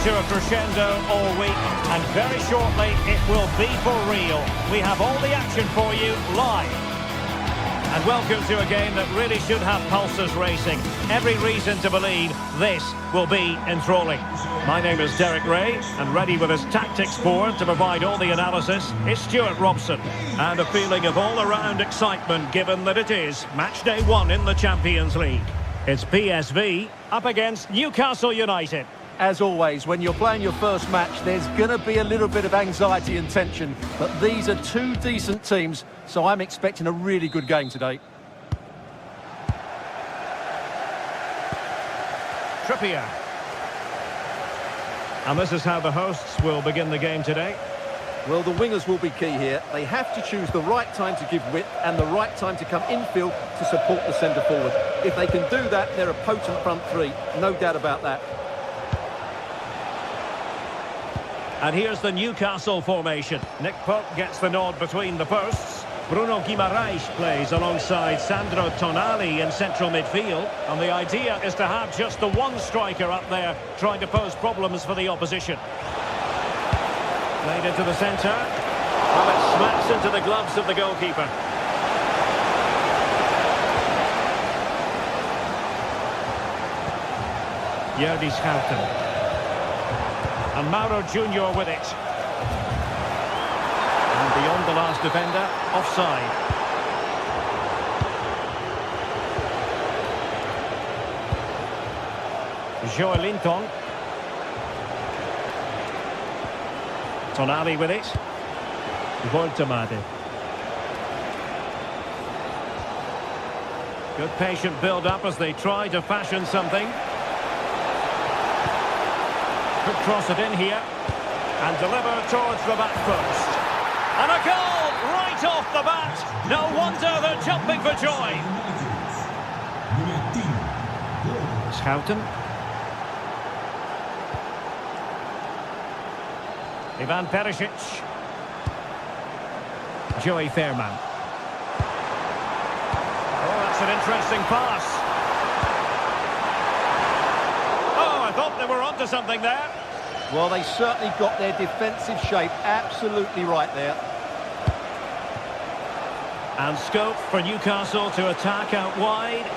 to a crescendo all week, and very shortly it will be for real. We have all the action for you live. And welcome to a game that really should have pulses racing. Every reason to believe this will be enthralling. My name is Derek Ray, and ready with his tactics board to provide all the analysis is Stuart Robson. And a feeling of all-around excitement given that it is match day 1 in the Champions League. It's PSV up against Newcastle United. As always, when you're playing your first match, there's going to be a little bit of anxiety and tension. But these are two decent teams, so I'm expecting a really good game today. Trippier. And this is how the hosts will begin the game today. Well, the wingers will be key here. They have to choose the right time to give width and the right time to come infield to support the centre-forward. If they can do that, they're a potent front three. No doubt about that. And here's the Newcastle formation. Nick Pope gets the nod between the posts. Bruno Guimaraes plays alongside Sandro Tonali in central midfield. And the idea is to have just the one striker up there trying to pose problems for the opposition. Played into the centre. Well, it smacks into the gloves of the goalkeeper. Yerdy Schouten. And Mauro Junior with it. And beyond the last defender, offside. Joelinton. Tonali with it. Voltemade. Good patient build-up as they try to fashion something. Could cross it in here and deliver towards the back post. And a goal right off the bat. No wonder they're jumping for joy. Schouten. Ivan Perisic. Joey Fairman. Oh, that's an interesting pass. Oh, I thought they were onto something there. Well, they certainly got their defensive shape absolutely right there. And scope for Newcastle to attack out wide.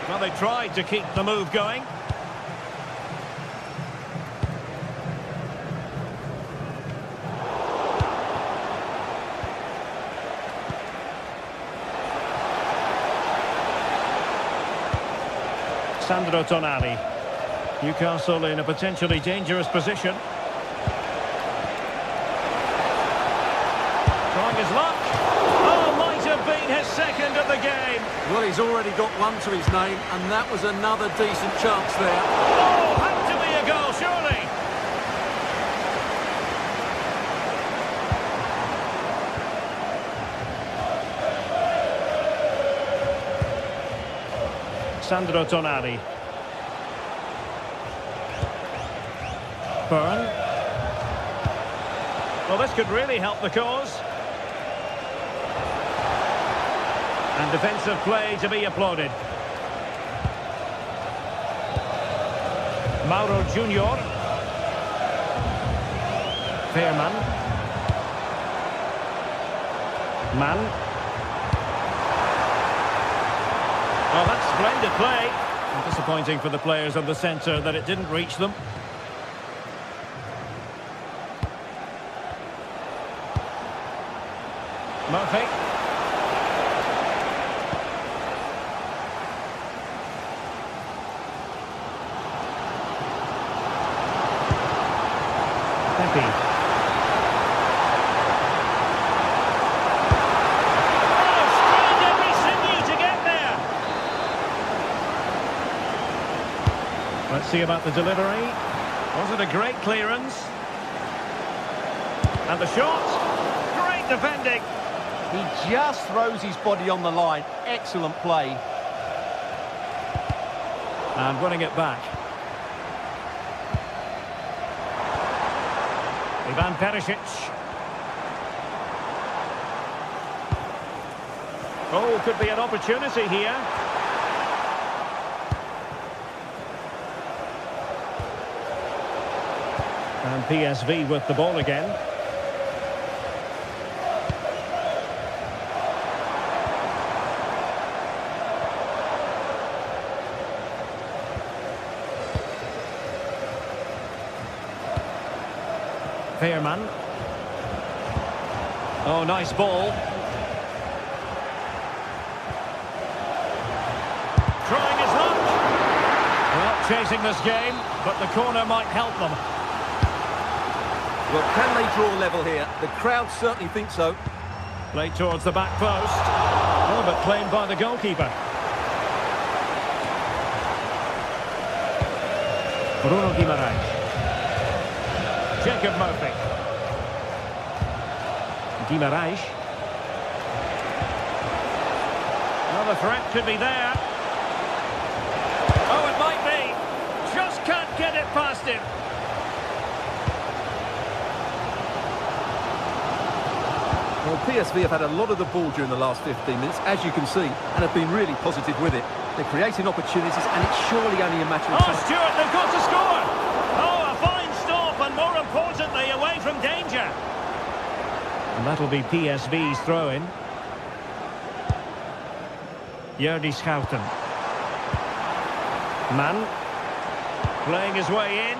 Well, they tried to keep the move going. Sandro Tonali. Newcastle in a potentially dangerous position. Trying his luck. Oh, might have been his second of the game. Well, he's already got one to his name, and that was another decent chance there. Oh, had to be a goal, surely. Sandro Tonali. Byrne. Well, this could really help the cause. And defensive play to be applauded. Mauro Junior. Fairman. Mann. Well, that's splendid play. And disappointing for the players on the centre that it didn't reach them. Murphy. Pepe. Let's see about the delivery. Was it a great clearance? And the shot. Great defending. He just throws his body on the line. Excellent play. And winning it back. Ivan Perisic. Oh, could be an opportunity here. And PSV with the ball again. Veerman. Oh, nice ball. Trying his luck. Well, chasing this game, but the corner might help them. Well, can they draw level here? The crowd certainly think so. Played towards the back post. Oh, but claimed by the goalkeeper. Bruno Guimaraes. Jacob Murphy. Guimaraes. Another threat could be there. Oh, it might be. Just can't get it past him. Well, PSV have had a lot of the ball during the last 15 minutes, as you can see, and have been really positive with it. They're creating opportunities, and it's surely only a matter of time. Oh, Stuart, they've got to score! Oh, a fine stop, and more importantly, away from danger. And that'll be PSV's throw-in. Jordi Schouten. Mann. Playing his way in.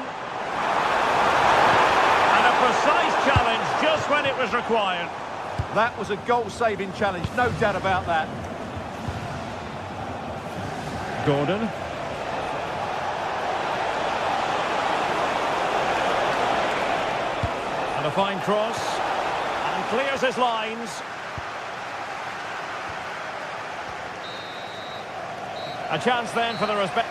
And a precise challenge just when it was required. That was a goal-saving challenge, no doubt about that. Gordon. And a fine cross. And clears his lines. A chance then for the respect.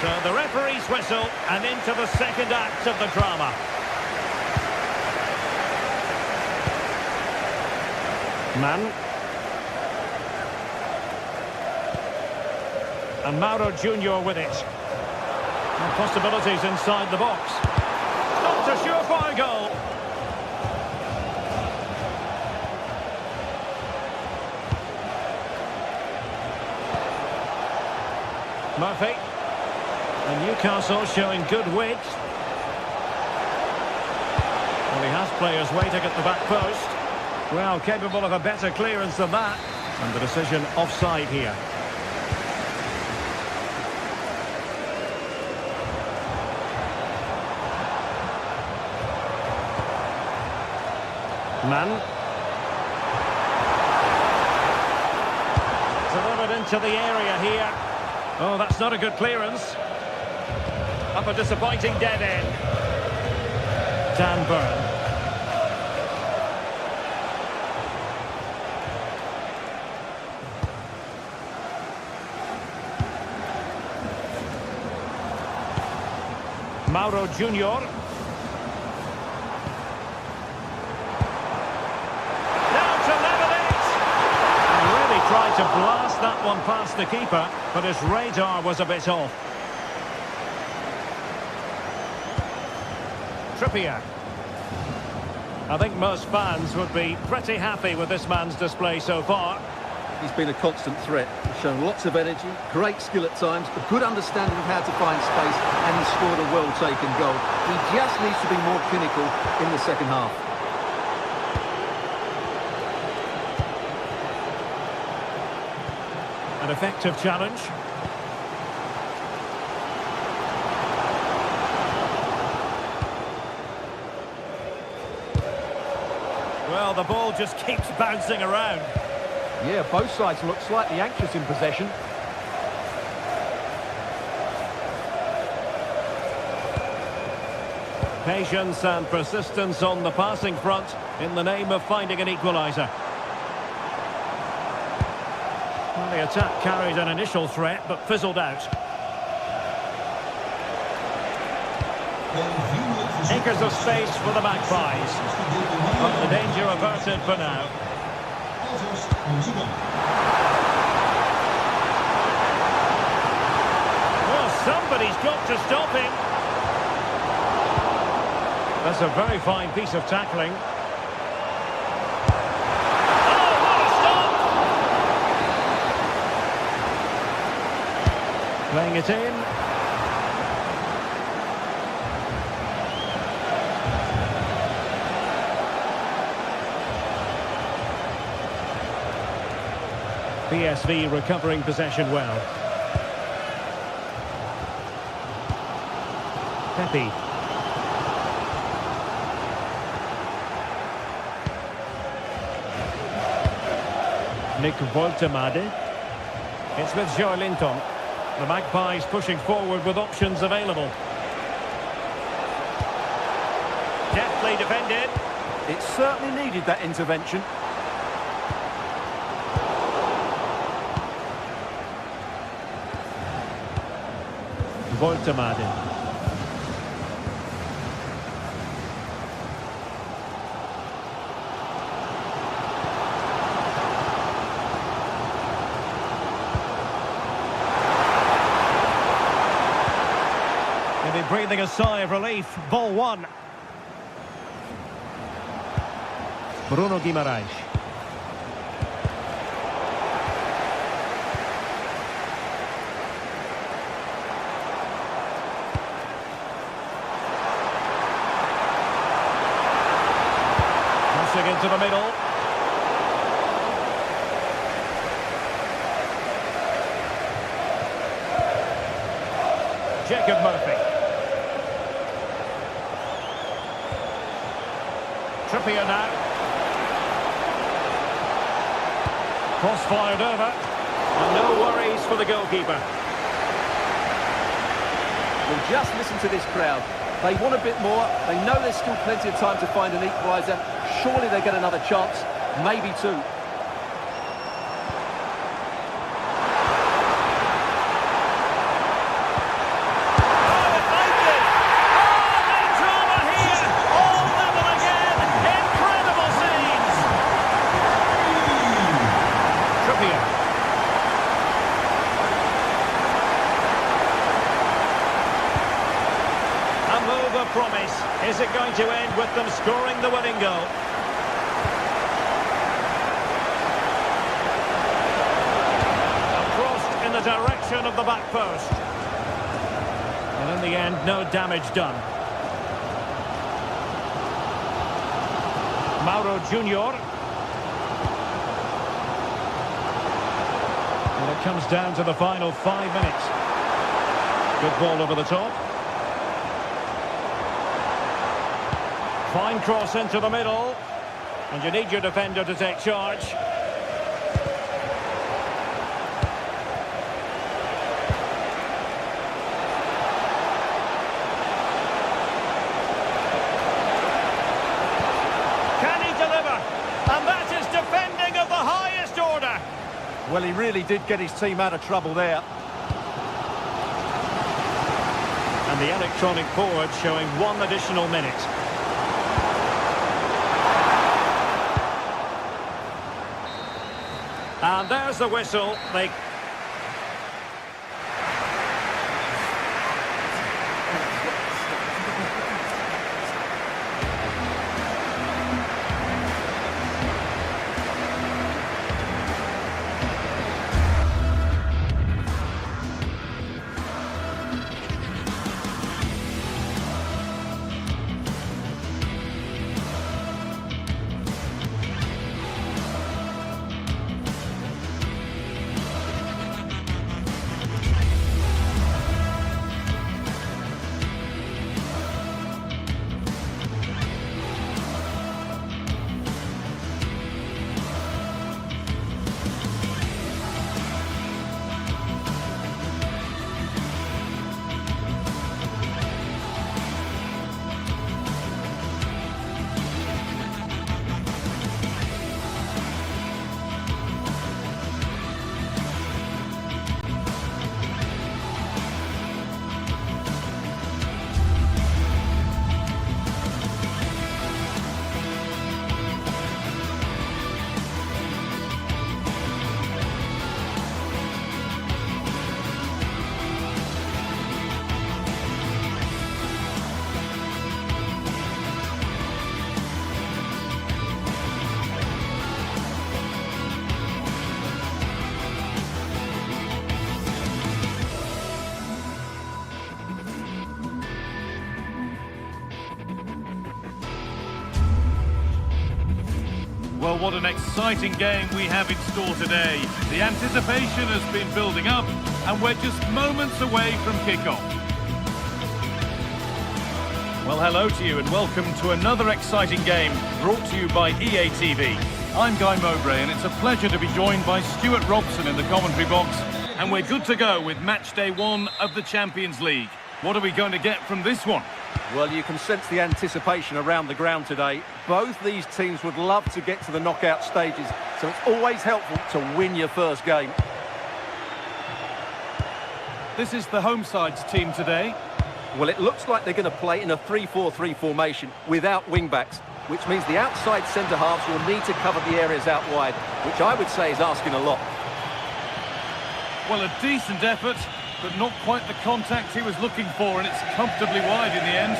So the referee's whistle, and into the second act of the drama. Mann. And Mauro Junior with it. And possibilities inside the box. Not a surefire goal. Murphy. And Newcastle showing good width. Well, he has players waiting at the back post. Well, capable of a better clearance than that. And the decision offside here. Mann. Delivered into the area here. Oh, that's not a good clearance. Up a disappointing dead end. Dan Burn. Mauro Junior. Now to level it! And really tried to blast that one past the keeper, but his radar was a bit off. Trippier. I think most fans would be pretty happy with this man's display so far. He's been a constant threat. He's shown lots of energy, great skill at times, a good understanding of how to find space, and he's scored a well-taken goal. He just needs to be more clinical in the second half. An effective challenge. Well, the ball just keeps bouncing around. Yeah, both sides look slightly anxious in possession. Patience and persistence on the passing front in the name of finding an equaliser. Well, the attack carried an initial threat, but fizzled out. Acres of space for the Magpies. But the danger averted for now. Well, somebody's got to stop him. That's a very fine piece of tackling. Oh, what a stop! Playing it in. PSV recovering possession well. Pepe. Nick Woltemade. It's with Joe Linton. The Magpies pushing forward with options available. Deftly defended. It certainly needed that intervention. Woltemade. Maybe breathing a sigh of relief. Ball one. Bruno Guimaraes. Into the middle. Jacob Murphy. Trippier now. Cross fired over. And no worries for the goalkeeper. Well, just listen to this crowd. They want a bit more. They know there's still plenty of time to find an equaliser. Surely they get another chance, maybe two. Promise. Is it going to end with them scoring the winning goal? Crossed in the direction of the back post. And in the end, no damage done. Mauro Junior. And it comes down to the final 5 minutes. Good ball over the top. Fine cross into the middle, and you need your defender to take charge. Can he deliver? And that is defending of the highest order. Well, he really did get his team out of trouble there. And the electronic board showing 1 additional minute. And there's the whistle. Well, what an exciting game we have in store today. The anticipation has been building up, and we're just moments away from kickoff. Well, hello to you and welcome to another exciting game brought to you by EA TV. I'm Guy Mowbray, and it's a pleasure to be joined by Stuart Robson in the commentary box, and we're good to go with match day 1 of the Champions League. What are we going to get from this one? Well, you can sense the anticipation around the ground today. Both these teams would love to get to the knockout stages, so it's always helpful to win your first game. This is the home side's team today. Well, it looks like they're going to play in a 3-4-3 formation without wing-backs, which means the outside centre-halves will need to cover the areas out wide, which I would say is asking a lot. Well, a decent effort, but not quite the contact he was looking for, and it's comfortably wide in the end.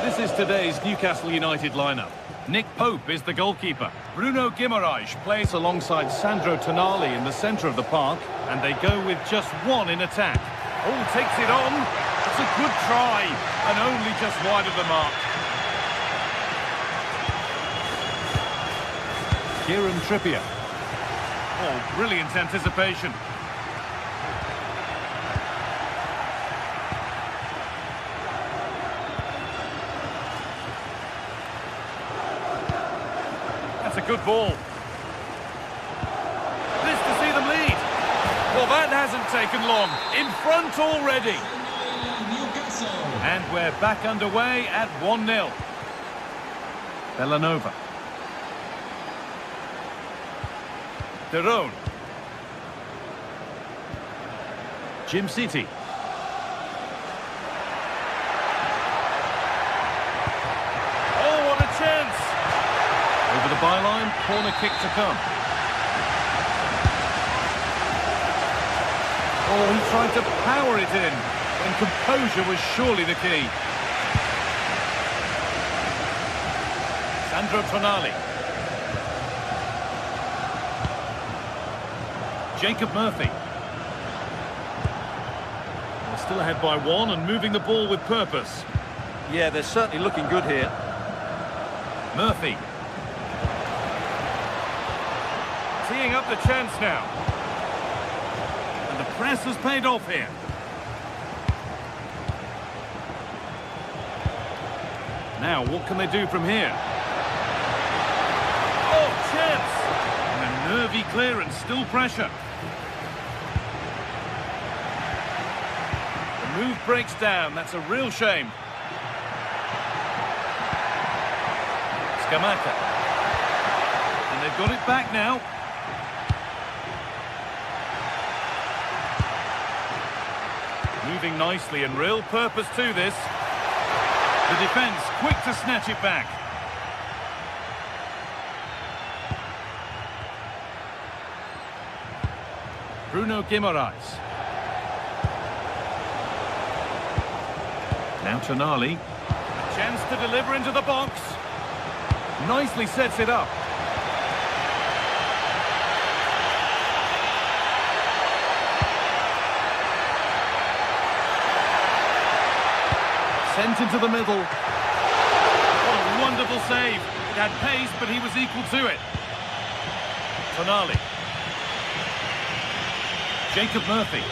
This is today's Newcastle United lineup. Nick Pope is the goalkeeper. Bruno Guimaraes plays alongside Sandro Tonali in the centre of the park, and they go with just one in attack. Oh, takes it on. It's a good try, and only just wide of the mark. Kieran Trippier. Oh, brilliant anticipation. That's a good ball. This to see them lead. Well, that hasn't taken long. In front already. And we're back underway at 1-0. Bellanova. De Roon. Jim City. Oh, what a chance! Over the byline, corner kick to come. Oh, he tried to power it in, and composure was surely the key. Sandro Tonali. Jacob Murphy. They're still ahead by 1 and moving the ball with purpose. Yeah, they're certainly looking good here. Murphy. Teeing up the chance now. And the press has paid off here. Now, what can they do from here? Oh, chance! And a nervy clearance, still pressure. The move breaks down, that's a real shame. Scamacca. And they've got it back now. Moving nicely and real purpose to this. The defence quick to snatch it back. Bruno Guimaraes. Now Tonali. A chance to deliver into the box. Nicely sets it up. Sent into the middle. What a wonderful save. It had pace, but he was equal to it. Tonali. Jacob Murphy.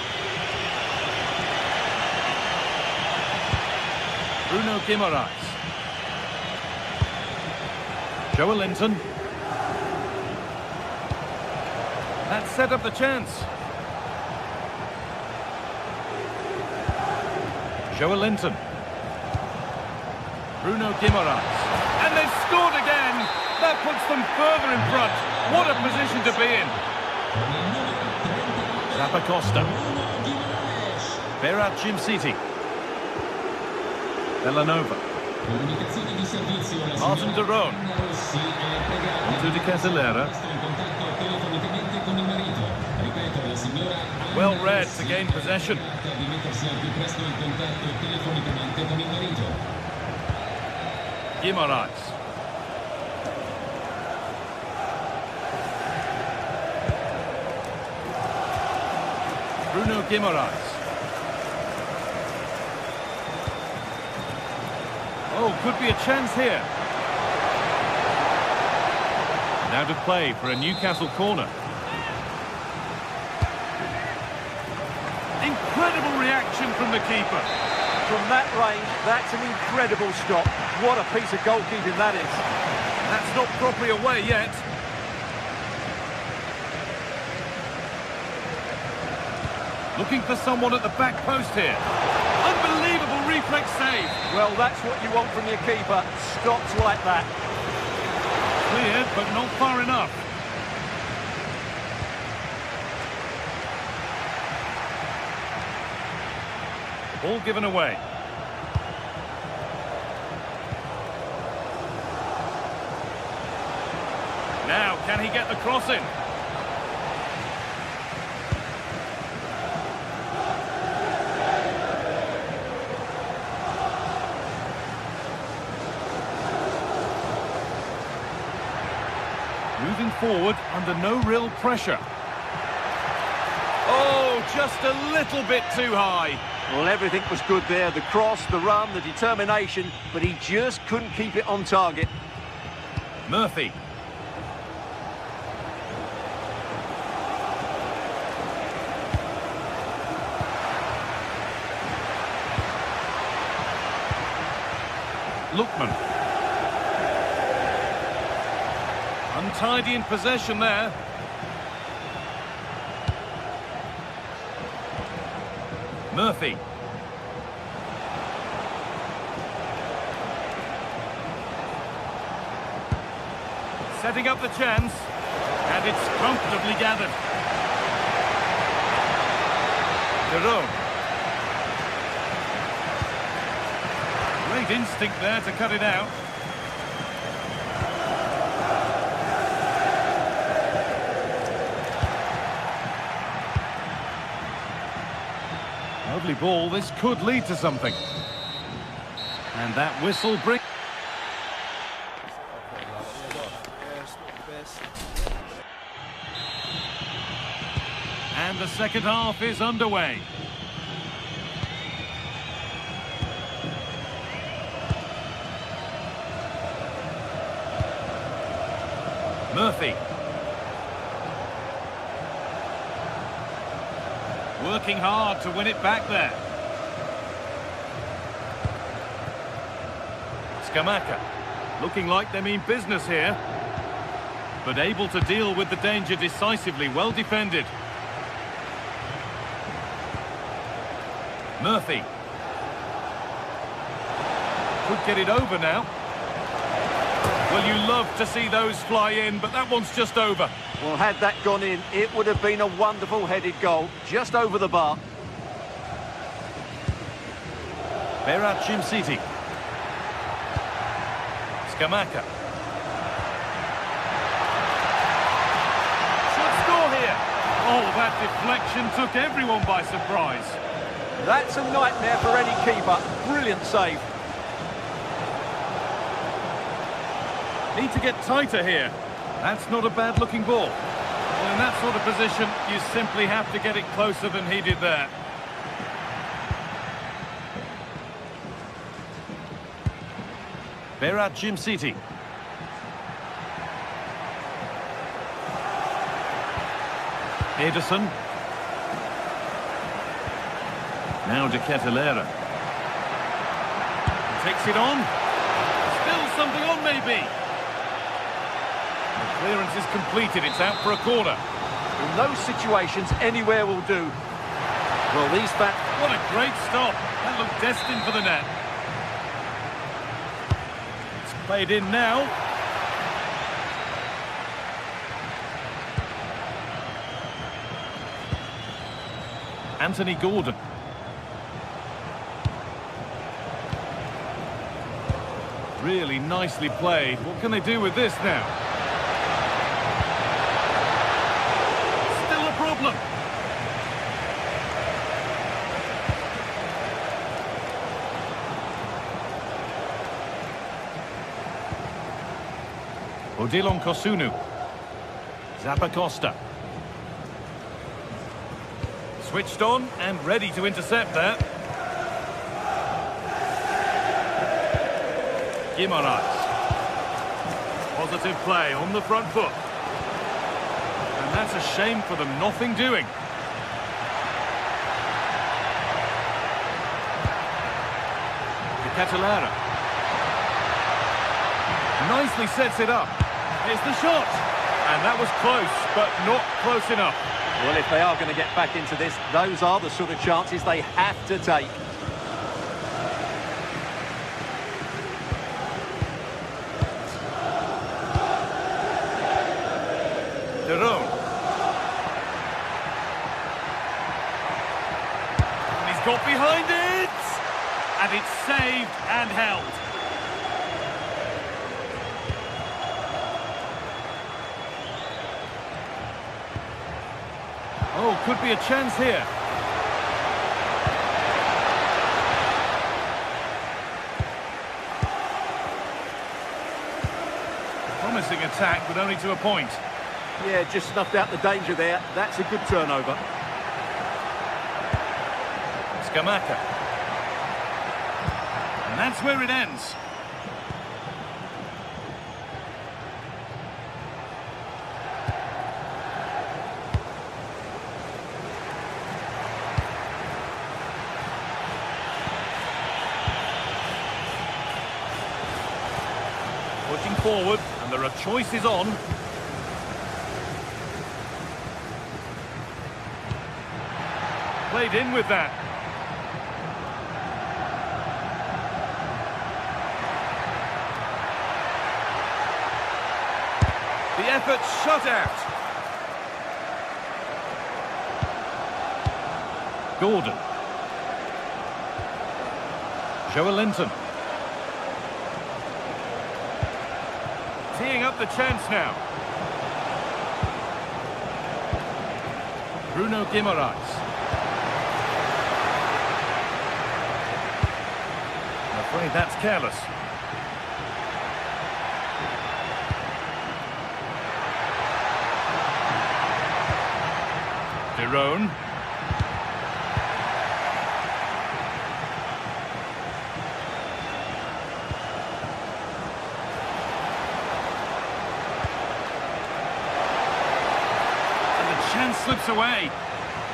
Bruno Guimaraes. Joelinton. That set up the chance. Joelinton. Bruno Guimaraes. And they've scored again! That puts them further in front. What a position to be in. Zappacosta. Berat Jim City. Bellanova. Martin de Roon. Onto De Casalera. Well read to gain possession. Guimaraes. Bruno Guimaraes. Oh, could be a chance here. Out of play for a Newcastle corner. Incredible reaction from the keeper. From that range, that's an incredible stop. What a piece of goalkeeping that is. That's not properly away yet. Looking for someone at the back post here. Unbelievable reflex save. Well, that's what you want from your keeper. Stops like that. Cleared, but not far enough. Ball given away. Now, can he get the cross in? Moving forward under no real pressure. Oh, just a little bit too high. Well, everything was good there. The cross, the run, the determination, but he just couldn't keep it on target. Murphy. Lookman. Untidy in possession there. Murphy. Setting up the chance. And it's comfortably gathered. Jerome. Great instinct there to cut it out. Lovely ball, this could lead to something. And that whistle brings... And the second half is underway. Murphy. Working hard to win it back there. Scamacca. Looking like they mean business here. But able to deal with the danger decisively. Well defended. Murphy. Could get it over now. Well, you love to see those fly in, but that one's just over. Well, had that gone in, it would have been a wonderful headed goal, just over the bar. Berat City. Scamacca. Should score here. Oh, that deflection took everyone by surprise. That's a nightmare for any keeper. Brilliant save. Need to get tighter here. That's not a bad-looking ball. Well, in that sort of position, you simply have to get it closer than he did there. Berat City. Ederson. Now De Ketelaere. Takes it on. Still something on, maybe. The clearance is completed. It's out for a corner. In those situations, anywhere will do. Well, these bats... What a great stop. That looked destined for the net. It's played in now. Anthony Gordon. Really nicely played. What can they do with this now? Still a problem. Odilon Kosunu. Zappacosta. Switched on and ready to intercept that. Guimaraes. Positive play on the front foot. That's a shame for them, nothing doing. Catalera. Nicely sets it up. Here's the shot. And that was close, but not close enough. Well, if they are going to get back into this, those are the sort of chances they have to take. And he's got behind it! And it's saved and held. Oh, could be a chance here. Promising attack, but only to a point. Yeah, just snuffed out the danger there. That's a good turnover. Scamacca. And that's where it ends. Pushing forward, and there are choices on. Played in with that. The effort shut out. Gordon. Joelinton. Teeing up the chance now. Bruno Guimaraes. I'm afraid that's careless. Derone. And the chance slips away.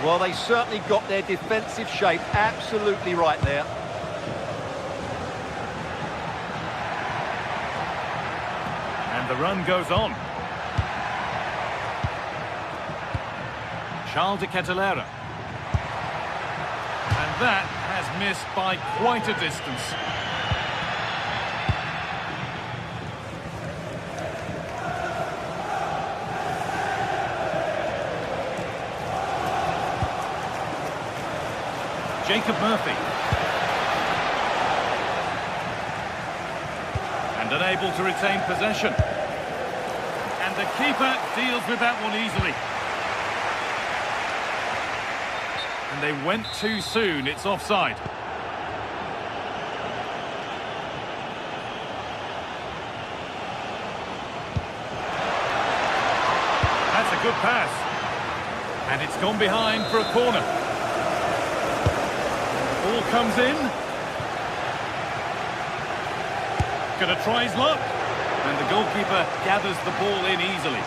Well, they certainly got their defensive shape absolutely right there. And the run goes on. Charles de Catalera. And that has missed by quite a distance. Jacob Murphy. And unable to retain possession. And the keeper deals with that one easily. And they went too soon, it's offside. That's a good pass. And it's gone behind for a corner. Ball comes in. Gonna try his luck. And the goalkeeper gathers the ball in easily.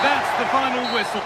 That's the final whistle.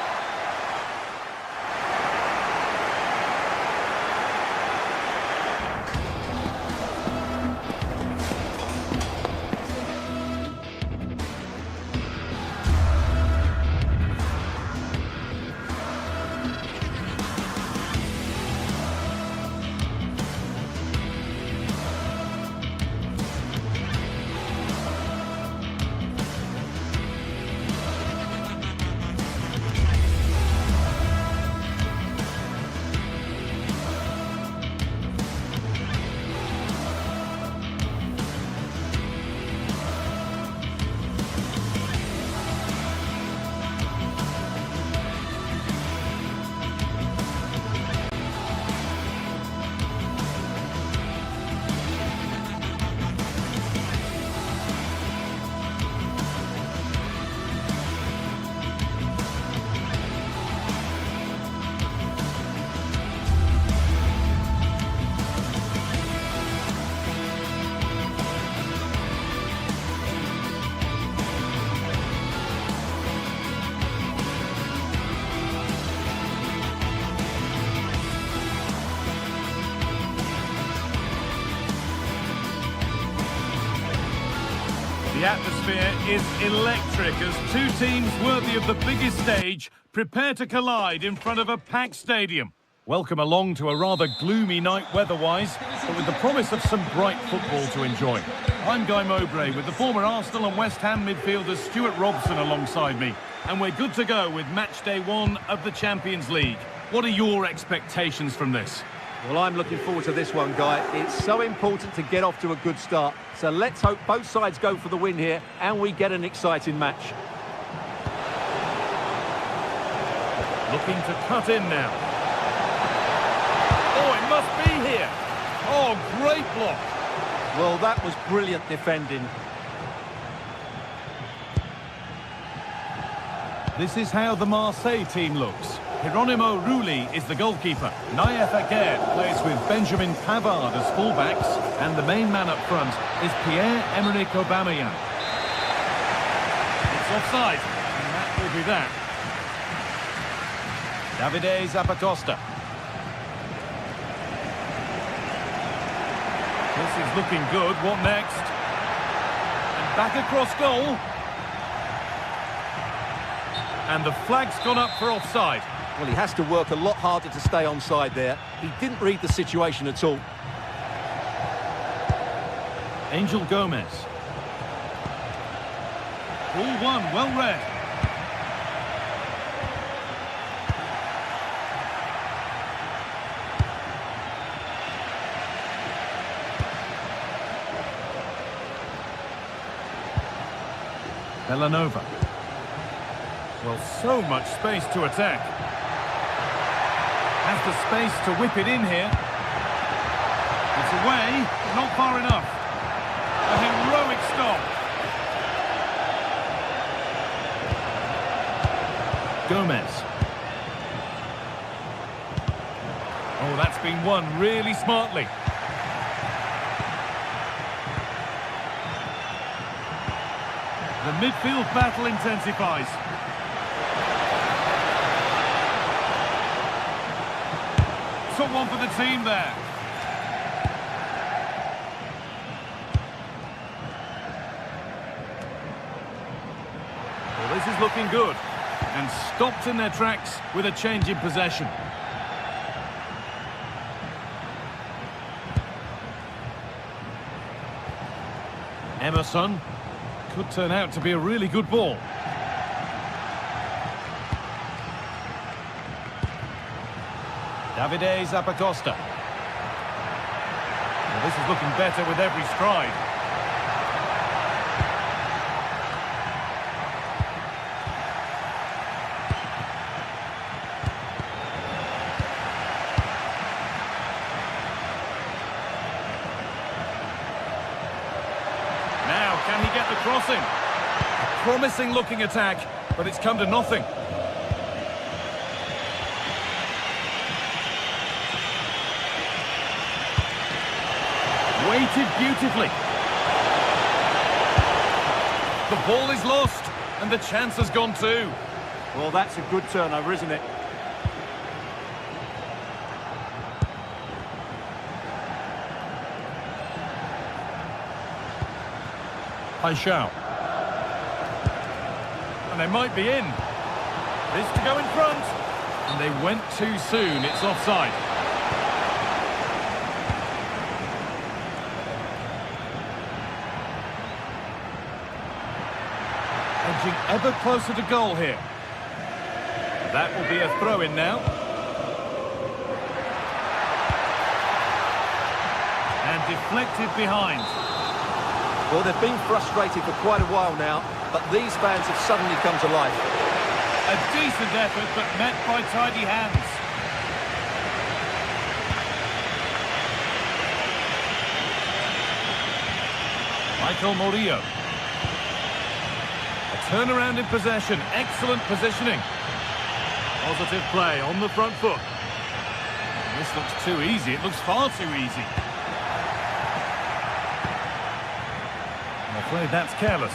The atmosphere is electric as two teams worthy of the biggest stage prepare to collide in front of a packed stadium. Welcome along to a rather gloomy night weather-wise, but with the promise of some bright football to enjoy. I'm Guy Mowbray with the former Arsenal and West Ham midfielder Stuart Robson alongside me, and we're good to go with match day 1 of the Champions League. What are your expectations from this? Well, I'm looking forward to this one, Guy. It's so important to get off to a good start. So let's hope both sides go for the win here and we get an exciting match. Looking to cut in now. Oh, it must be here. Oh, great block. Well, that was brilliant defending. This is how the Marseille team looks. Hieronymo Rulli is the goalkeeper. Naïef Aguerd plays with Benjamin Pavard as fullbacks, and the main man up front is Pierre-Emerick Aubameyang. It's offside, and that will be that. Davide Zappacosta. This is looking good. What next? And back across goal. And the flag's gone up for offside. Well, he has to work a lot harder to stay onside there. He didn't read the situation at all. Angel Gomez. Ball one, well read. Villanova. Well, so much space to attack. Has the space to whip it in here. It's away, not far enough. A heroic stop. Gomez. Oh, that's been won really smartly. The midfield battle intensifies. Took one for the team there. Well, this is looking good. And stopped in their tracks with a change in possession. Emerson. Could turn out to be a really good ball. Davide Zappacosta. Well, this is looking better with every stride. Now, can he get the crossing? A promising looking attack, but it's come to nothing. Weighted beautifully. The ball is lost, and the chance has gone too. Well, that's a good turnover, isn't it? Paixão. And they might be in. This to go in front. And they went too soon. It's offside. Edging ever closer to goal here. That will be a throw-in now. And deflected behind. Well, they've been frustrated for quite a while now, but these fans have suddenly come to life. A decent effort, but met by tidy hands. Michael Murillo. A turnaround in possession. Excellent positioning. Positive play on the front foot. This looks too easy. It looks far too easy. I'm afraid that's careless.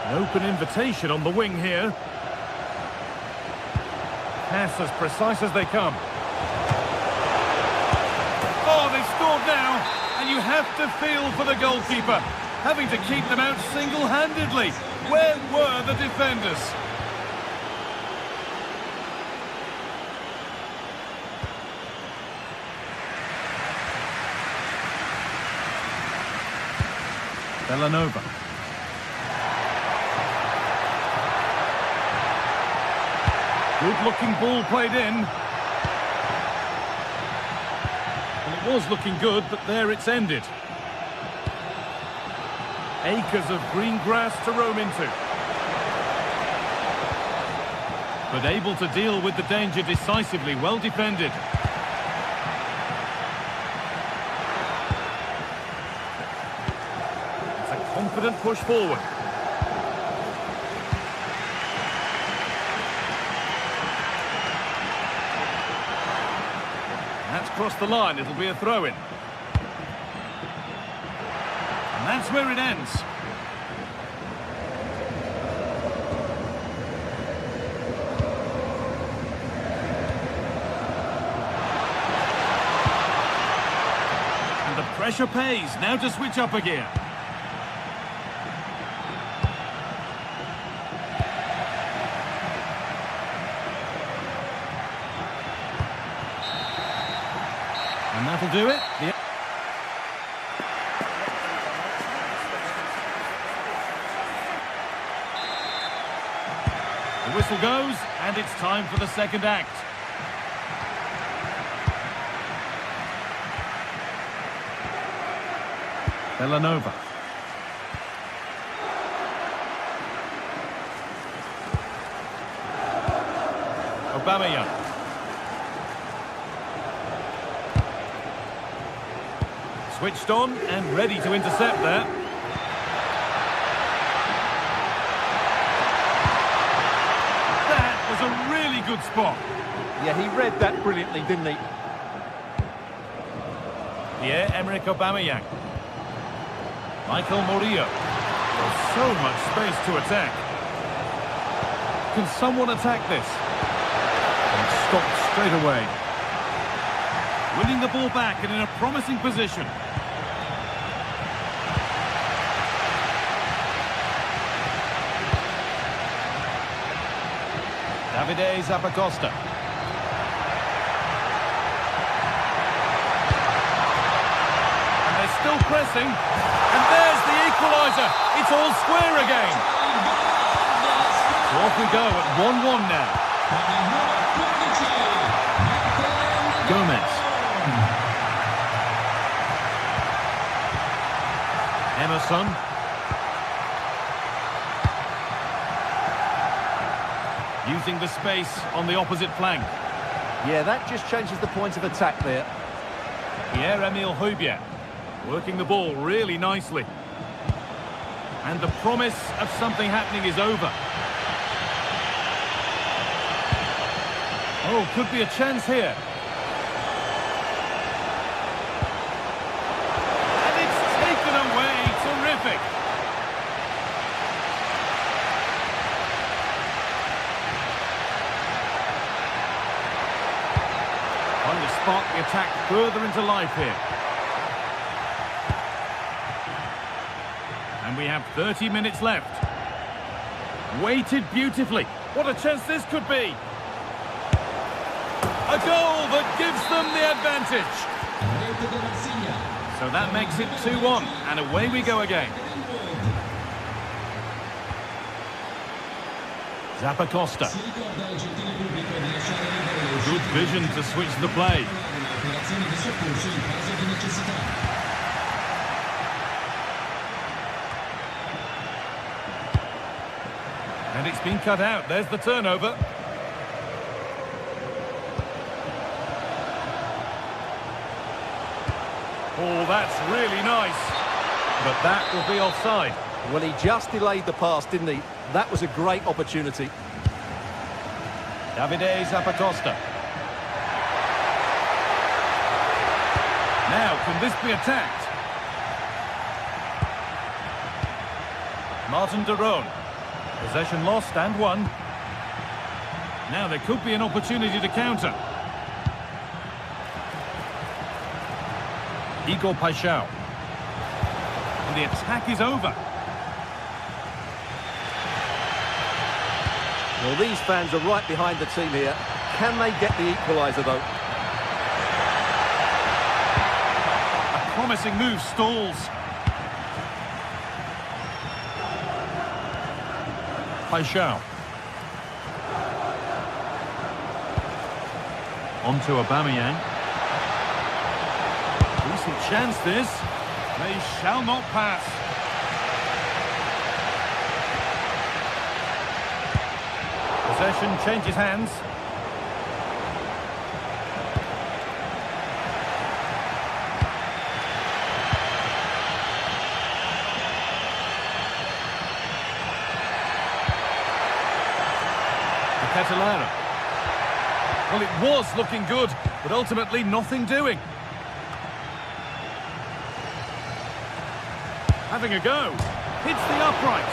An open invitation on the wing here. pass as precise as they come. Oh, they've scored now, and you have to feel for the goalkeeper, having to keep them out single-handedly. Where were the defenders? Villanova. Good-looking ball played in. Well, it was looking good, but there it's ended. Acres of green grass to roam into. But able to deal with the danger decisively, well defended. It's a confident push forward. That's crossed the line, it'll be a throw-in. And that's where it ends. And the pressure pays, now to switch up a gear. And that'll do it. The whistle goes, and it's time for the second act. Villanova. Aubameyang. Switched on and ready to intercept there. That was a really good spot. Yeah, he read that brilliantly, didn't he? Pierre-Emerick Aubameyang. Michael Murillo. There's so much space to attack. Can someone attack this? And stopped straight away. Winning the ball back and in a promising position. Davide Zappacosta. And they're still pressing. And there's the equaliser. It's all square again. So off we go at 1-1 now. Gomez. Emerson. Using the space on the opposite flank. Yeah, that just changes the point of attack there. Pierre-Emile Højbjerg working the ball really nicely. And the promise of something happening is over. Oh, could be a chance here. And it's taken away. Terrific. Trying to spark the attack further into life here. And we have 30 minutes left. Weighted beautifully. What a chance this could be. A goal that gives them the advantage. So that makes it 2-1, and away we go again. Zappacosta. Good vision to switch the play. And it's been cut out. There's the turnover. Oh, that's really nice. But that will be offside. Well, he just delayed the pass, didn't he? That was a great opportunity. Davide Zappacosta. Now, can this be attacked? Martin de Roon. Possession lost and won. Now there could be an opportunity to counter. Igor Paixão. And the attack is over. Well, these fans are right behind the team here. Can they get the equaliser, though? A promising move stalls. Paixão. On to Aubameyang. Decent chance this. They shall not pass. Possession changes hands. Catalera. Well, it was looking good, but ultimately nothing doing. Having a go. Hits the upright.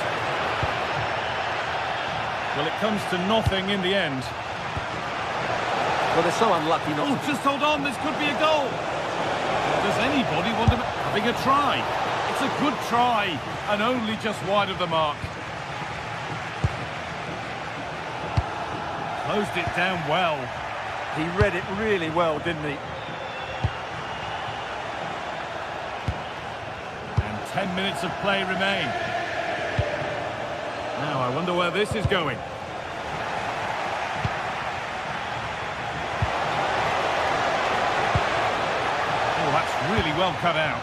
Well, it comes to nothing in the end. Well, they're so unlucky not Oh, just hold on, this could be a goal. Does anybody want to... Having a try. It's a good try, and only just wide of the mark. Closed it down well. He read it really well, didn't he? And 10 minutes of play remain. Now, I wonder where this is going. Oh, that's really well cut out.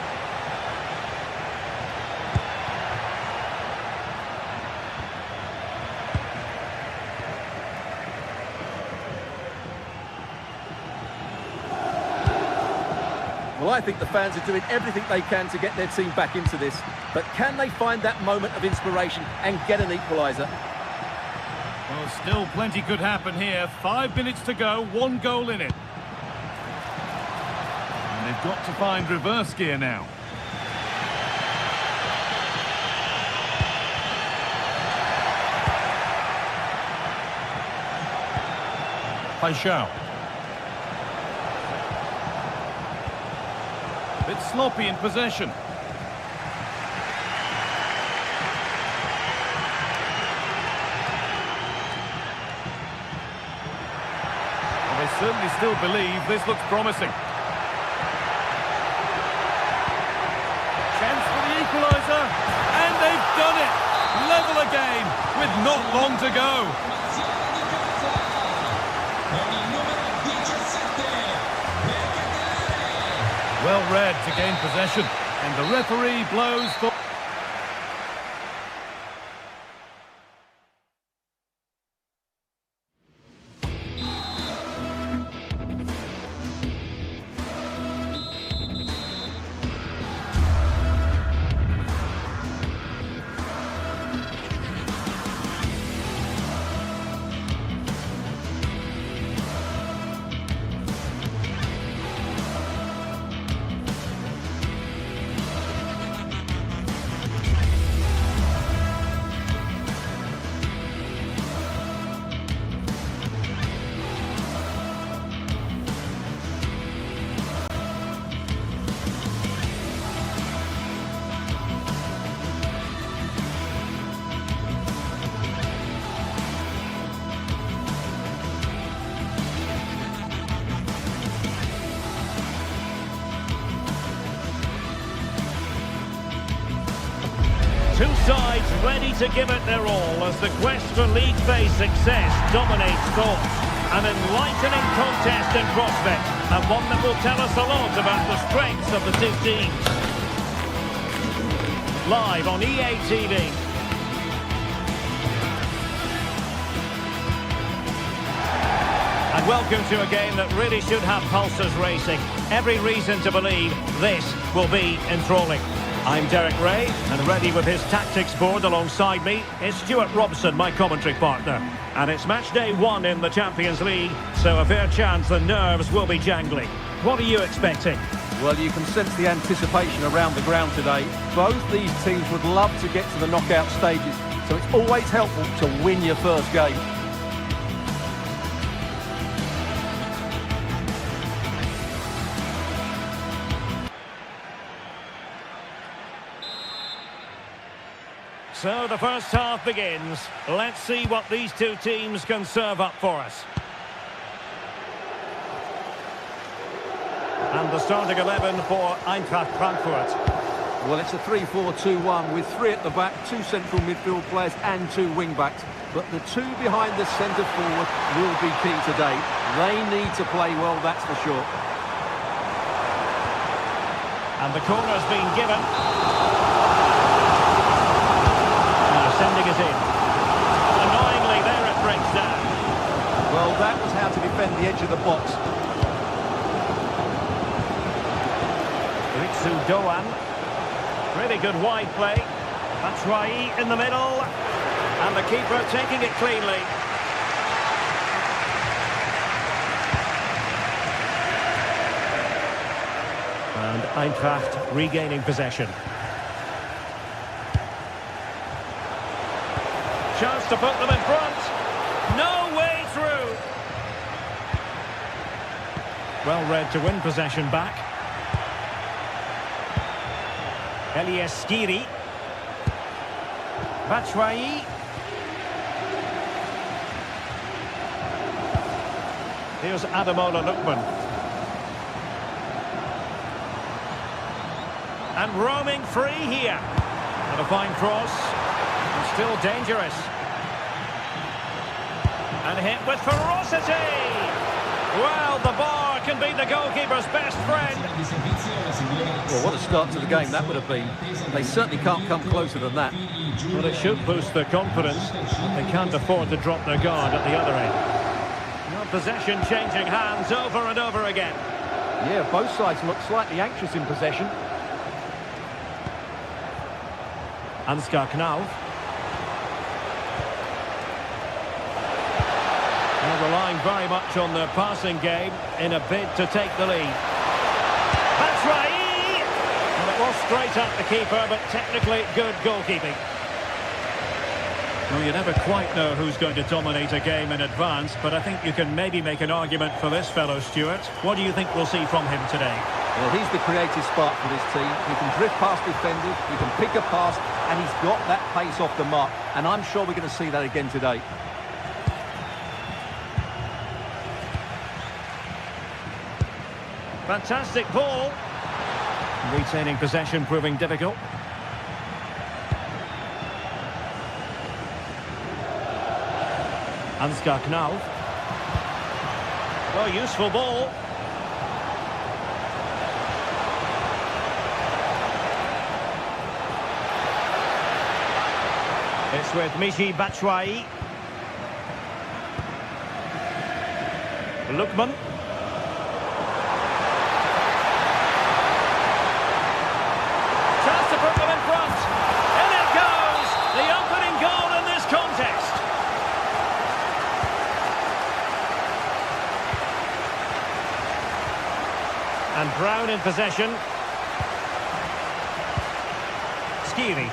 Well, I think the fans are doing everything they can to get their team back into this. But can they find that moment of inspiration and get an equaliser? Well, still plenty could happen here. 5 minutes to go, 1 goal in it. And they've got to find reverse gear now. Paixão. Bit sloppy in possession. Well, they certainly still believe this looks promising. Chance for the equaliser, and they've done it! Level again, with not long to go. Well read to gain possession, and the referee blows for... Two sides ready to give it their all as the quest for League phase success dominates thoughts. An enlightening contest in prospect, and one that will tell us a lot about the strengths of the two teams. Live on EA TV. And welcome to a game that really should have pulses racing. Every reason to believe this will be enthralling. I'm Derek Ray, and ready with his tactics board alongside me is Stuart Robson, my commentary partner. And it's match day 1 in the Champions League, so a fair chance the nerves will be jangling. What are you expecting? Well, you can sense the anticipation around the ground today. Both these teams would love to get to the knockout stages, so it's always helpful to win your first game. So the first half begins. Let's see what these two teams can serve up for us. And the starting 11 for Eintracht Frankfurt. Well, it's a 3-4-2-1 with three at the back, two central midfield players and two wing-backs. But the two behind the centre forward will be key today. They need to play well, that's for sure. And the corner's been given. Now sending it in. Annoyingly, there it breaks down. Well, that was how to defend the edge of the box. Ritsu Doan. Really good wide play. Batshuayi in the middle. And the keeper taking it cleanly. And Eintracht regaining possession. Chance to put them in front. No way through. Well read to win possession back. Elias Skiri. Batshuayi. Here's Ademola Lookman. And roaming free here. And a fine cross. And still dangerous. And hit with ferocity. Well, the bar can be the goalkeeper's best friend. Well, what a start to the game that would have been. They certainly can't come closer than that. Well, it should boost their confidence. They can't afford to drop their guard at the other end. Well, possession changing hands over and over again. Yeah, both sides look slightly anxious in possession. Ansgar Knauf. They're relying very much on their passing game in a bid to take the lead. Batshuayi! And it was straight at the keeper, but technically good goalkeeping. Well, you never quite know who's going to dominate a game in advance, but I think you can maybe make an argument for this fellow, Stuart. What do you think we'll see from him today? Well, he's the creative spark for this team. He can drift past defenders, he can pick a pass, and he's got that pace off the mark. And I'm sure we're going to see that again today. Fantastic ball. Retaining possession proving difficult. Ansgar Knauf. Oh, useful ball. It's with Michy Batshuayi. Lookman. Chance to put them in front. In it goes! The opening goal in this contest. And Brown in possession. Skiri.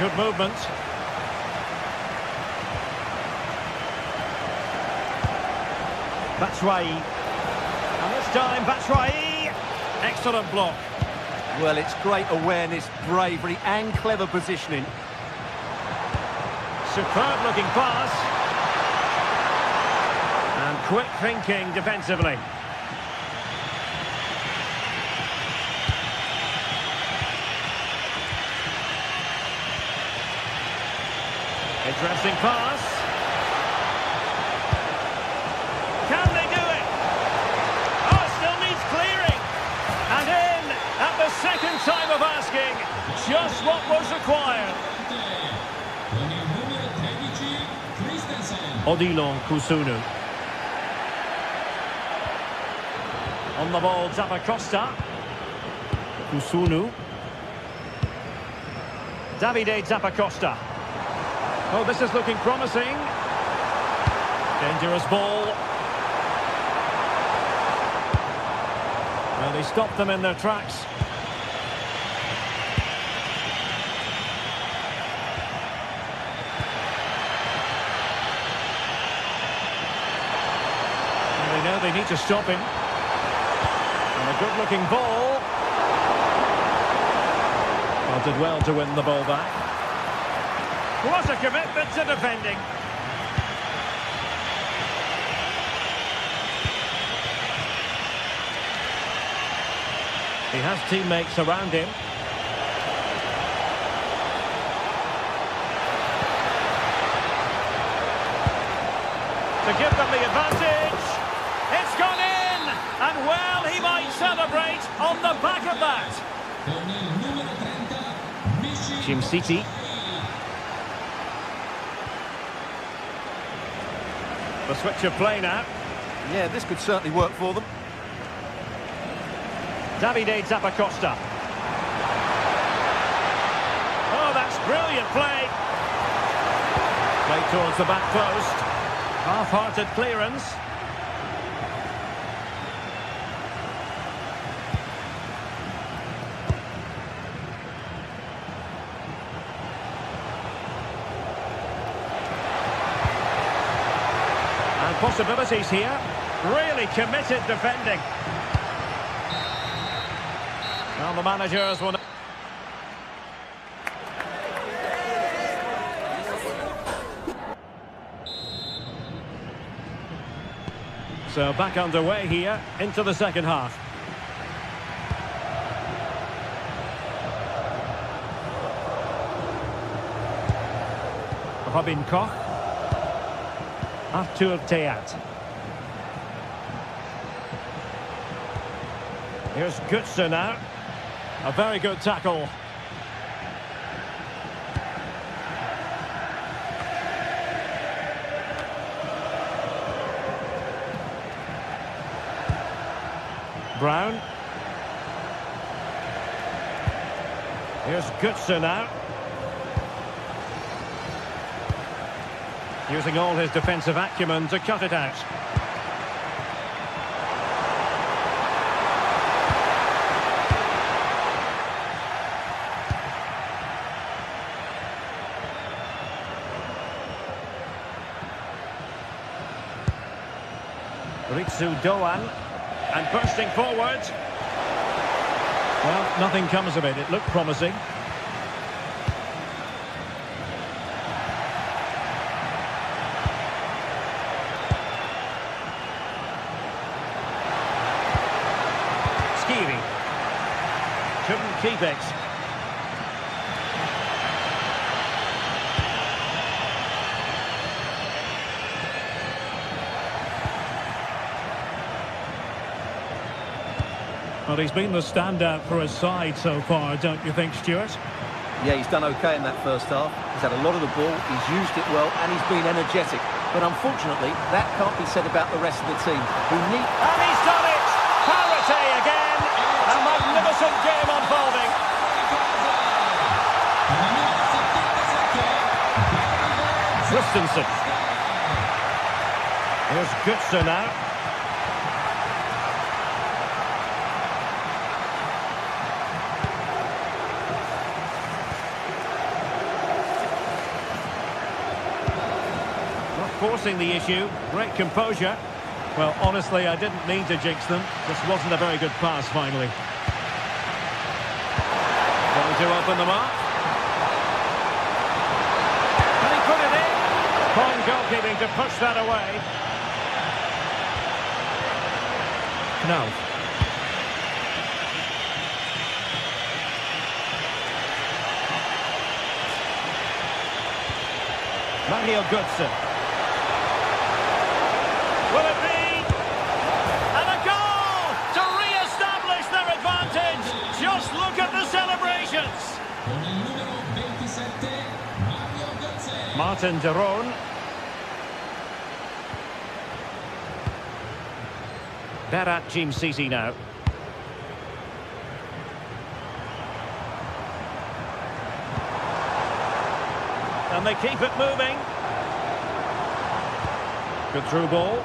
Good movement. Batshuayi. And this time Batshuayi. Excellent block. Well, it's great awareness, bravery and clever positioning. Superb looking pass. And quick thinking defensively. Interesting pass. Can they do it? Oh, it still needs clearing. And in at the second time of asking. Just what was required. Odilon Kusunu. On the ball, Zappacosta. Kusunu. Davide Zappacosta. Oh, this is looking promising. Dangerous ball. Well, they stopped them in their tracks. And they know they need to stop him. And a Good-looking ball. Well, did well to win the ball back. What a commitment to defending. He has teammates around him. To give them the advantage. It's gone in! And well, he might celebrate on the back of that. Jim City. The switch of play now. Yeah, this could certainly work for them. Davide Zappacosta. Oh, that's brilliant play. Play towards the back post. Half-hearted clearance. And possibilities here. Really committed defending. Well, the managers will... So back underway here into the second half. Robin Koch. Arthur Theat. Here's Götze now. A very good tackle. Brown. Here's Götze now. Using all his defensive acumen to cut it out. Ritsu Doan. And bursting forward. Well, nothing comes of it. It looked promising. Skiri. Couldn't keep it. Well, he's been the standout for his side so far, don't you think, Stuart? Yeah, he's done okay in that first half. He's had a lot of the ball, he's used it well, and he's been energetic. But unfortunately, that can't be said about the rest of the team, who need... And he's done it! Parity again! A magnificent game unfolding. Christensen. Here's Götze now. Forcing the issue, great composure. Well, honestly, I didn't mean to jinx them. Just wasn't a very good pass, finally. Going to open them up. Can he put it in? Fine goalkeeping to push that away. No. Mario Götze. Will it be? And a goal to re-establish their advantage. Just look at the celebrations. Martin de Roon. Berat Jim City now. And they keep it moving. Good through ball.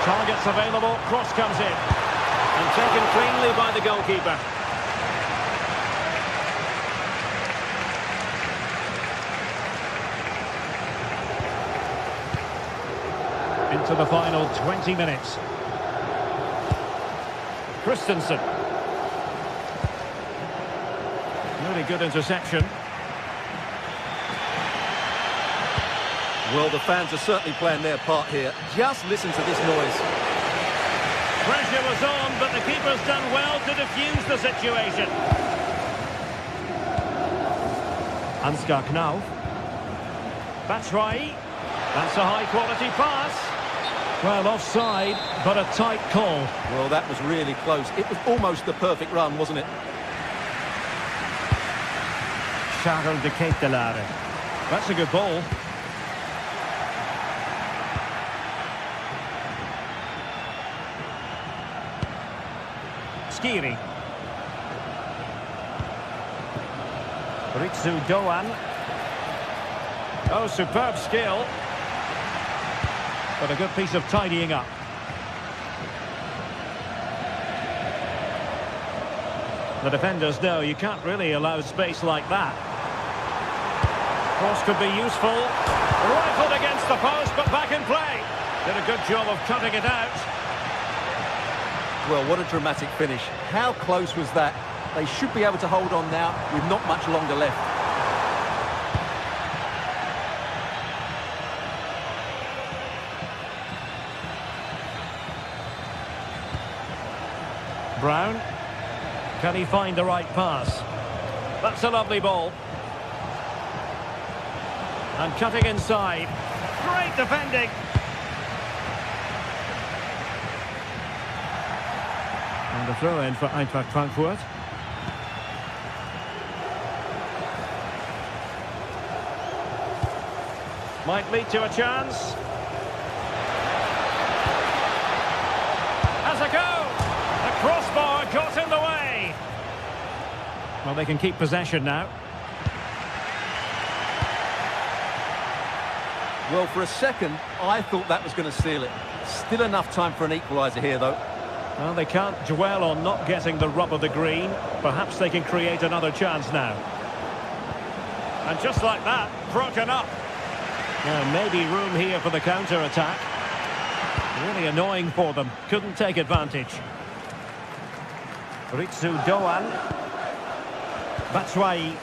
Targets available, cross comes in. And taken cleanly by the goalkeeper. Into the final 20 minutes. Christensen. Really good interception. Well, the fans are certainly playing their part here. Just listen to this noise. Pressure was on, but the keeper's done well to defuse the situation. Ansgar Knauf. Batshuayi. That's a high-quality pass. Well, offside, but a tight call. Well, that was really close. It was almost the perfect run, wasn't it? Charles de Ketelaere. That's a good ball. Skiri. Ritsu Doan. Oh, superb skill. But a good piece of tidying up. The defenders know you can't really allow space like that. Cross could be useful. Rifled against the post, but back in play. Did a good job of cutting it out. Well, what a dramatic finish. How close was that? They should be able to hold on now with not much longer left. Brown. Can he find the right pass? That's a lovely ball. And cutting inside. Great defending. And the throw-in for Eintracht Frankfurt. Might lead to a chance. Has a go. The crossbar got in the way. Well, they can keep possession now. Well, for a second, I thought that was going to seal it. Still enough time for an equaliser here, though. Well, they can't dwell on not getting the rub of the green. Perhaps they can create another chance now. And just like that, broken up. Maybe room here for the counter-attack. Really annoying for them. Couldn't take advantage. Ritsu Doan. Batshuayi.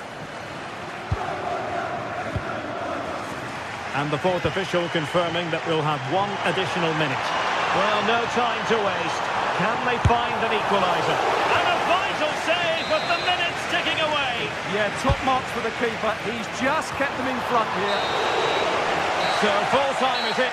And the fourth official confirming that we'll have one additional minute. Well, no time to waste. Can they find an equaliser? And a vital save with the minutes ticking away. Yeah, top marks for the keeper. He's just kept them in front here. So full time is it.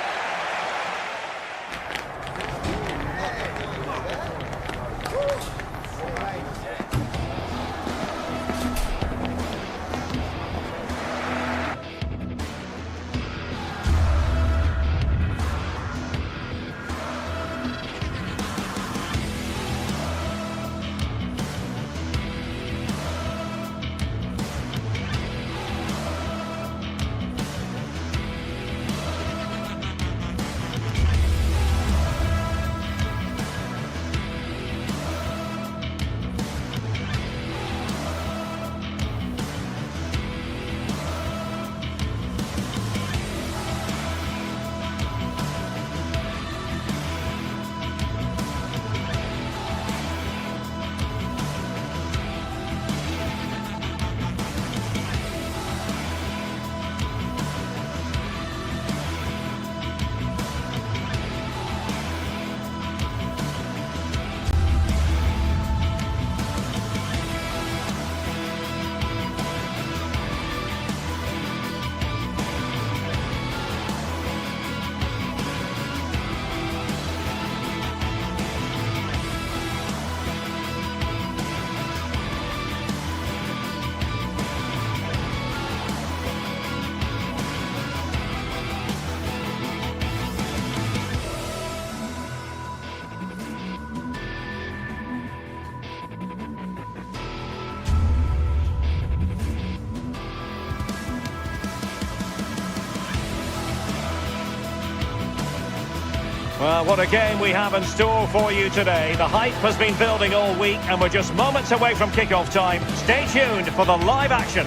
Well, what a game we have in store for you today. The hype has been building all week and we're just moments away from kick-off time. Stay tuned for the live action.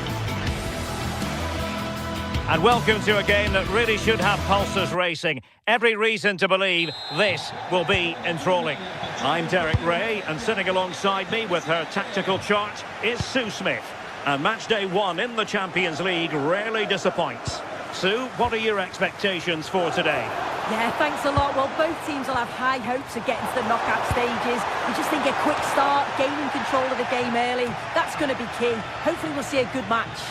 And welcome to a game that really should have pulses racing. Every reason to believe this will be enthralling. I'm Derek Ray, and sitting alongside me with her tactical chart is Sue Smith. And match day 1 in the Champions League rarely disappoints. Sue, what are your expectations for today? Yeah, thanks a lot. Well, both teams will have high hopes of getting to the knockout stages. We just think a quick start, gaining control of the game early, that's going to be key. Hopefully we'll see a good match.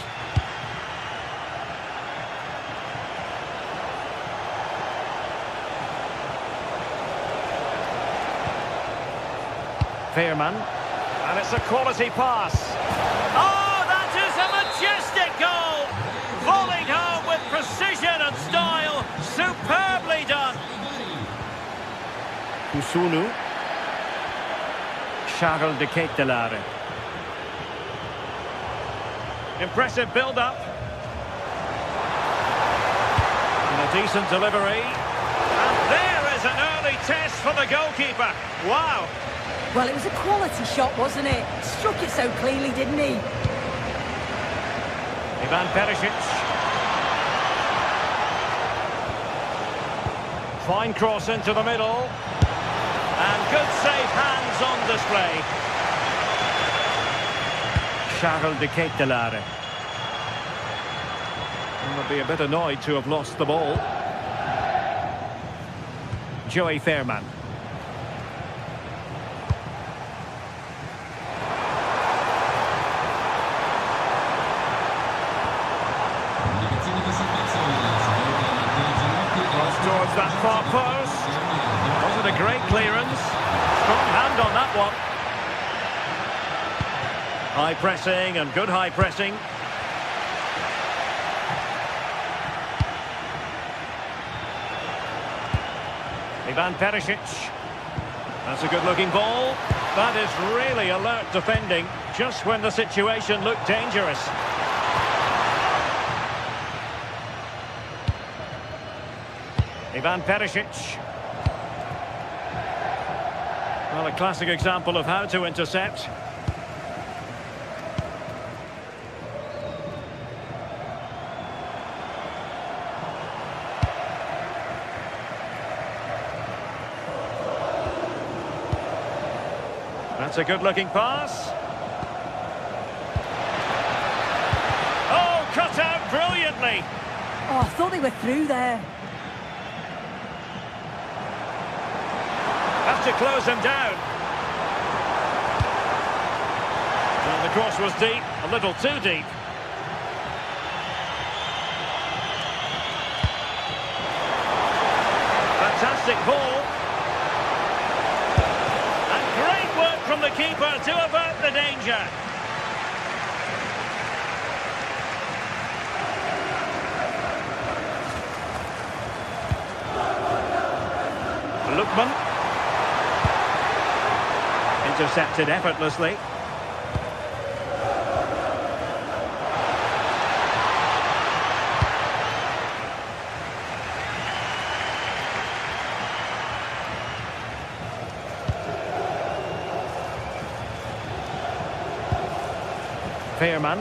Fairman, and it's a quality pass. Oh, that is a majestic goal! Volleyed home with precision and style, superbly done. Kusunu. Charles de Ketelare. Impressive build-up. And a decent delivery. And there is an early test for the goalkeeper. Wow! Well, it was a quality shot, wasn't it? Struck it so cleanly, didn't he? Ivan Perisic. Fine cross into the middle. And good safe hands on display. Charles de Ketelare. Would be a bit annoyed to have lost the ball. Joey Fairman. Towards that far post. Was it a great clearance? Strong hand on that one. High pressing and good high pressing. Ivan Perisic. That's a good looking ball. That is really alert defending just when the situation looked dangerous. Ivan Perisic. Well, a classic example of how to intercept. That's a good-looking pass. Oh, cut out brilliantly. Oh, I thought they were through there. Has to close him down. And the cross was deep, a little too deep. Fantastic ball. And great work from the keeper to avert the danger. Lookman. Intercepted effortlessly. Fairman.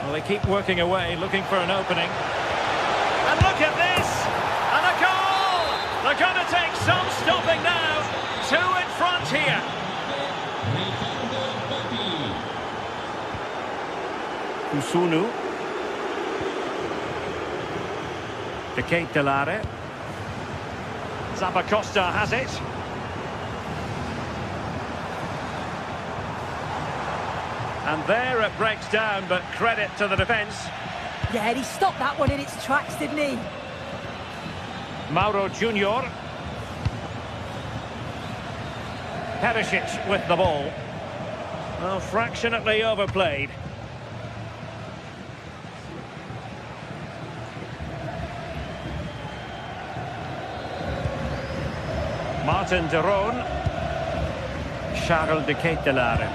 Well, they keep working away, looking for an opening. And look at this! And a goal! They're going to take some stopping now. 2 in front here. Kusunu. De Ketelare. Zappacosta has it. And there it breaks down, but credit to the defence. Yeah, he stopped that one in its tracks, didn't he? Mauro Junior. Perisic with the ball. Well, fractionately overplayed. Martin de Roon. Charles de Ketelare.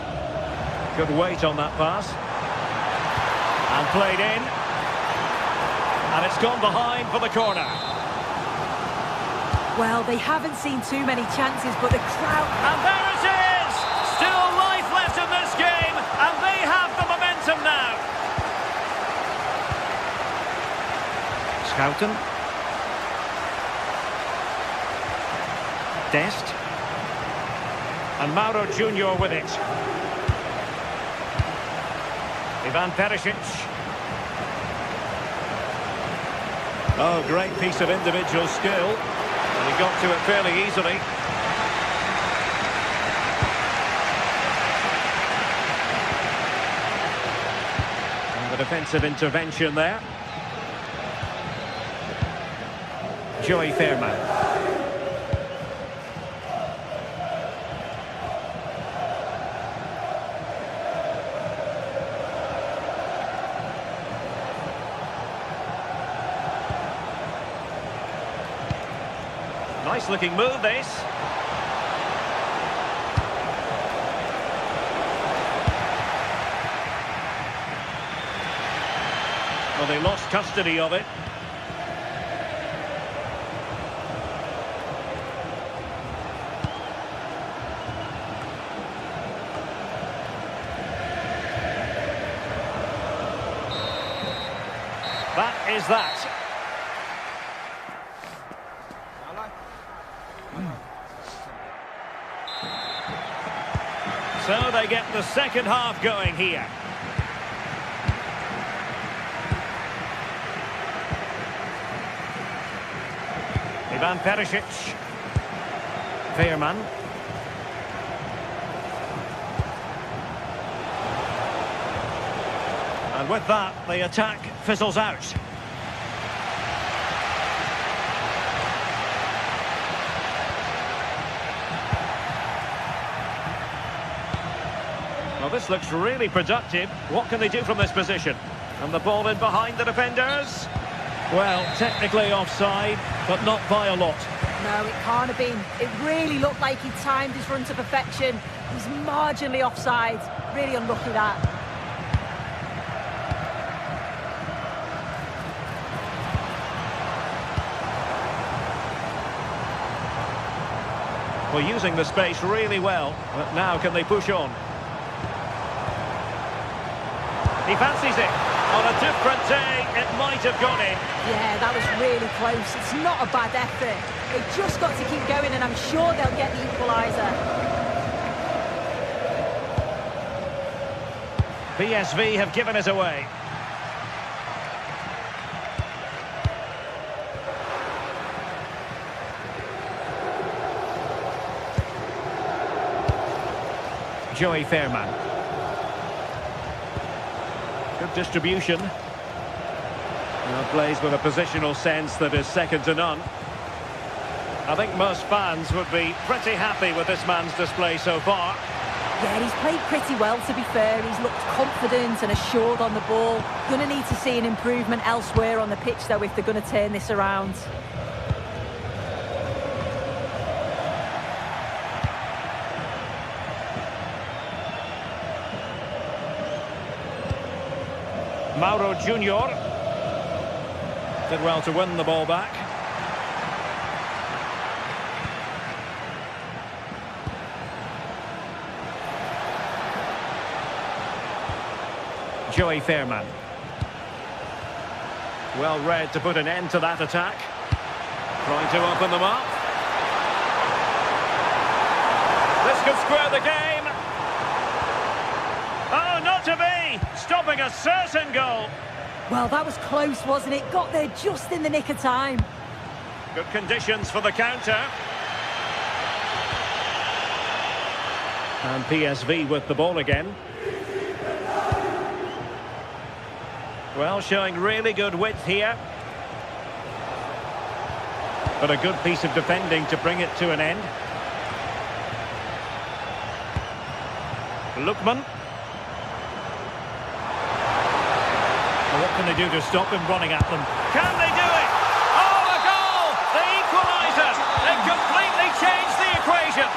Good weight on that pass. And played in. And it's gone behind for the corner. Well, they haven't seen too many chances, but the crowd... And there it is! Still life left in this game. And Schouten. Dest. And Mauro Junior with it. Ivan Perisic. Oh, great piece of individual skill. And he got to it fairly easily. And the defensive intervention there. Joey Fairman. Nice looking move, this. Well, they lost custody of it. That is that. So they get the second half going here. Ivan Perisic. Fairman. And with that, the attack fizzles out. Well, this looks really productive. What can they do from this position? And the ball in behind the defenders. Well, technically offside, but not by a lot. No, it can't have been. It really looked like he timed his run to perfection. He's marginally offside. Really unlucky that. Well, using the space really well, but now can they push on? He fancies it. On a different day, it might have gone in. Yeah, that was really close. It's not a bad effort. They've just got to keep going, and I'm sure they'll get the equaliser. PSV have given it away. Joey Fairman. Good distribution. Now plays with a positional sense that is second to none. I think most fans would be pretty happy with this man's display so far. Yeah, he's played pretty well, to be fair. He's looked confident and assured on the ball. Going to need to see an improvement elsewhere on the pitch, though, if they're going to turn this around. Mauro Junior did well to win the ball back. Joey Fairman. Well read to put an end to that attack. Trying to open them up. This could square the game. Oh, not to be! Stopping a certain goal. Well, that was close, wasn't it? Got there just in the nick of time. Good conditions for the counter. And PSV with the ball again. Well, showing really good width here. But a good piece of defending to bring it to an end. Lookman. Well, what can they do to stop him running at them? Can they do it? Oh, a goal! The equaliser! They completely changed the equation.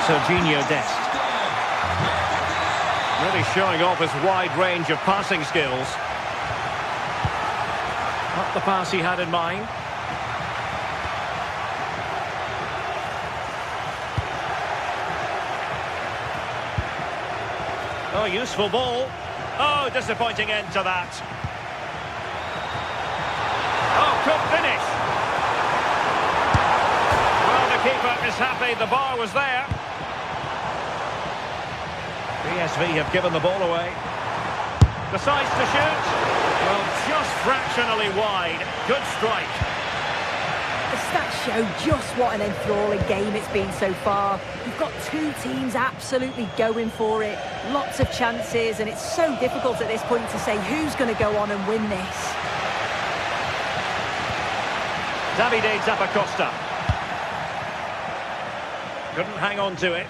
Serginho Dest. Really showing off his wide range of passing skills. Not the pass he had in mind. Oh, useful ball. Oh, disappointing end to that. could finish. Well, the keeper is happy the bar was there. PSV have given the ball away. Decides to shoot. Well, just fractionally wide. Good strike. The stats show just what an enthralling game it's been so far. You've got two teams absolutely going for it. Lots of chances, and it's so difficult at this point to say who's going to go on and win this. Davide Zappacosta. Couldn't hang on to it.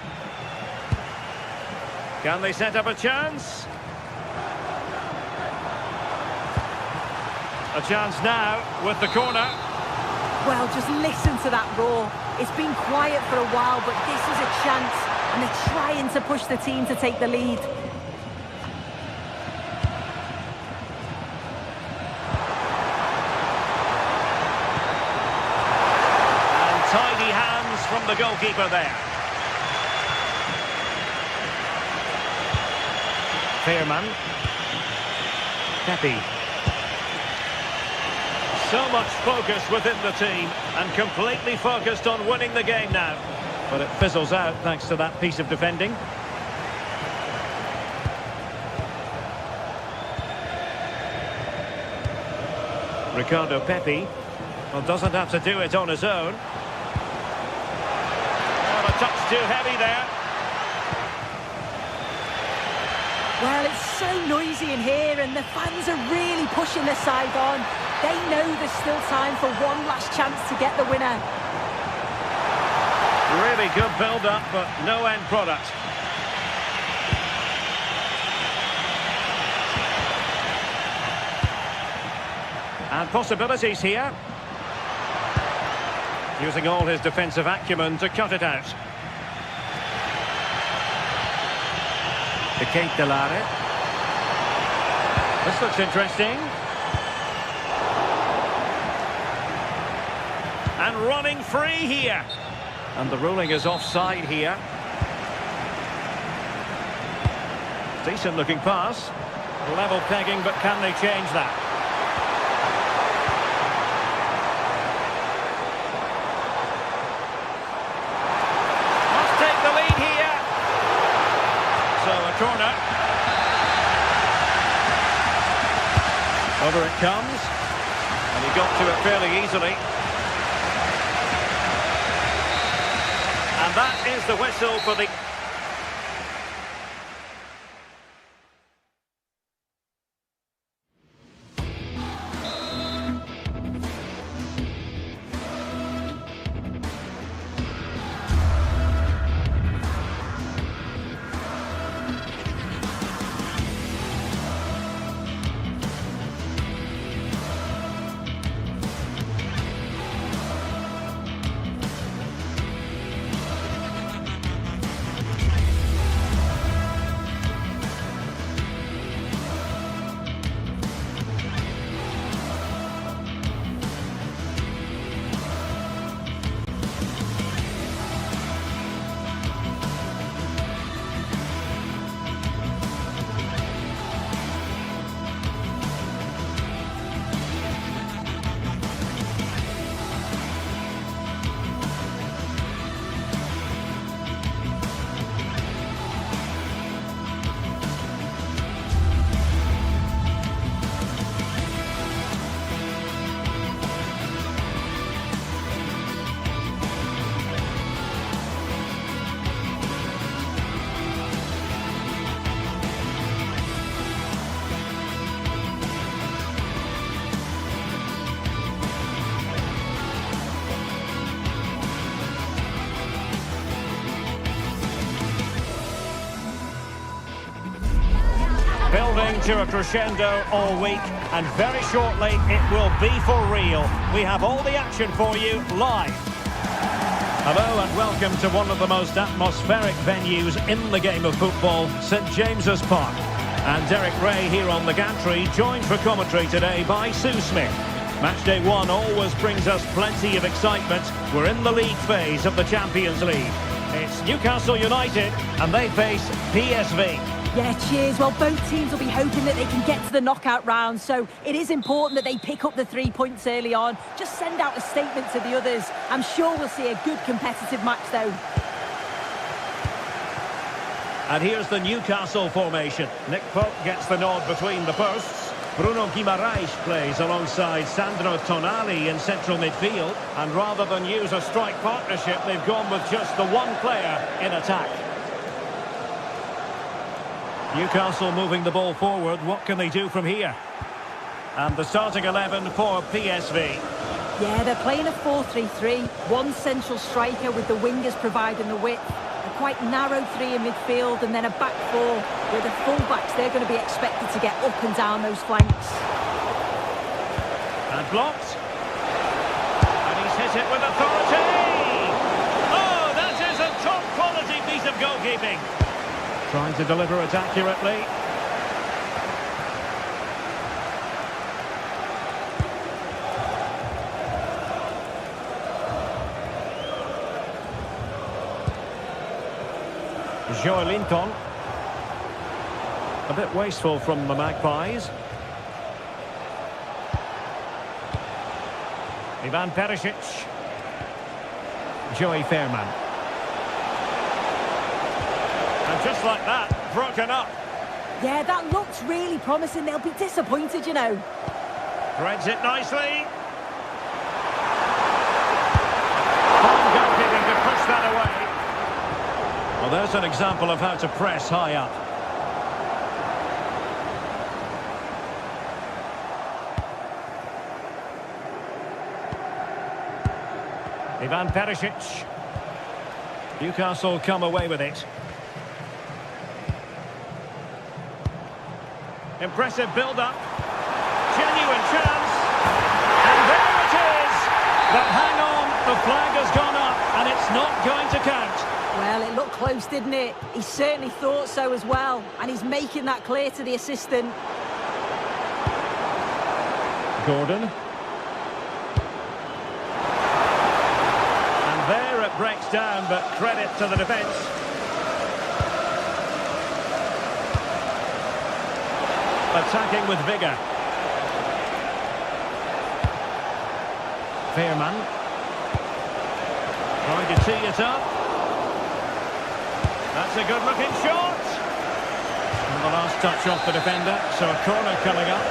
Can they set up a chance? A chance now with the corner. Well, just listen to that roar. It's been quiet for a while, but this is a chance, and they're trying to push the team to take the lead. And tidy hands from the goalkeeper there. Fairman. Pepe. So much focus within the team, and completely focused on winning the game now. But it fizzles out thanks to that piece of defending. Ricardo Pepe. Well, doesn't have to do it on his own. Oh, a touch too heavy there. Well, it's so noisy in here, and the fans are really pushing their side on. They know there's still time for one last chance to get the winner. Really good build-up, but no end product. And possibilities here. Using all his defensive acumen to cut it out. The Kate Delare. This looks interesting. And running free here. And the ruling is offside here. Decent looking pass. Level pegging, but can they change that? Must take the lead here. So a corner. Over it comes. And he got to it fairly easily. And that is the whistle for the... Building to a crescendo all week, and very shortly it will be for real. We have all the action for you live. Hello and welcome to one of the most atmospheric venues in the game of football, St James's Park. And Derek Ray here on the gantry, joined for commentary today by Sue Smith. Matchday 1 always brings us plenty of excitement. We're in the league phase of the Champions League. It's Newcastle United and they face PSV. Yeah, cheers. Well, both teams will be hoping that they can get to the knockout round, so it is important that they pick up the 3 points early on. Just send out a statement to the others. I'm sure we'll see a good competitive match, though. And here's the Newcastle formation. Nick Pope gets the nod between the posts. Bruno Guimaraes plays alongside Sandro Tonali in central midfield. And rather than use a strike partnership, they've gone with just the one player in attack. Newcastle moving the ball forward. What can they do from here? And the starting 11 for PSV. Yeah, they're playing a 4-3-3. One central striker with the wingers providing the width. A quite narrow three in midfield and then a back four where the full-backs, they're going to be expected to get up and down those flanks. And blocked. And he's hit it with authority. Oh, that is a top-quality piece of goalkeeping. Trying to deliver it accurately. Joelinton. A bit wasteful from the Magpies. Ivan Perisic. Joey Fairman. And just like that, broken up. Yeah, that looks really promising. They'll be disappointed, you know. Threads it nicely. Fine goalkeeping to push that away. Well, there's an example of how to press high up. Ivan Perisic. Newcastle come away with it. Impressive build-up. Genuine chance. And there it is. But hang on, the flag has gone up and it's not going to count. Well, it looked close, didn't it? He certainly thought so as well. And he's making that clear to the assistant. Gordon. And there it breaks down, but credit to the defence. Attacking with vigour. Fairman. Trying to tee it up. That's a good-looking shot. And the last touch off the defender, so a corner coming up.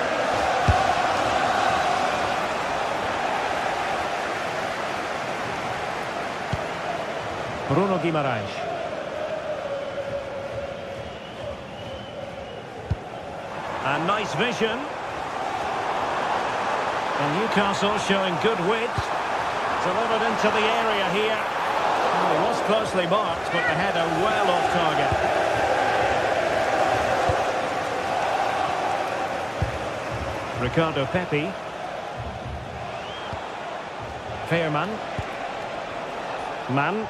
Bruno Guimaraes. And nice vision. And Newcastle showing good width. Delivered into the area here. Well, it was closely marked, but the header well off target. Ricardo Pepi. Fairman. Mann.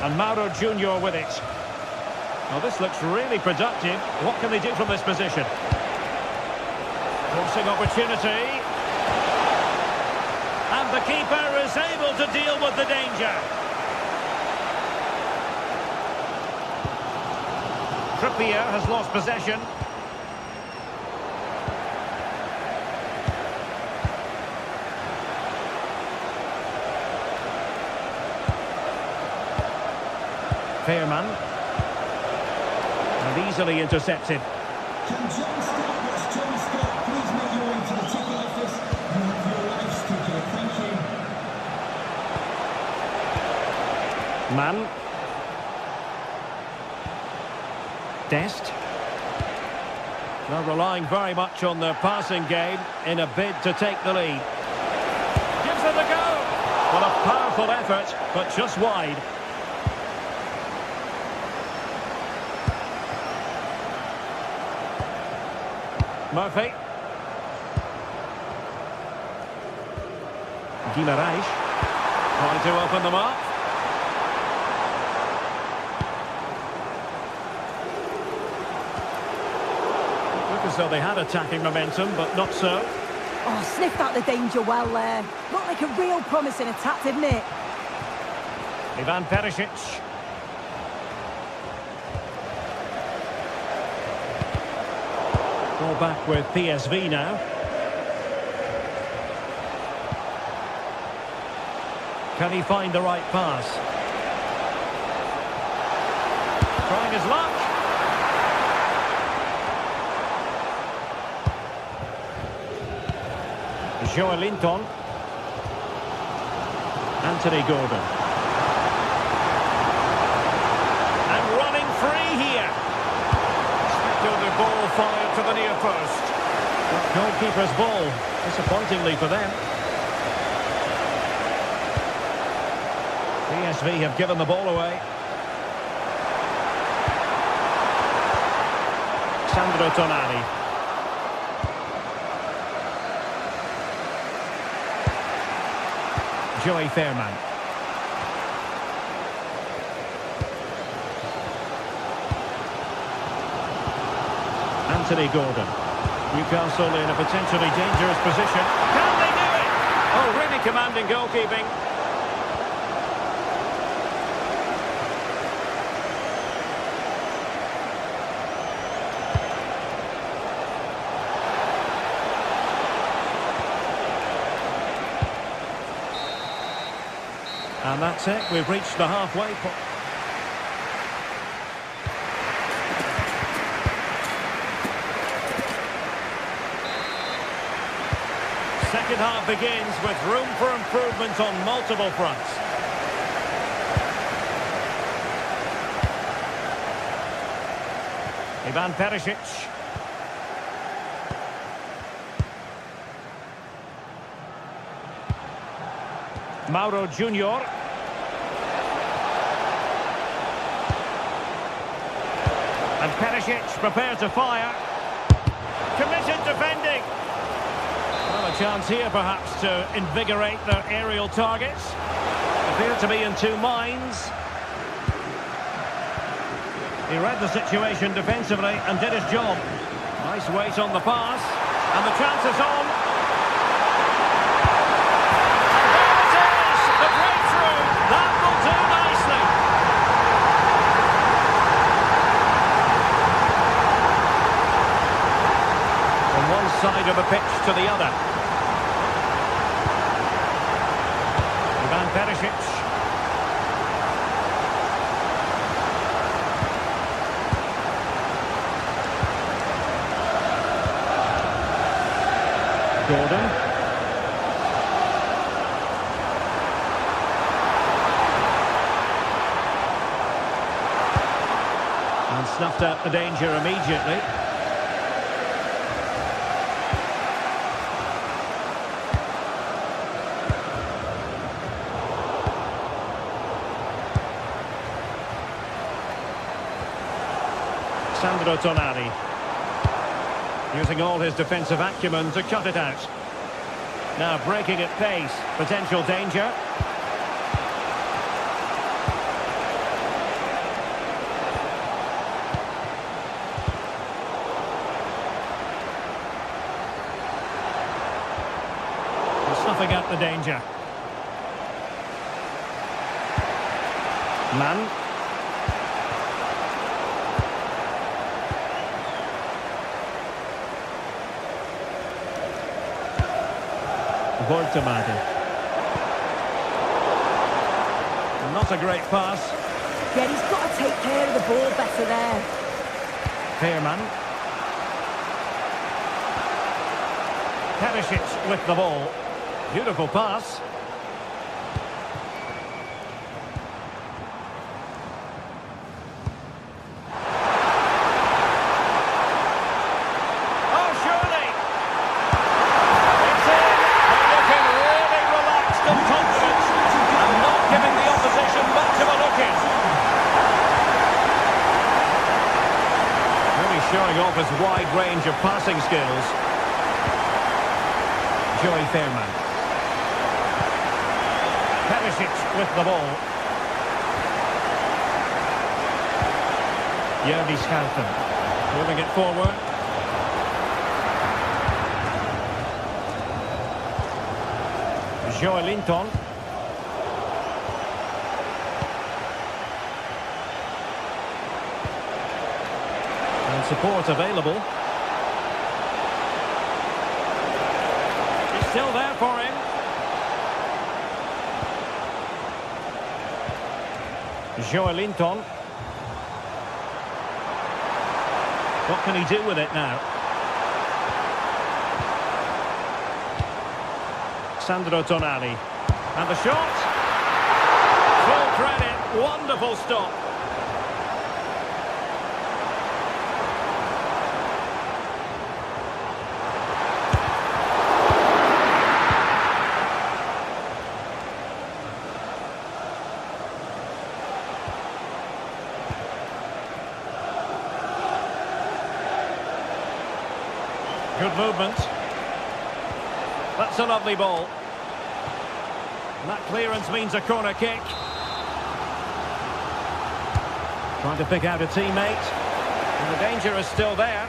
And Mauro Junior with it. Well, this looks really productive. What can they do from this position? Forcing opportunity. And the keeper is able to deal with the danger. Trippier has lost possession. Fairman. And easily intercepted. Can John start this? John Scott, please make your way to the ticket office. You have your life ticket. Thank you. Mann. Dest. They're relying very much on their passing game in a bid to take the lead. Gives it a go. Well, a powerful effort, but just wide. Murphy. Guimaraes. Trying to open them up. Look as though they had attacking momentum, but not so. Oh, sniffed out the danger well there. Looked like a real promising attack, didn't it? Ivan Perisic. Ball back with PSV now. Can he find the right pass? Trying his luck. Joelinton. Anthony Gordon. And running free here. The ball fired to the near post. Goalkeeper's ball, disappointingly for them. PSV have given the ball away. Sandro Tonali. Joey Fairman. Anthony Gordon. Newcastle in a potentially dangerous position. Can they do it? Oh, really commanding goalkeeping. And that's it. We've reached the halfway point. Second half begins with room for improvement on multiple fronts. Ivan Perisic. Mauro Junior. And Perisic prepared to fire. Committed defending. Well, a chance here perhaps to invigorate their aerial targets. Appear to be in two minds. He read the situation defensively and did his job. Nice weight on the pass. And the chance is on. And there it is! The breakthrough! That will do nicely. From one side of the pitch to the other. Ivan Perisic. Gordon. And snuffed out the danger immediately. Sandro Tonali. Using all his defensive acumen to cut it out. Now breaking at pace. Potential danger. He's snuffing out the danger. Mann. Voltemade. Not a great pass. Yeah, he's got to take care of the ball better there. Fairman. Perisic with the ball. Beautiful pass. Showing off his wide range of passing skills. Joey Fairman. Perisic with the ball. Jordi Schouten. Moving it forward. Joelinton. Support available. still there for him. Joelinton. What can he do with it now? Sandro Tonali. And the shot. Full credit. Wonderful stop. Good movement. That's a lovely ball. And that clearance means a corner kick. Trying to pick out a teammate. And the danger is still there.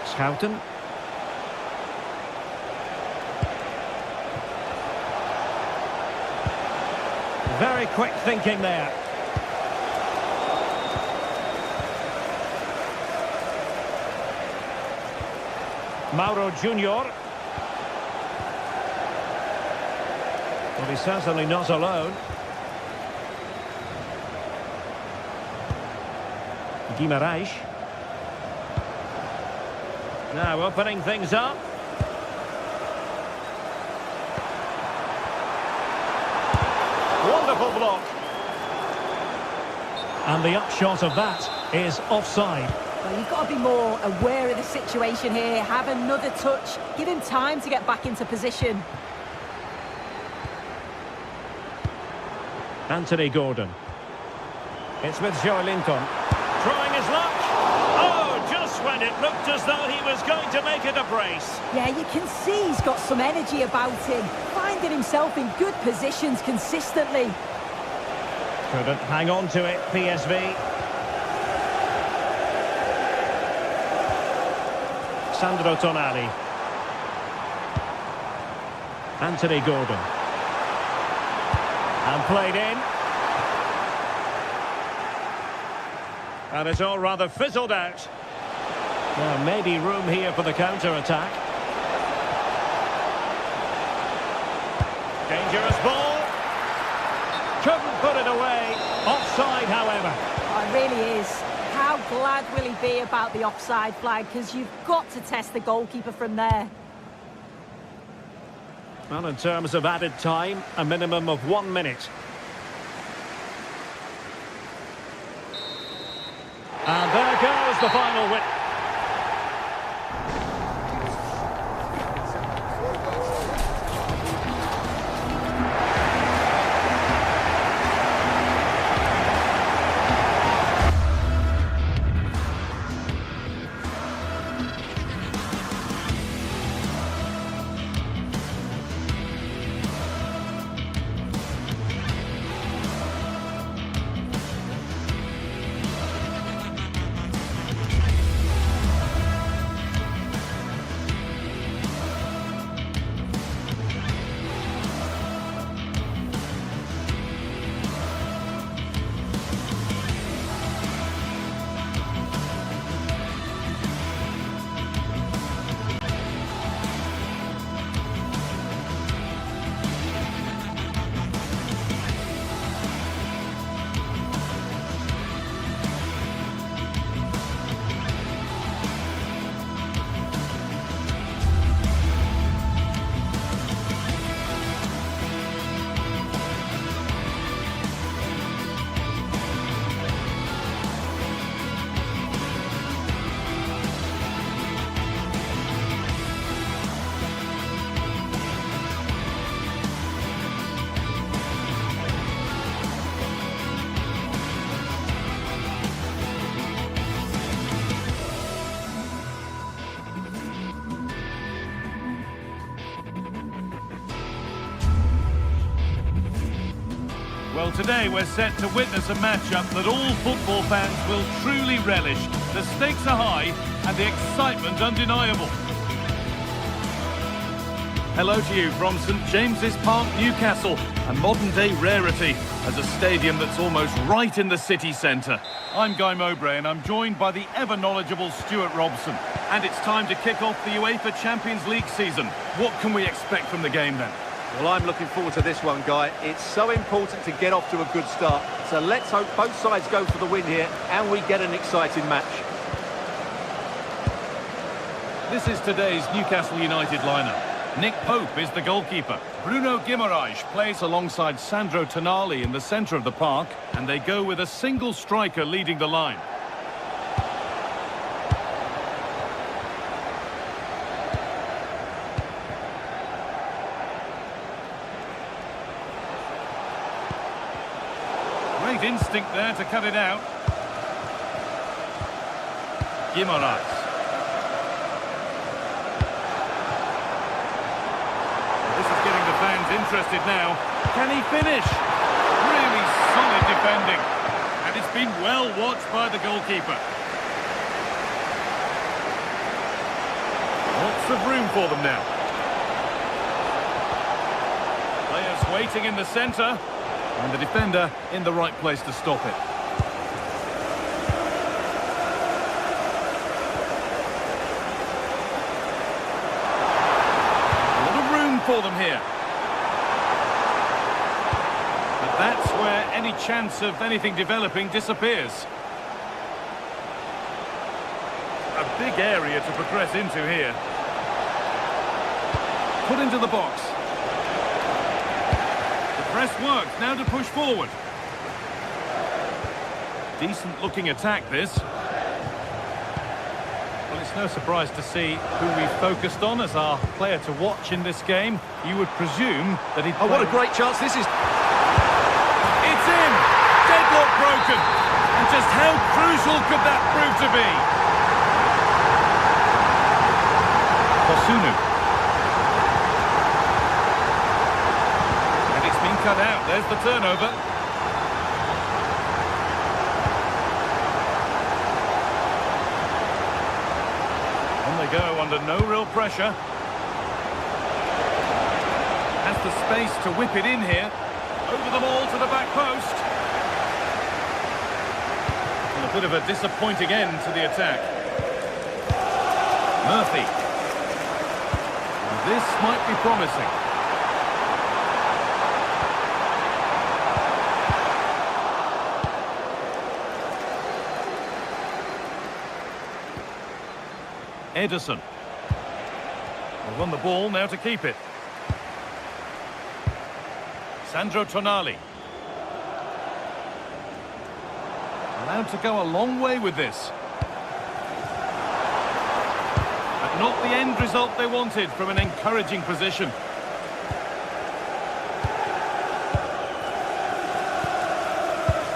Schouten. Very quick thinking there. Mauro Junior. Well, he's certainly not alone. Guimarães. Now opening things up. Wonderful block. And the upshot of that is offside. Well, you've got to be more aware of the situation here. Have another touch. Give him time to get back into position. Anthony Gordon. It's with Joelinton. Trying his luck. Oh, just when it looked as though he was going to make it a brace. Yeah, you can see he's got some energy about him. Finding himself in good positions consistently. Couldn't hang on to it, PSV. Sandro Tonali. Anthony Gordon. And played in. And it's all rather fizzled out. Now, maybe room here for the counter-attack. Dangerous ball. Couldn't put it away. Offside, however. Oh, it really is. How glad will he be about the offside flag? Because you've got to test the goalkeeper from there. Well, in terms of added time, a minimum of 1 minute. And there goes the final win. Well, today we're set to witness a matchup that all football fans will truly relish. The stakes are high and the excitement undeniable. Hello to you from St James's Park, Newcastle, a modern-day rarity as a stadium that's almost right in the city centre. I'm Guy Mowbray and I'm joined by the ever-knowledgeable Stuart Robson. And it's time to kick off the UEFA Champions League season. What can we expect from the game then? Well, I'm looking forward to this one, Guy. It's so important to get off to a good start. So let's hope both sides go for the win here and we get an exciting match. This is today's Newcastle United lineup. Nick Pope is the goalkeeper. Bruno Guimaraes plays alongside Sandro Tonali in the centre of the park, and they go with a single striker leading the line. Great instinct there to cut it out. Guimaraes. Fans interested now. Can he finish? Really solid defending. And it's been well watched by the goalkeeper. Lots of room for them now. Players waiting in the centre. And the defender in the right place to stop it. A lot of room for them here. That's where any chance of anything developing disappears. A big area to progress into here. Put into the box. The press works, now to push forward. Decent looking attack, this. Well, it's no surprise to see who we focused on as our player to watch in this game. You would presume that he... Oh, what a great chance this is! It's in! Deadlock broken! And just how crucial could that prove to be? Kosunu. And it's been cut out. There's the turnover. On they go under no real pressure. Has the space to whip it in here. Over the ball to the back post. And a bit of a disappointing end to the attack. Murphy. And this might be promising. Ederson. They've won the ball, now to keep it. Sandro Tonali. Allowed to go a long way with this. But not the end result they wanted from an encouraging position.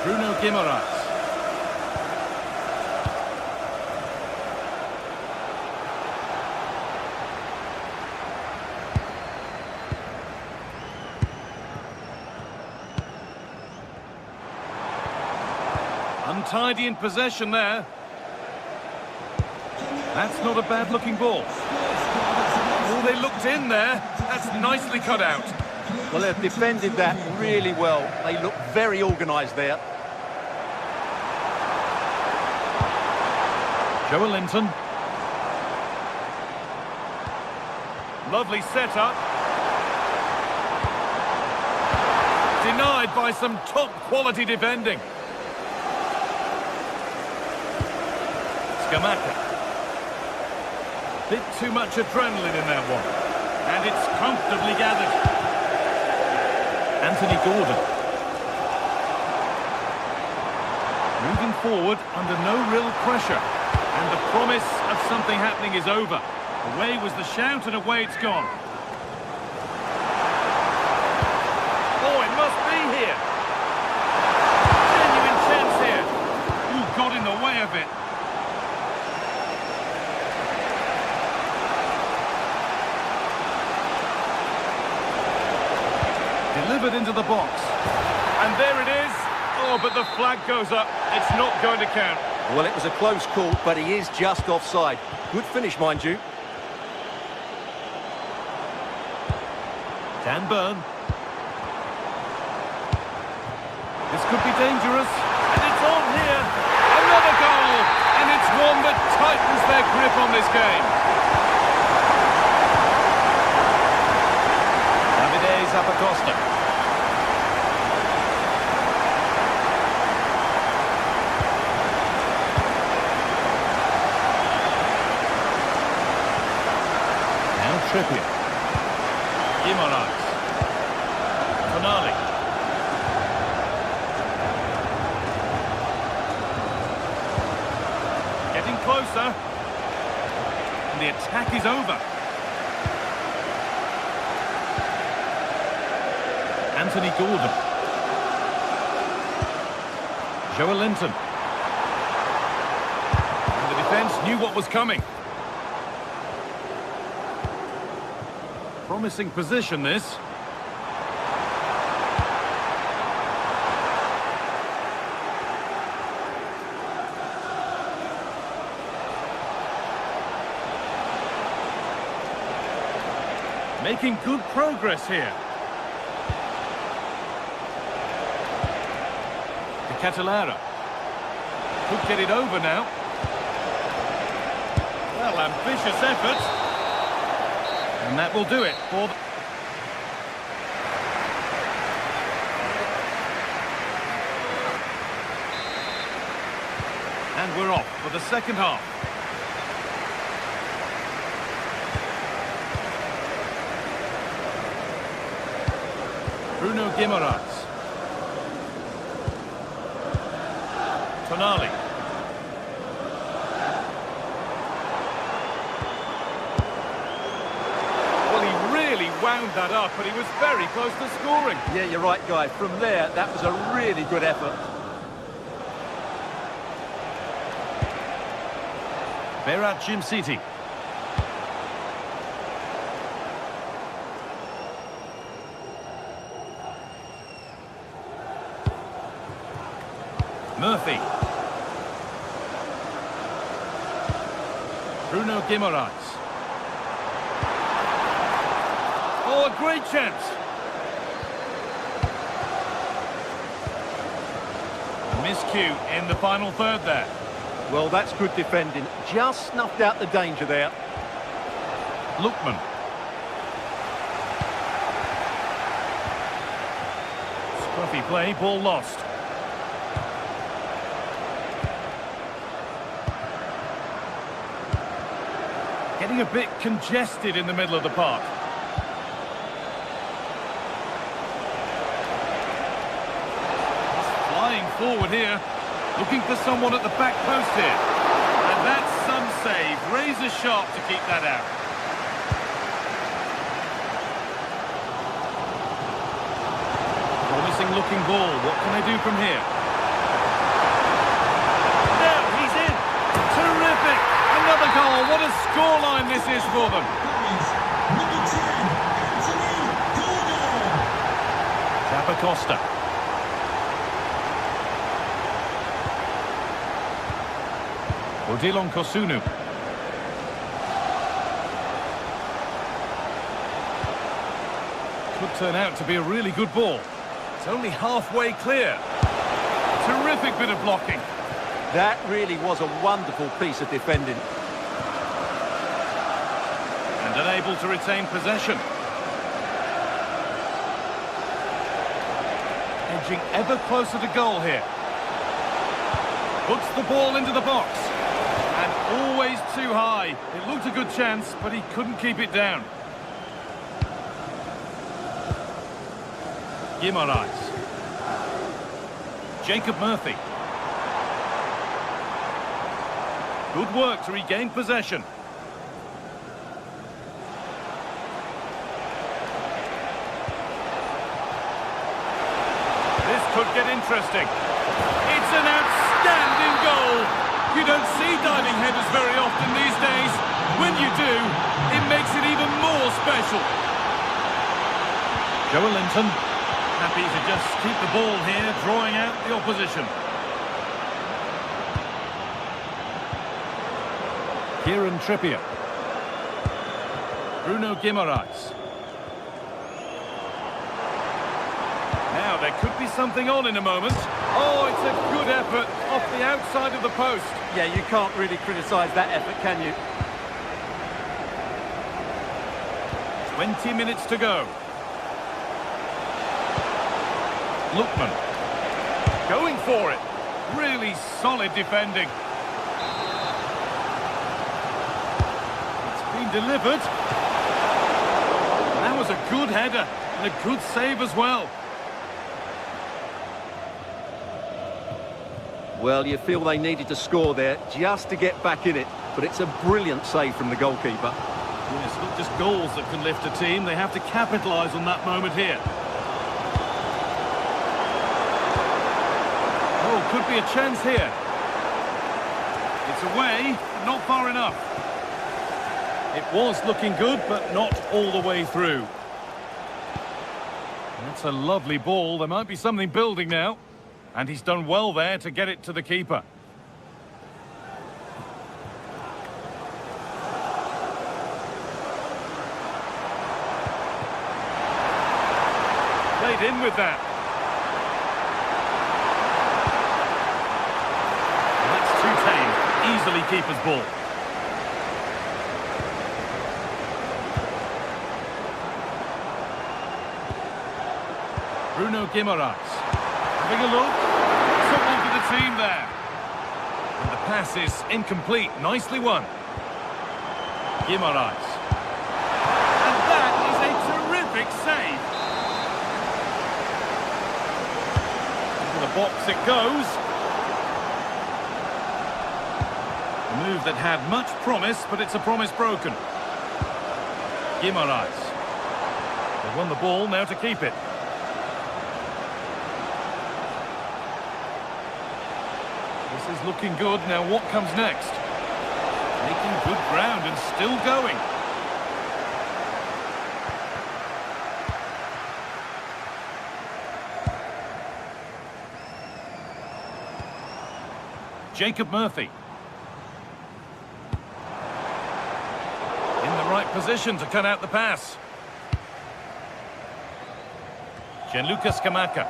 Bruno Guimaraes. Untidy in possession there. That's not a bad looking ball. Oh, they looked in there. That's nicely cut out. Well, they've defended that really well. They look very organised there. Joelinton. Lovely setup. Denied by some top quality defending. Scamacca. Bit too much adrenaline in that one. And it's comfortably gathered. Anthony Gordon. Moving forward under no real pressure. And the promise of something happening is over. Away was the shout and away it's gone. Oh, it must be here. Genuine chance here. Ooh, got in the way of it. Delivered into the box. And there it is. Oh, but the flag goes up. It's not going to count. Well, it was a close call, but he is just offside. Good finish, mind you. Dan Burn. This could be dangerous. And it's on here. Another goal. And it's one that tightens their grip on this game. Acosta. Now Trippier. Guimaraes. Finale. Getting closer. And the attack is over. Anthony Gordon. Joelinton. And the defence knew what was coming. Promising position, this. Making good progress here. Catalara could get it over now. Well, ambitious effort. And that will do it for the... And we're off for the second half. Bruno Guimaraes. Finale. Well, he really wound that up, but he was very close to scoring. Yeah, you're right, Guy. From there, that was a really good effort. Berat Jim City. Murphy. Bruno Guimaraes. Oh, a great chance. Miscue in the final third there. Well, that's good defending. Just snuffed out the danger there. Lookman. Scruffy play, ball lost. Getting a bit congested in the middle of the park. He's flying forward here, looking for someone at the back post here. And that's some save, razor sharp to keep that out. Promising looking ball, what can they do from here? Now he's in, terrific! Another goal, what a scoreline this is for them. Number 10, Anthony Gordon. Acosta. Odilon Kosunu. Could turn out to be a really good ball. It's only halfway clear. Terrific bit of blocking. That really was a wonderful piece of defending. And unable to retain possession. Edging ever closer to goal here. Puts the ball into the box. And always too high. It looked a good chance, but he couldn't keep it down. Guimaraes. Jacob Murphy. Good work to regain possession. This could get interesting. It's an outstanding goal. You don't see diving headers very often these days. When you do, it makes it even more special. Joelinton, happy to just keep the ball here, drawing out the opposition. Kieran Trippier. Bruno Guimaraes. Now, there could be something on in a moment. Oh, it's a good effort off the outside of the post. Yeah, you can't really criticise that effort, can you? 20 minutes to go. Lookman. Going for it. Really solid defending. It's been delivered. That was a good header and a good save as well. Well, you feel they needed to score there just to get back in it, but it's a brilliant save from the goalkeeper. Yes, not just goals that can lift a team, they have to capitalise on that moment here. Oh, could be a chance here. It's away, not far enough. It was looking good, but not all the way through. That's a lovely ball. There might be something building now. And he's done well there to get it to the keeper. Played in with that. That's too tame. Easily keeper's ball. Bruno Guimaraes. Having a look. Someone for the team there. And the pass is incomplete. Nicely won. Guimaraes. And that is a terrific save. Into the box it goes. A move that had much promise, but it's a promise broken. Guimaraes. They won the ball, now to keep it. This is looking good. Now what comes next? Making good ground and still going. Jacob Murphy. In the right position to cut out the pass. Gianluca Scamacca.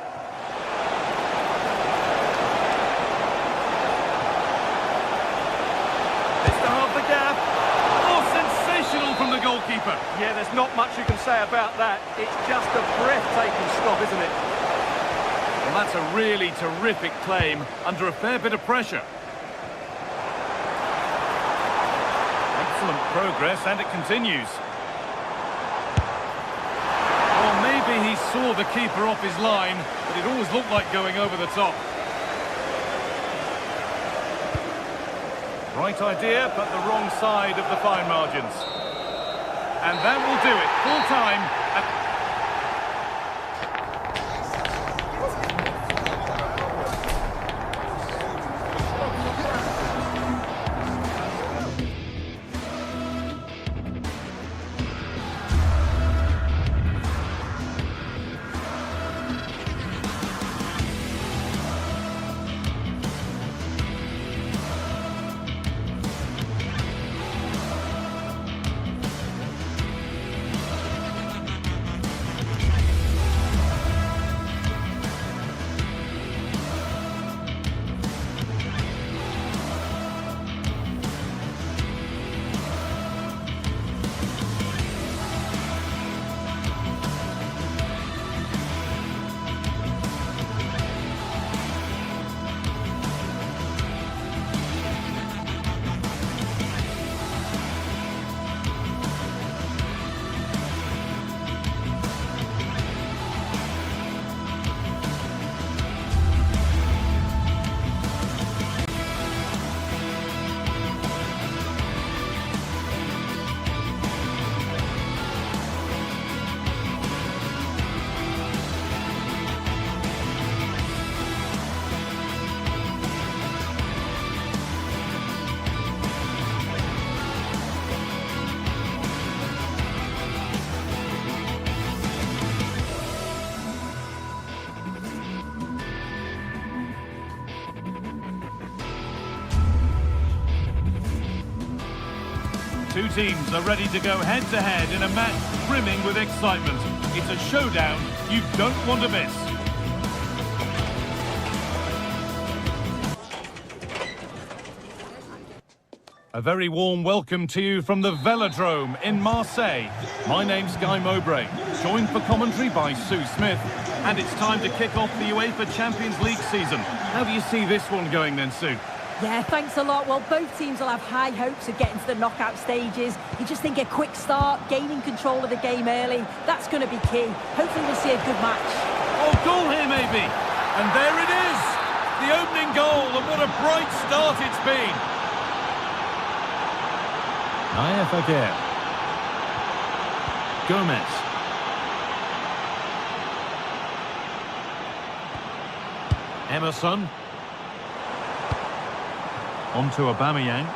The gap. Oh, sensational from the goalkeeper. Yeah, there's not much you can say about that. It's just a breathtaking stop, isn't it? Well, that's a really terrific claim under a fair bit of pressure. Excellent progress, and it continues. Well, maybe he saw the keeper off his line, but it always looked like going over the top. Right idea, but the wrong side of the fine margins. And that will do it. Full time. Two teams are ready to go head-to-head in a match brimming with excitement. It's a showdown you don't want to miss. A very warm welcome to you from the Velodrome in Marseille. My name's Guy Mowbray, joined for commentary by Sue Smith. And it's time to kick off the UEFA Champions League season. How do you see this one going then, Sue? Yeah, thanks a lot. Well, both teams will have high hopes of getting to the knockout stages. You just think a quick start, gaining control of the game early, that's going to be key. Hopefully we'll see a good match. Oh, goal here maybe. And there it is. The opening goal, and what a bright start it's been. Nayef Aguirre. Gomez. Emerson. On to Aubameyang.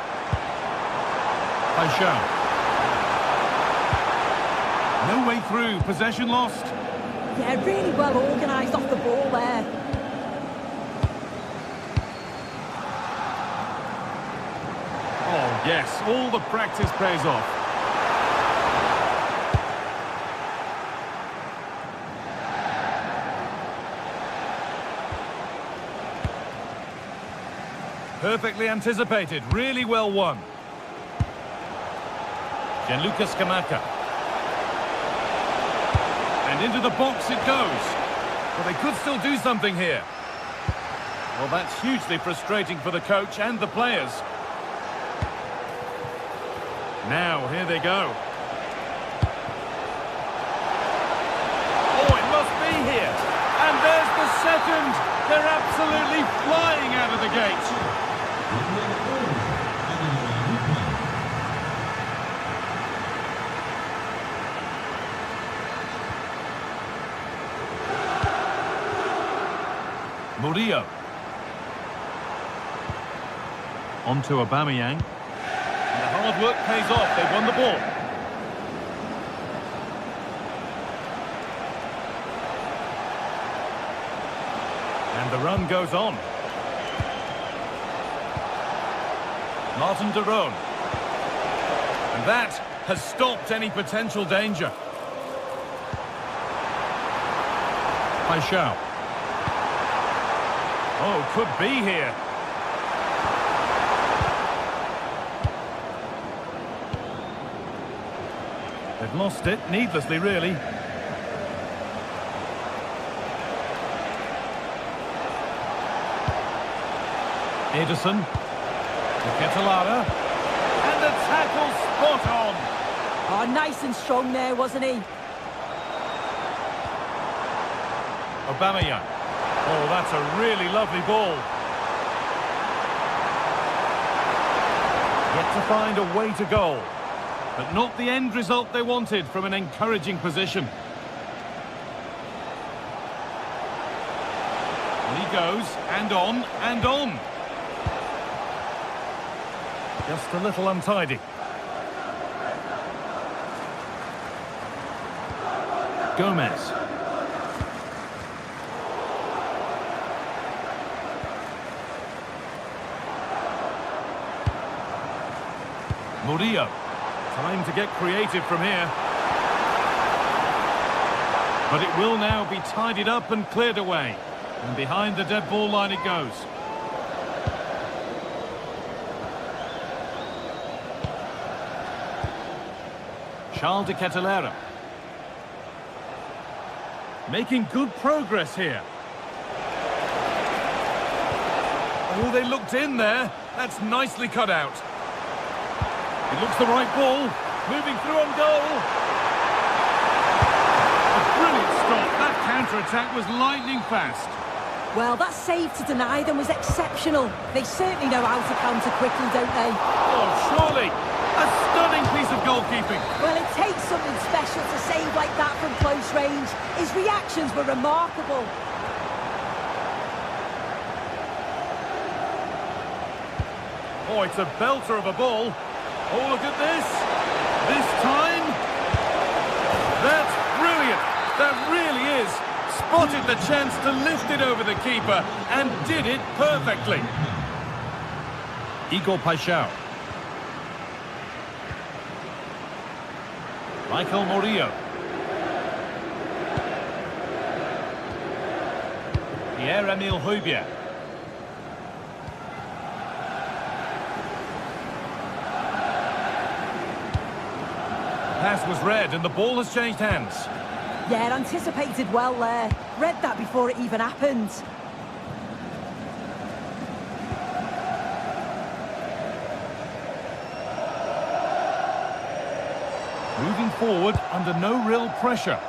Paixão. No way through, possession lost. Yeah, really well organised off the ball there. Oh yes, all the practice pays off. Perfectly anticipated, really well won. Gianluca Scamacca. And into the box it goes. Well, they could still do something here. Well, that's hugely frustrating for the coach and the players. Now, here they go. Oh, it must be here. And there's the second. They're absolutely flying out of the gate. Murillo. On to Aubameyang. And the hard work pays off. They've won the ball. And the run goes on. Martin de Roon. And that has stopped any potential danger. Paixão. Oh, could be here. They've lost it, needlessly, really. Ederson. Ketelara. And the tackle spot on. Oh, nice and strong there, wasn't he? Aubameyang. Oh, that's a really lovely ball. Yet to find a way to goal. But not the end result they wanted from an encouraging position. And he goes, and on, and on. Just a little untidy. Gomez. Murillo. Time to get creative from here. But it will now be tidied up and cleared away. And behind the dead ball line it goes. Charles de Ketelara. Making good progress here. Oh, they looked in there. That's nicely cut out. It looks the right ball. Moving through on goal. A brilliant stop. That counter-attack was lightning fast. Well, that save to deny them was exceptional. They certainly know how to counter quickly, don't they? Oh, surely. A stunning piece of goalkeeping. Well, it takes something special to save like that from close range. His reactions were remarkable. Oh, it's a belter of a ball. Oh, look at this. This time. That's brilliant. That really is. Spotted the chance to lift it over the keeper and did it perfectly. Igor Paixão. Michael Murillo. Pierre-Emile Højbjerg. pass was read and the ball has changed hands. Yeah, anticipated well there. Read that before it even happened. Moving forward under no real pressure.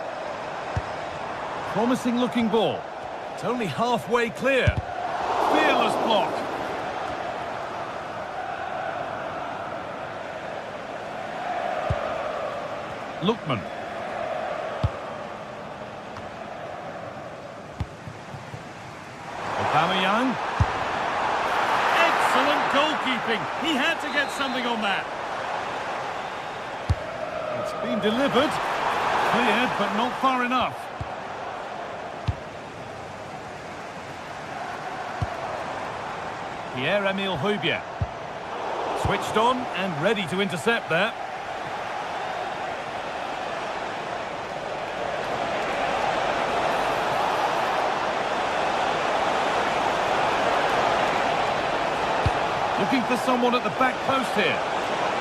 Promising looking ball. It's only halfway clear. Fearless block. Lookman. Aubameyang. Excellent goalkeeping. He had to get something on that. It's been delivered. Cleared, but not far enough. Pierre-Emile Højbjerg. Switched on and ready to intercept there. Looking for someone at the back post here.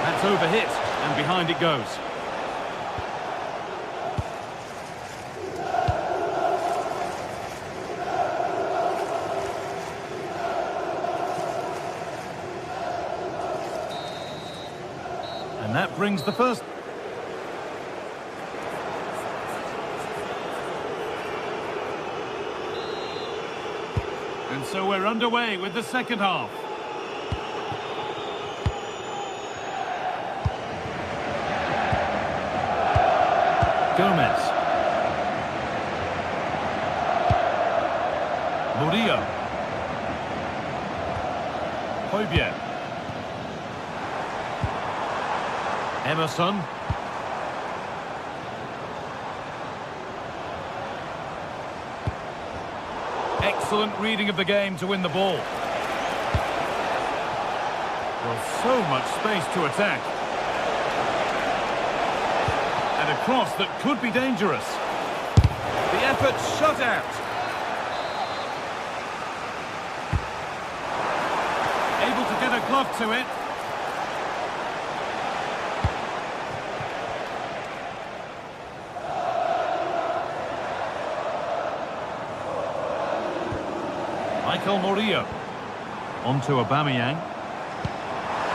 That's overhit, and behind it goes. And that brings the first. And so we're underway with the second half. Gomez. Murillo. Højbjerg. Emerson. Excellent reading of the game to win the ball. Well, so much space to attack. And a cross that could be dangerous. The effort shut out. Able to get a glove to it. Michael Murillo. On to Aubameyang.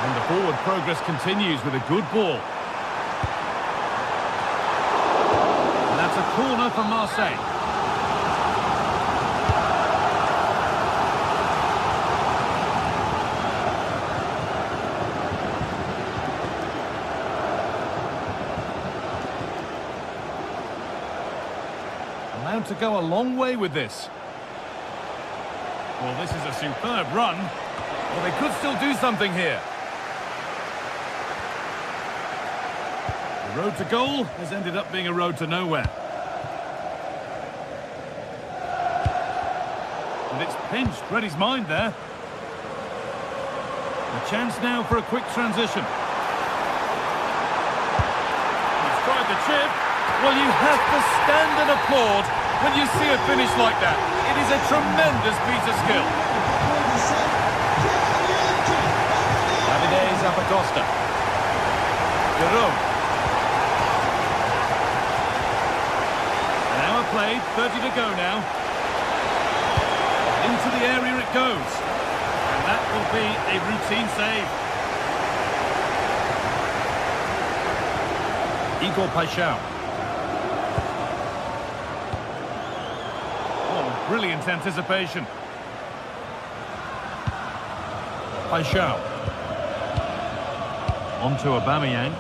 And the forward progress continues with a good ball. And that's a corner for Marseille. Allowed to go a long way with this. Well, this is a superb run. Well, they could still do something here. The road to goal has ended up being a road to nowhere. And it's pinched Reddy's mind there. A chance now for a quick transition. He's tried the chip. Well, you have to stand and applaud when you see a finish like that. It is a tremendous piece of skill. Davide Zappacosta. Jerome. An hour played, 30 to go now. Into the area it goes. And that will be a routine save. Igor Paixão. Brilliant anticipation. Paixão. On to Aubameyang.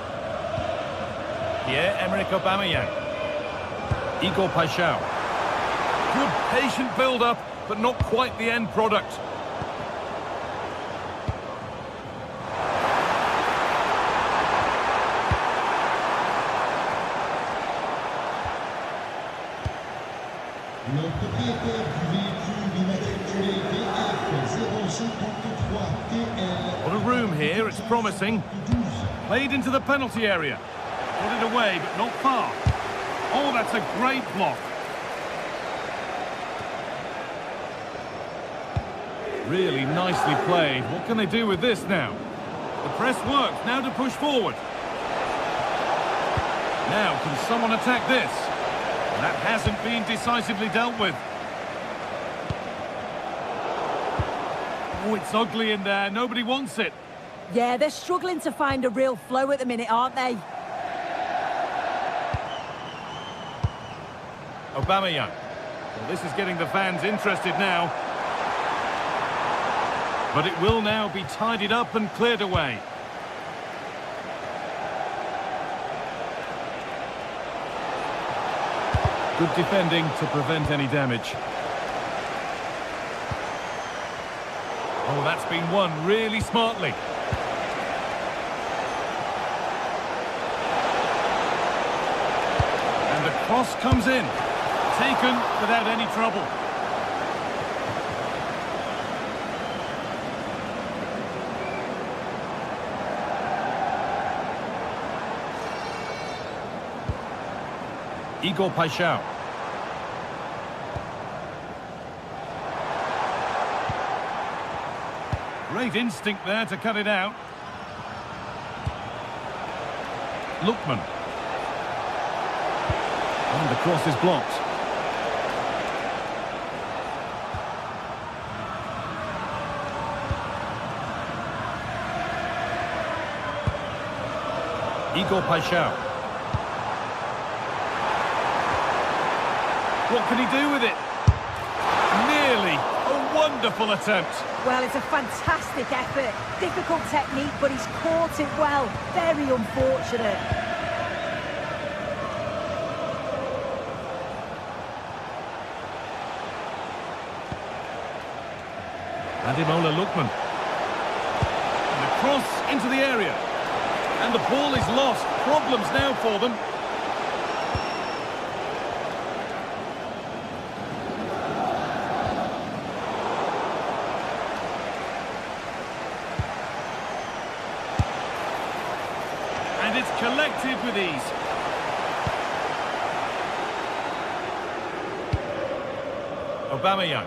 Pierre-Emerick Aubameyang. Igor Paixão. Good patient build-up, but not quite the end product. Le propriétaire du véhicule immatriculé VF053TL. What a room here, it's promising. Played into the penalty area. Got it away, but not far. Oh, that's a great block. Really nicely played. What can they do with this now? The press works, now to push forward. Now, can someone attack this? That hasn't been decisively dealt with. Oh, it's ugly in there. Nobody wants it. Yeah, they're struggling to find a real flow at the minute, aren't they? Aubameyang. Well, this is getting the fans interested now. But it will now be tidied up and cleared away. Good defending to prevent any damage. Oh, that's been won really smartly. And the cross comes in. Taken without any trouble. Igor Paixão. Great instinct there to cut it out. Lookman. And the cross is blocked. Igor Paixão. What can he do with it? Nearly. A wonderful attempt. Well, it's a fantastic effort. Difficult technique, but he's caught it well. Very unfortunate. Ademola Lookman. And the cross into the area. And the ball is lost. Problems now for them. And it's collected with ease. Aubameyang.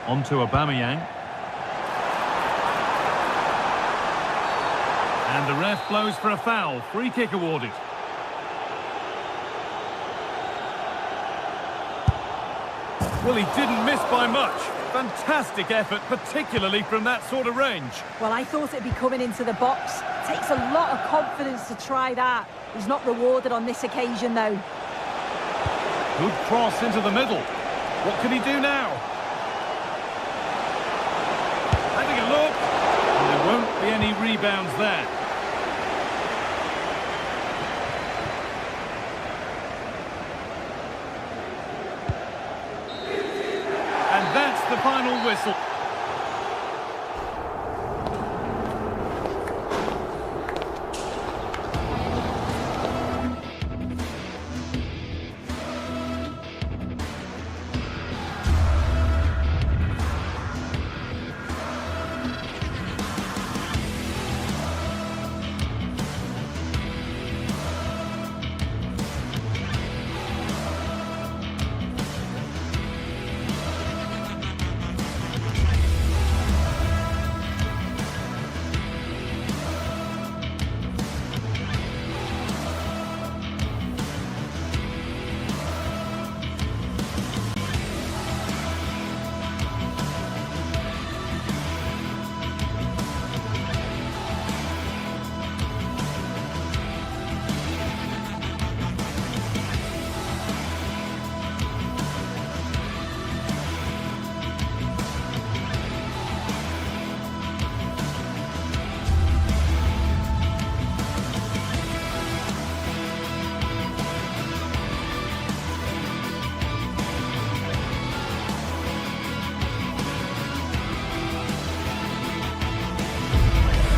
On to Aubameyang. And the ref blows for a foul. Free kick awarded. Well, he didn't miss by much. Fantastic effort, particularly from that sort of range. Well, I thought it'd be coming into the box. Takes a lot of confidence to try that. He's not rewarded on this occasion, though. Good cross into the middle. What can he do now? Having a look. And there won't be any rebounds there. And that's the final whistle.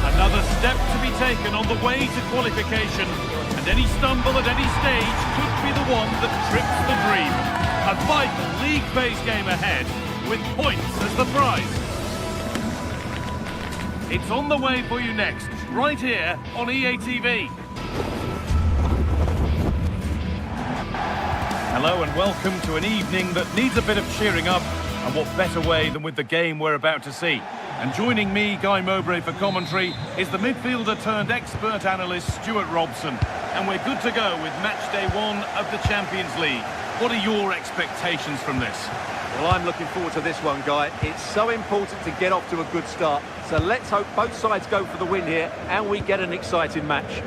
Another step to be taken on the way to qualification, and any stumble at any stage could be the one that trips the dream. A vital league phase game ahead, with points as the prize. It's on the way for you next, right here on EA TV. Hello and welcome to an evening that needs a bit of cheering up, and what better way than with the game we're about to see. And joining me, Guy Mowbray, for commentary is the midfielder turned expert analyst Stuart Robson. And we're good to go with match day 1 of the Champions League. What are your expectations from this? Well, I'm looking forward to this one, Guy. It's so important to get off to a good start. So let's hope both sides go for the win here and we get an exciting match.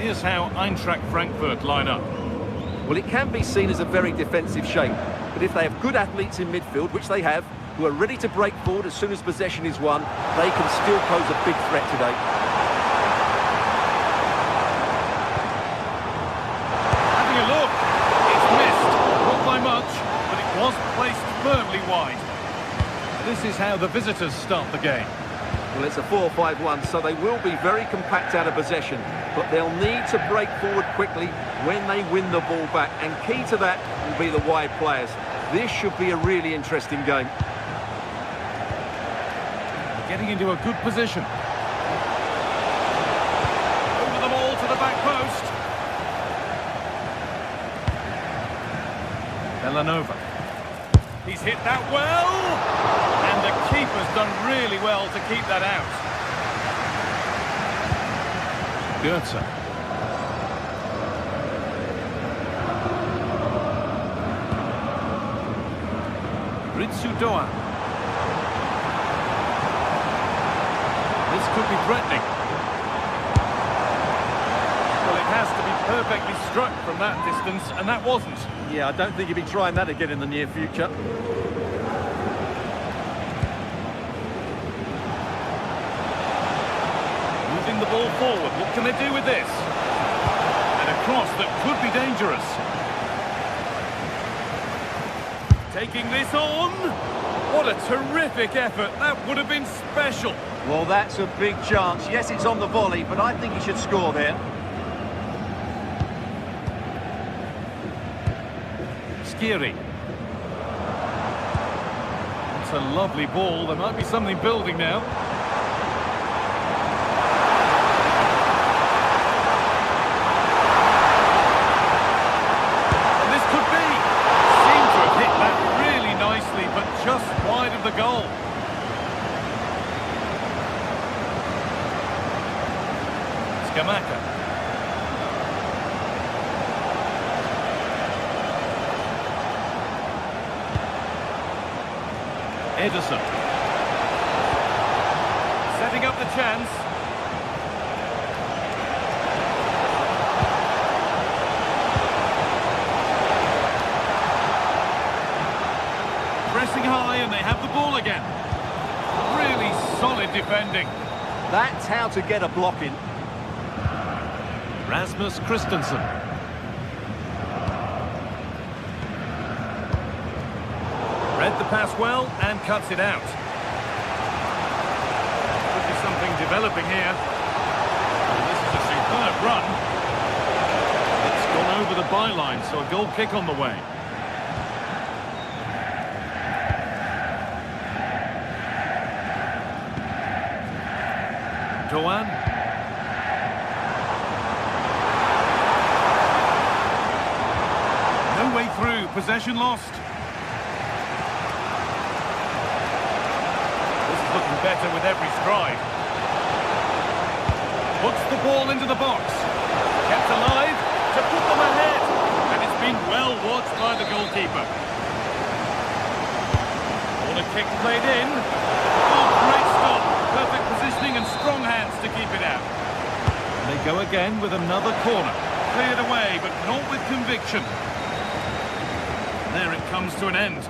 Here's how Eintracht Frankfurt line up. Well, it can be seen as a very defensive shape, but if they have good athletes in midfield, which they have, who are ready to break forward as soon as possession is won, they can still pose a big threat today. Having a look, it's missed, not by much, but it was placed firmly wide. This is how the visitors start the game. Well, it's a 4-5-1, so they will be very compact out of possession, but they'll need to break forward quickly when they win the ball back, and key to that will be the wide players. This should be a really interesting game. Getting into a good position. Over the ball to the back post. Villanova. He's hit that well. And the keeper's done really well to keep that out. Goetze. Ritsu-Doan. This could be threatening. Well, it has to be perfectly struck from that distance, and that wasn't. Yeah, I don't think he'll be trying that again in the near future. Moving the ball forward, what can they do with this? And a cross that could be dangerous. Taking this on. What a terrific effort. That would have been special. Well, that's a big chance. Yes, it's on the volley, but I think he should score there. Skiri. It's a lovely ball. There might be something building now. And this could be. Seemed to have hit that really nicely, but just wide of the goal. Scamacca. Ederson. Setting up the chance. Pressing high and they have the ball again. Really solid defending. That's how to get a block in. Rasmus Christensen. Read the pass well and cuts it out. Could be something developing here. This is a superb run. It's gone over the byline, so a goal kick on the way. Doan. No way through, possession lost. This is looking better with every stride. Puts the ball into the box. Kept alive to put them ahead. And it's been well watched by the goalkeeper. Corner kick played in. Oh, great stop. Perfect positioning and strong hands to keep it out. And they go again with another corner. Cleared away, but not with conviction. There it comes to an end.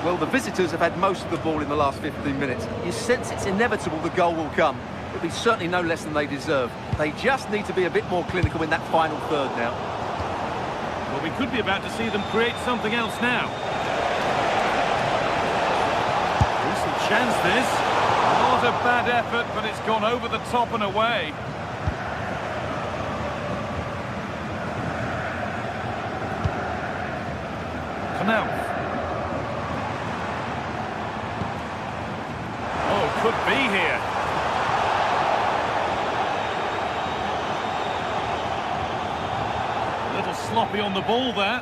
Well, the visitors have had most of the ball in the last 15 minutes. You sense it's inevitable the goal will come. It'll be certainly no less than they deserve. They just need to be a bit more clinical in that final third now. Well, we could be about to see them create something else now. Decent chance this. Not a bad effort, but it's gone over the top and away. Knauf. Oh, could be here. little sloppy on the ball there.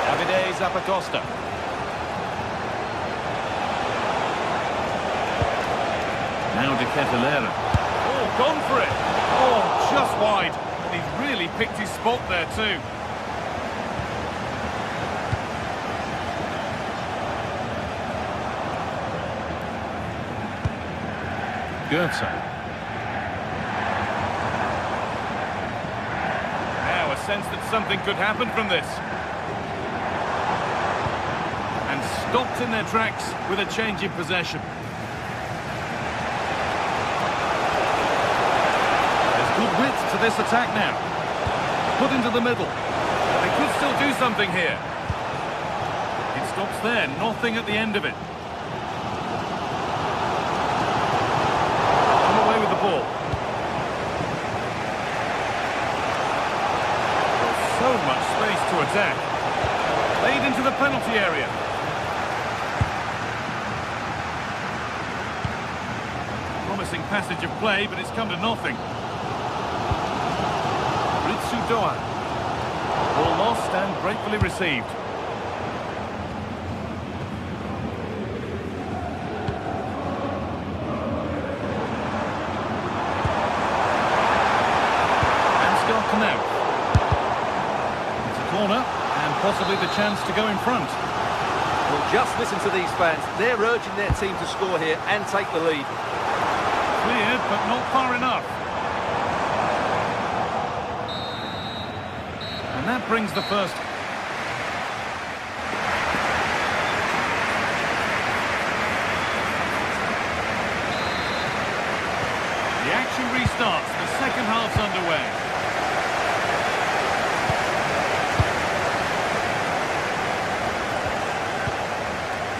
Davide Zappacosta. Now De Ketelaere. Oh, gone for it. Oh, just wide. And he's really picked his spot there too. Goetze. Now a sense that something could happen from this. And stopped in their tracks with a change in possession. There's good width to this attack now. Put into the middle. They could still do something here. It stops there, nothing at the end of it. Ball. So much space to attack. Played into the penalty area. Promising passage of play, but it's come to nothing. Ritsu Doan. Ball lost and gratefully received. Now. It's a corner and possibly the chance to go in front. Well, just listen to these fans. They're urging their team to score here and take the lead. Cleared, but not far enough. And that brings the first. The action restarts. The second half's underway.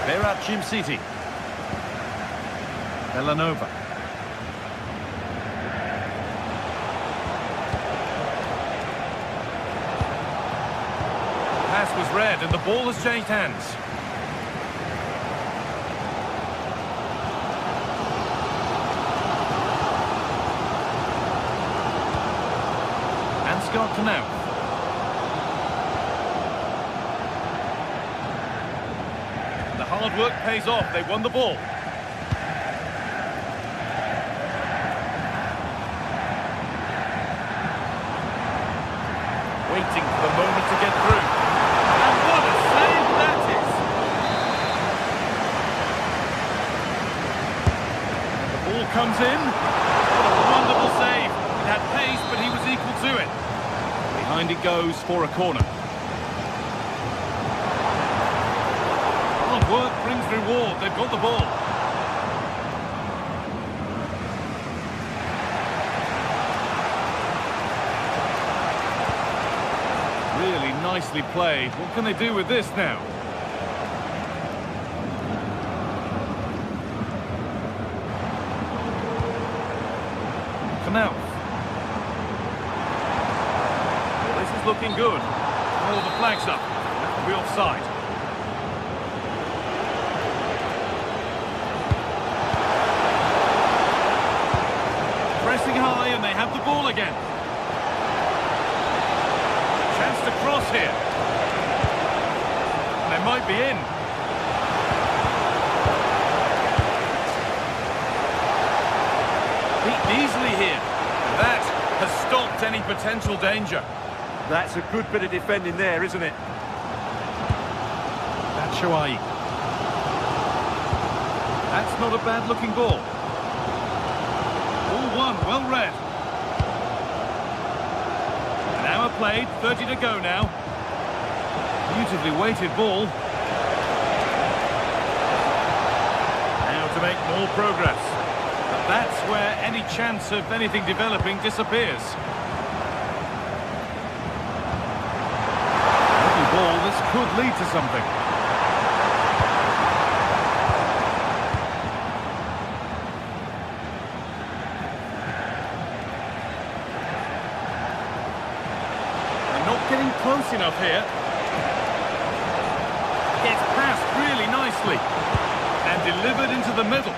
Berat Jim City. Villanova. Pass was read and the ball has changed hands. And Scott Knauth. Hard work pays off. They won the ball. Waiting for the moment to get through. And what a save that is! The ball comes in. What a wonderful save. It had pace, but he was equal to it. Behind it goes for a corner. Work brings reward. They've got the ball. Really nicely played. What can they do with this now? Knauth. Well, this is looking good. Oh, the flag's up. That will be offside. Pressing high and they have the ball again. Chance to cross here. They might be in. Beaten easily here. That has stopped any potential danger. That's a good bit of defending there, isn't it? That's Shoai. That's not a bad looking ball. All one, well read. An hour played, 30 to go now. Beautifully weighted ball. Now to make more progress. But that's where any chance of anything developing disappears. Lovely ball, this could lead to something. Getting close enough here. Gets passed really nicely. And delivered into the middle.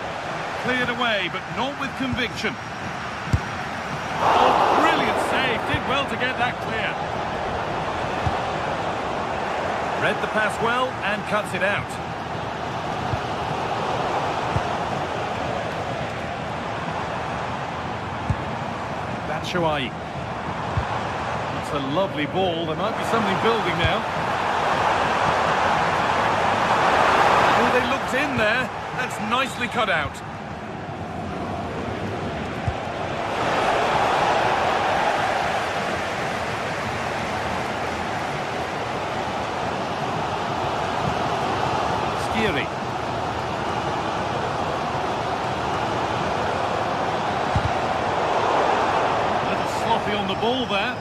Cleared away, but not with conviction. Oh, brilliant save. Did well to get that clear. Read the pass well and cuts it out. Batshuayi. It's a lovely ball. There might be something building now. Oh, they looked in there. That's nicely cut out. Skiri. A little sloppy on the ball there.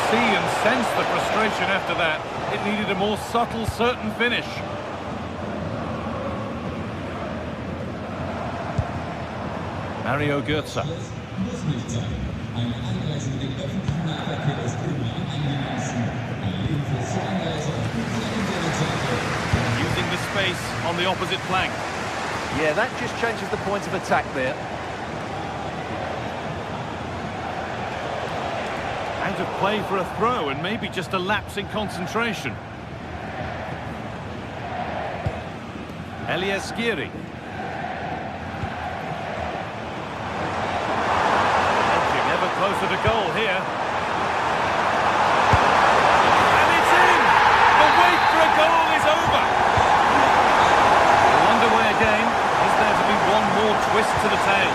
See and sense the frustration after that. It needed a more subtle, certain finish. Mario Götze. Using the space on the opposite flank. Yeah, that just changes the point of attack there. Out of play for a throw and maybe just a lapse in concentration. Elias Skiri. Edging ever closer to goal here. And it's in! The wait for a goal is over! We're underway again. Is there to be one more twist to the tail?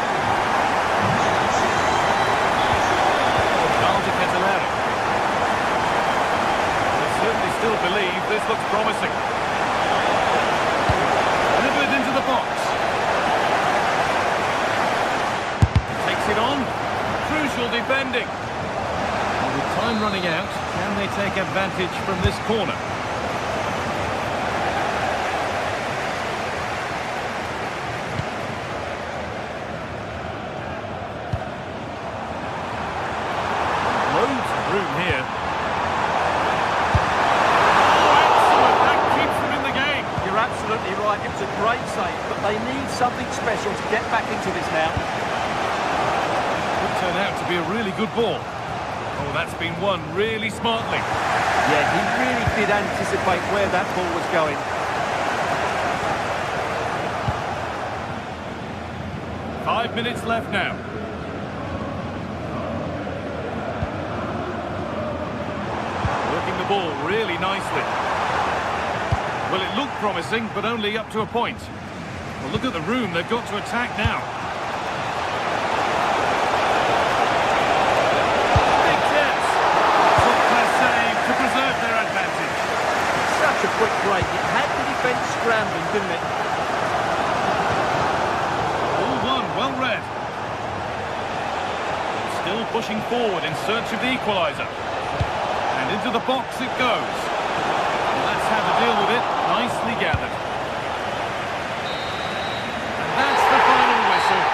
Still believe this looks promising. Delivered into the box. Takes it on. Crucial defending. And with time running out, can they take advantage from this corner? Loads of room here. Absolutely right, it was a great save, but they need something special to get back into this now. Could turn out to be a really good ball. Oh, that's been won really smartly. Yeah, he really did anticipate where that ball was going. Five minutes left now. Working the ball really nicely. Well, it looked promising, but only up to a point. Well, look at the room they've got to attack now. Big chance. Top-class save to preserve their advantage. Such a quick break. It had the defence scrambling, didn't it? All one, well read. Still pushing forward in search of the equaliser. And into the box it goes. That's how to deal with it. Nicely gathered. And that's the final whistle.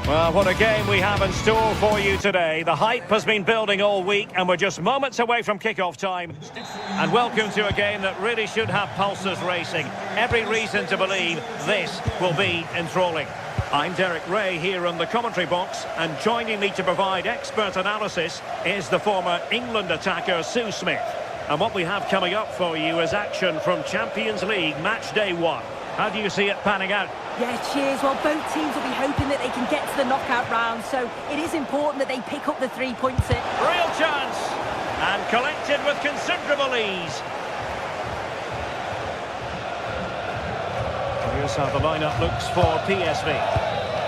Well, what a game we have in store for you today. The hype has been building all week and we're just moments away from kick-off time. And welcome to a game that really should have pulses racing. Every reason to believe this will be enthralling. I'm Derek Ray here in the commentary box, and joining me to provide expert analysis is the former England attacker Sue Smith. And what we have coming up for you is action from Champions League match day 1. How do you see it panning out? Yeah, cheers. Well, both teams will be hoping that they can get to the knockout round, so it is important that they pick up the 3 points. Real chance! And collected with considerable ease. Here's how the lineup looks for PSV.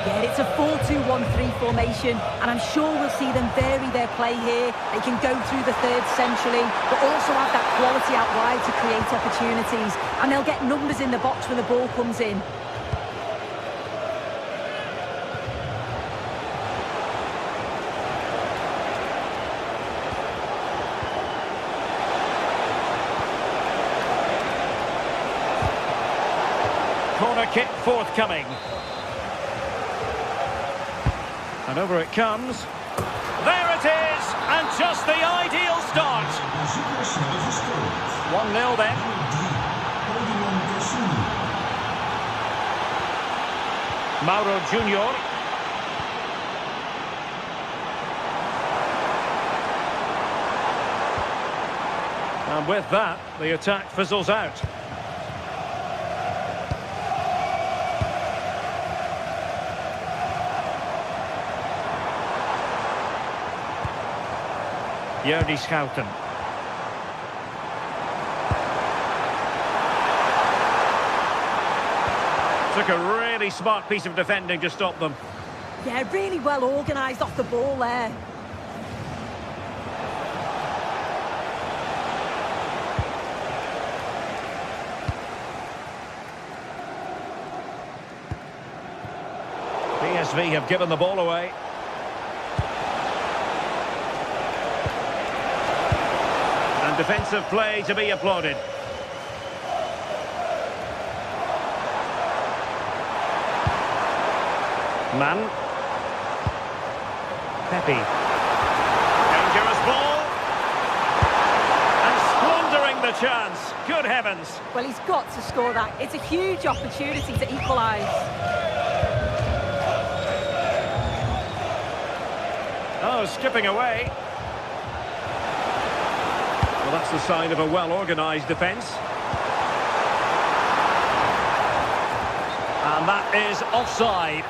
Yeah, it's a 4-2-1-3 formation, and I'm sure we'll see them vary their play here. They can go through the third centrally, but also have that quality out wide to create opportunities, and they'll get numbers in the box when the ball comes in. Corner kick forthcoming. And over it comes. There it is! And just the ideal start. 1-0 then. Mauro Junior. And with that, the attack fizzles out. Jordi Schouten. Took a really smart piece of defending to stop them. Yeah, really well organised off the ball there. PSV have given the ball away. Defensive play to be applauded. Man. Pepe. Dangerous ball. And squandering the chance. Good heavens. Well, he's got to score that. It's a huge opportunity to equalise. Oh, skipping away. Well, that's the sign of a well-organised defence. And that is offside.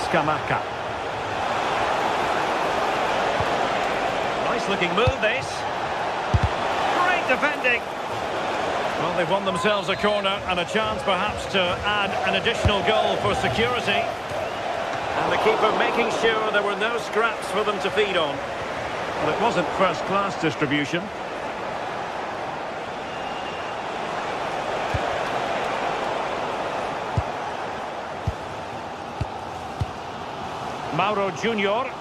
Scamacca. Nice-looking move, this. Great defending. Well, they've won themselves a corner and a chance perhaps to add an additional goal for security. And the keeper making sure there were no scraps for them to feed on. Well, it wasn't first-class distribution. Mauro Junior.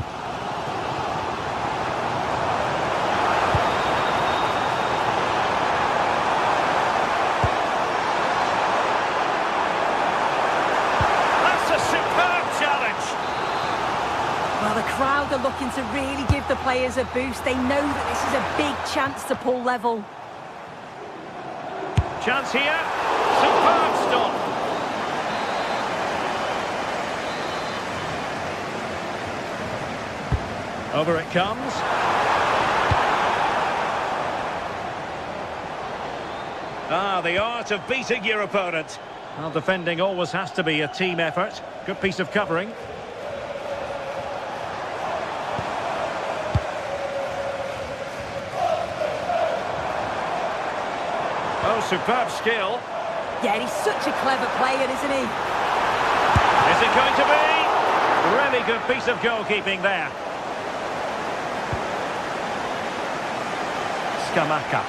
The crowd are looking to really give the players a boost. They know that this is a big chance to pull level. Chance here. Superb stop. Over it comes. Ah, the art of beating your opponent. Well, defending always has to be a team effort. Good piece of covering. Oh, superb skill. Yeah, he's such a clever player, isn't he? Is it going to be? Really good piece of goalkeeping there. Scamacca.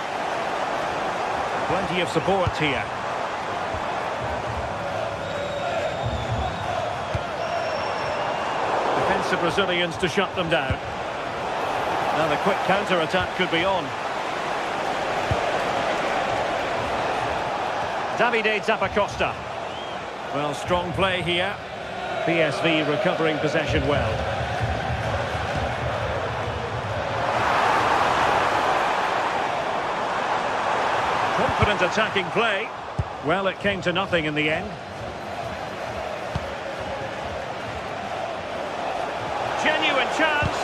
Plenty of support here. Defensive Brazilians to shut them down. Now the quick counter-attack could be on. Davide Zappacosta. Well, strong play here. PSV recovering possession well. Confident attacking play. Well, it came to nothing in the end. Genuine chance.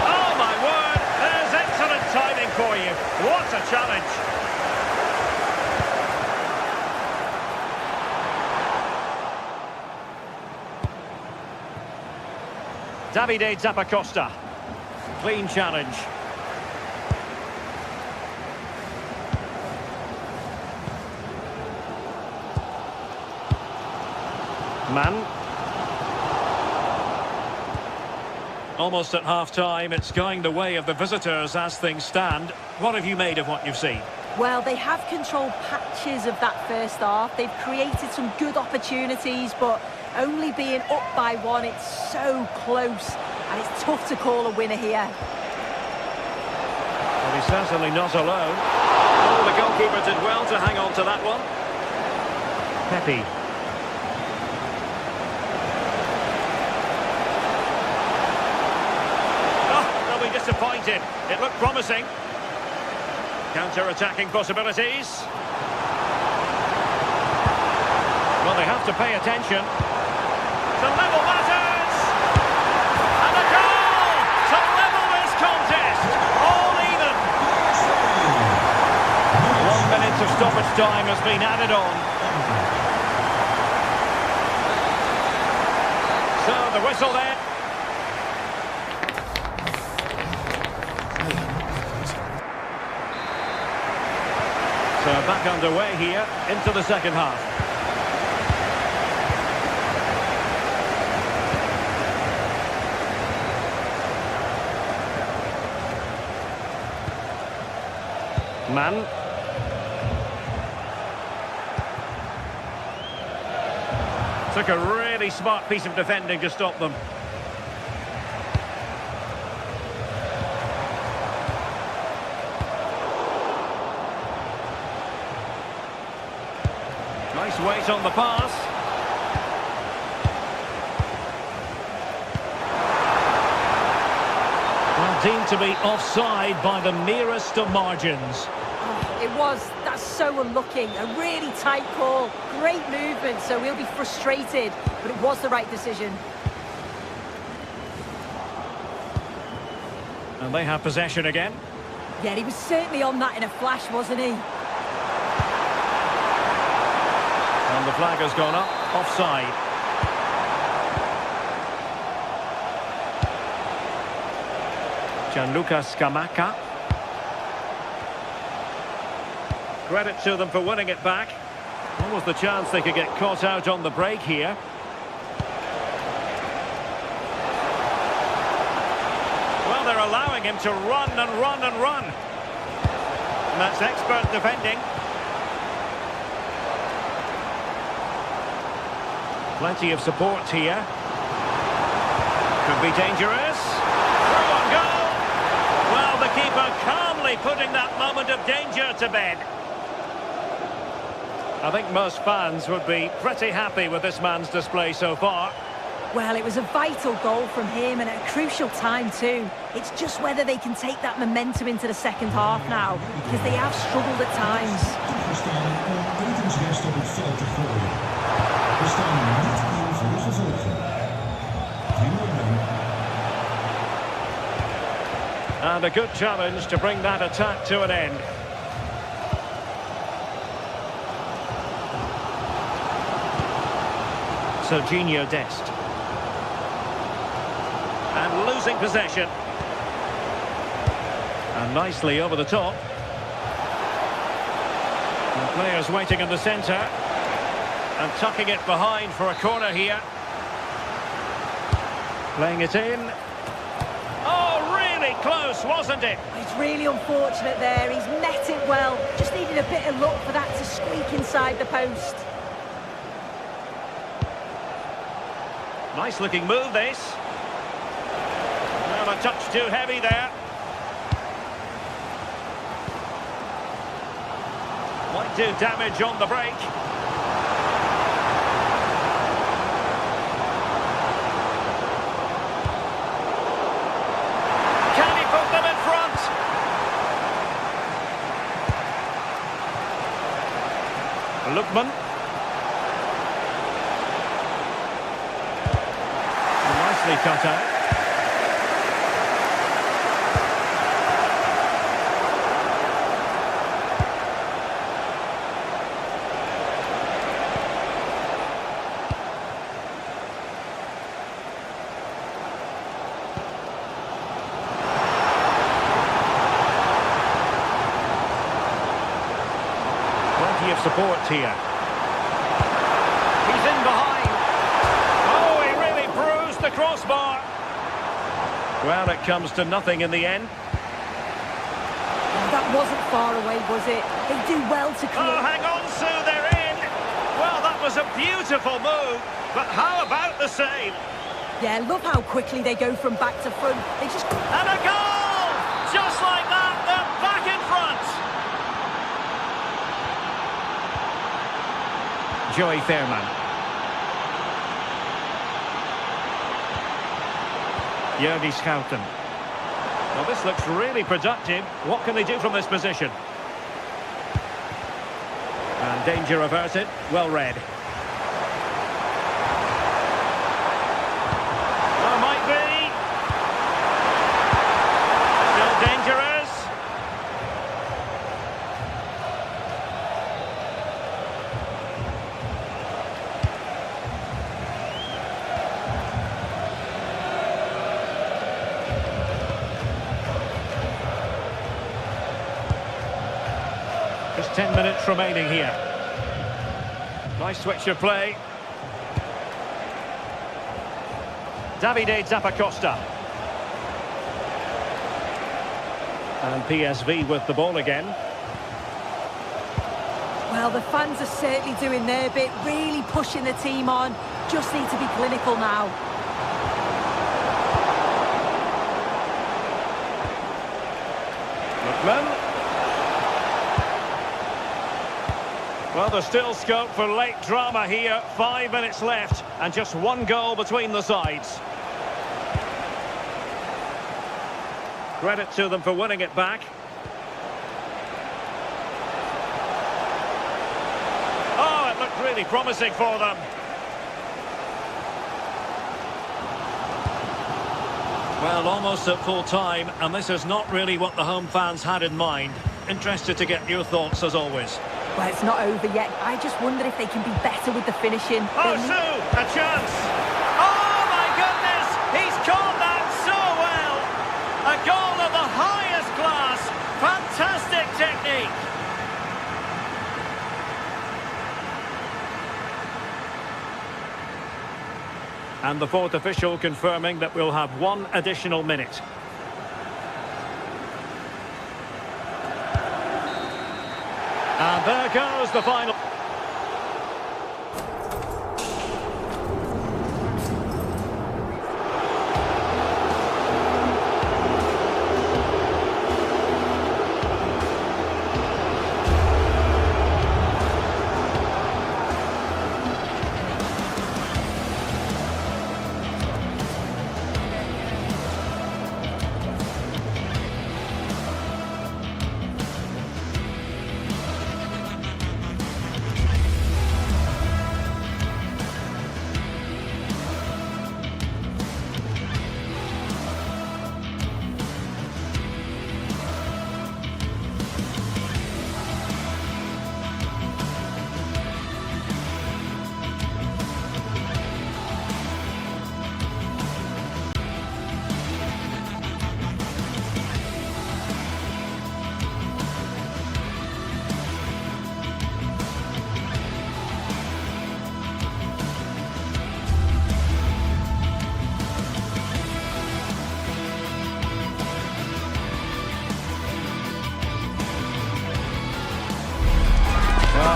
Oh, my word. There's excellent timing for you. What a challenge. Davide Zappacosta. Clean challenge. Man. Almost at half-time, it's going the way of the visitors as things stand. What have you made of what you've seen? Well, they have controlled patches of that first half. They've created some good opportunities, but only being up by one, it's so close, and it's tough to call a winner here. Well, he's certainly not alone. Oh, the goalkeeper did well to hang on to that one. Pepe. Disappointed. It looked promising. Counter-attacking possibilities. Well, they have to pay attention. To level matters! And a goal! To level this contest! All even! 1 minute of stoppage time has been added on. So, the whistle there. So back underway here into the second half. Man. Took a really smart piece of defending to stop them. Nice weight on the pass. Well, deemed to be offside by the merest of margins. Oh, it was. That's so unlucky. A really tight call. Great movement, so he'll be frustrated. But it was the right decision. And they have possession again. Yeah, he was certainly on that in a flash, wasn't he? And the flag has gone up, offside. Gianluca Scamacca. Credit to them for winning it back. What was the chance they could get caught out on the break here? Well, they're allowing him to run and run and run. And that's expert defending. Plenty of support here. Could be dangerous. Through on goal. Well, the keeper calmly putting that moment of danger to bed. I think most fans would be pretty happy with this man's display so far. Well, it was a vital goal from him and at a crucial time too. It's just whether they can take that momentum into the second half now, because they have struggled at times. And a good challenge to bring that attack to an end. Serginho Dest. And losing possession. And nicely over the top. And players waiting in the centre. And tucking it behind for a corner here. Playing it in. Oh, really close, wasn't it? It's really unfortunate there. He's met it well. Just needed a bit of luck for that to squeak inside the post. Nice looking move, this. Well, a touch too heavy there. Quite do damage on the break. Can he put them in front? Lookman. Nicely cut out. Of support here. He's in behind. Oh, he really bruised the crossbar. Well, it comes to nothing in the end. That wasn't far away, was it? They do well to create... Oh, hang on, Sue, they're in. Well, that was a beautiful move, but how about the save? Yeah, love how quickly they go from back to front. They just... And a goal! Just like that, they're back in front. Joey Fairman. Jörgi Schouten. Well, this looks really productive. What can they do from this position? And danger averted. Well read. Oh, might be. Still dangerous. Just 10 minutes remaining here. Nice switch of play. Davide Zappacosta. And PSV with the ball again. Well, the fans are certainly doing their bit, really pushing the team on. Just need to be clinical now. Lookman. Well, there's still scope for late drama here. 5 minutes left and just one goal between the sides. Credit to them for winning it back. Oh, it looked really promising for them. Well, almost at full time, and this is not really what the home fans had in mind. Interested to get your thoughts as always. Well, it's not over yet. I just wonder if they can be better with the finishing. Oh, Sue, a chance. Oh, my goodness. He's caught that so well. A goal of the highest class. Fantastic technique. And the fourth official confirming that we'll have one additional minute. And there goes the final.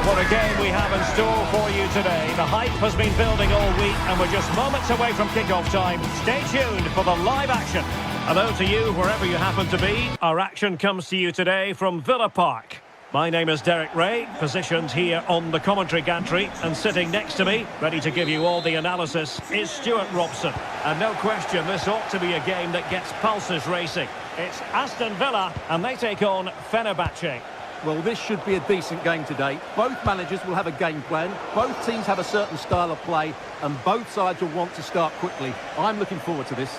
What a game we have in store for you today. The hype has been building all week and we're just moments away from kick-off time. Stay tuned for the live action. Hello to you wherever you happen to be. Our action comes to you today from Villa Park. My name is Derek Ray, positioned here on the commentary gantry, and sitting next to me, ready to give you all the analysis, is Stuart Robson. And no question, this ought to be a game that gets pulses racing. It's Aston Villa, and they take on Fenerbahce. Well, this should be a decent game today. Both managers will have a game plan, both teams have a certain style of play, and both sides will want to start quickly. I'm looking forward to this.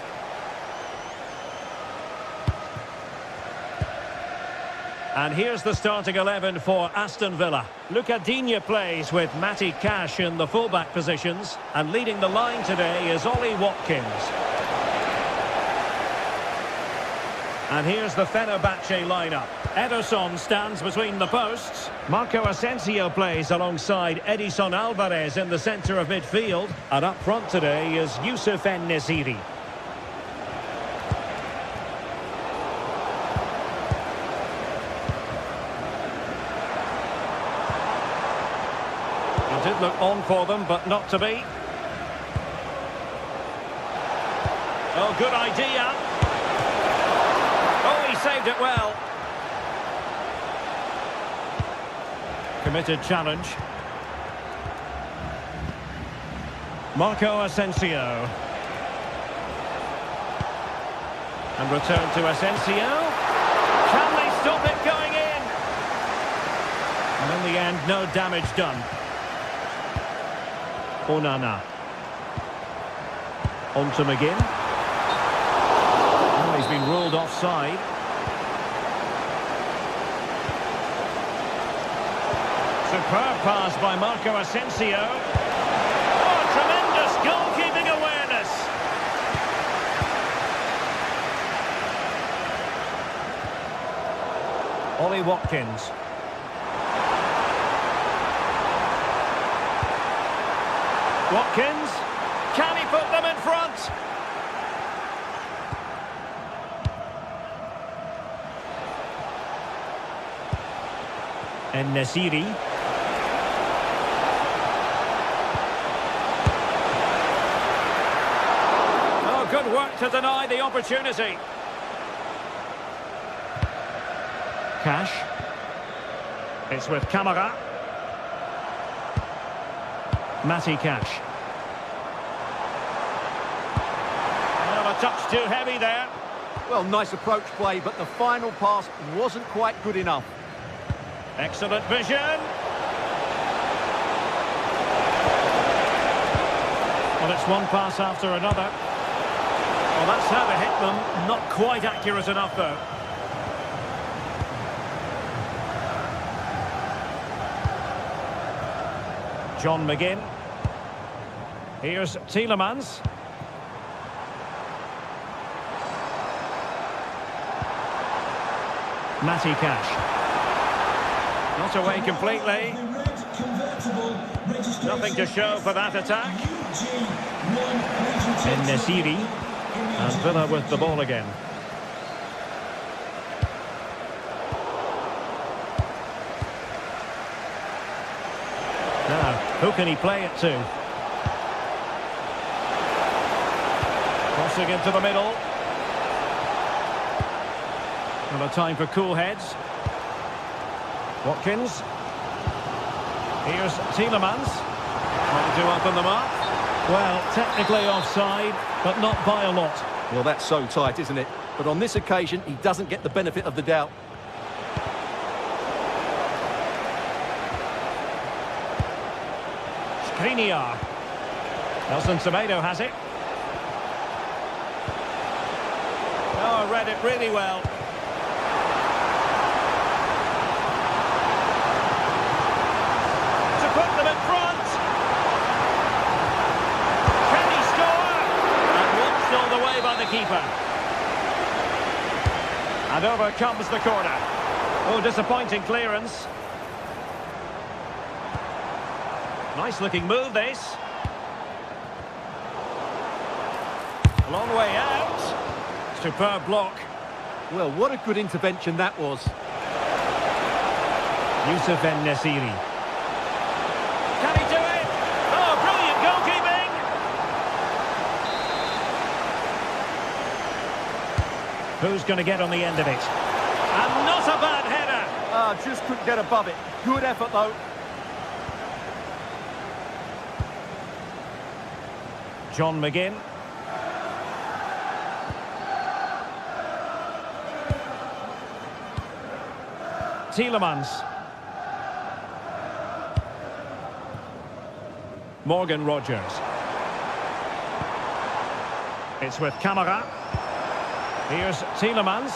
And here's the starting 11 for Aston Villa. Luca Digne plays with Matty Cash in the fullback positions. And leading the line today is Ollie Watkins. And here's the Fenerbahce lineup. Ederson stands between the posts. Marco Asensio plays alongside Edison Alvarez in the centre of midfield. And up front today is Youssef En-Nesyri. Did look on for them, but not to be. Oh, good idea. Oh, he saved it well. Committed challenge. Marco Asensio. And return to Asensio. Can they stop it going in? And in the end, no damage done. Onana. On to McGinn. Oh, he's been ruled offside. Superb pass by Marco Asensio. Oh, tremendous goalkeeping awareness. Ollie Watkins. Watkins, can he put them in front? En-Nesyri. Oh, good work to deny the opportunity. Cash. It's with Camara. Matty Cash. Well, a touch too heavy there. Well, nice approach play, but the final pass wasn't quite good enough. Excellent vision. Well, it's one pass after another. Well, that's how to hit them. Not quite accurate enough, though. John McGinn. Here's Tielemans. Matty Cash. Not away completely. Nothing to show for that attack. En-Nesyri. And Villa with the ball again. Now, who can he play it to? Crossing into the middle. And a time for cool heads. Watkins. Here's Tielemans. Trying to open them up. Well, technically offside, but not by a lot. Well, that's so tight, isn't it? But on this occasion, he doesn't get the benefit of the doubt. Skriniar. Nelson Semedo has it. Oh, read it really well. To put them in front. Can he score? And watched all the way by the keeper. And over comes the corner. Oh, disappointing clearance. Nice looking move, this. A long way out. Superb block. Well, what a good intervention that was. Youssef En-Nesyri. Can he do it? Oh, brilliant goalkeeping! Who's going to get on the end of it? And not a bad header. just couldn't get above it. Good effort, though. John McGinn. Tielemans. Morgan Rogers. It's with Camara. Here's Tielemans.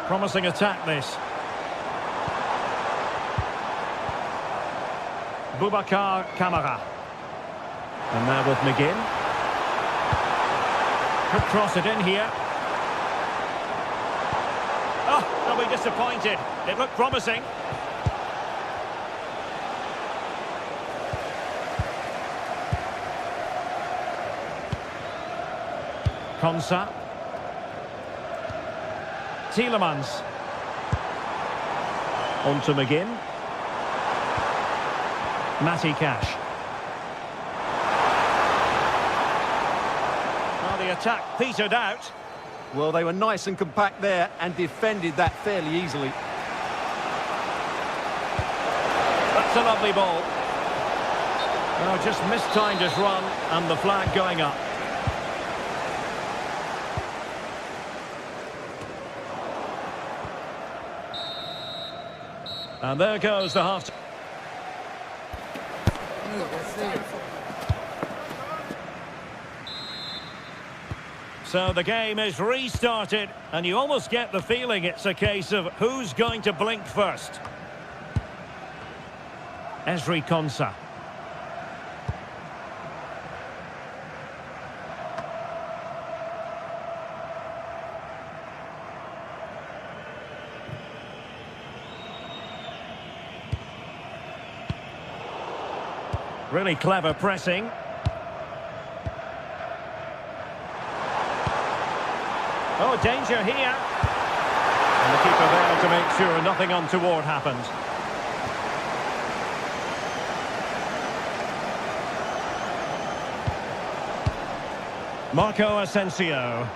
Promising attack, this. Boubacar Camara. And now with McGinn. Could cross it in here. Oh, they'll be disappointed. It looked promising. Konsa. Tielemans. On to McGinn. Matty Cash. Well, the attack petered out. Well, they were nice and compact there and defended that fairly easily. That's a lovely ball. Oh, just mistimed his run and the flag going up. And there goes the half. So the game is restarted, and you almost get the feeling it's a case of who's going to blink first. Ezri Konsa. Really clever pressing. Oh, danger here. And the keeper there to make sure nothing untoward happens. Marco Asensio.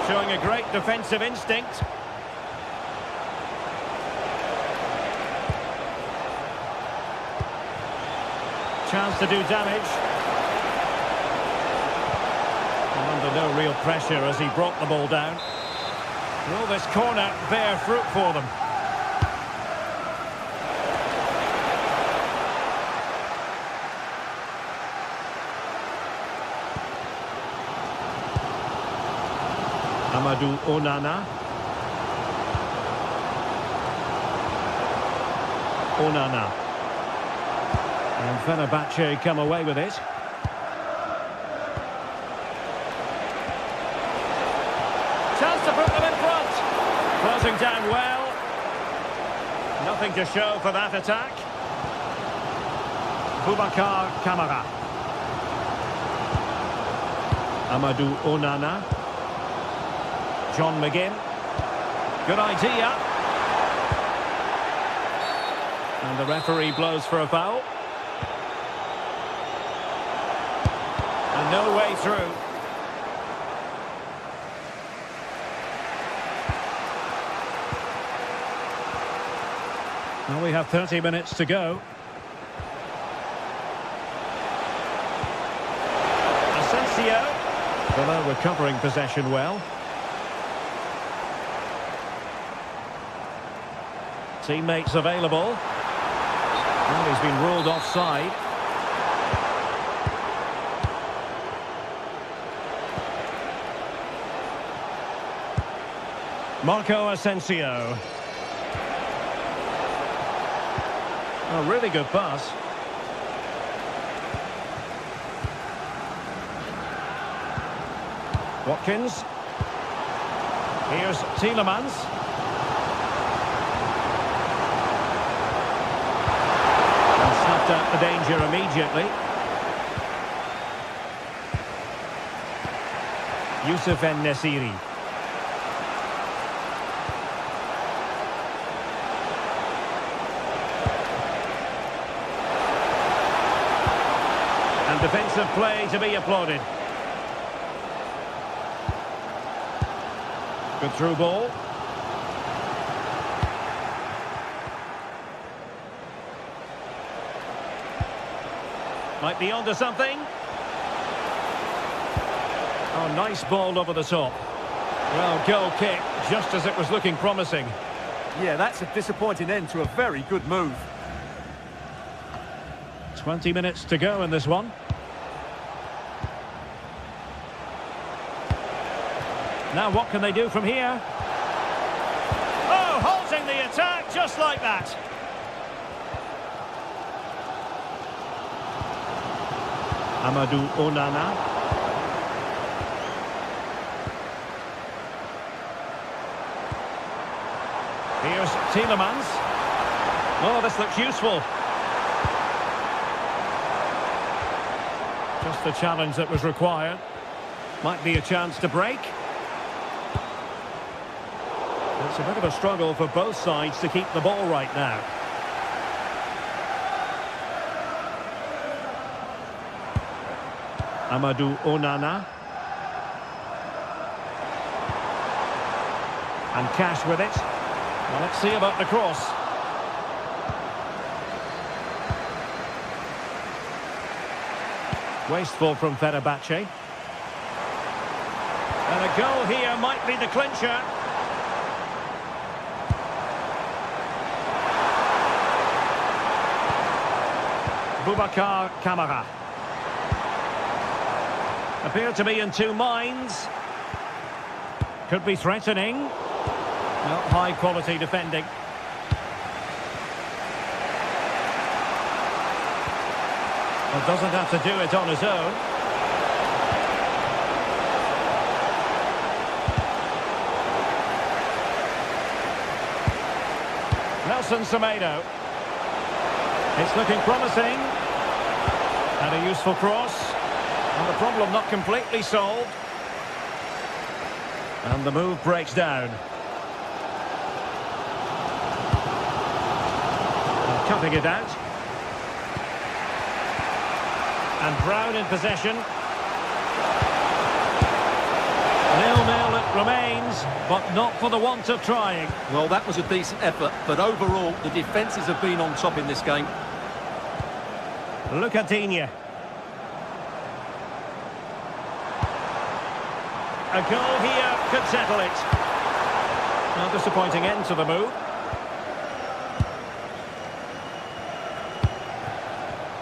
Showing a great defensive instinct. Chance to do damage. And under no real pressure as he brought the ball down. Will this corner bear fruit for them? Amadou Onana. Onana. And Fenerbahce come away with it. Chance to put them in front. Closing down well. Nothing to show for that attack. Boubacar Camara. Amadou Onana. John McGinn. Good idea. And the referee blows for a foul. And no way through. Now we have 30 minutes to go. Asensio. Villa recovering possession well. Teammates available. Well, he's been ruled offside. Marco Asensio. A really good pass. Watkins. Here's Tielemans. And snuffed out the danger immediately. Youssef En-Nesyri. And defensive play to be applauded. Good through ball. Might be onto something. Oh, nice ball over the top. Well, goal kick, just as it was looking promising. Yeah, that's a disappointing end to a very good move. 20 minutes to go in this one. Now what can they do from here? Oh, halting the attack just like that. Amadou Onana. Here's Tielemans. Oh, this looks useful. Just the challenge that was required. Might be a chance to break. It's a bit of a struggle for both sides to keep the ball right now. Amadou Onana. And Cash with it. Well, let's see about the cross. Wasteful from Fenerbahce. And a goal here might be the clincher. Boubacar Kamara. Appear to be in two minds. Could be threatening. Well, high quality defending. Well, doesn't have to do it on his own. Nelson Semedo. It's looking promising. And a useful cross. And the problem not completely solved. And the move breaks down. And cutting it out. And Brown in possession. 0-0 it remains, but not for the want of trying. Well, that was a decent effort, but overall, the defences have been on top in this game. Lucadinha. A goal here could settle it. A disappointing end to the move.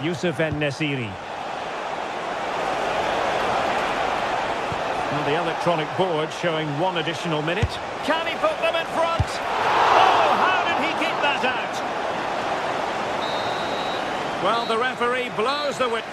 Youssef En-Nesyri. And the electronic board showing one additional minute. Can he put them in front? Oh, how did he keep that out? Well, the referee blows the whistle.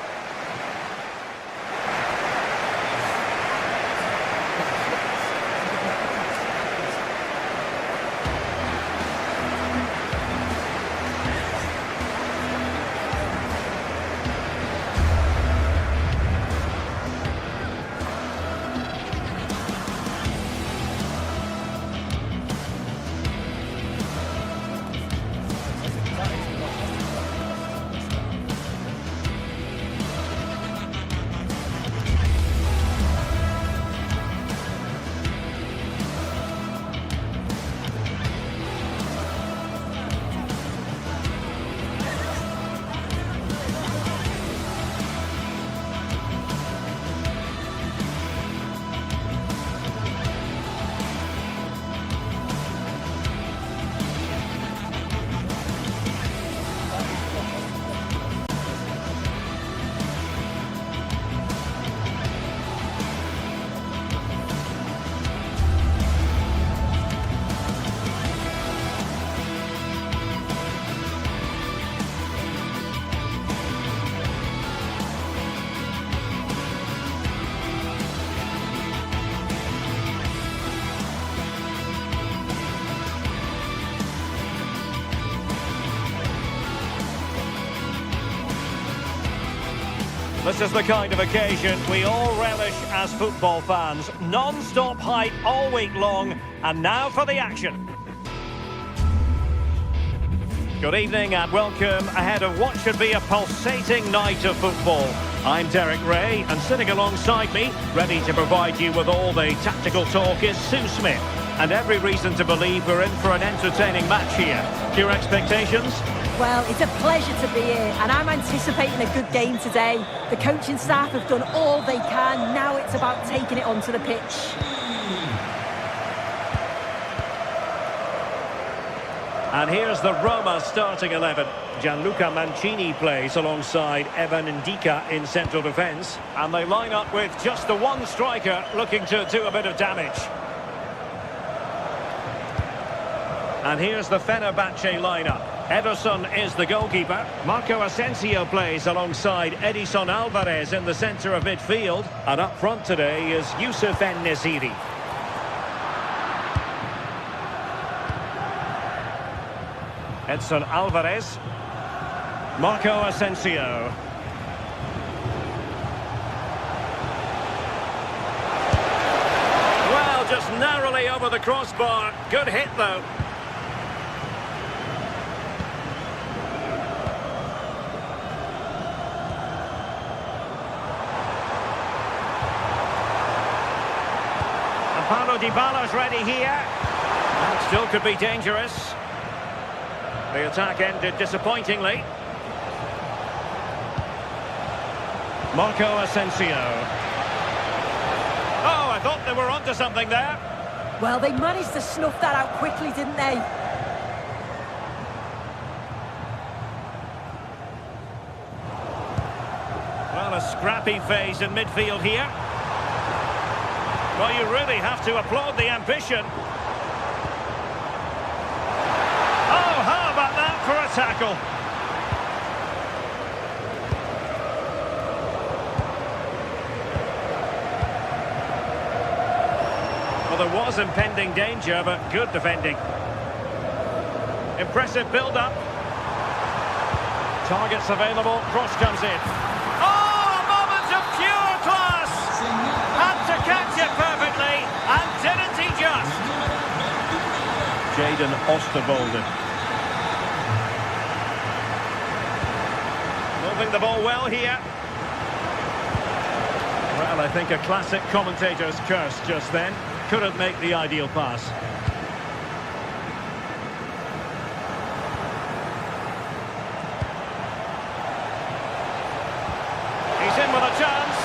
This is the kind of occasion we all relish as football fans. Non-stop hype all week long, and now for the action. Good evening and welcome ahead of what should be a pulsating night of football. I'm Derek Ray, and sitting alongside me, ready to provide you with all the tactical talk, is Sue Smith. And every reason to believe we're in for an entertaining match here. Your expectations? Well, it's a pleasure to be here, and I'm anticipating a good game today. The coaching staff have done all they can. Now it's about taking it onto the pitch. And here's the Roma starting 11. Gianluca Mancini plays alongside Evan Ndika in central defence. And they line up with just the one striker looking to do a bit of damage. And here's the Fenerbahce lineup. Ederson is the goalkeeper. Marco Asensio plays alongside Edison Alvarez in the centre of midfield. And up front today is Youssef En-Nesyri. Edson Alvarez. Marco Asensio. Well, just narrowly over the crossbar. Good hit, though. And Paulo Dybala's ready here. That still could be dangerous. The attack ended disappointingly. Marco Asensio. Oh, I thought they were onto something there. Well, they managed to snuff that out quickly, didn't they? Well, a scrappy phase in midfield here. Well, you really have to applaud the ambition. For a tackle. Well, there was impending danger, but good defending. Impressive build-up. Targets available, cross comes in. Oh, a moment of pure class! Had to catch it perfectly, and didn't he just? Jadon Oosterwolde. Moving the ball well here. Well, I think a classic commentator's curse just then. Couldn't make the ideal pass. He's in with a chance.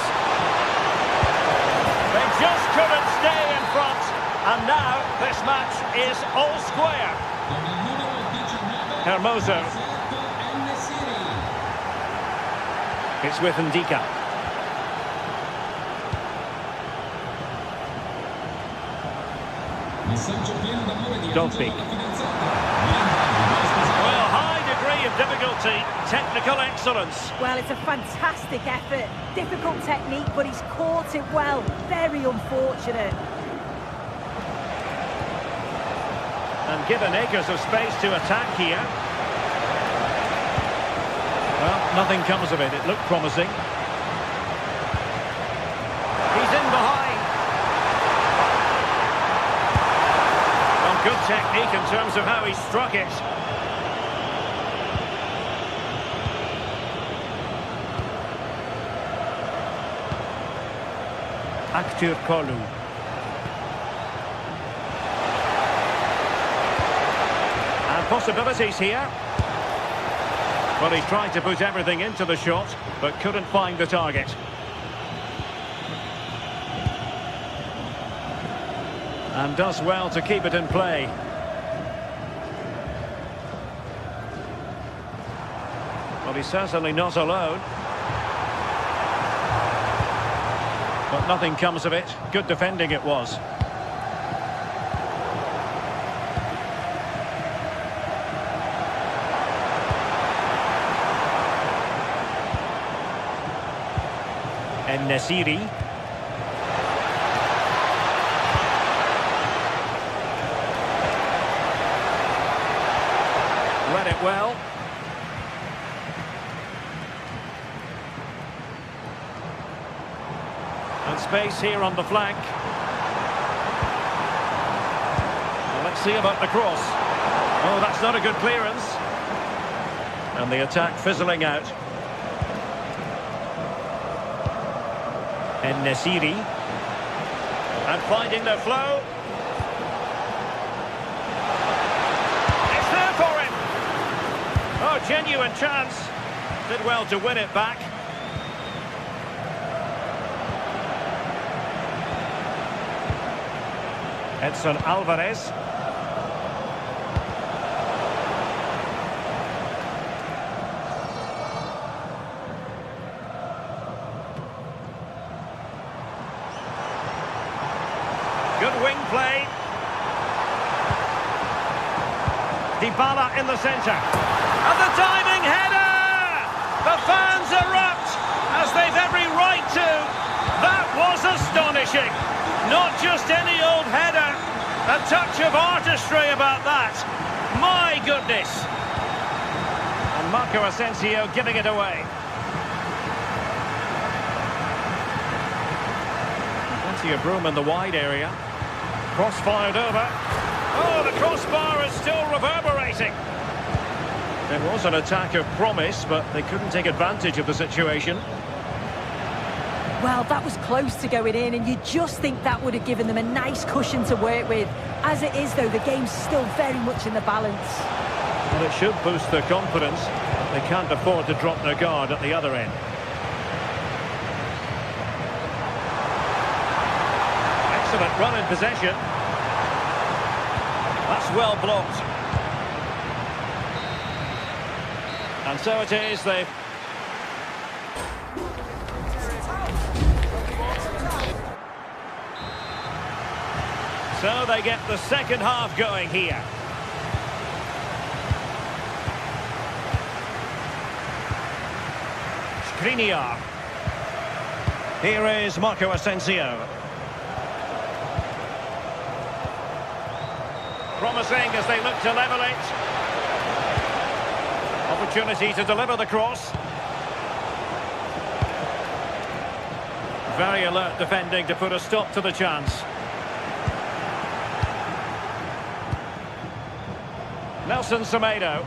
They just couldn't stay in front. And now this match is all square. Hermoso. It's with Ndika. Dogby. Well, high degree of difficulty, technical excellence. Well, it's a fantastic effort. Difficult technique, but he's caught it well. Very unfortunate. And given acres of space to attack here. Well, nothing comes of it. It looked promising. He's in behind. Well, good technique in terms of how he struck it. Aktür Kolu. And possibilities here. Well, he's tried to put everything into the shot, but couldn't find the target. And does well to keep it in play. Well, he's certainly not alone. But nothing comes of it. Good defending it was. En-Nesyri. Read it well. And space here on the flank. Well, let's see about the cross. Oh, that's not a good clearance. And the attack fizzling out. En-Nesyri. And finding the flow. Genuine chance. Did well to win it back. Edson Alvarez. Good wing play. Dybala in the centre. And the diving header! The fans erupt, as they've every right to. That was astonishing. Not just any old header. A touch of artistry about that. My goodness. And Marco Asensio giving it away. Plenty of room in the wide area. Cross fired over. Oh, the crossbar is still reverberating. It was an attack of promise, but they couldn't take advantage of the situation. Well, that was close to going in, and you just think that would have given them a nice cushion to work with. As it is, though, the game's still very much in the balance. Well, it should boost their confidence. They can't afford to drop their guard at the other end. Excellent run in possession. That's well blocked. And so it is, they've... So they get the second half going here. Skriniar. Here is Marco Asensio. Promising as they look to level it. Opportunity to deliver the cross. Very alert defending to put a stop to the chance. Nelson Semedo.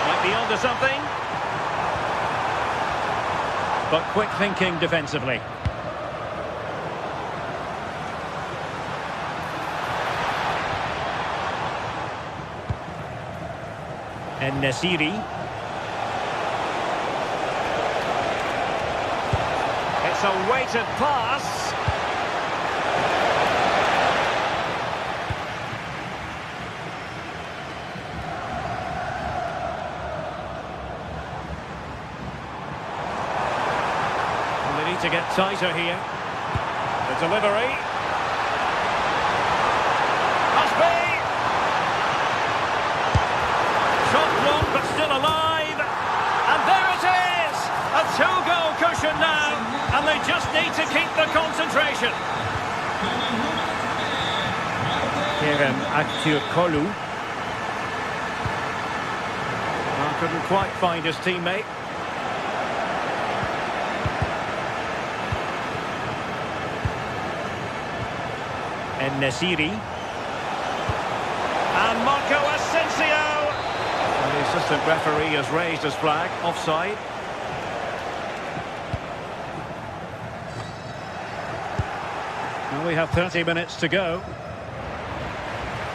Might be onto something. But quick thinking defensively. And Nesiri. It's a weighted pass. And they need to get tighter here. The delivery. Must be. Shot blocked but still alive. And there it is. A two-goal cushion now. And they just need to keep the concentration. Kerem Aktürkoğlu. Couldn't quite find his teammate. And Nesiri. And Marco Asensio. And the assistant referee has raised his flag. Offside. We have 30 minutes to go.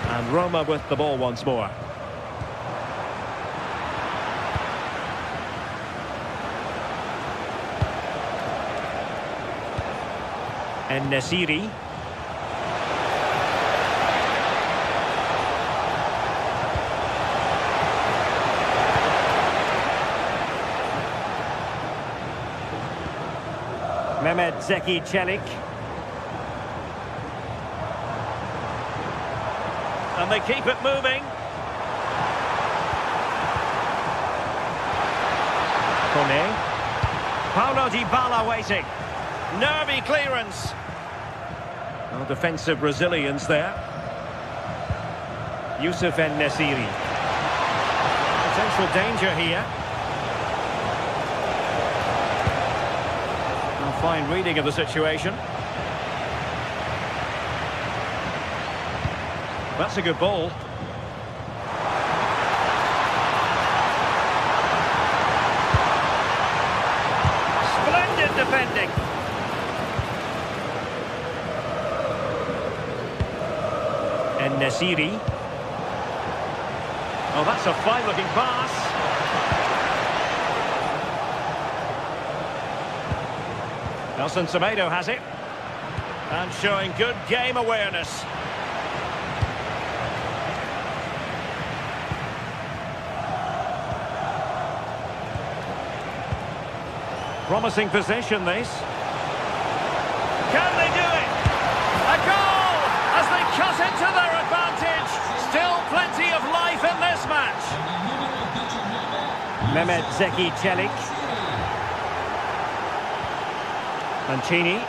And Roma with the ball once more. And Nesiri. Mehmet Zeki Çelik. And they keep it moving. Kone. Paulo Dybala waiting. Nervy clearance. Well, defensive resilience there. Yusuf En-Nesyri. Potential danger here. A fine reading of the situation. That's a good ball. Splendid defending. Nesiri. Oh, that's a fine-looking pass. Nelson Semedo has it. And showing good game awareness. Promising possession, this. Can they do it? A goal as they cut into their advantage. Still plenty of life in this match. Mehmet Zeki Çelik. Mancini.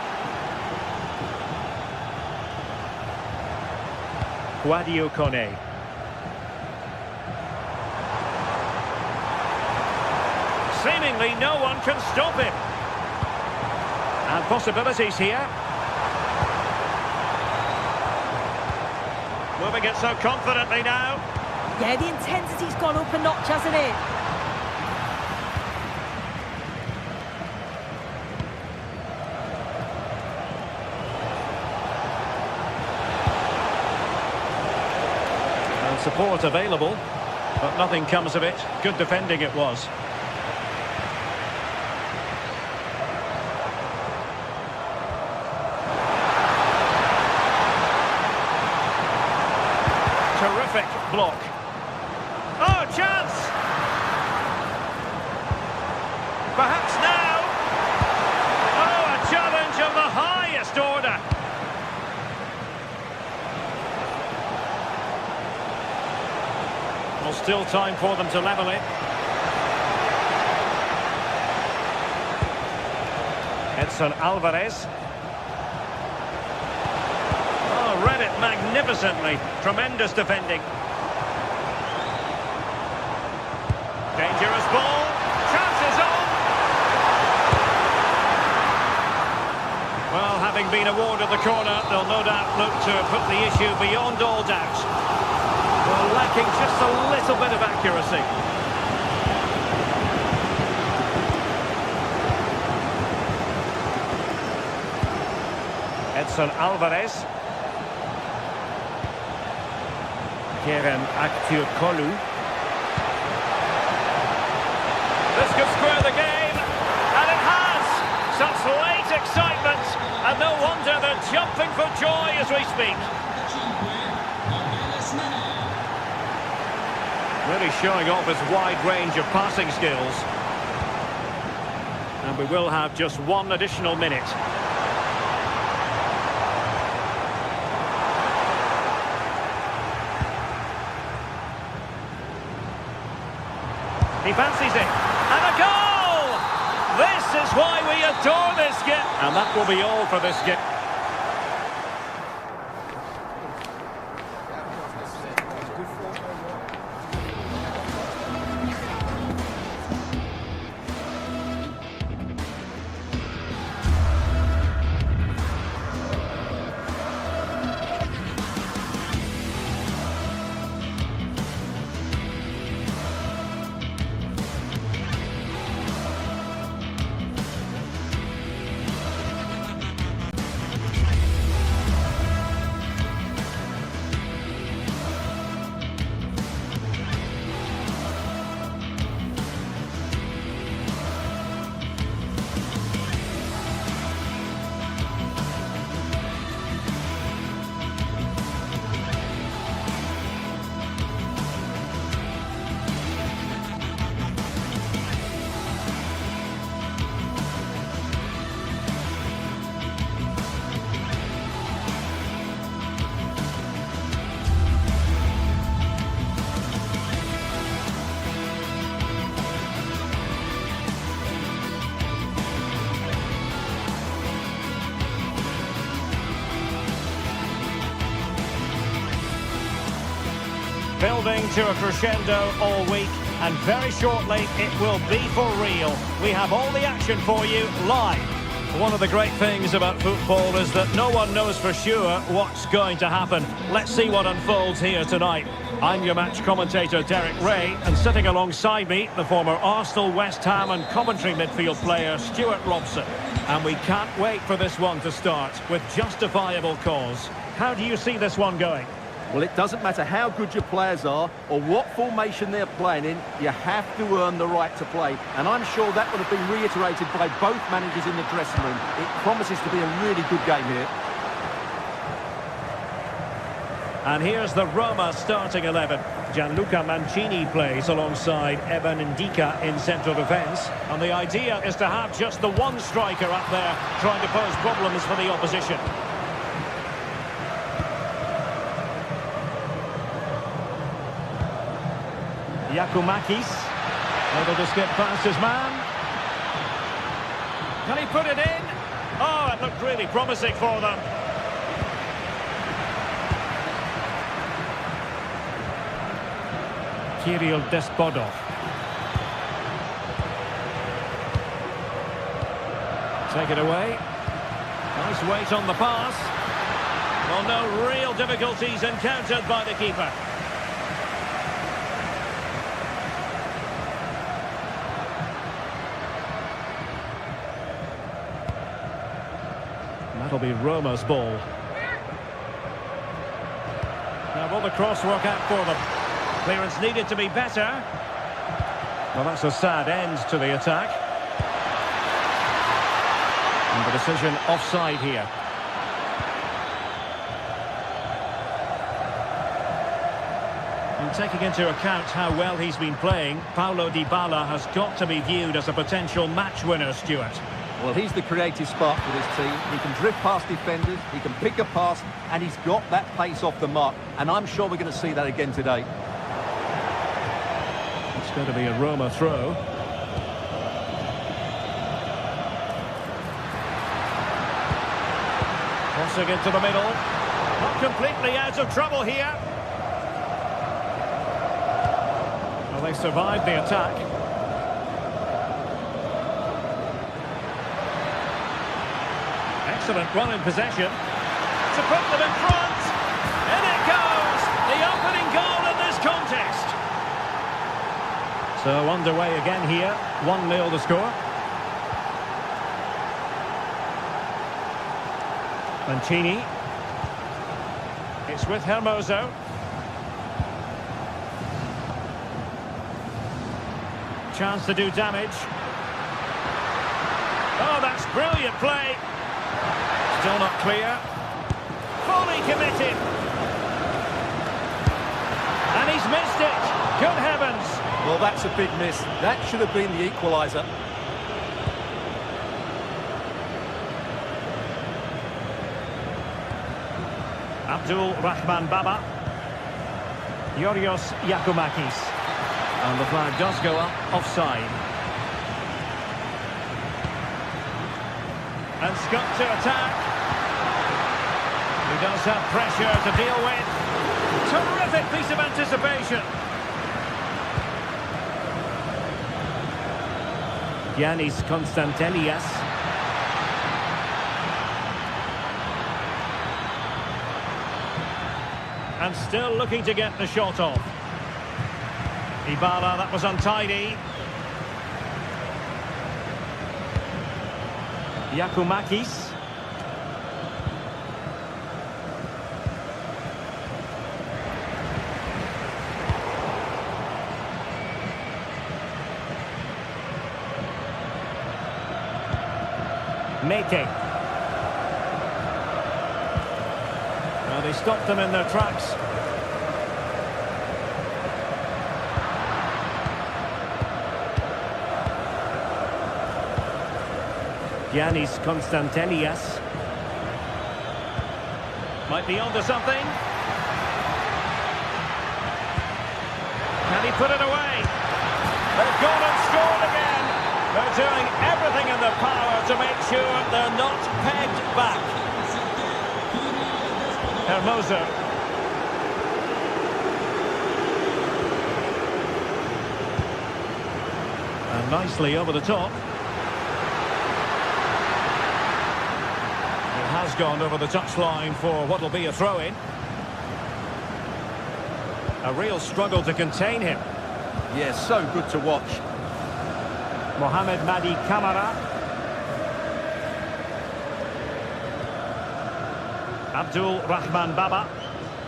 Guadio Kone. Seemingly no one can stop him. And possibilities here. Moving it so confidently now. Yeah, the intensity's gone up a notch, hasn't it? And support available, but nothing comes of it. Good defending it was. Terrific block. Oh, chance! Perhaps now. Oh, a challenge of the highest order. Well, still time for them to level it. Edson Alvarez. Read it magnificently. Tremendous defending. Dangerous ball. Chances on. Well, having been awarded the corner, they'll no doubt look to put the issue beyond all doubt. Well, lacking just a little bit of accuracy. Edson Alvarez. Kerem Aktürkoğlu. This could square the game, and it has! Such late excitement, and no wonder they're jumping for joy as we speak. Really showing off his wide range of passing skills. And we will have just one additional minute. He fancies it. And a goal! This is why we adore this game. And that will be all for this game. Building to a crescendo all week, and very shortly it will be for real. We have all the action for you live. One of the great things about football is that no one knows for sure what's going to happen. Let's see what unfolds here tonight. I'm your match commentator Derek Ray, and sitting alongside me, the former Arsenal, West Ham and Coventry midfield player Stuart Robson. And we can't wait for this one to start with justifiable cause. How do you see this one going? Well, it doesn't matter how good your players are or what formation they're playing in, you have to earn the right to play. And I'm sure that would have been reiterated by both managers in the dressing room. It promises to be a really good game here. And here's the Roma starting 11. Gianluca Mancini plays alongside Evan Ndika in central defence. And the idea is to have just the one striker up there trying to pose problems for the opposition. Giacomakis, able to skip past his man. Can he put it in? Oh, it looked really promising for them. Kirill Despodov. Take it away. Nice weight on the pass. Well, no real difficulties encountered by the keeper. That'll be Roma's ball. Now, will the cross work out for them? Clearance needed to be better. Well, that's a sad end to the attack. And the decision offside here. And taking into account how well he's been playing, Paulo Dybala has got to be viewed as a potential match winner, Stuart. Well, he's the creative spark for this team. He can drift past defenders, he can pick a pass, and he's got that pace off the mark. And I'm sure we're going to see that again today. It's going to be a Roma throw. Crossing into the middle. Not completely out of trouble here. Well, they survived the attack. Excellent run in possession. To put them in front. In it goes! The opening goal in this contest. So underway again here. 1-0 the score. Mancini. It's with Hermoso. Chance to do damage. Oh, that's brilliant play. Still not clear. Fully committed. And he's missed it. Good heavens. Well, that's a big miss. That should have been the equaliser. Abdul Rahman Baba. Yorios Giacomakis. And the flag does go up offside. And Scott to attack. He does have pressure to deal with. Terrific piece of anticipation. Giannis Konstantelias. And still looking to get the shot off. Dybala, that was untidy. Giacomakis. Mete. Well, they stopped them in their tracks. Giannis Konstantelias. Might be onto something. Can he put it away? They've gone and scored again. They're doing everything in their power to make sure they're not pegged back. Hermoso. And nicely over the top. It has gone over the touchline for what will be a throw-in. A real struggle to contain him. Yeah, so good to watch. Mohamed Madi Kamara. Abdul Rahman Baba.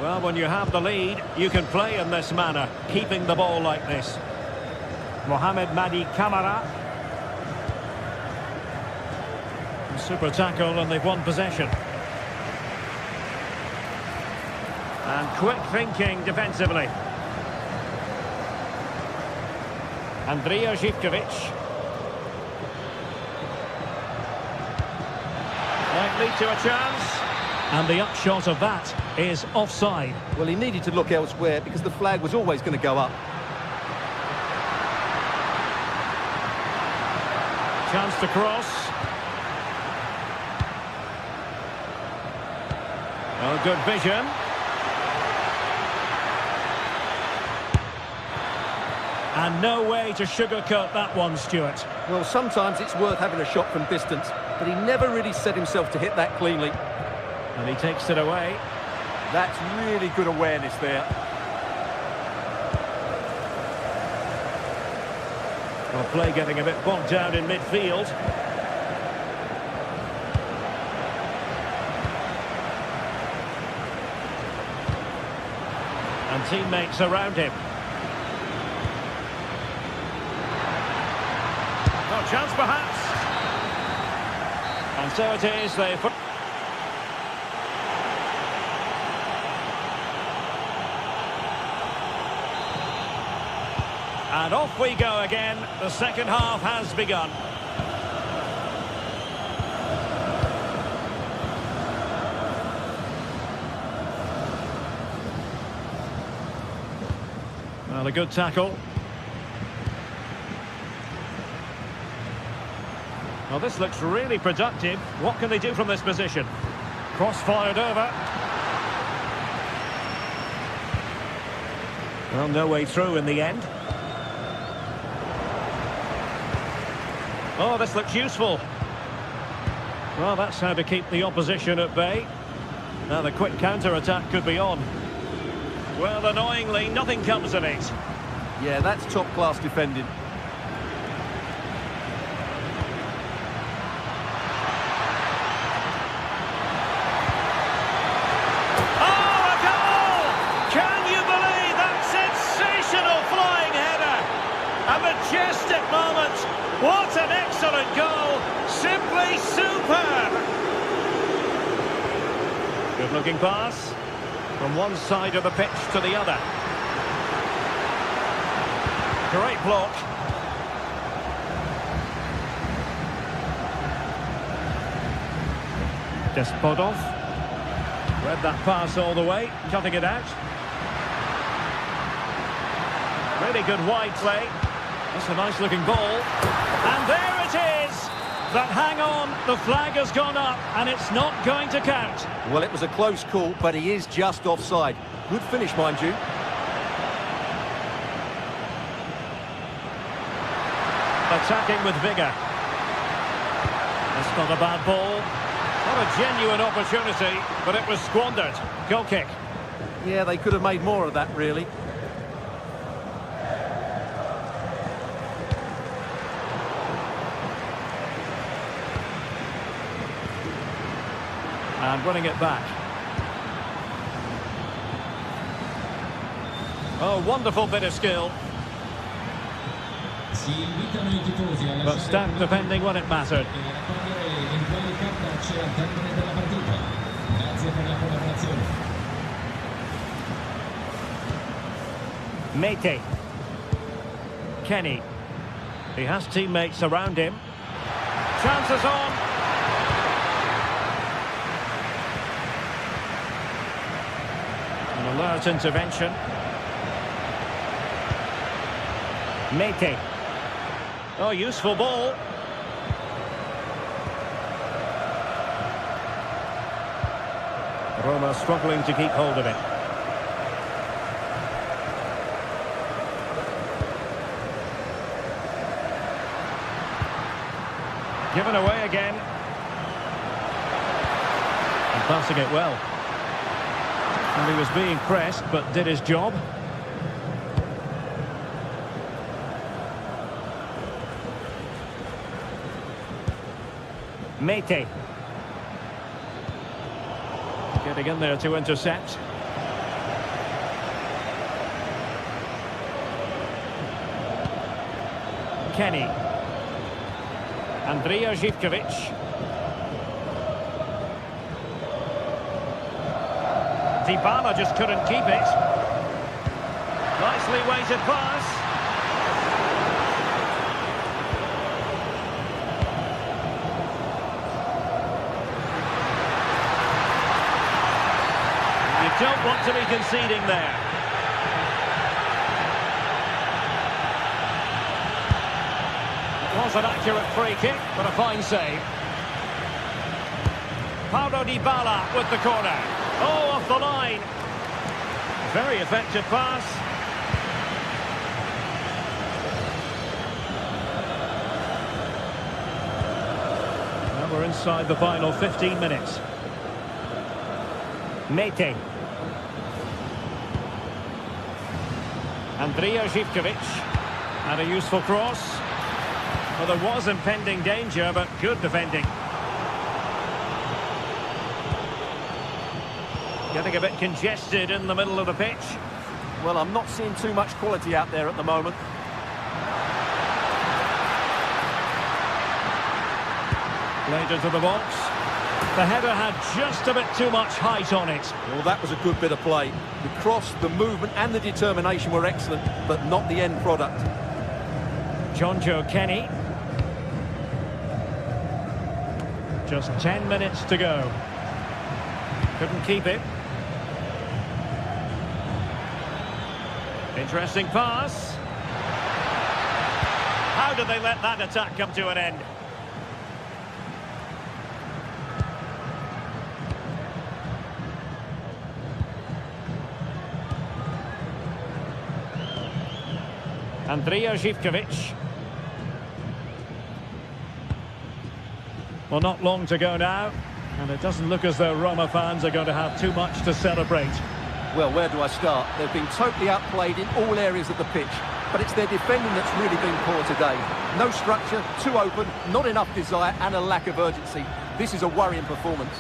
Well, when you have the lead, you can play in this manner, keeping the ball like this. Mohamed Madi Camara. Super tackle, and they've won possession. And quick thinking defensively. Andrija Zivkovic. Might lead to a chance. And the upshot of that is offside. Well, he needed to look elsewhere because the flag was always going to go up. Chance to cross. Oh, good vision. And no way to sugarcoat that one, Stuart. Well, sometimes it's worth having a shot from distance, but he never really set himself to hit that cleanly. And he takes it away. That's really good awareness there. Well, play getting a bit bogged down in midfield. And teammates around him. No chance perhaps. And so it is, they... And off we go again. The second half has begun. Well, a good tackle. Well, this looks really productive. What can they do from this position? Cross fired over. Well, no way through in the end. Oh, this looks useful. Well, that's how to keep the opposition at bay. Now the quick counter-attack could be on. Well, annoyingly, nothing comes of it. Yeah, that's top-class defending. Oh, a goal! Can you believe that sensational flying header? A majestic moment. What an excellent goal! Simply superb! Good-looking pass. From one side of the pitch to the other. Great block. Despodov. Read that pass all the way, cutting it out. Really good wide play. That's a nice looking ball. And there it is! But hang on, the flag has gone up and it's not going to count. Well, it was a close call, but he is just offside. Good finish, mind you. Attacking with vigour. That's not a bad ball. Not a genuine opportunity, but it was squandered. Goal kick. Yeah, they could have made more of that, really. And winning it back. Oh, wonderful bit of skill. But stacked defending when it mattered. Mete. Kenny. He has teammates around him. Chances on. An alert intervention. Mete. Oh, useful ball. Roma struggling to keep hold of it. Given away again. And passing it well. And he was being pressed, but did his job. Mete. Getting in there to intercept. Kenny. Andrija Zivkovic. Dybala just couldn't keep it. Nicely weighted pass. You don't want to be conceding there. It was an accurate free kick, but a fine save. Paulo Dybala with the corner. Oh, off the line. Very effective pass. Now we're inside the final 15 minutes. Mete. Andrija Zivkovic. And a useful cross. Well, there was impending danger, but good defending. Getting a bit congested in the middle of the pitch. Well, I'm not seeing too much quality out there at the moment. Played into the box. The header had just a bit too much height on it. Well, that was a good bit of play. The cross, the movement and the determination were excellent, but not the end product. Jonjo Kenny. Just 10 minutes to go. Couldn't keep it. Interesting pass. How did they let that attack come to an end? Andrija Zivkovic. Well, not long to go now, and it doesn't look as though Roma fans are going to have too much to celebrate. Well, where do I start? They've been totally outplayed in all areas of the pitch, but it's their defending that's really been poor today. No structure, too open, not enough desire and a lack of urgency. This is a worrying performance.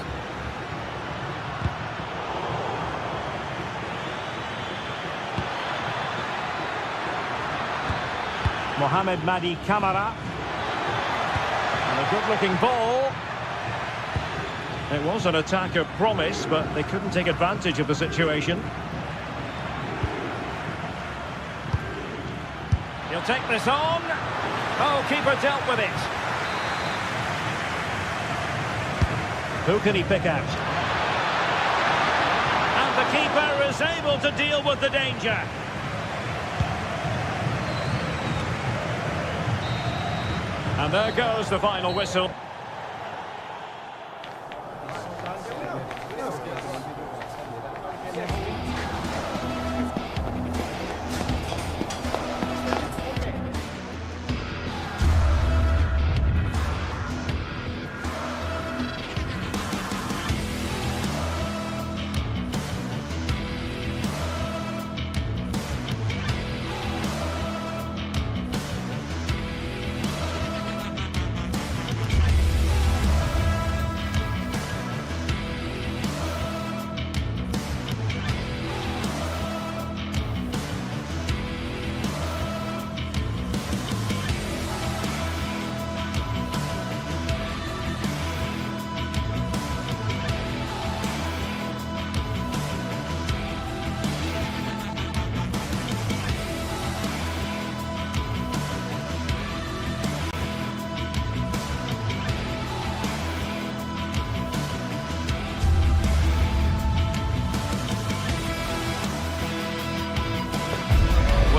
Mohamed Madi Camara. And a good-looking ball. It was an attack of promise, but they couldn't take advantage of the situation. He'll take this on. Oh, keeper dealt with it. Who can he pick out? And the keeper is able to deal with the danger. And there goes the final whistle.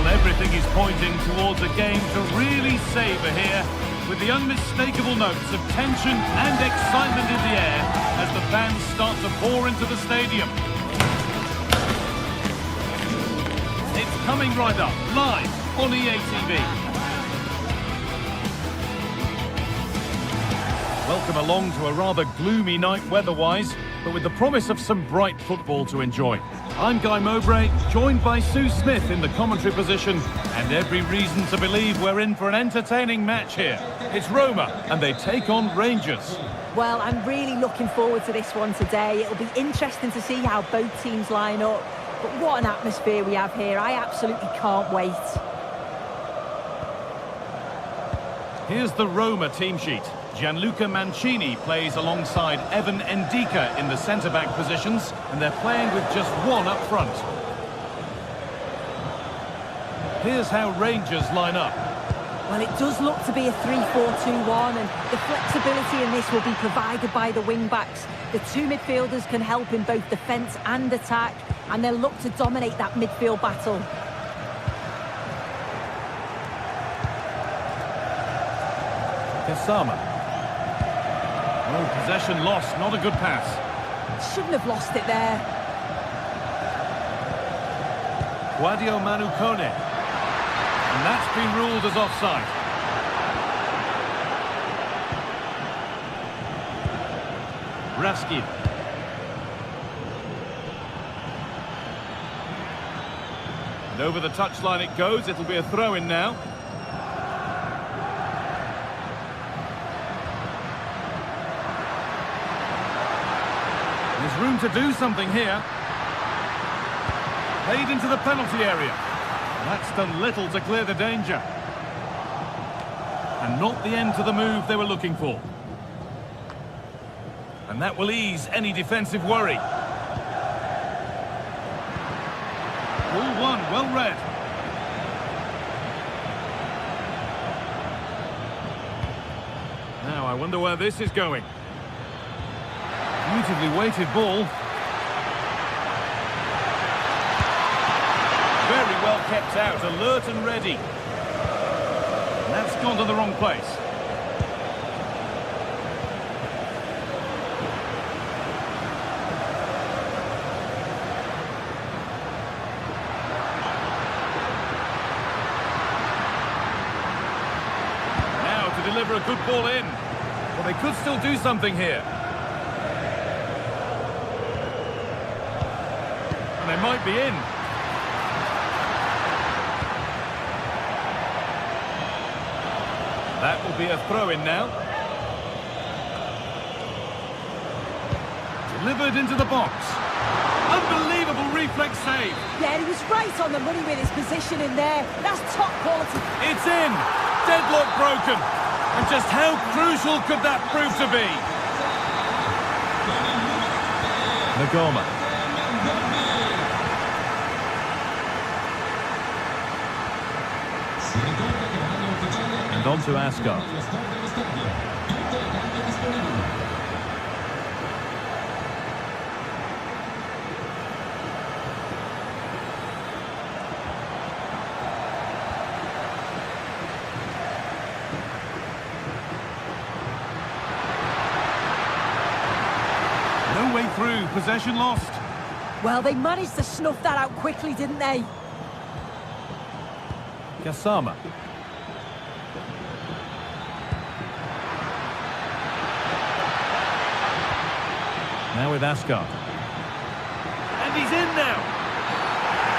Everything is pointing towards a game to really savour here, with the unmistakable notes of tension and excitement in the air as the fans start to pour into the stadium. It's coming right up, live on EA TV. Welcome along to a rather gloomy night weather-wise, but with the promise of some bright football to enjoy. I'm Guy Mowbray, joined by Sue Smith in the commentary position, and every reason to believe we're in for an entertaining match here. It's Roma, and they take on Rangers. Well, I'm really looking forward to this one today. It'll be interesting to see how both teams line up. But what an atmosphere we have here. I absolutely can't wait. Here's the Roma team sheet. Gianluca Mancini plays alongside Evan Ndika in the centre-back positions, and they're playing with just one up front. Here's how Rangers line up. Well, it does look to be a 3-4-2-1, and the flexibility in this will be provided by the wing-backs. The two midfielders can help in both defence and attack, and they'll look to dominate that midfield battle. Kasama. Oh, possession lost, not a good pass. Shouldn't have lost it there. Guadio Manu Kone. And that's been ruled as offside. Raskin. And over the touchline it goes, it'll be a throw-in now. There's room to do something here. Played into the penalty area. That's done little to clear the danger. And not the end to the move they were looking for. And that will ease any defensive worry. Ball one, well read. Now I wonder where this is going. Beautifully weighted ball. Very well kept out, alert and ready. And that's gone to the wrong place. Now to deliver a good ball in. Well, they could still do something here. And they might be in. That will be a throw-in now. Delivered into the box. Unbelievable reflex save. Yeah, he was right on the money with his position in there. That's top quality. It's in. Deadlock broken. And just how crucial could that prove to be? Nagoma. And on to Ascot. No way through, possession lost. Well, they managed to snuff that out quickly, didn't they? Kasama. Now with Ascot. And he's in now.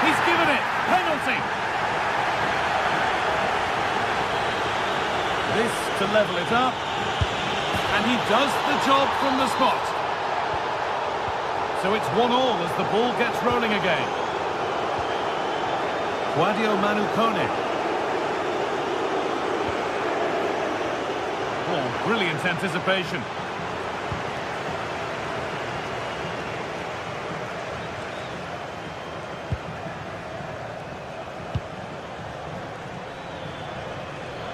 He's given it. Penalty. This to level it up. And he does the job from the spot. So it's 1-1 as the ball gets rolling again. Guadio Manu Kone. Oh, brilliant anticipation.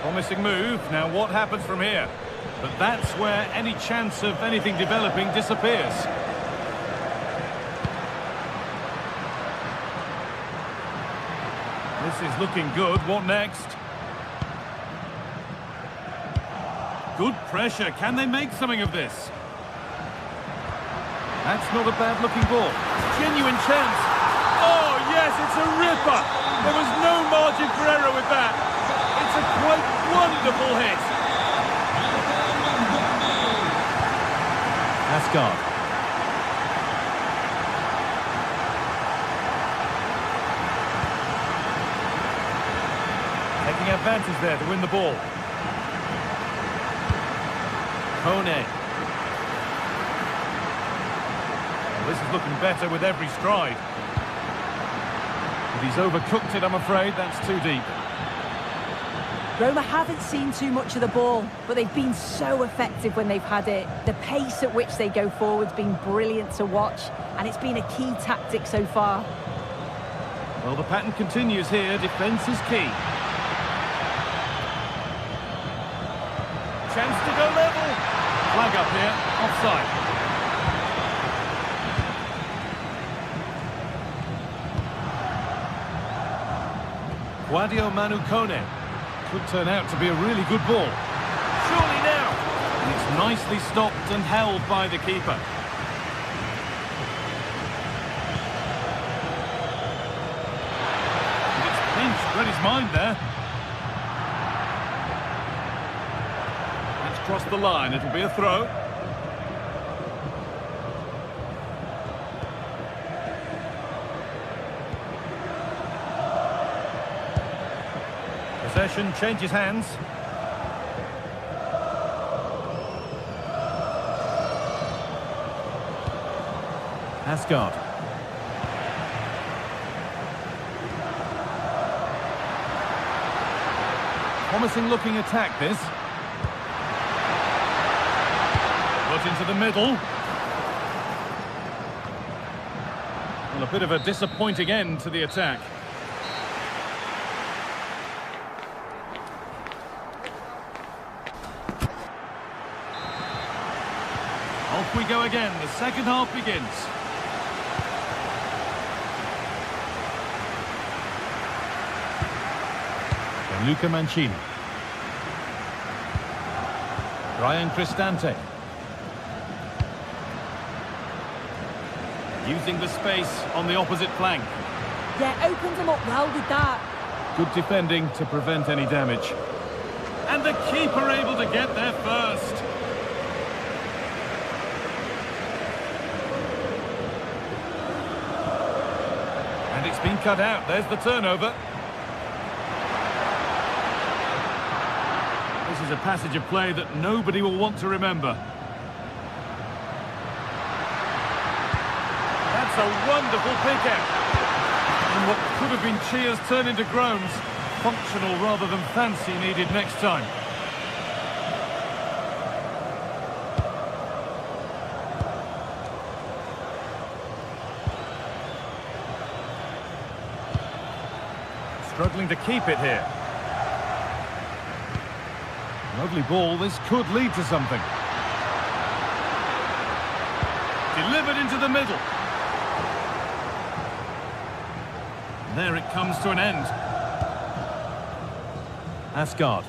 Promising move. Now what happens from here? But that's where any chance of anything developing disappears. This is looking good. What next? Good pressure. Can they make something of this? That's not a bad looking ball. Genuine chance. Oh yes, it's a ripper. There was no margin for error with that. It's a quite wonderful hit. Ascot. Taking advantage there to win the ball. Kone. Well, this is looking better with every stride. But he's overcooked it, I'm afraid. That's too deep. Roma haven't seen too much of the ball, but they've been so effective when they've had it. The pace at which they go forward's been brilliant to watch, and it's been a key tactic so far. Well, the pattern continues here. Defence is key. Chance to go level. Flag up here. Offside. Guadio Manu Kone. Could turn out to be a really good ball. Surely now. And it's nicely stopped and held by the keeper. And it's pinched. Read his mind there. It's crossed the line. It'll be a throw. Possession changes hands. Asgard. Promising looking attack this. Put into the middle. Well, a bit of a disappointing end to the attack. Off we go again. The second half begins. Luca Mancini. Ryan Cristante. Using the space on the opposite flank. Yeah, opened them up well with that. Good defending to prevent any damage. And the keeper able to get there first. And it's been cut out. There's the turnover. This is a passage of play that nobody will want to remember. That's a wonderful pick out. And what could have been cheers turn into groans. Functional rather than fancy needed next time. Struggling to keep it here. Lovely ball, this could lead to something. Delivered into the middle. And there it comes to an end. Asgard.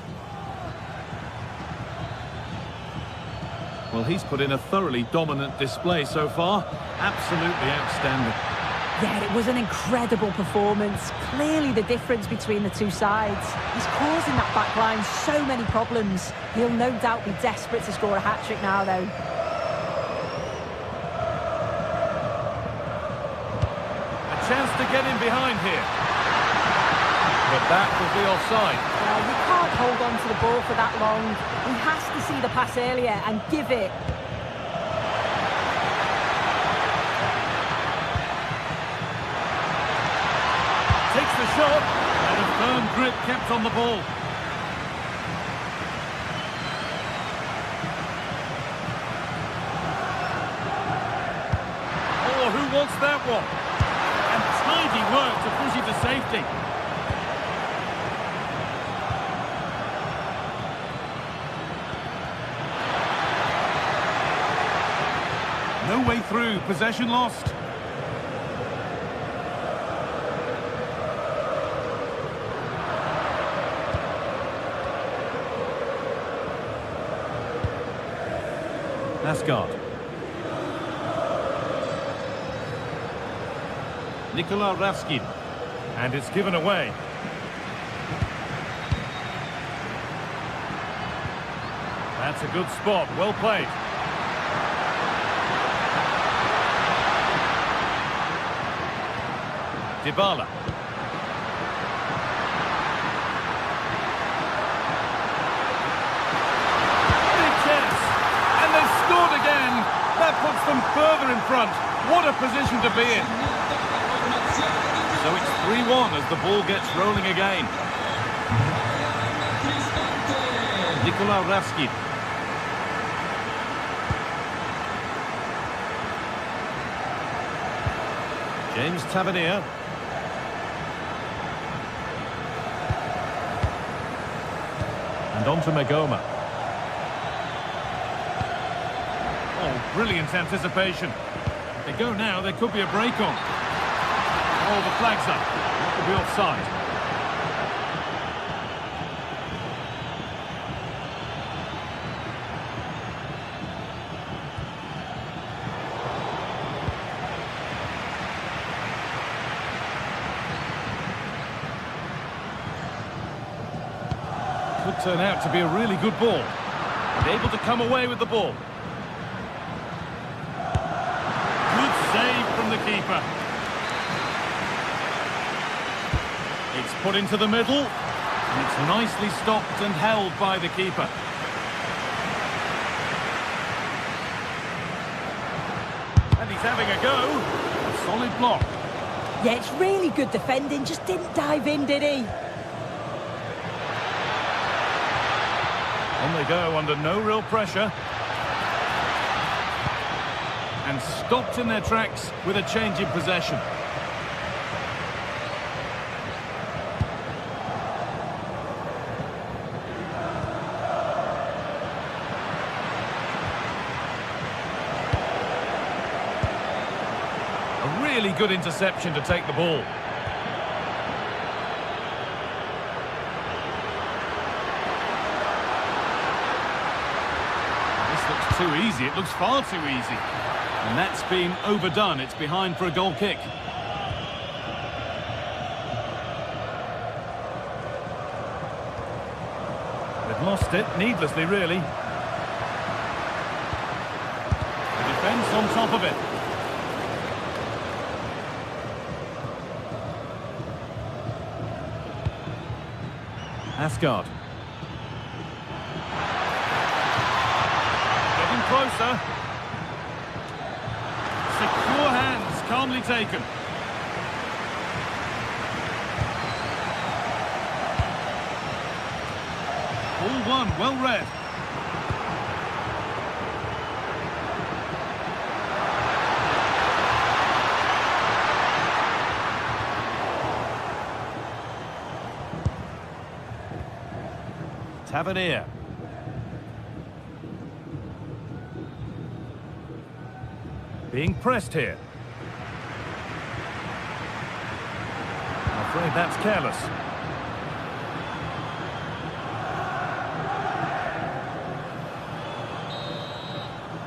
Well, he's put in a thoroughly dominant display so far. Absolutely outstanding. Yeah, it was an incredible performance. Clearly the difference between the two sides. He's causing that back line so many problems. He'll no doubt be desperate to score a hat-trick now, though. A chance to get in behind here. But that will be offside. Well, you can't hold on to the ball for that long. He has to see the pass earlier and give it. Takes the shot, and a firm grip kept on the ball. Oh, who wants that one? And tidy work to push it to safety. No way through, possession lost. Asgard. Nikola Ravskin. And it's given away. That's a good spot. Well played. Dybala. Again, that puts them further in front. What a position to be in. So it's 3-1 as the ball gets rolling again. Ravsky. James Tavernier. And on to Magoma. Oh, brilliant anticipation. If they go now, there could be a break on. Oh, the flag's up. That could be offside. Could turn out to be a really good ball. And able to come away with the ball. Good save from the keeper. It's put into the middle. And it's nicely stopped and held by the keeper. And he's having a go. A solid block. Yeah, it's really good defending. Just didn't dive in, did he? On they go under no real pressure. And stopped in their tracks with a change in possession. A really good interception to take the ball. Too easy. It looks far too easy. And that's been overdone. It's behind for a goal kick. They've lost it, needlessly, really. The defence on top of it. Asgard. Closer. Secure hands, calmly taken. All one, well read. Tavernier. Being pressed here. I'm afraid that's careless.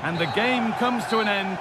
And the game comes to an end.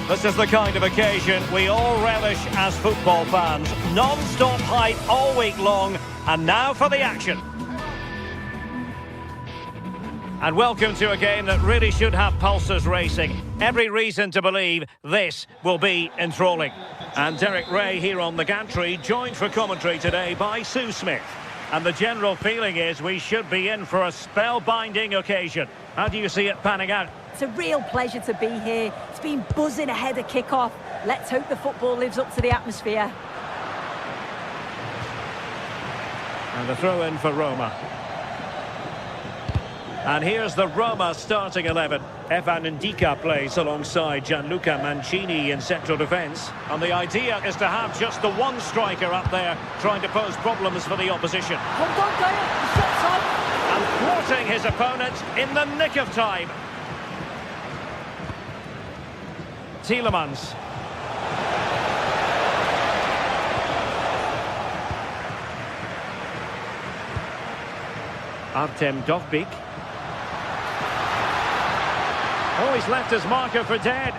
This is the kind of occasion we all relish as football fans. Non-stop hype all week long, and now for the action. And welcome to a game that really should have pulses racing. Every reason to believe this will be enthralling. And Derek Ray here on the gantry, joined for commentary today by Sue Smith. And the general feeling is we should be in for a spellbinding occasion. How do you see it panning out? It's a real pleasure to be here. It's been buzzing ahead of kick-off. Let's hope the football lives up to the atmosphere. And a throw-in for Roma. And here's the Roma starting 11. Evan Ndika plays alongside Gianluca Mancini in central defence. And the idea is to have just the one striker up there trying to pose problems for the opposition. Hold on, Dyer. The shot's on. And thwarting his opponent in the nick of time. Tielemans. Artem Dovbyk. Oh, he's left his marker for dead.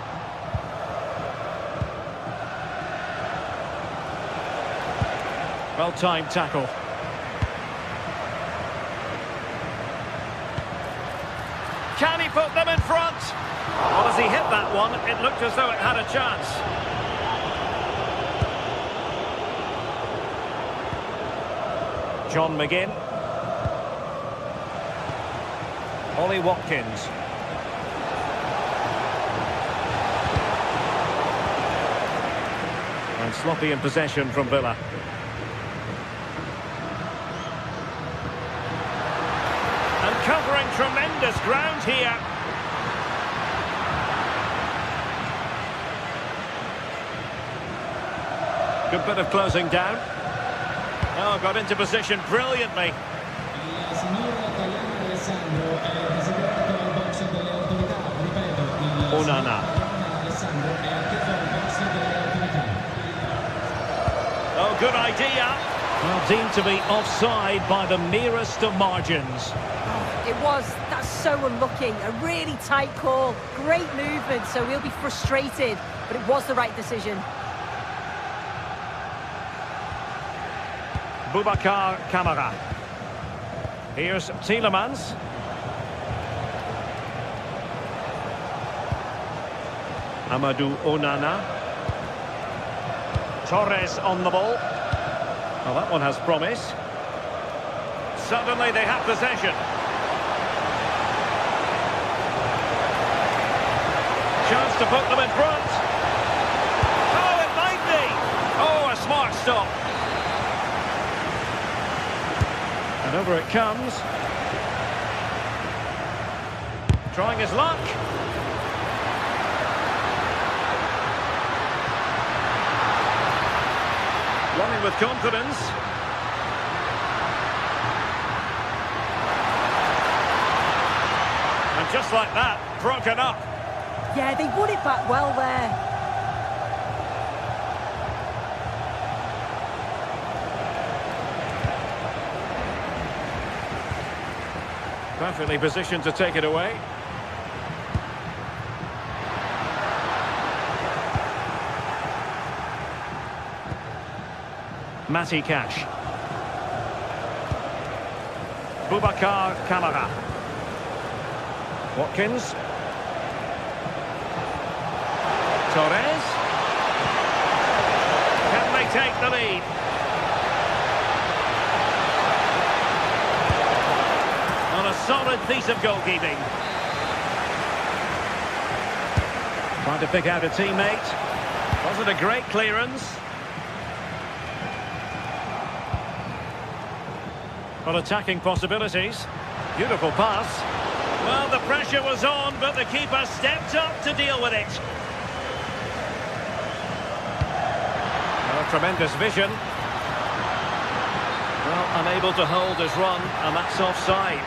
Well-timed tackle. Can he put them in front? Well, as he hit that one, it looked as though it had a chance. John McGinn. Ollie Watkins. And sloppy in possession from Villa. And covering tremendous ground here. Good bit of closing down. Oh, got into position brilliantly. Onana. Oh, good idea. Well, deemed to be offside by the merest of margins. It was. That's so unlucky. A really tight call. Great movement, so he'll be frustrated. But it was the right decision. Boubacar Kamara. Here's Tielemans. Amadou Onana. Torres on the ball. Well, that one has promise. Suddenly they have possession. Chance to put them in front. Oh, it might be. Oh, a smart stop. And over it comes. Trying his luck. Running with confidence. And just like that, broken up. Yeah, they won it back well there. Perfectly positioned to take it away. Matty Cash. Boubacar Kamara. Watkins. Torres. Can they take the lead? On a solid piece of goalkeeping. Trying to pick out a teammate. Wasn't a great clearance. Well, attacking possibilities. Beautiful pass. Well, the pressure was on, but the keeper stepped up to deal with it. Well, tremendous vision. Well, unable to hold his run, and that's offside.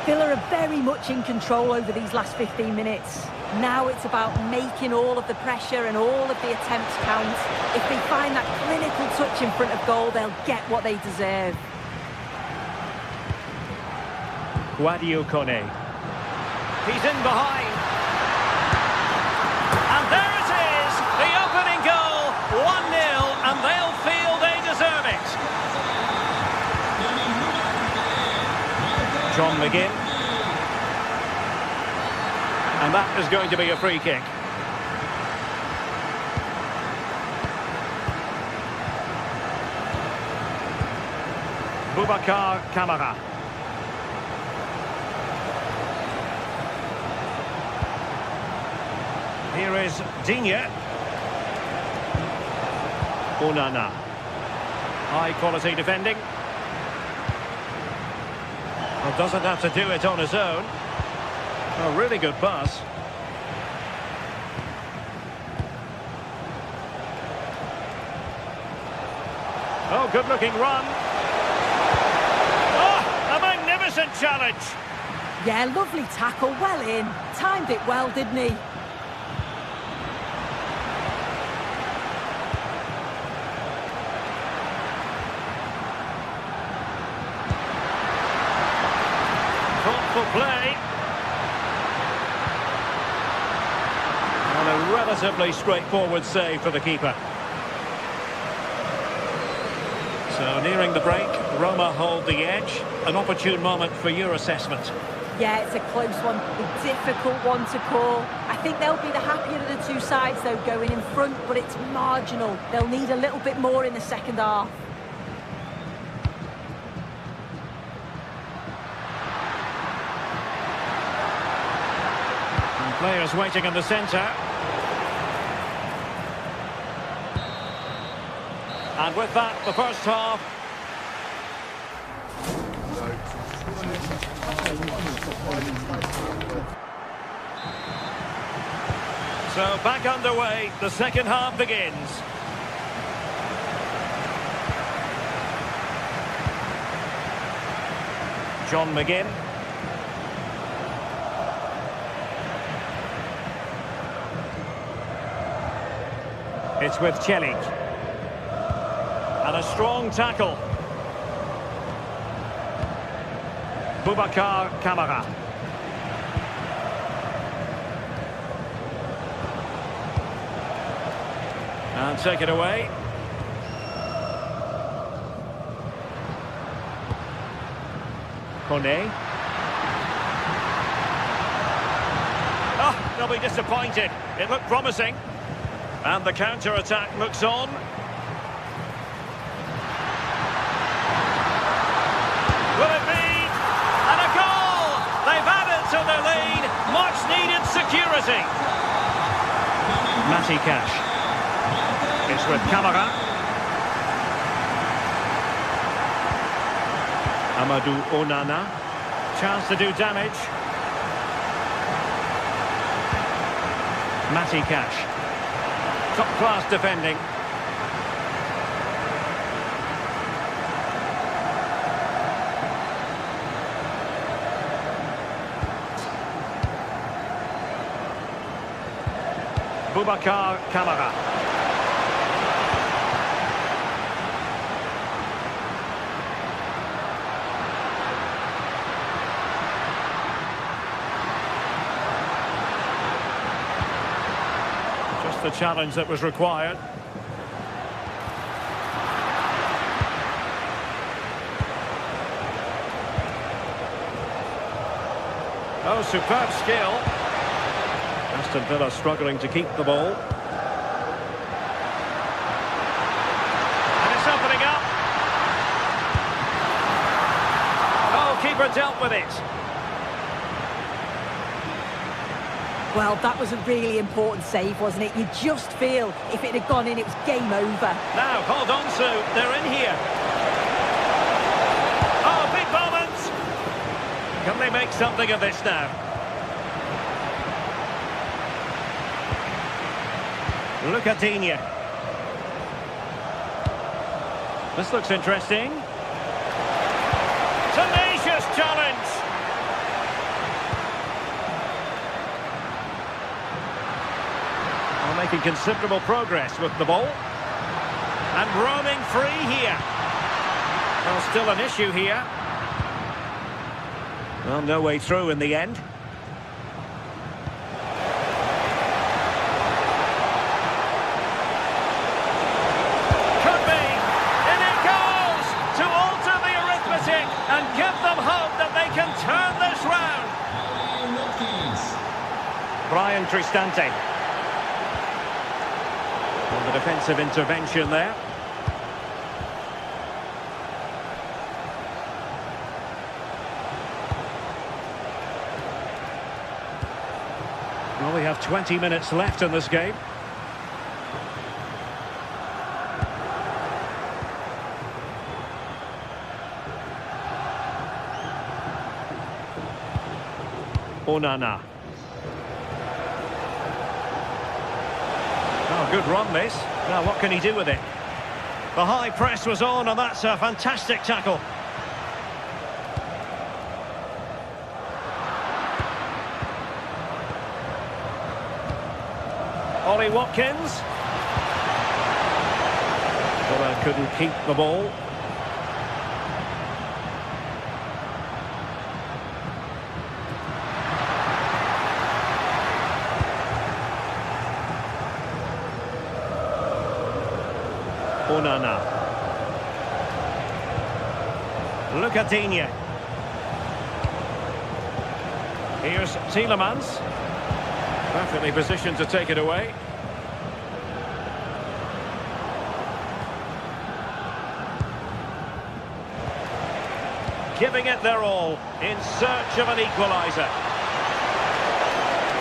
Villa are very much in control over these last 15 minutes. Now it's about making all of the pressure and all of the attempts count. If they find that clinical touch in front of goal, they'll get what they deserve. Guadio Kone. He's in behind. And there it is! The opening goal! 1-0, and they'll feel they deserve it. John McGinn. And that is going to be a free kick. Boubacar Kamara. Here is Digne. Onana. High quality defending. Well, doesn't have to do it on his own. A really good pass. Oh, good-looking run. Oh, a magnificent challenge. Yeah, lovely tackle, well in. Timed it well, didn't he? Thoughtful play. And a relatively straightforward save for the keeper. So nearing the break, Roma hold the edge. An opportune moment for your assessment. Yeah, it's a close one, a difficult one to call. I think they'll be the happier of the two sides, though, going in front, but it's marginal. They'll need a little bit more in the second half. And players waiting in the centre. And with that, the first half. So back underway, the second half begins. John McGinn. It's with Celik. And a strong tackle. Boubacar Kamara. And take it away. Kone. Oh, they'll be disappointed. It looked promising. And the counter-attack looks on. Will it be? And a goal! They've added to their lead. Much needed security. Matty Cash. It's with Kamara. Amadou Onana. Chance to do damage. Matty Cash. Top-class defending. Boubacar Kamara. Just the challenge that was required. Oh, superb skill. Aston Villa struggling to keep the ball. And it's opening up. Oh, keeper dealt with it. Well, that was a really important save, wasn't it? You just feel if it had gone in, it was game over. Now, hold on, Sue. They're in here. Oh, big moment. Can they make something of this now? Look at Digne. This looks interesting. Tenacious challenge. Well, making considerable progress with the ball. And roaming free here. Well, still an issue here. Well, no way through in the end. And give them hope that they can turn this round. Brian Cristante. And the defensive intervention there. have 20 minutes left in this game. Onana. Oh, good run this. Now what can he do with it? The high press was on, and that's a fantastic tackle. Ollie Watkins. Well, couldn't keep the ball. Onana. Look at Digne. Here's Tielemans. Perfectly positioned to take it away. Giving it their all in search of an equaliser.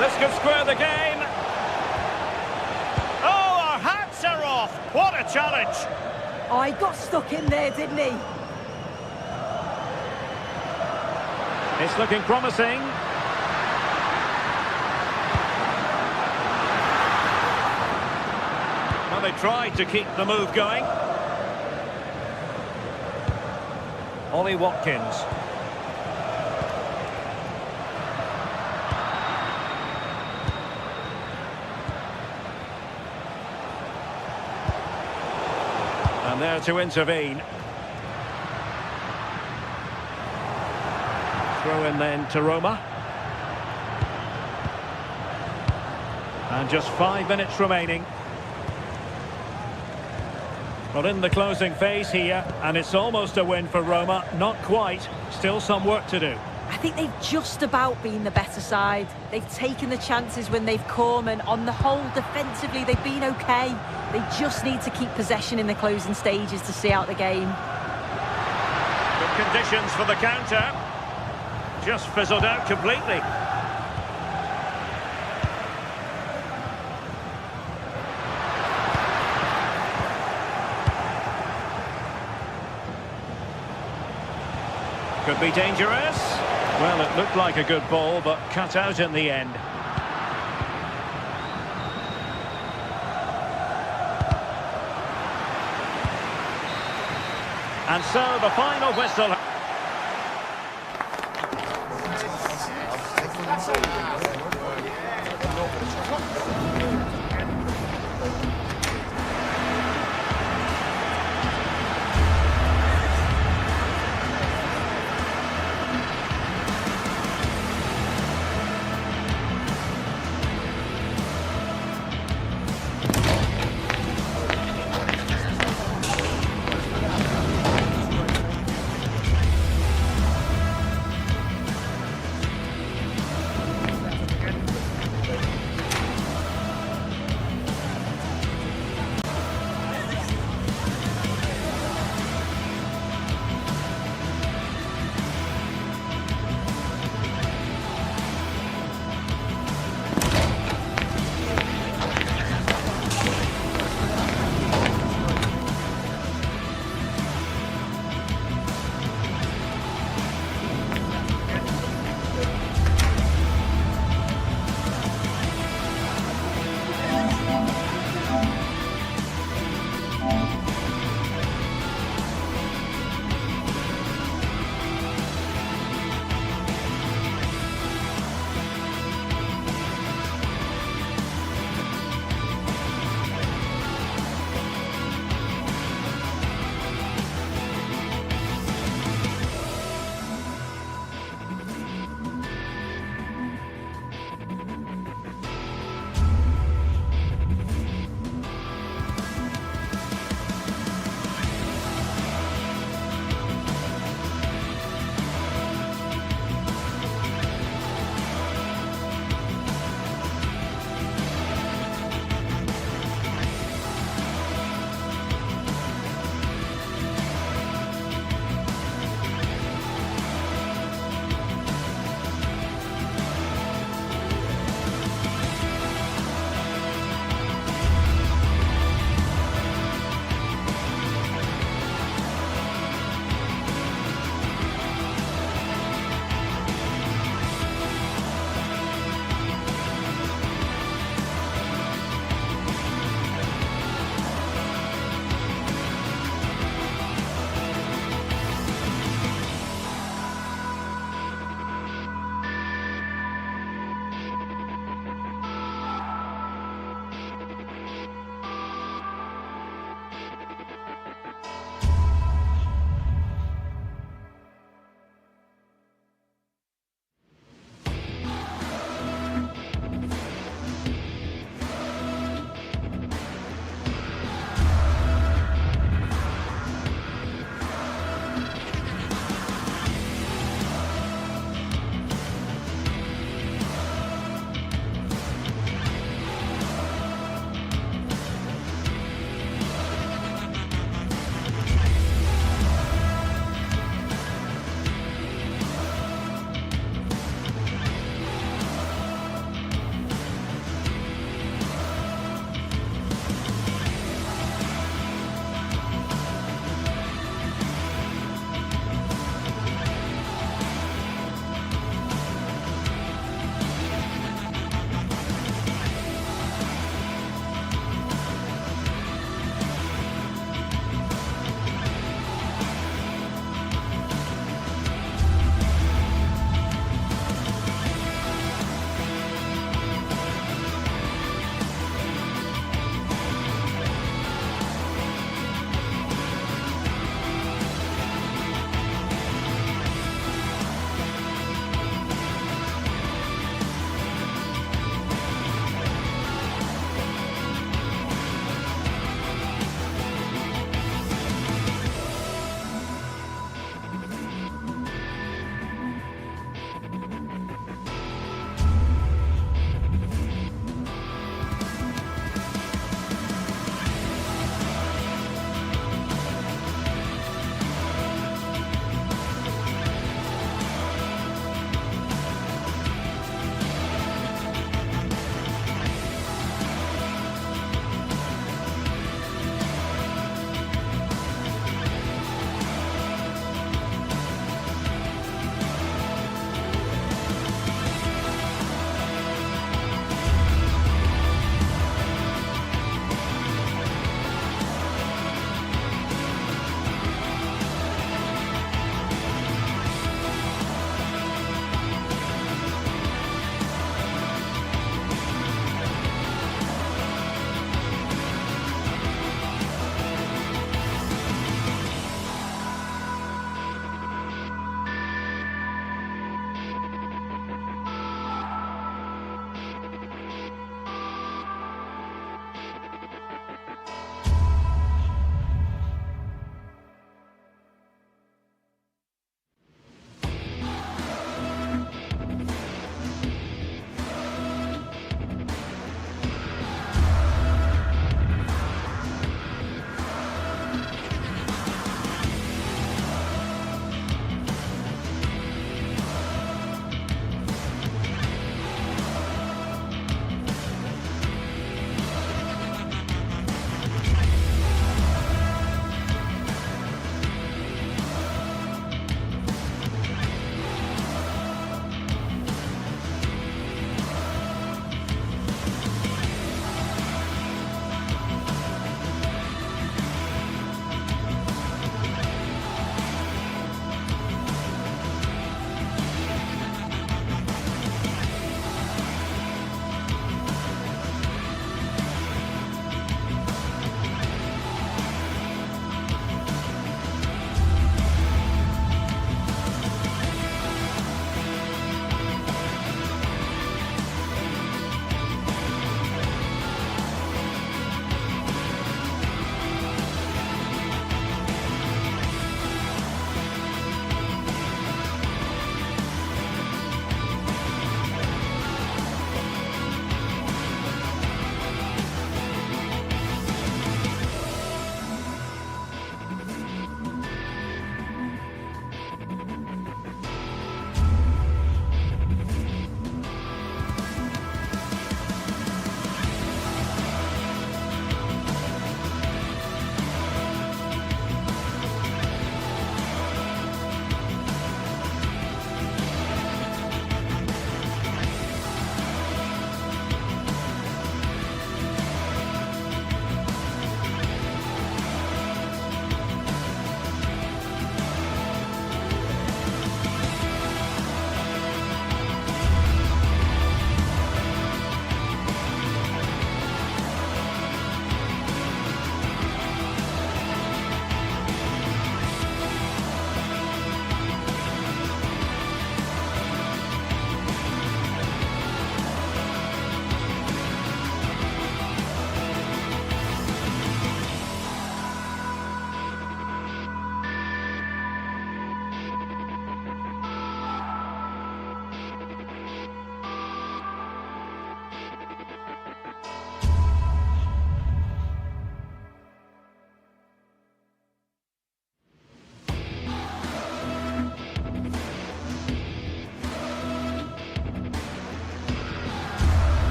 This could square the game. Oh, our hats are off. What a challenge. Oh, he got stuck in there, didn't he? It's looking promising. Well, they tried to keep the move going. Ollie Watkins. And there to intervene. Throw in then to Roma. And just 5 minutes remaining. Well, in the closing phase here, and it's almost a win for Roma. Not quite. Still some work to do. I think they've just about been the better side. They've taken the chances when they've come, and on the whole, defensively, they've been okay. They just need to keep possession in the closing stages to see out the game. Good conditions for the counter. Just fizzled out completely. Could be dangerous. Well, it looked like a good ball, but cut out in the end. And so the final whistle.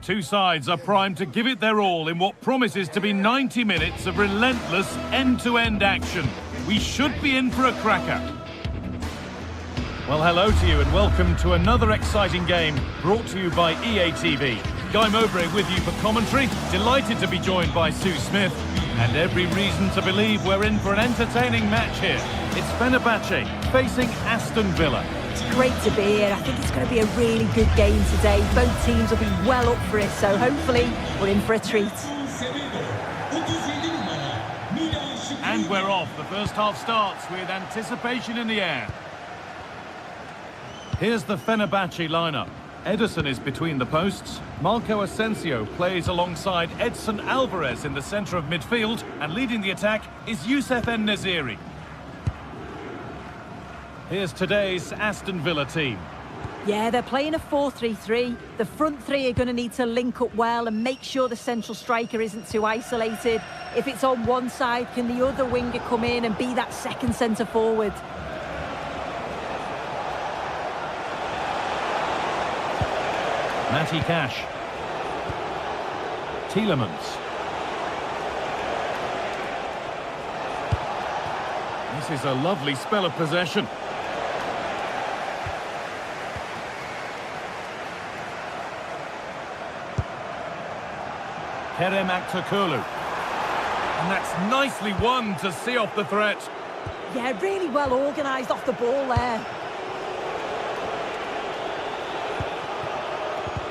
Two sides are primed to give it their all in what promises to be 90 minutes of relentless end-to-end action. We should be in for a cracker. Well, hello to you and welcome to another exciting game brought to you by EA TV. Guy Mowbray with you for commentary. Delighted to be joined by Sue Smith. And every reason to believe we're in for an entertaining match here. It's Fenerbahce facing Aston Villa. It's great to be here. I think it's going to be a really good game today. Both teams will be well up for it, so hopefully we're in for a treat. And we're off. The first half starts with anticipation in the air. Here's the Fenerbahce lineup. Ederson is between the posts. Marco Asensio plays alongside Edson Alvarez in the centre of midfield. And leading the attack is Youssef En-Nesyri. Here's today's Aston Villa team. Yeah, they're playing a 4-3-3. The front three are going to need to link up well and make sure the central striker isn't too isolated. If it's on one side, can the other winger come in and be that second centre forward? Matty Cash. Tielemans. This is a lovely spell of possession. Kerem Aktürkoğlu. And that's nicely won to see off the threat. Yeah, really well organised off the ball there.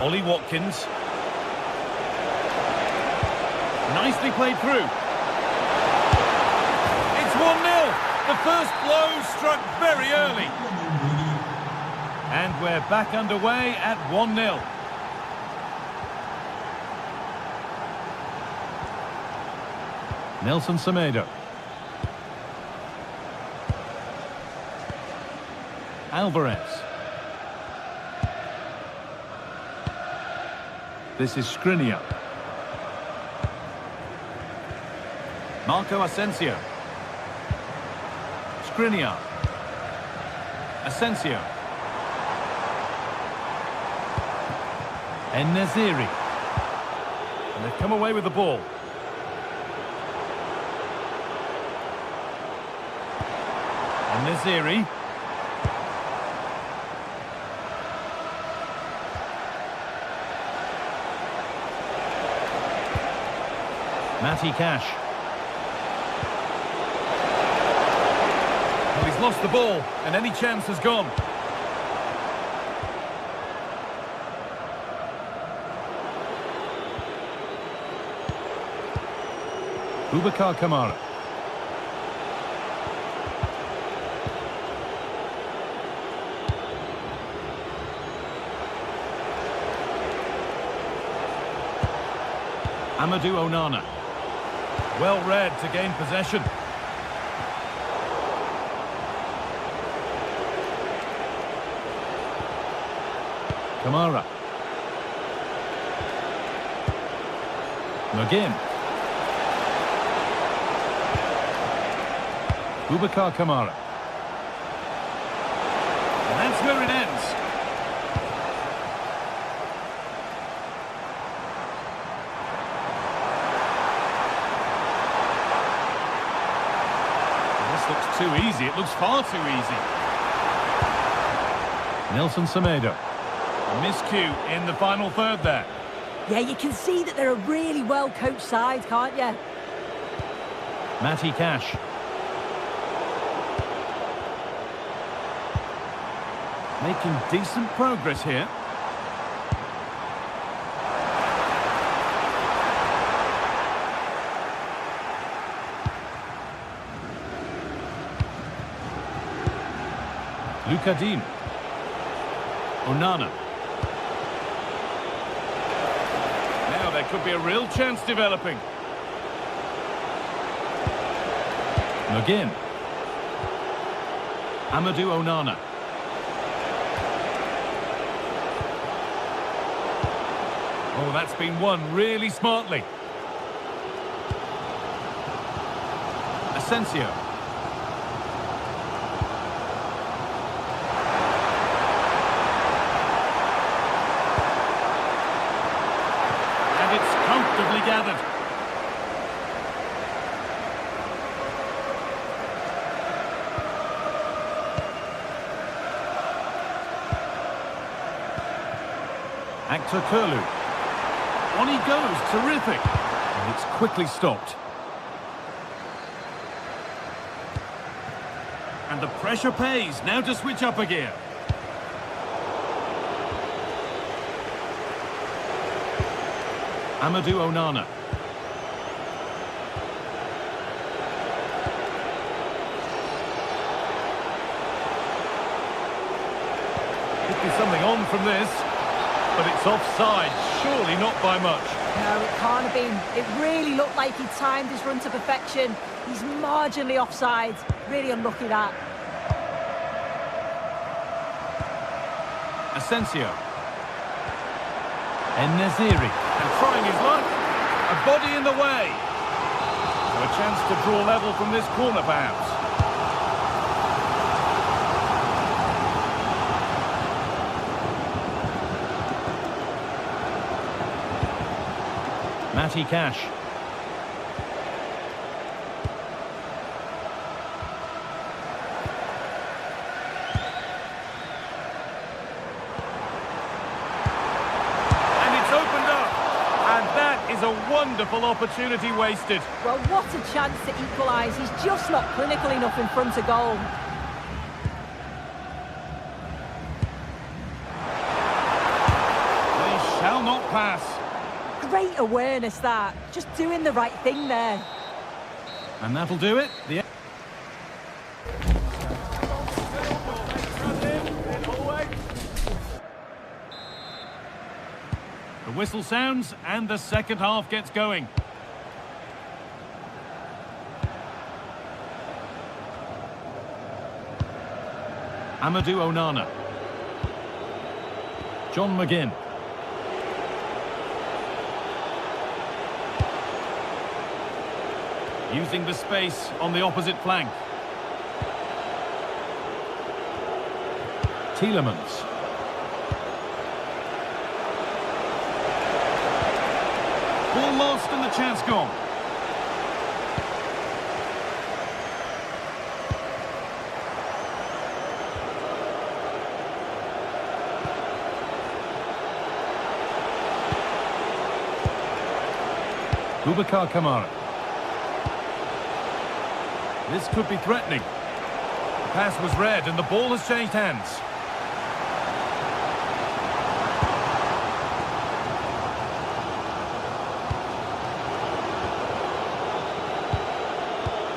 Ollie Watkins. Nicely played through. It's 1-0. The first blow struck very early. And we're back underway at 1-0. Nelson Semedo. Alvarez. This is Skriniar. Marco Asensio. Skriniar. Asensio. En-Nesyri. And they've come away with the ball. En-Nesyri. Matty Cash. Well, he's lost the ball, and any chance has gone. Boubacar Kamara. Amadou Onana. Well read to gain possession. Kamara. McGinn. Boubacar Kamara. And that's where it ends. Looks too easy. It looks far too easy. Nelson Semedo. A miscue in the final third there. Yeah, you can see that they're a really well-coached side, can't you? Matty Cash. Making decent progress here. Luka Dean. Onana. Now there could be a real chance developing. McGinn. Amadou Onana. Oh, that's been won really smartly. Asensio. Actor Kurlu. On he goes, terrific. And it's quickly stopped. And the pressure pays. Now to switch up a gear. Amadou Onana. Could be something on from this, but it's offside. Surely not by much. No, it can't have been. It really looked like he timed his run to perfection. He's marginally offside. Really unlucky that. Asensio. En-Nesyri. And trying his luck. A body in the way. So a chance to draw level from this corner, perhaps. Matty Cash. Is a wonderful opportunity wasted. Well, what a chance to equalise. He's just not clinical enough in front of goal. They shall not pass. Great awareness that. Just doing the right thing there. And that'll do it. The whistle sounds and the second half gets going. Amadou Onana. John McGinn. Using the space on the opposite flank. Tielemans. Ball lost and the chance gone. Boubacar Kamara. This could be threatening. The pass was read and the ball has changed hands.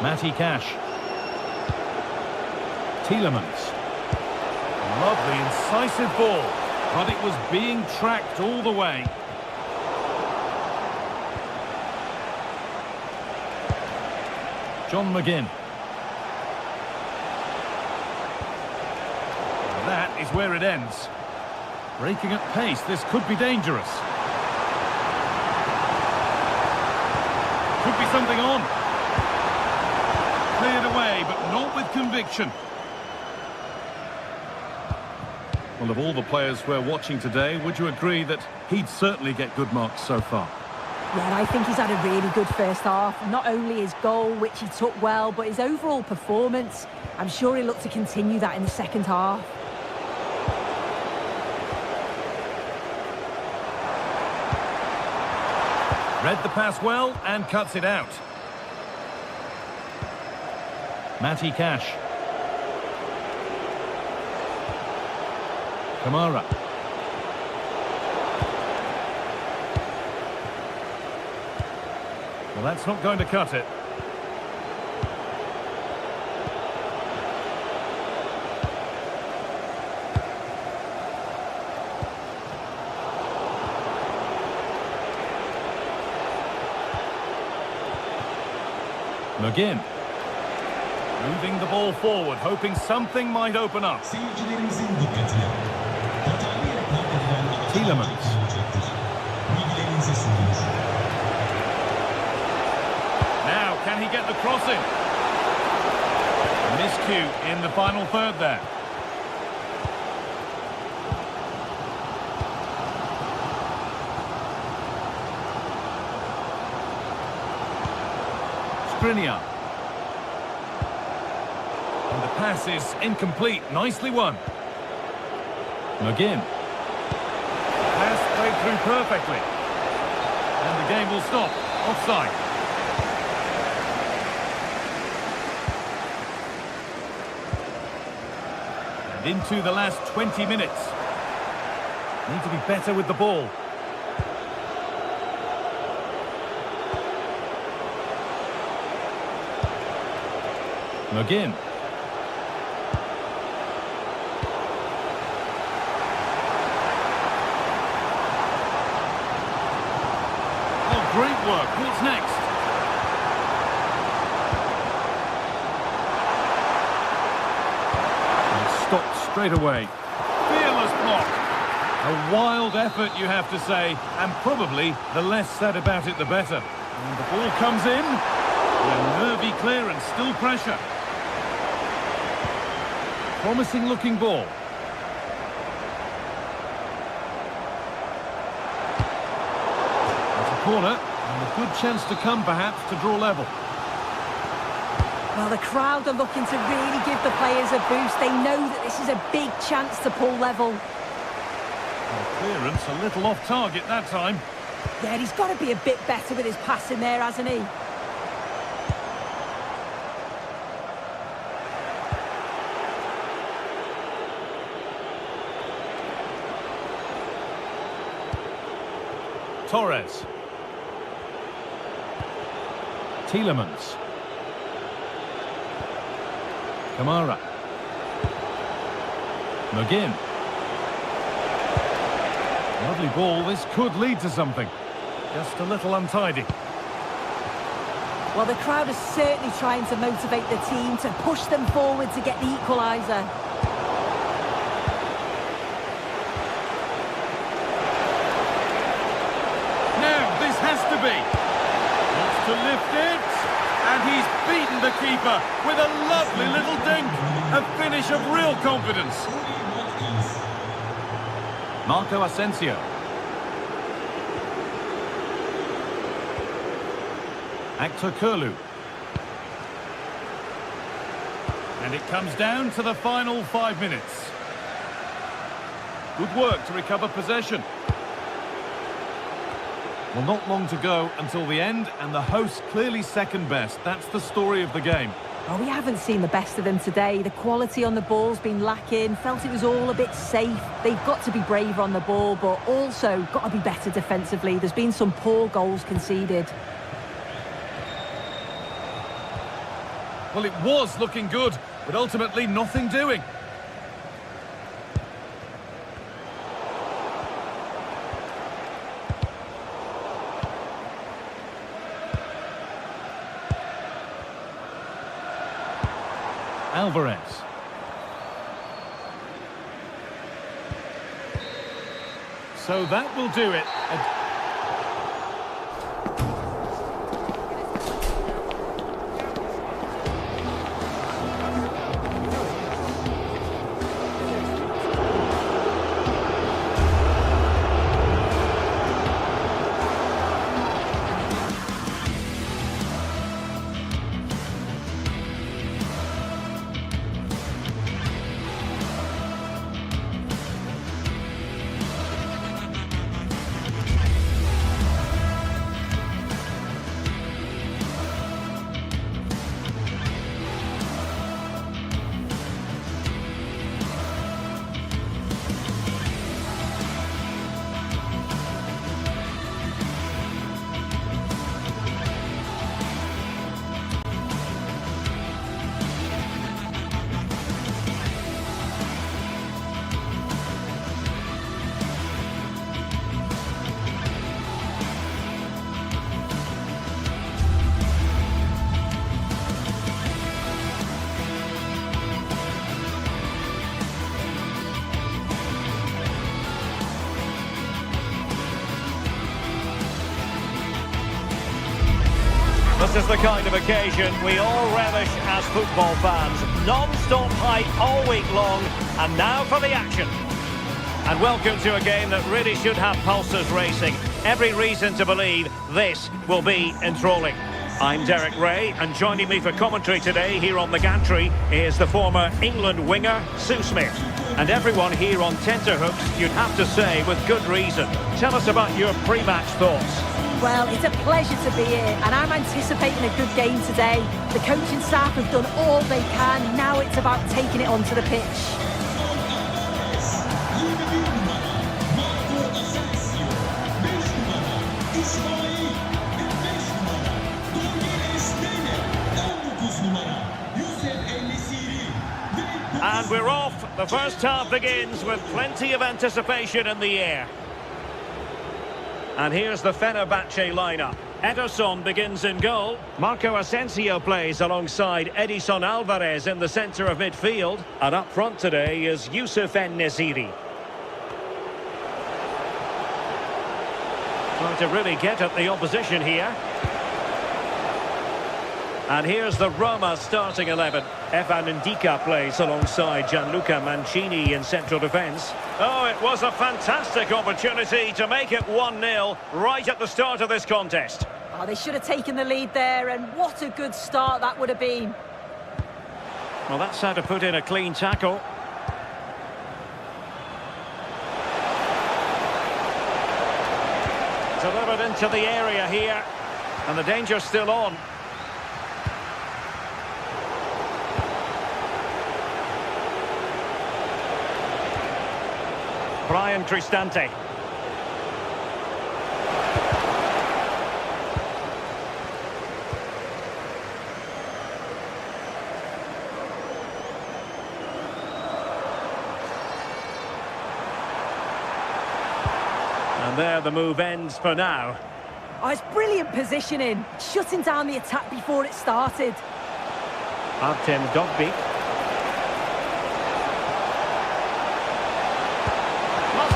Matty Cash. Tielemans. Lovely, incisive ball, but it was being tracked all the way. John McGinn. That is where it ends. Breaking at pace, this could be dangerous. Could be something on. Cleared away, but not with conviction. Well, of all the players we're watching today, would you agree that he'd certainly get good marks so far? Yeah, I think he's had a really good first half. Not only his goal, which he took well, but his overall performance. I'm sure he'll look to continue that in the second half. Read the pass well and cuts it out. Matty Cash. Kamara. Well, that's not going to cut it. McGinn. Moving the ball forward, hoping something might open up. Seyircilerimizin dikkatine. Hatalı yere park edilen araçlar Tielemans. olacaktır. Bilgilerinizi sunuyoruz. Now, can he get the crossing? Miscue in the final third there. Skriniar. And the pass is incomplete. Nicely won. McGinn. Pass played through perfectly. And the game will stop. Offside. And into the last 20 minutes. Need to be better with the ball. McGinn. Oh, great work. What's next? And stopped straight away. Fearless block. A wild effort, you have to say, and probably the less said about it, the better. And the ball comes in. A nervy clearance, still pressure. Promising looking ball. It's a corner, and a good chance to come perhaps to draw level. Well, the crowd are looking to really give the players a boost. They know that this is a big chance to pull level. And clearance a little off target that time. Yeah, he's got to be a bit better with his passing there, hasn't he? Torres. Tielemans. Kamara. McGinn. Lovely ball. This could lead to something. Just a little untidy. Well, the crowd is certainly trying to motivate the team to push them forward to get the equaliser. Wants to lift it, and he's beaten the keeper with a lovely little dink. A finish of real confidence. Marco Asensio. Actor Kurlu. And it comes down to the final 5 minutes. Good work to recover possession. Well, not long to go until the end, and the hosts clearly second best. That's the story of the game. Well, we haven't seen the best of them today. The quality on the ball's been lacking. Felt it was all a bit safe. They've got to be braver on the ball, but also got to be better defensively. There's been some poor goals conceded. Well, it was looking good, but ultimately nothing doing. Alvarez. So that will do it. This is the kind of occasion we all relish as football fans. Non-stop hype all week long, and now for the action. And welcome to a game that really should have pulses racing. Every reason to believe this will be enthralling. I'm Derek Ray, and joining me for commentary today here on the gantry is the former England winger, Sue Smith. And everyone here on tenterhooks, you'd have to say, with good reason. Tell us about your pre-match thoughts. Well, it's a pleasure to be here, and I'm anticipating a good game today. The coaching staff have done all they can. Now it's about taking it onto the pitch. And we're off. The first half begins with plenty of anticipation in the air. And here's the Fenerbahce lineup. Ederson begins in goal. Marco Asensio plays alongside Edison Alvarez in the centre of midfield. And up front today is Youssef En-Nesyri. Trying to really get at the opposition here. And here's the Roma starting 11. Evan Ndika plays alongside Gianluca Mancini in central defence. Oh, it was a fantastic opportunity to make it 1-0 right at the start of this contest. Oh, they should have taken the lead there, and what a good start that would have been. Well, that's how to put in a clean tackle. Delivered into the area here, and the danger's still on. Brian Cristante. And there the move ends for now. Oh, it's brilliant positioning, shutting down the attack before it started. Artem Dovbyk.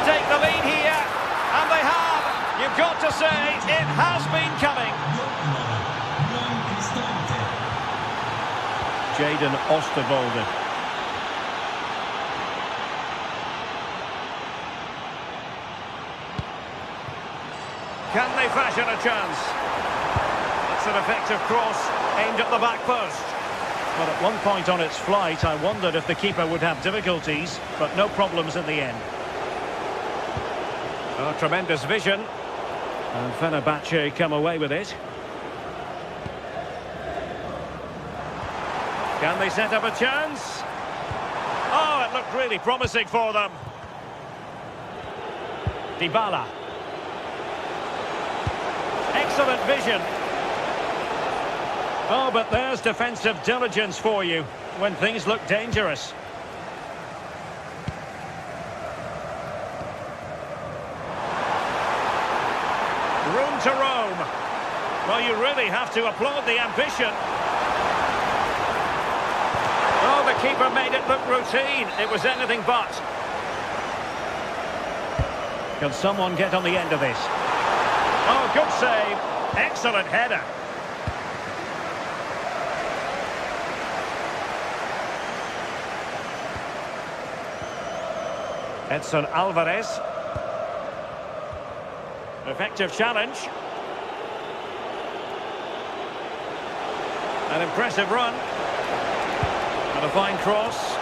Take the lead here, and they have. You've got to say, it has been coming. Jadon Oosterwolde. Can they fashion a chance? It's an effective cross aimed at the back post. But at one point on its flight, I wondered if the keeper would have difficulties, but no problems in the end. Oh, tremendous vision. And Fenerbahce come away with it. Can they set up a chance? Oh, it looked really promising for them. Dybala. Excellent vision. Oh, but there's defensive diligence for you when things look dangerous. Room to roam. Well, you really have to applaud the ambition. Oh, the keeper made it look routine. It was anything but. Can someone get on the end of this? Oh, good save. Excellent header. Edson Alvarez. Effective challenge. An impressive run. And a fine cross.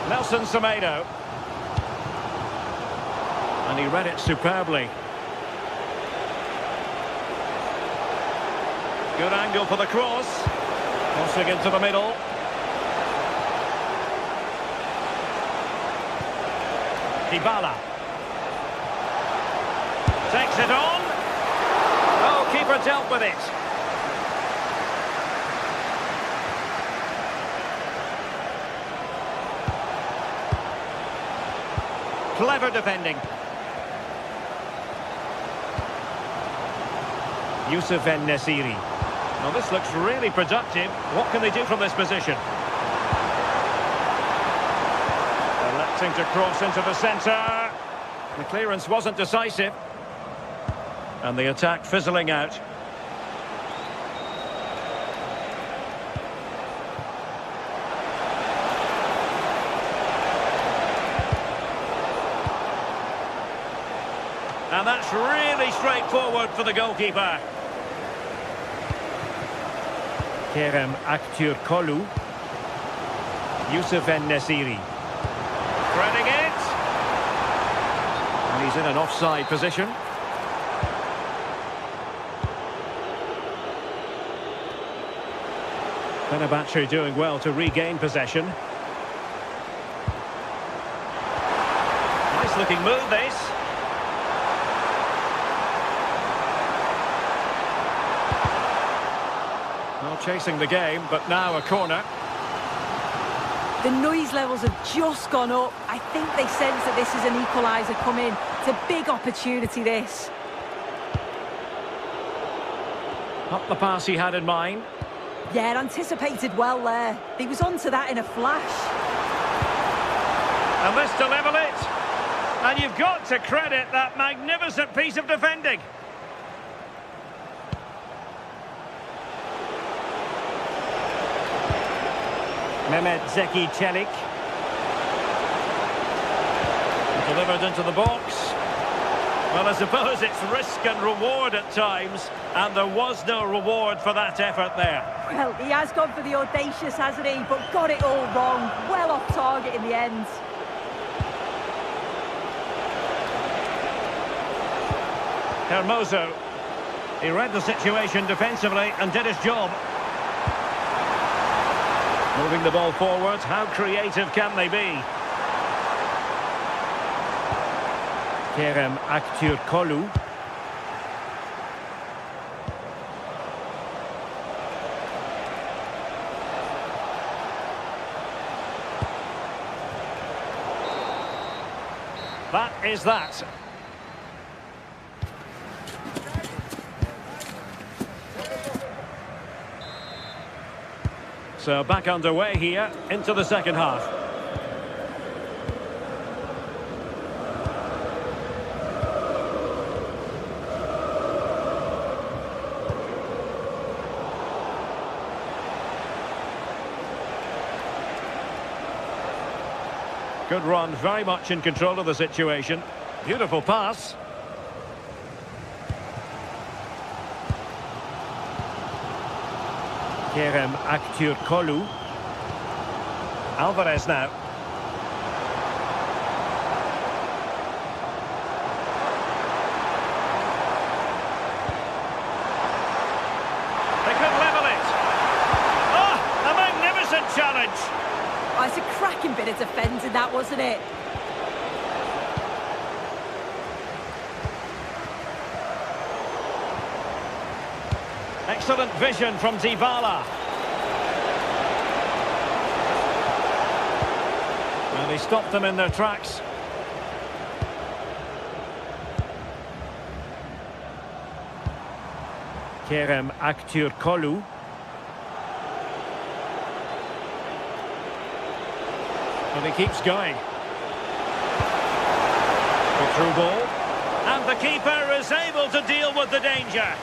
Nelson Semedo. And he read it superbly. Good angle for the cross. Crossing into the middle. Dybala. Takes it on. Oh, keeper dealt with it. Clever defending. Youssef En-Nesyri. Well, this looks really productive. What can they do from this position? Electing to cross into the centre. The clearance wasn't decisive. And the attack fizzling out. It's really straightforward for the goalkeeper. Kerem Aktürkoğlu. Yusuf En-Nesyri. Threading it. And he's in an offside position. Fenerbahce doing well to regain possession. Nice looking move, this. Well, chasing the game, but now a corner. The noise levels have just gone up. I think they sense that this is an equaliser coming. It's a big opportunity, this. Not the pass he had in mind. Yeah, anticipated well there. He was onto that in a flash. And this to level it. And you've got to credit that magnificent piece of defending. Mehmet Zeki Çelik. Delivered into the box. Well, I suppose it's risk and reward at times, and there was no reward for that effort there. Well, he has gone for the audacious, hasn't he? But got it all wrong. Well off target in the end. Hermoso. He read the situation defensively and did his job. Moving the ball forward, how creative can they be? Kerem Aktürkoğlu. That is that. So back underway here into the second half. Good run, very much in control of the situation. Beautiful pass. Kerem Aktürkoğlu. Alvarez now. They could level it. Oh, a magnificent challenge. Oh, it's a cracking bit of defending, that, wasn't it? Excellent vision from Dybala. And he stopped them in their tracks. Kerem Aktürkoğlu. And he keeps going. The through ball. And the keeper is able to deal with the danger.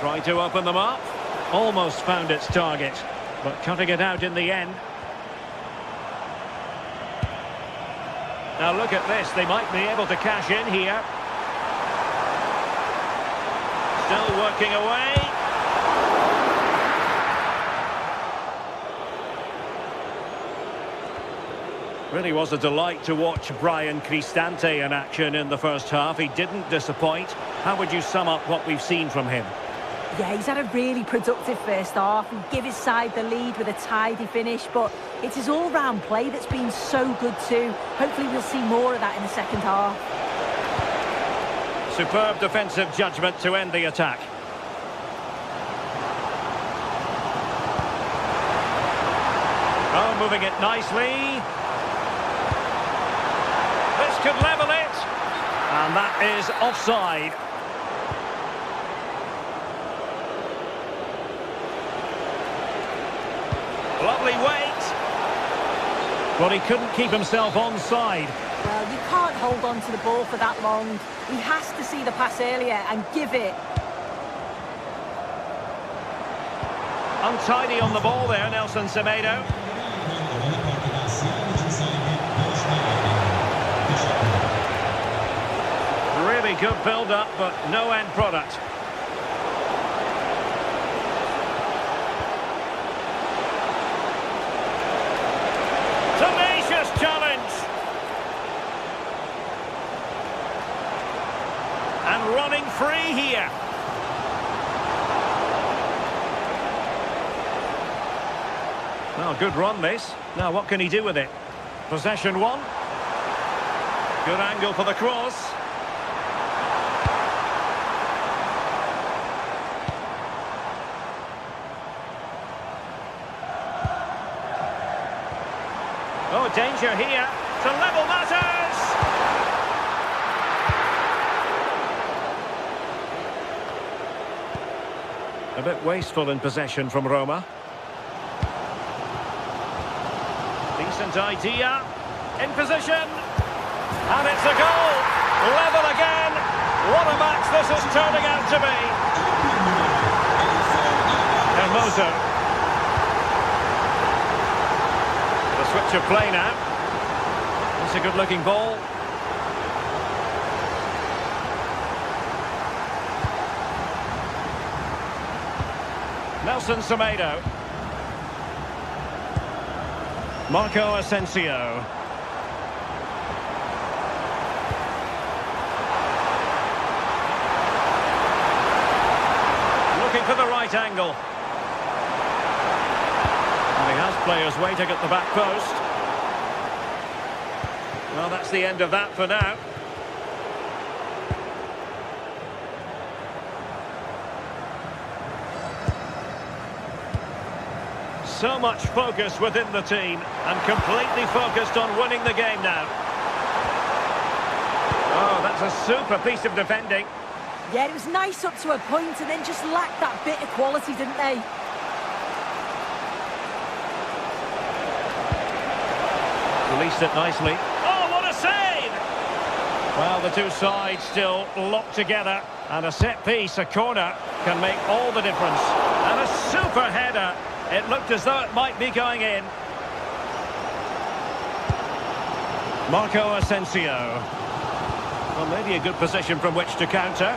Trying to open them up. Almost found its target, but cutting it out in the end. Now look at this. They might be able to cash in here. Still working away. Really was a delight to watch Brian Cristante in action in the first half. He didn't disappoint. How would you sum up what we've seen from him? Yeah, he's had a really productive first half. He gave his side the lead with a tidy finish, but it's his all-round play that's been so good too. Hopefully we'll see more of that in the second half. Superb defensive judgment to end the attack. Oh, moving it nicely. This could level it. And that is offside. Lovely weight. But he couldn't keep himself onside. Well, you can't hold on to the ball for that long. He has to see the pass earlier and give it. Untidy on the ball there, Nelson Semedo. Very good build-up, but no end product. Tenacious challenge. And running free here. Well, good run this. Now what can he do with it? Possession one. Good angle for the cross. Oh, danger here to level matters. A bit wasteful in possession from Roma. Decent idea. In position. And it's a goal. Level again. What a match this is turning out to be. Hermoso. The switch of play now. It's a good-looking ball. Nelson Semedo. Marco Asensio. Looking for the right angle. And he has players waiting at the back post. Well, that's the end of that for now. So much focus within the team and completely focused on winning the game now. Oh, that's a super piece of defending. Yeah, it was nice up to a point and then just lacked that bit of quality, didn't they? Released it nicely. Oh, what a save! Well, the two sides still locked together, and a set piece, a corner, can make all the difference. And a super header. It looked as though it might be going in. Marco Asensio. Well, maybe a good position from which to counter.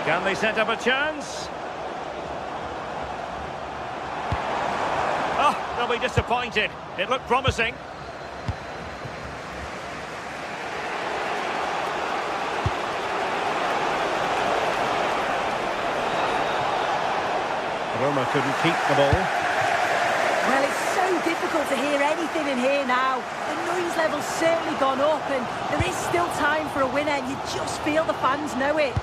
Can they set up a chance? Oh, they'll be disappointed. It looked promising. Roma couldn't keep the ball. Well, it's so difficult to hear anything in here now. The noise level's certainly gone up and there is still time for a winner and you just feel the fans know it.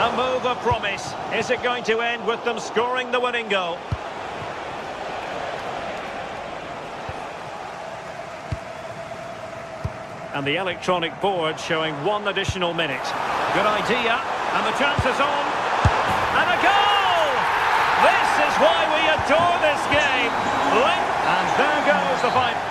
A move of promise. Is it going to end with them scoring the winning goal? And the electronic board showing 1 additional minute. Good idea. And the chance is on. And a goal! This is why we adore this game. And there goes the final.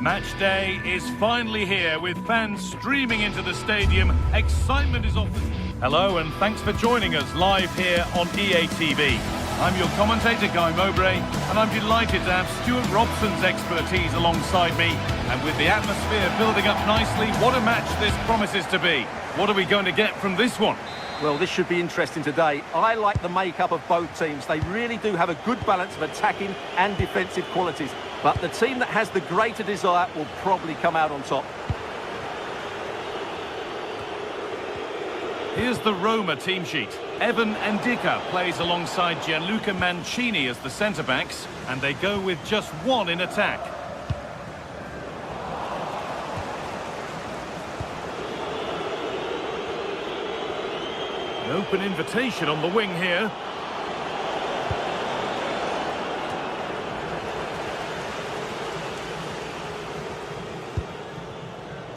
Match day is finally here with fans streaming into the stadium. Excitement is off. Hello and thanks for joining us live here on EA TV. I'm your commentator, Guy Mowbray, and I'm delighted to have Stuart Robson's expertise alongside me. And with the atmosphere building up nicely, what a match this promises to be. What are we going to get from this one? Well, this should be interesting today. I like the makeup of both teams. They really do have a good balance of attacking and defensive qualities. But the team that has the greater desire will probably come out on top. Here's the Roma team sheet. Evan Ndika plays alongside Gianluca Mancini as the centre-backs, and they go with just one in attack. An open invitation on the wing here.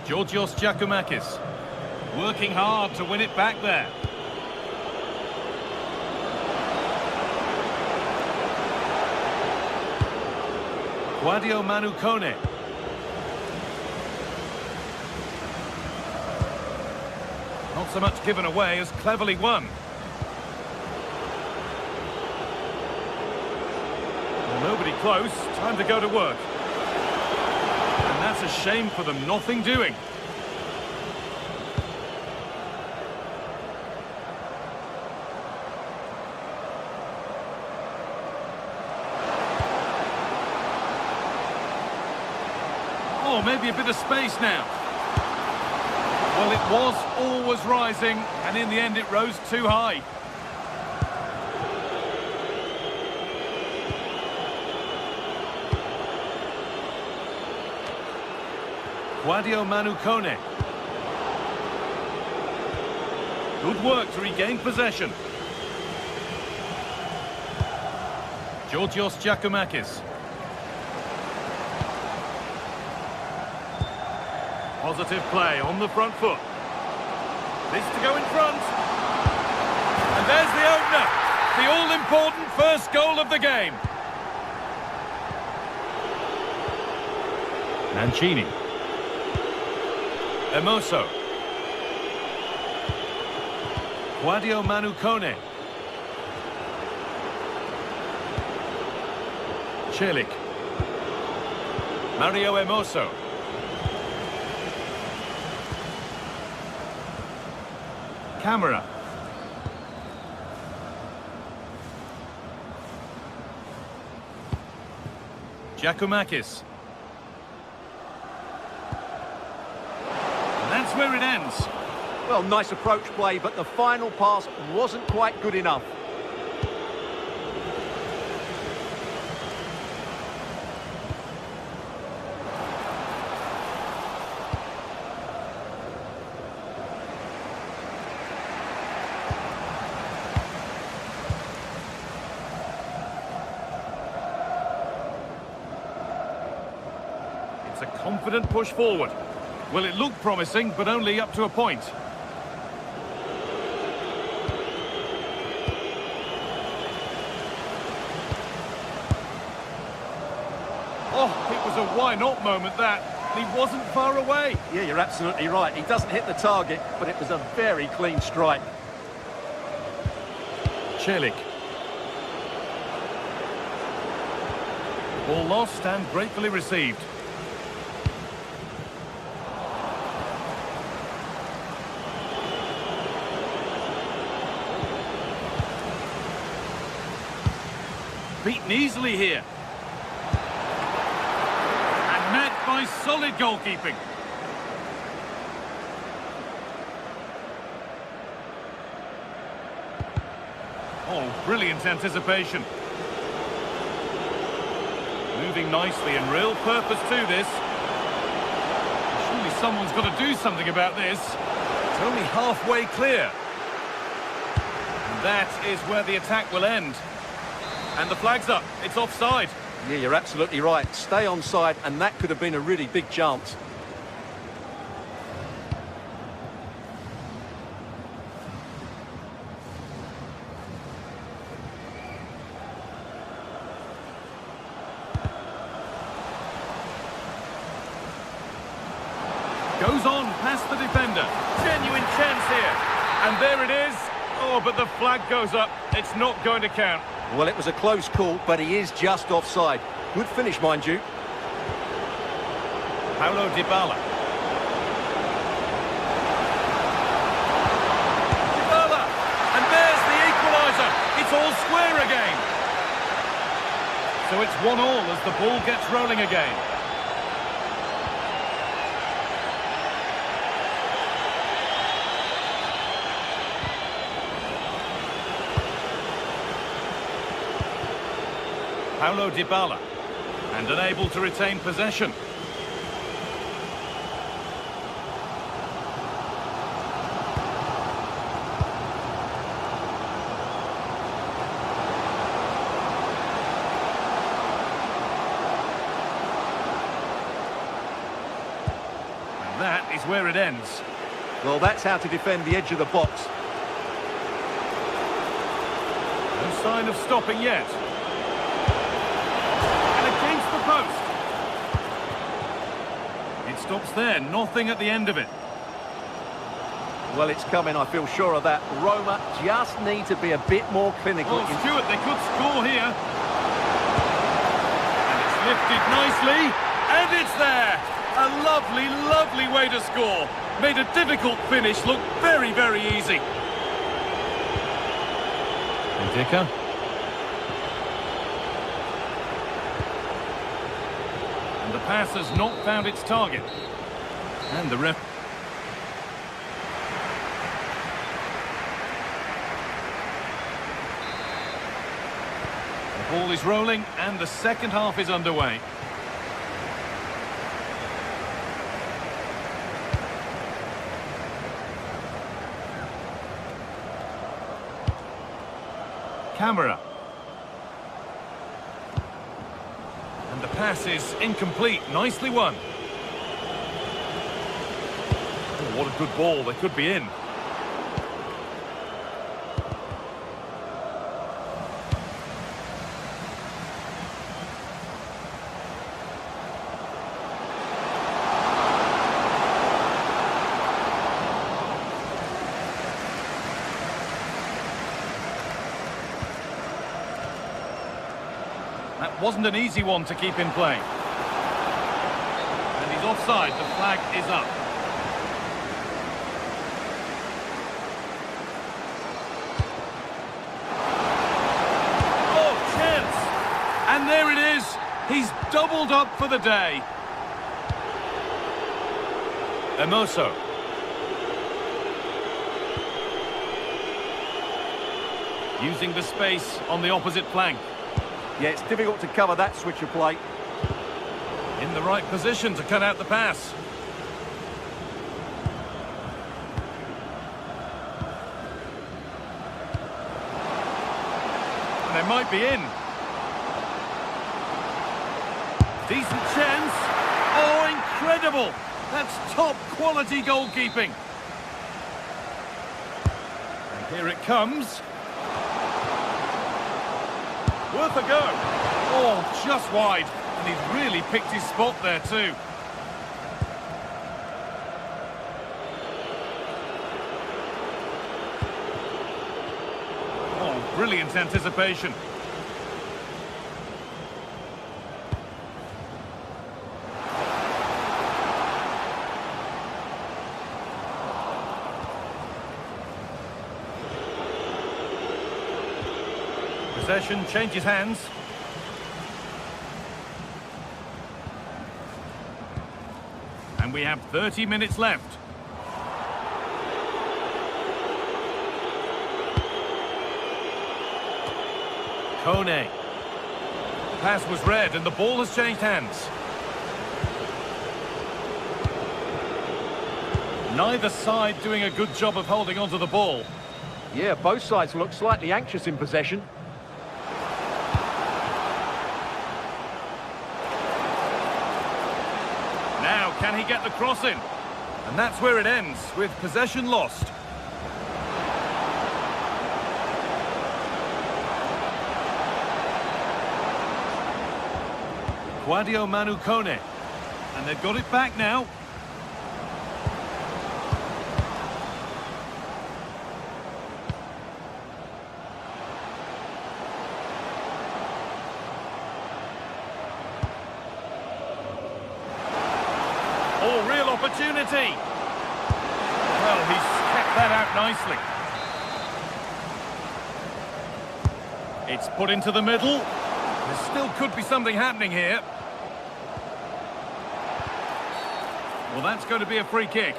Georgios Giacomakis working hard to win it back there. Quadio Manukone. Not so much given away as cleverly won. Well, nobody close. Time to go to work. And that's a shame for them. Nothing doing. Oh, maybe a bit of space now. Well, it was always rising, and in the end it rose too high. Quadio Manukone. Good work to regain possession. Georgios Giacomakis. Positive play on the front foot. This to go in front. And there's the opener. The all-important first goal of the game. Mancini. Emoso. Quadio Manukone. Celik. Mario Emoso. Camera. Giacomakis. And that's where it ends. Well, nice approach play, but the final pass wasn't quite good enough. It's a confident push forward. Well, it looked promising, but only up to a point. Oh, it was a why-not moment, that. He wasn't far away. Yeah, you're absolutely right. He doesn't hit the target, but it was a very clean strike. Celik. Ball lost and gratefully received. Beaten easily here. And met by solid goalkeeping. Oh, brilliant anticipation. Moving nicely and real purpose to this. Surely someone's got to do something about this. It's only halfway clear. And that is where the attack will end. And the flag's up. It's offside. Yeah, you're absolutely right. Stay onside, and that could have been a really big chance. Goes on past the defender. Genuine chance here. And there it is. Oh, but the flag goes up. It's not going to count. Well, it was a close call, but he is just offside. Good finish, mind you. Paulo Dybala. Dybala! And there's the equaliser. It's all square again. So it's 1-1 as the ball gets rolling again. Paulo Dybala, and unable to retain possession. And that is where it ends. Well, that's how to defend the edge of the box. No sign of stopping yet. Against the post. It stops there, nothing at the end of it. Well, it's coming, I feel sure of that. Roma just need to be a bit more clinical. Oh, Stuart, they could score here. And it's lifted nicely, and it's there. A lovely, lovely way to score. Made a difficult finish look very, very easy. Ndicka. The pass has not found its target. And the ref... The ball is rolling and the second half is underway. Camera. And the pass is incomplete. Nicely won. Oh, what a good ball. They could be in. That wasn't an easy one to keep in play. And he's offside. The flag is up. Oh, chance! And there it is. He's doubled up for the day. Emoso. Using the space on the opposite flank. Yeah, it's difficult to cover that switch of play. In the right position to cut out the pass. And they might be in. Decent chance. Oh, incredible! That's top quality goalkeeping. And here it comes. Worth a go. Oh, just wide. And he's really picked his spot there too. Oh, brilliant anticipation. Possession changes hands. And we have 30 minutes left. Kone. Pass was read and the ball has changed hands. Neither side doing a good job of holding onto the ball. Yeah, both sides look slightly anxious in possession. Now, can he get the cross in? And that's where it ends, with possession lost. Quadio Manu Kone. And they've got it back now. Oh, real opportunity. Well, he's kept that out nicely. It's put into the middle. There still could be something happening here. Well, that's going to be a free kick.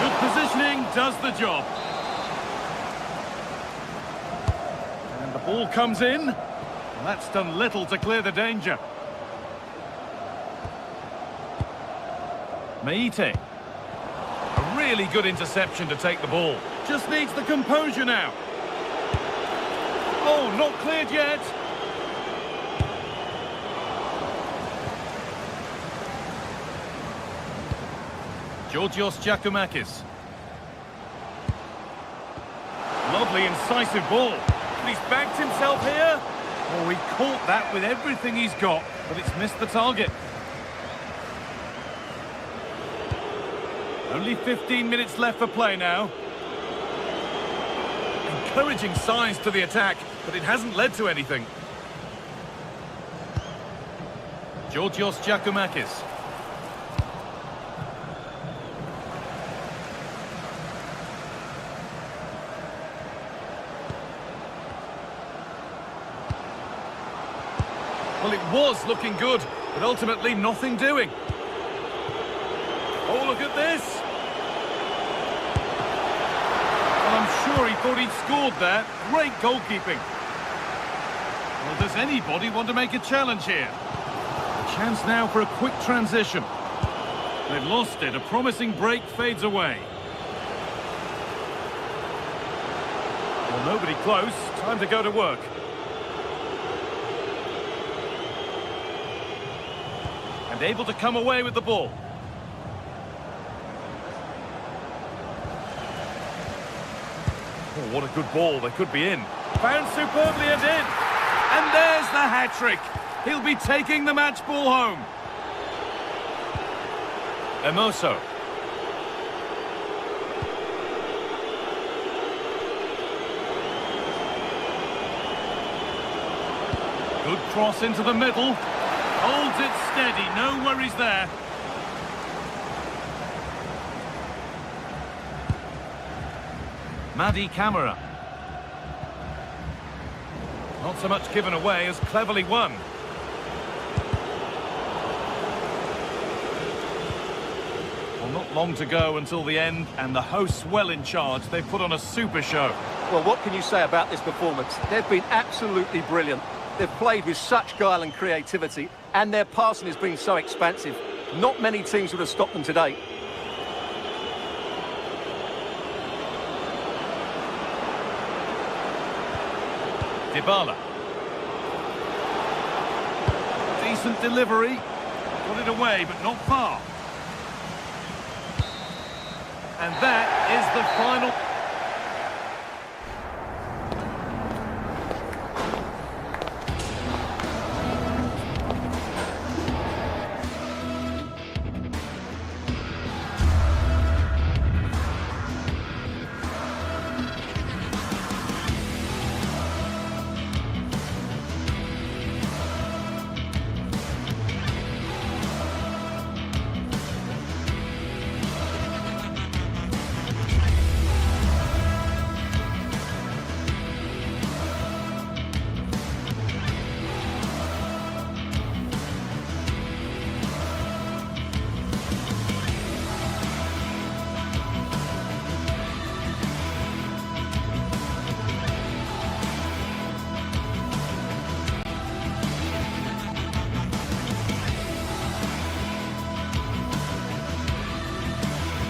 Good positioning does the job. And the ball comes in. Well, that's done little to clear the danger. Meite. A really good interception to take the ball. Just needs the composure now. Oh, not cleared yet. Georgios Giacomakis. Lovely incisive ball. But he's backed himself here. Oh, he caught that with everything he's got, but it's missed the target. Only 15 minutes left for play now. Encouraging signs to the attack, but it hasn't led to anything. Georgios Giacomakis. Well, it was looking good, but ultimately nothing doing. Oh, look at this. Well, I'm sure he thought he'd scored there. Great goalkeeping. Well, does anybody want to make a challenge here? A chance now for a quick transition. They've lost it. A promising break fades away. Well, nobody close. Time to go to work. And able to come away with the ball. Oh, what a good ball. They could be in. Found superbly and in. And there's the hat-trick. He'll be taking the match ball home. Emoso. Good cross into the middle. Holds it steady. No worries there. Madi Camara. Not so much given away as cleverly won. Well, not long to go until the end, and the hosts well in charge. They've put on a super show. Well, what can you say about this performance? They've been absolutely brilliant. They've played with such guile and creativity, and their passing has been so expansive. Not many teams would have stopped them today. Dybala. Decent delivery. Got it away, but not far. And that is the final.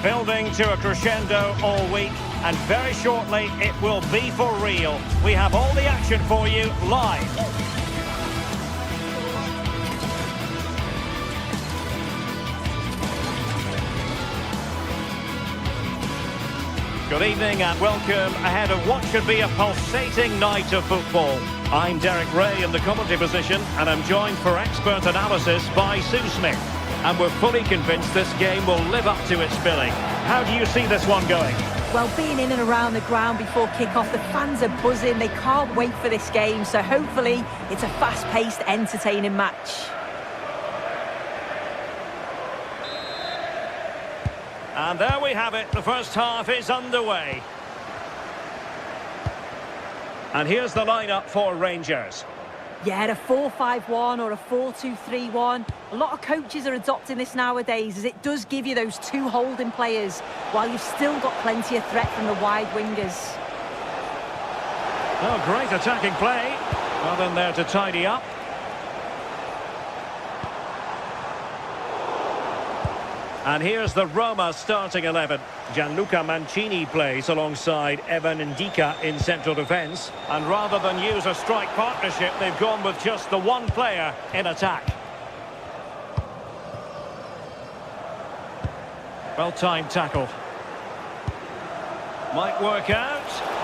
Building to a crescendo all week, and very shortly it will be for real. We have all the action for you live. Good evening and welcome ahead of what should be a pulsating night of football. I'm Derek Ray in the commentary position, and I'm joined for expert analysis by Sue Smith. And we're fully convinced this game will live up to its billing. How do you see this one going? Well, being in and around the ground before kick-off, the fans are buzzing. They can't wait for this game. So hopefully it's a fast-paced, entertaining match. And there we have it. The first half is underway. And here's the lineup for Rangers. Yeah, a 4-5-1 or a 4-2-3-1. A lot of coaches are adopting this nowadays, as it does give you those two holding players, while you've still got plenty of threat from the wide wingers. Oh, great attacking play. Well, then there to tidy up. And here's the Roma starting 11. Gianluca Mancini plays alongside Evan Ndika in central defence. And rather than use a strike partnership, they've gone with just the one player in attack. Well-timed tackle. Might work out.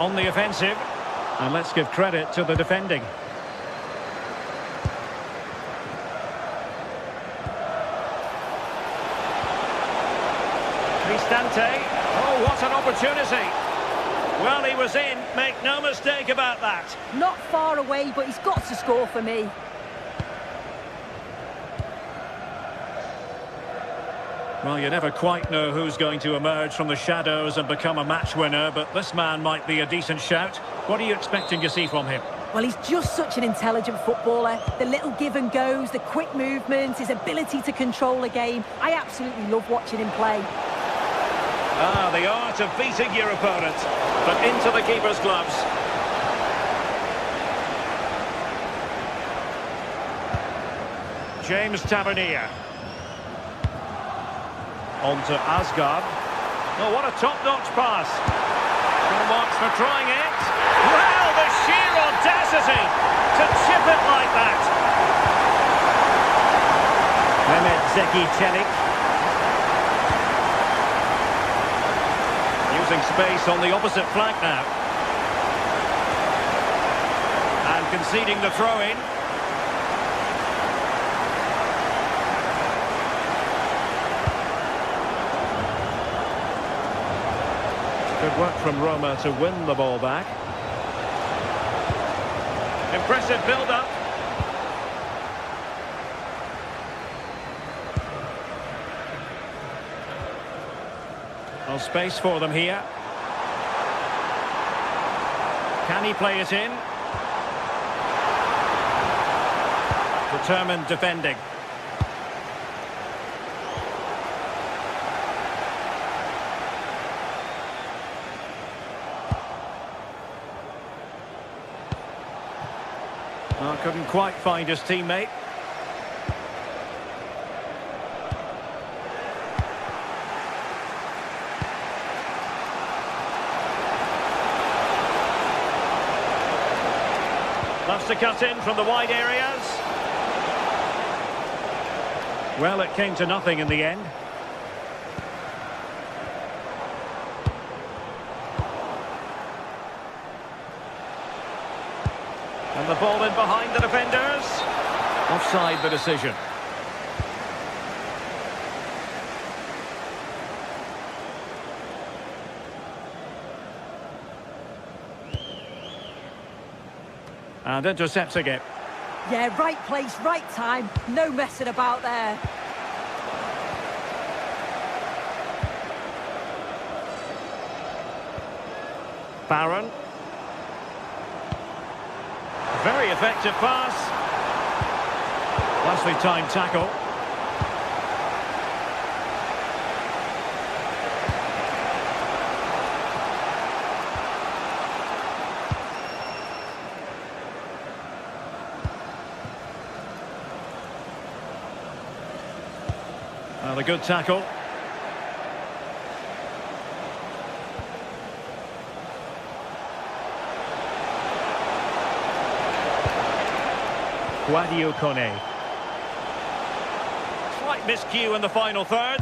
On the offensive, and let's give credit to the defending. Cristante. Oh, what an opportunity. Well, he was in, make no mistake about that. Not far away, but he's got to score for me. Well, you never quite know who's going to emerge from the shadows and become a match winner, but this man might be a decent shout. What are you expecting to see from him? Well, he's just such an intelligent footballer. The little give and goes, the quick movements, his ability to control a game. I absolutely love watching him play. Ah, the art of beating your opponent, but into the keeper's gloves. James Tavernier. On to Asgard. Oh, what a top-notch pass. Full marks for trying it. Well, the sheer audacity to chip it like that. Mehmet Zeki Çelik. Using space on the opposite flank now. And conceding the throw-in. Good work from Roma to win the ball back. Impressive build-up. Well, space for them here. Can he play it in? Determined defending. Oh, couldn't quite find his teammate. Loves to cut in from the wide areas. Well, it came to nothing in the end. And the ball in behind the defenders. Offside the decision. And intercepting it. Yeah, right place, right time. No messing about there. Barron. Very effective pass. Nicely timed tackle. Well, a good tackle. Guadio Kone. Slight miscue in the final third.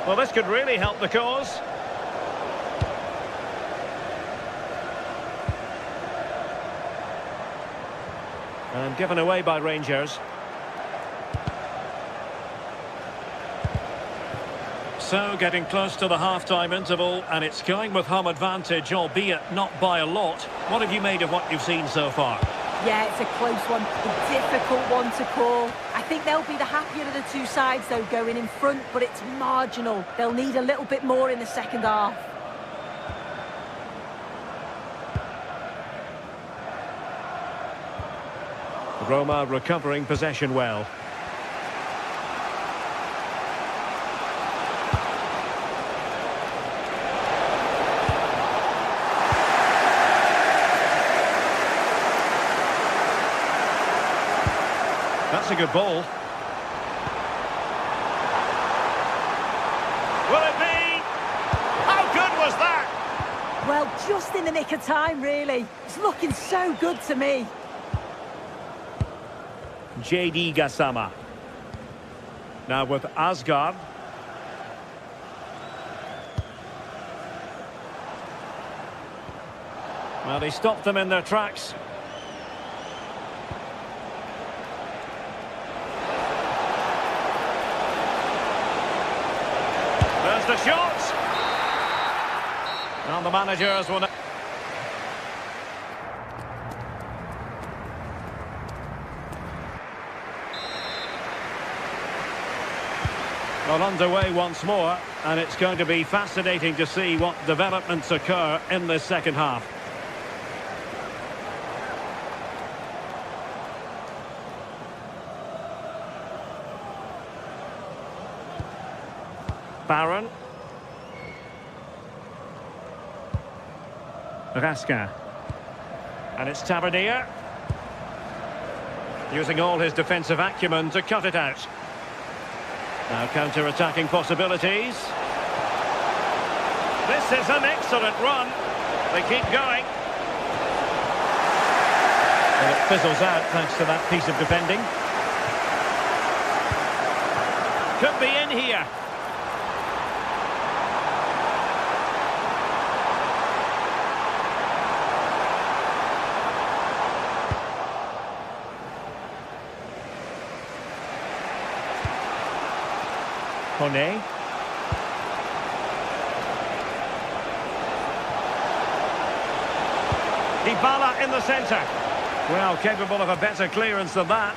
Well, this could really help the cause. And given away by Rangers. So, getting close to the half-time interval, and it's going with home advantage, albeit not by a lot. What have you made of what you've seen so far? Yeah, it's a close one, a difficult one to call. I think they'll be the happier of the two sides, though, going in front, but it's marginal. They'll need a little bit more in the second half. Roma recovering possession well. That's a good ball. Will it be? How good was that? Well, just in the nick of time, really. It's looking so good to me. JD Gassama. Now with Asgard. Well, he stopped them in their tracks. There's the shot. And the managers will... Well, underway once more, and it's going to be fascinating to see what developments occur in this second half. Barron. Raska. And it's Tavernier. Using all his defensive acumen to cut it out. Now counter-attacking possibilities. This is an excellent run. They keep going. Well, it fizzles out thanks to that piece of defending. Could be in here. Kone. Dybala in the centre. Well, capable of a better clearance than that.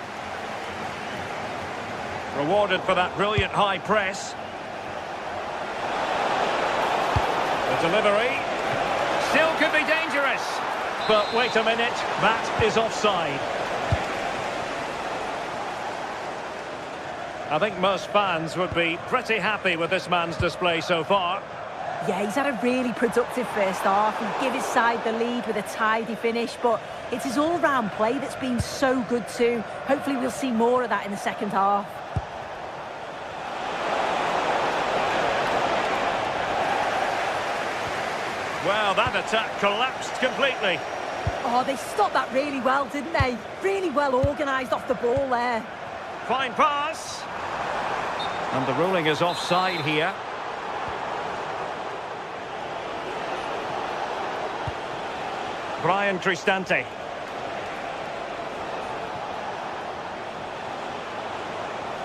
Rewarded for that brilliant high press. The delivery. Still could be dangerous. But wait a minute, that is offside. I think most fans would be pretty happy with this man's display so far. Yeah, he's had a really productive first half. He gave his side the lead with a tidy finish, but it's his all-round play that's been so good too. Hopefully we'll see more of that in the second half. Well, that attack collapsed completely. Oh, they stopped that really well, didn't they? Really well organised off the ball there. Fine pass. And the ruling is offside here. Brian Cristante.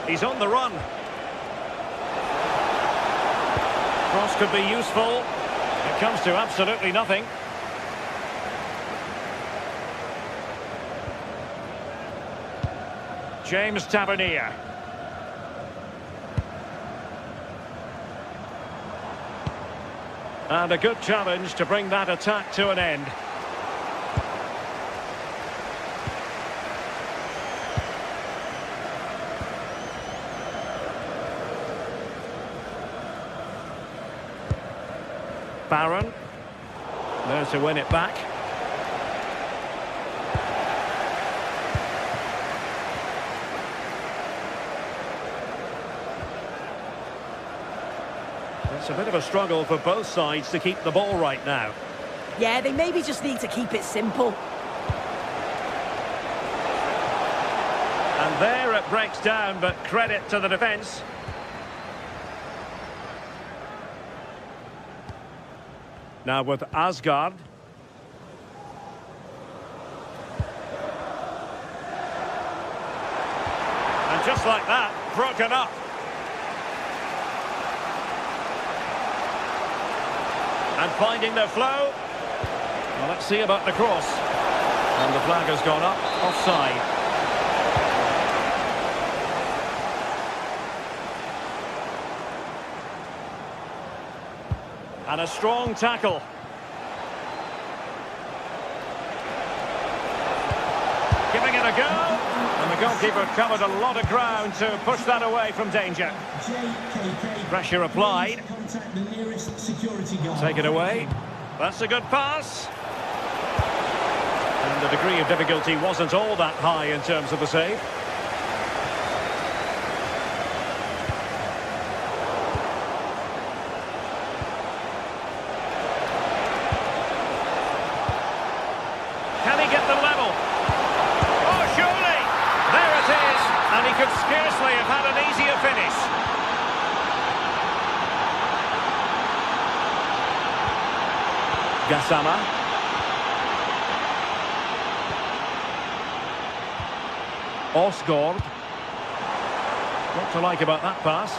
He's on the run. Cross could be useful. It comes to absolutely nothing. James Tavernier. And a good challenge to bring that attack to an end. Barron. There to win it back. It's a bit of a struggle for both sides to keep the ball right now. Yeah, they maybe just need to keep it simple. And there it breaks down, but credit to the defence. Now with Asgard. And just like that, broken up. And finding their flow. Well, let's see about the cross. And the flag has gone up, offside. And a strong tackle. Giving it a go. And the goalkeeper covered a lot of ground to push that away from danger. Pressure applied. Take it away. That's a good pass. And the degree of difficulty wasn't all that high in terms of the save. Can he get the level? Oh, surely! There it is! And he could scarcely have had an easier finish. Gassama. Osgård. What to like about that pass?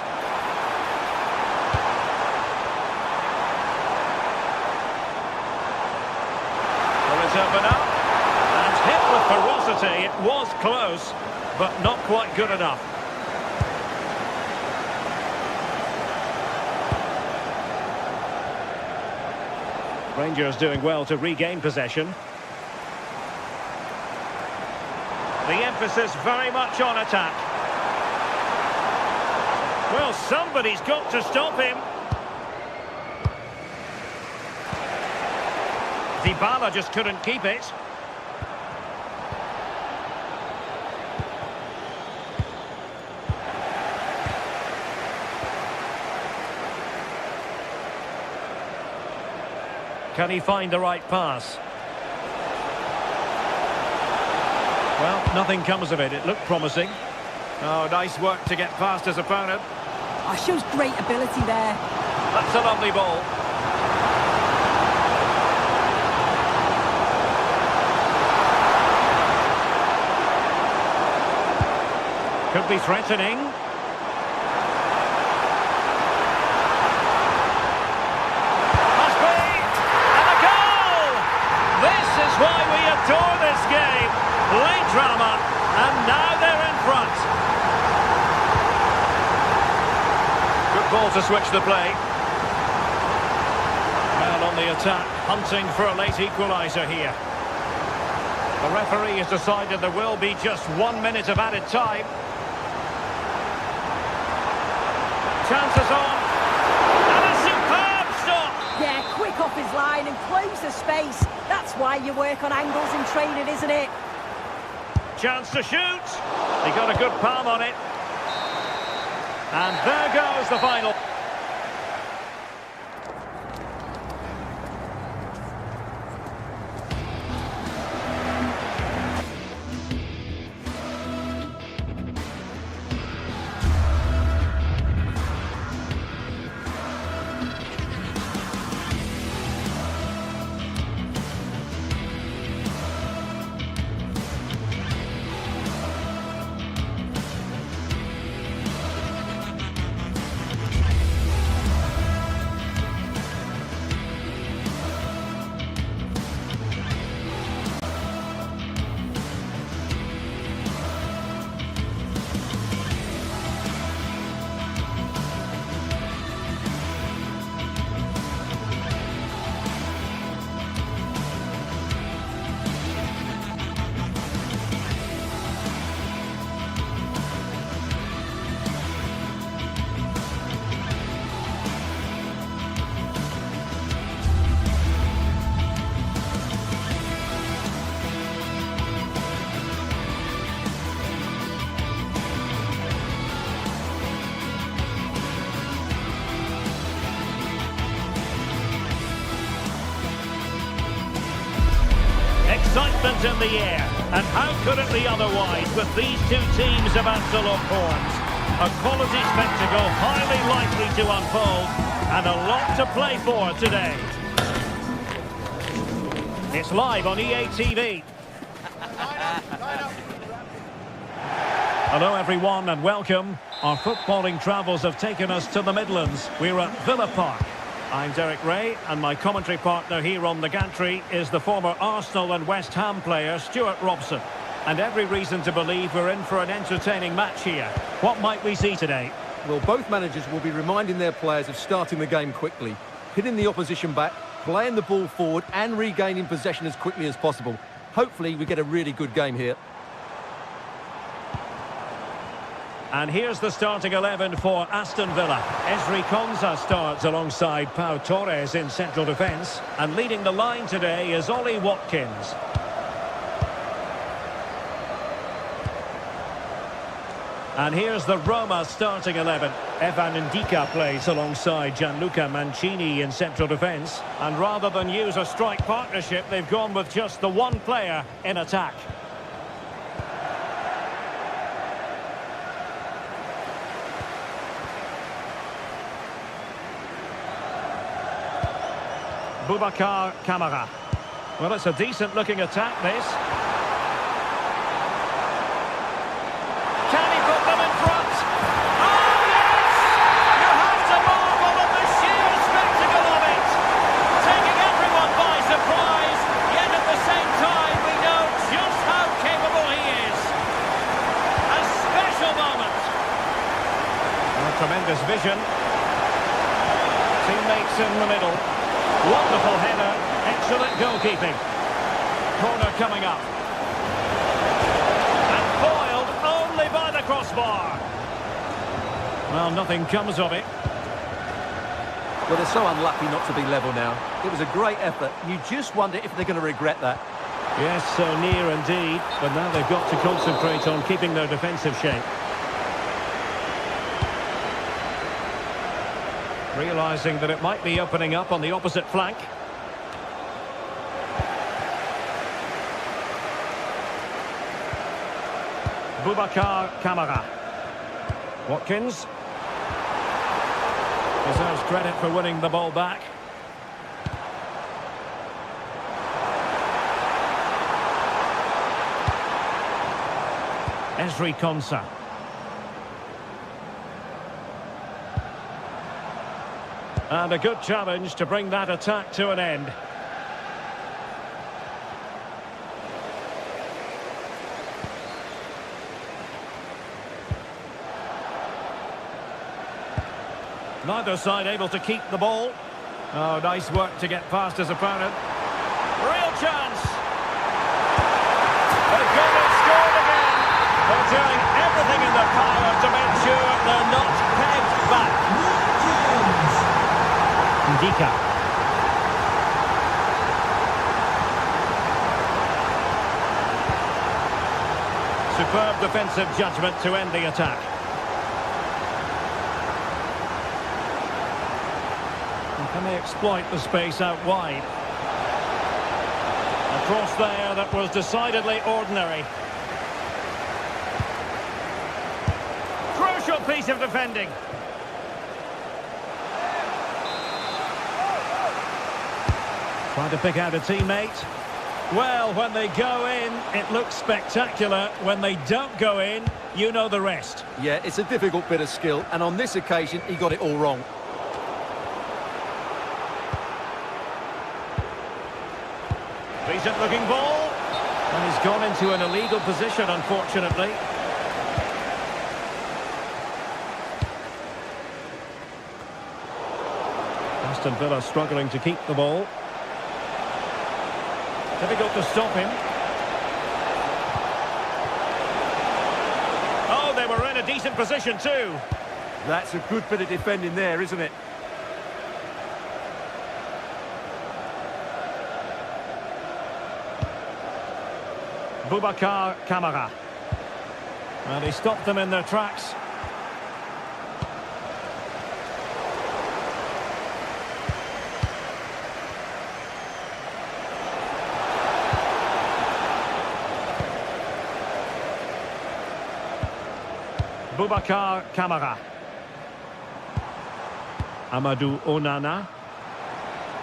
Well, it's open up. And hit with ferocity. It was close, but not quite good enough. Rangers doing well to regain possession. The emphasis very much on attack. Well, somebody's got to stop him. Dybala just couldn't keep it. Can he find the right pass? Well, nothing comes of it. It looked promising. Oh, nice work to get past his opponent. Oh, shows great ability there. That's a lovely ball. Could be threatening. Must be! And a goal! This is why we adore this game. Late drama, and now they're in front. Good ball to switch the play. Well, on the attack, hunting for a late equaliser here. The referee has decided there will be just 1 minute of added time. Chances on. And a superb stop! Yeah, quick off his line and close the space. That's why you work on angles in training, isn't it? Chance to shoot. He got a good palm on it. And there goes the final. Excitement in the air, and how could it be otherwise with these two teams about to lock horns? A quality spectacle highly likely to unfold, and a lot to play for today. It's live on EA TV. Hello everyone and welcome. Our footballing travels have taken us to the Midlands. We're at Villa Park. I'm Derek Ray and my commentary partner here on the gantry is the former Arsenal and West Ham player Stuart Robson. And every reason to believe we're in for an entertaining match here. What might we see today? Well, both managers will be reminding their players of starting the game quickly, hitting the opposition back, playing the ball forward and regaining possession as quickly as possible. Hopefully we get a really good game here. And here's the starting 11 for Aston Villa. Ezri Konsa starts alongside Pau Torres in central defence. And leading the line today is Ollie Watkins. And here's the Roma starting 11. Evan Ndika plays alongside Gianluca Mancini in central defence. And rather than use a strike partnership, they've gone with just the one player in attack. Boubacar Kamara. Well, it's a decent-looking attack, this. Can he put them in front? Oh, yes! You have to marvel at the sheer spectacle of it! Taking everyone by surprise, yet at the same time we know just how capable he is. A special moment. A tremendous vision. Teammates in the middle. Wonderful header, excellent goalkeeping. Corner coming up. And foiled only by the crossbar. Well, nothing comes of it. Well, they're so unlucky not to be level now. It was a great effort. You just wonder if they're going to regret that. Yes, so near indeed. But now they've got to concentrate on keeping their defensive shape. Realising that it might be opening up on the opposite flank. Boubacar Kamara. Watkins. Deserves credit for winning the ball back. Ezri Konsa. And a good challenge to bring that attack to an end. Neither side able to keep the ball. Oh, nice work to get past his opponent. Real chance! They've got it scored again! They're doing everything in their power to make sure they're not pegged back. Ndika. Superb defensive judgment to end the attack. And can they exploit the space out wide? A cross there that was decidedly ordinary. Crucial piece of defending. Trying to pick out a teammate. Well, when they go in, it looks spectacular. When they don't go in, you know the rest. Yeah, it's a difficult bit of skill, and on this occasion, he got it all wrong. Decent looking ball. And he's gone into an illegal position, unfortunately. Aston Villa struggling to keep the ball. Difficult to stop him. Oh, they were in a decent position too. That's a good bit of defending there, isn't it? Boubacar Kamara. And he stopped them in their tracks. Boubacar Kamara. Amadou Onana.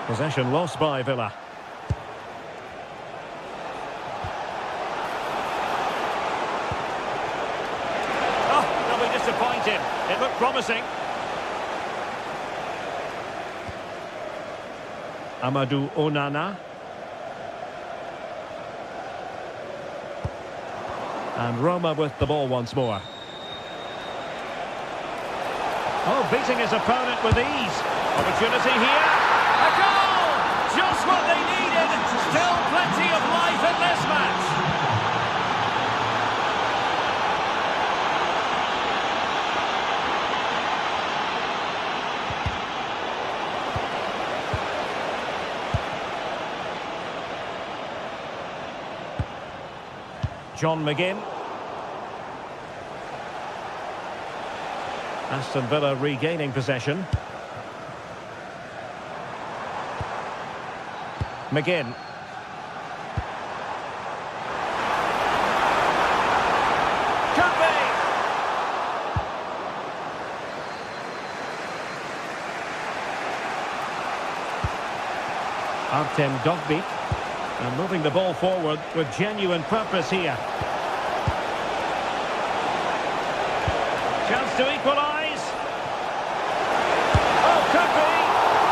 Possession lost by Villa. It looked promising. Amadou Onana. And Roma with the ball once more. Oh, beating his opponent with ease. Opportunity here. A goal! Just what they needed. Still plenty of life in this match. John McGinn. Aston Villa regaining possession. McGinn. Could be! Artem Dovbyk. And moving the ball forward with genuine purpose here. Chance to equalise. Oh, could be.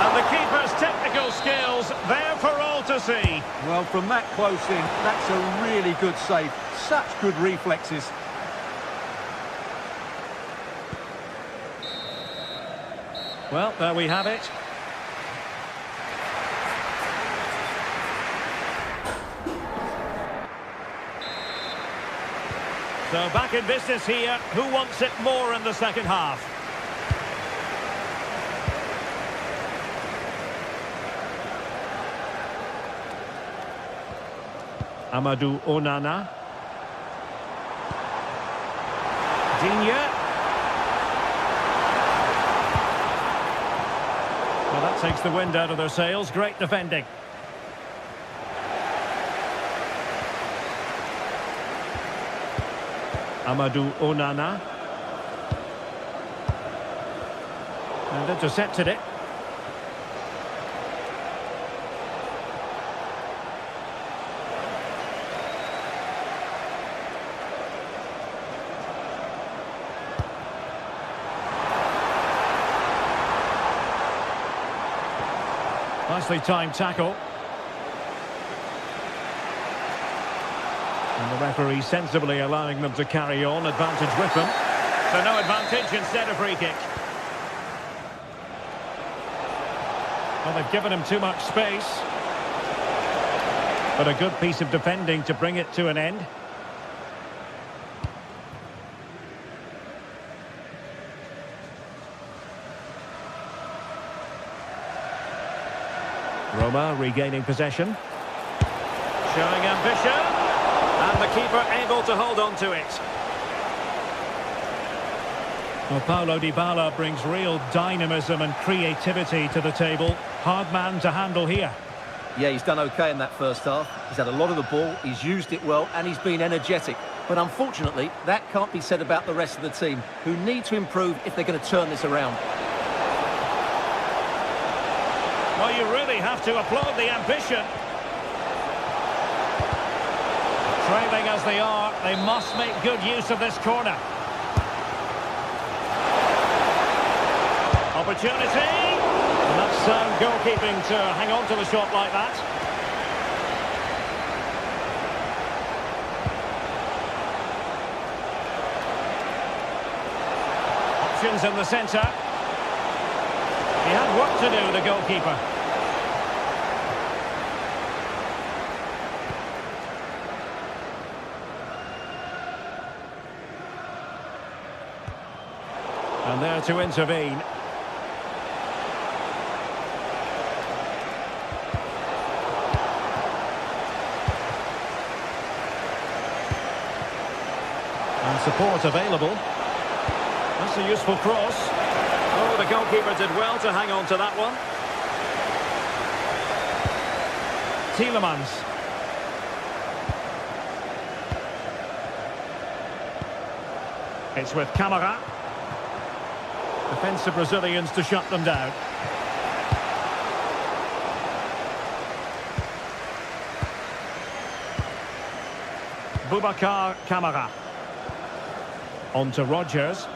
And the keeper's technical skills there for all to see. Well, from that close in, that's a really good save. Such good reflexes. Well, there we have it. So back in business here. Who wants it more in the second half? Amadou Onana. Digne. Well, that takes the wind out of their sails. Great defending. Amadou Onana. And intercepted it. Nicely timed tackle. And the referee sensibly allowing them to carry on. Advantage with them. So no advantage, instead a free kick. Well, they've given him too much space. But a good piece of defending to bring it to an end. Roma regaining possession. Showing ambition. And the keeper able to hold on to it. Well, Paulo Dybala brings real dynamism and creativity to the table. Hard man to handle here. Yeah, he's done okay in that first half. He's had a lot of the ball, he's used it well, and he's been energetic. But unfortunately, that can't be said about the rest of the team, who need to improve if they're going to turn this around. Well, you really have to applaud the ambition. Trailing as they are, they must make good use of this corner. Opportunity. And that's sound goalkeeping to hang on to the shot like that. Options in the centre. He had work to do, the goalkeeper. And there to intervene. And support available. That's a useful cross. Oh, the goalkeeper did well to hang on to that one. Tielemans. It's with Camara. Defensive Brazilians to shut them down. Boubacar Camara. On to Rodgers.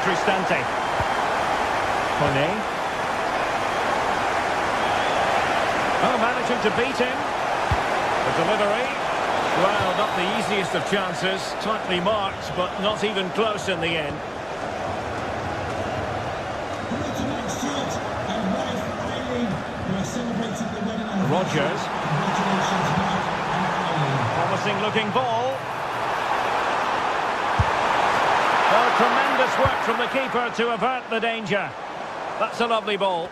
Cristante. Kone. Oh, managing to beat him. The delivery. Well, not the easiest of chances. Tightly marked, but not even close in the end. Rogers. Promising looking ball. Oh, tremendous work from the keeper to avert the danger. That's a lovely ball.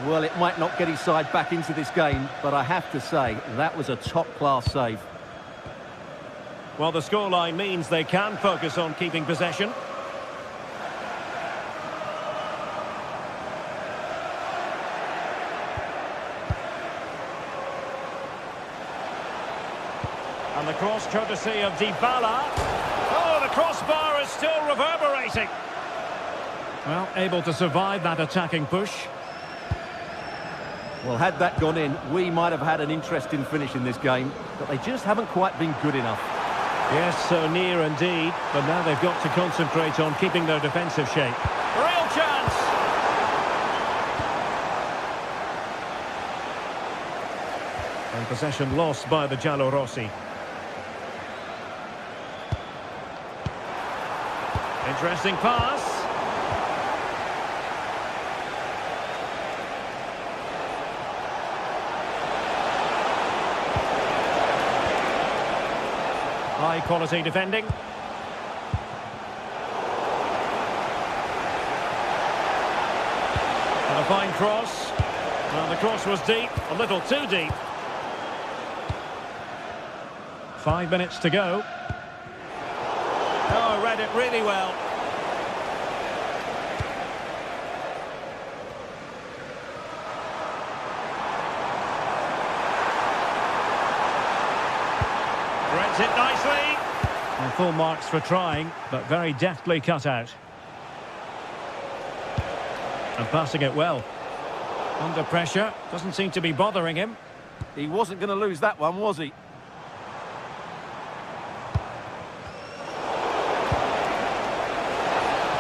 Well, it might not get his side back into this game, but I have to say, that was a top-class save. Well, the scoreline means they can focus on keeping possession. And the cross courtesy of Dybala. Oh, the crossbar is still reverberating. Well, able to survive that attacking push. Well, had that gone in, we might have had an interesting finish in this game, but they just haven't quite been good enough. Yes, so near indeed, but now they've got to concentrate on keeping their defensive shape. Real chance! And possession lost by the Giallorossi. Interesting pass. High quality defending. And a fine cross. Well, the cross was deep, a little too deep. 5 minutes to go. Oh, read it really well. Threads it nicely. And full marks for trying, but very deftly cut out. And passing it well. Under pressure, doesn't seem to be bothering him. He wasn't going to lose that one, was he?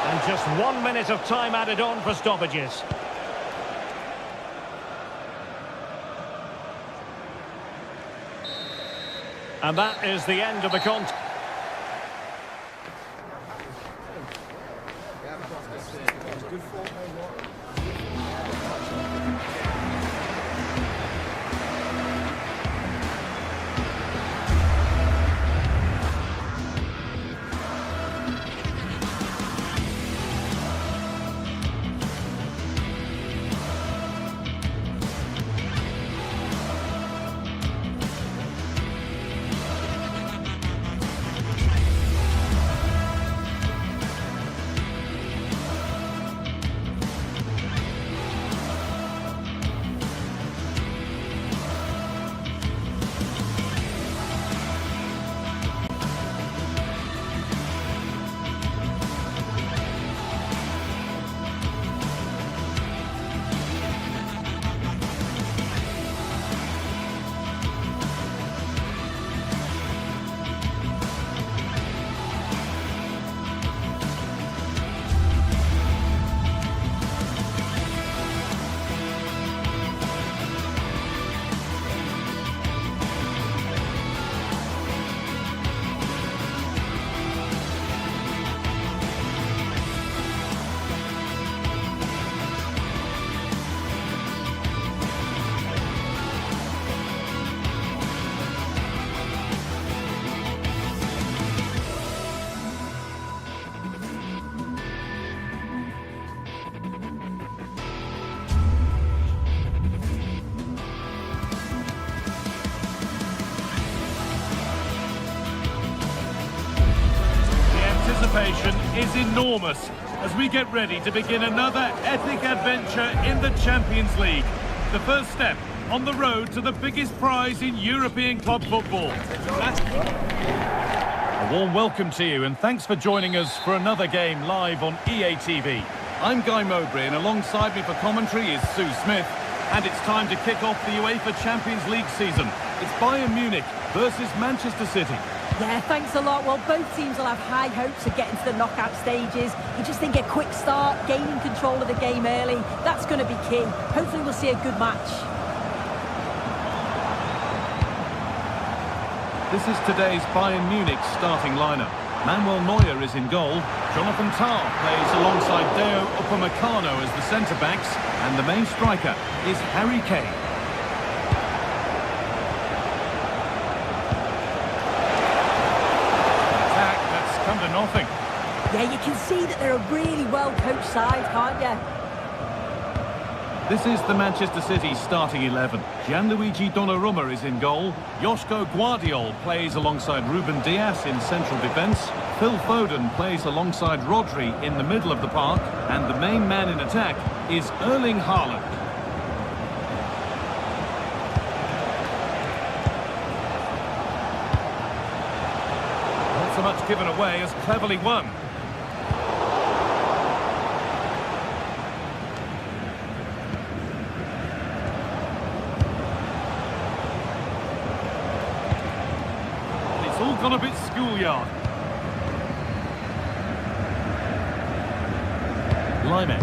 And just 1 minute of time added on for stoppages. And that is the end of the contest. Is enormous as we get ready to begin another epic adventure in the Champions League. The first step on the road to the biggest prize in European club football. A warm welcome to you and thanks for joining us for another game live on EA TV. I'm Guy Mowbray and alongside me for commentary is Sue Smith. And it's time to kick off the UEFA Champions League season. It's Bayern Munich versus Manchester City. Yeah, thanks a lot. Well, both teams will have high hopes of getting to the knockout stages. You just think a quick start, gaining control of the game early, that's going to be key. Hopefully we'll see a good match. This is today's Bayern Munich starting lineup. Manuel Neuer is in goal. Jonathan Tah plays alongside Deo Upamecano as the centre-backs. And the main striker is Harry Kane. Attack that's come to nothing. Yeah, you can see that they're a really well-coached side, can't you? This is the Manchester City starting 11. Gianluigi Donnarumma is in goal. Joško Guardiol plays alongside Ruben Dias in central defence. Phil Foden plays alongside Rodri in the middle of the park. And the main man in attack is Erling Haaland. Not so much given away as cleverly won. It's all gone a bit schoolyard. Lyman.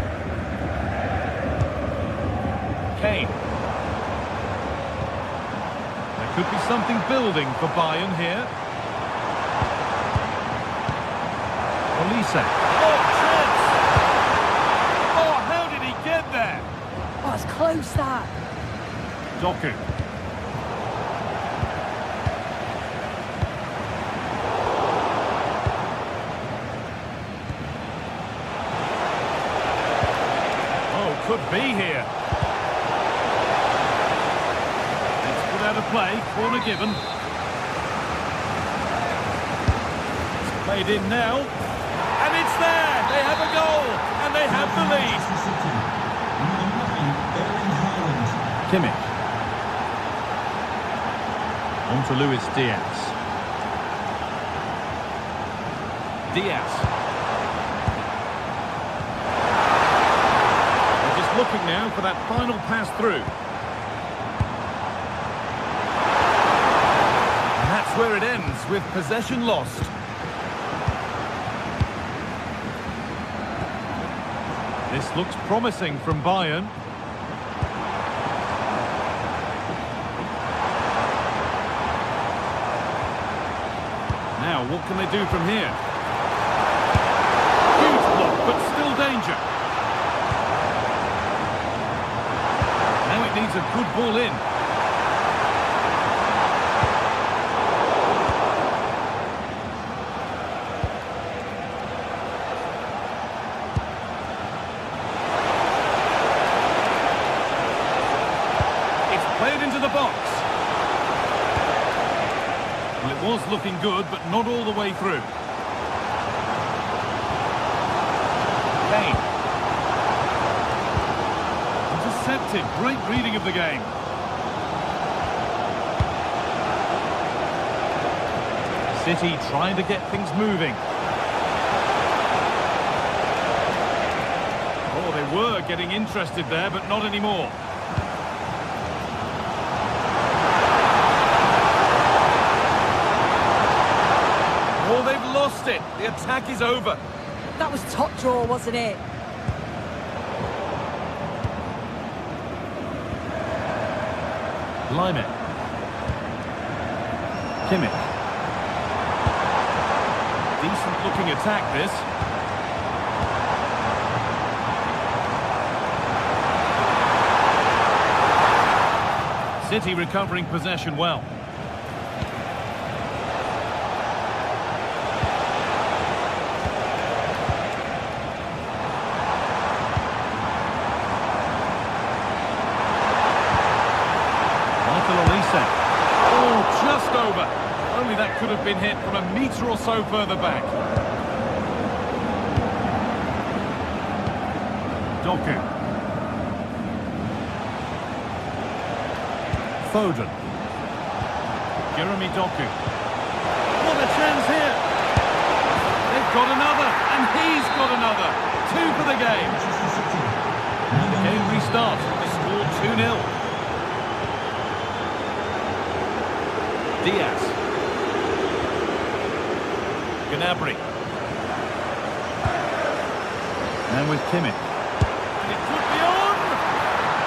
Kane. There could be something building for Bayern here. Olise. Oh, chance! Oh, how did he get there? Oh, it's close, that. Doku. Could be here. It's put out of play, corner given. It's played in now, and it's there. They have a goal, and they have the lead. Kimmich. On to Luis Diaz. Diaz. Looking now for that final pass through. And that's where it ends, with possession lost. This looks promising from Bayern. Now, what can they do from here? Huge block, but still danger. Needs a good ball in. It's played into the box. Well, it was looking good, but not all the way through. Kane. Great reading of the game. City trying to get things moving. Oh, they were getting interested there, but not anymore. Oh, they've lost it. The attack is over. That was top draw, wasn't it? Lyman. Kimmich. Decent looking attack, this. City recovering possession well. Oh, just over. Only that could have been hit from a metre or so further back. Doku. Foden. Jeremy Doku. What a chance here. They've got another, and he's got another. 2 for the game. The game restarts with the score 2-0. Diaz. Gnabry. And with Kimmich. And it could be on!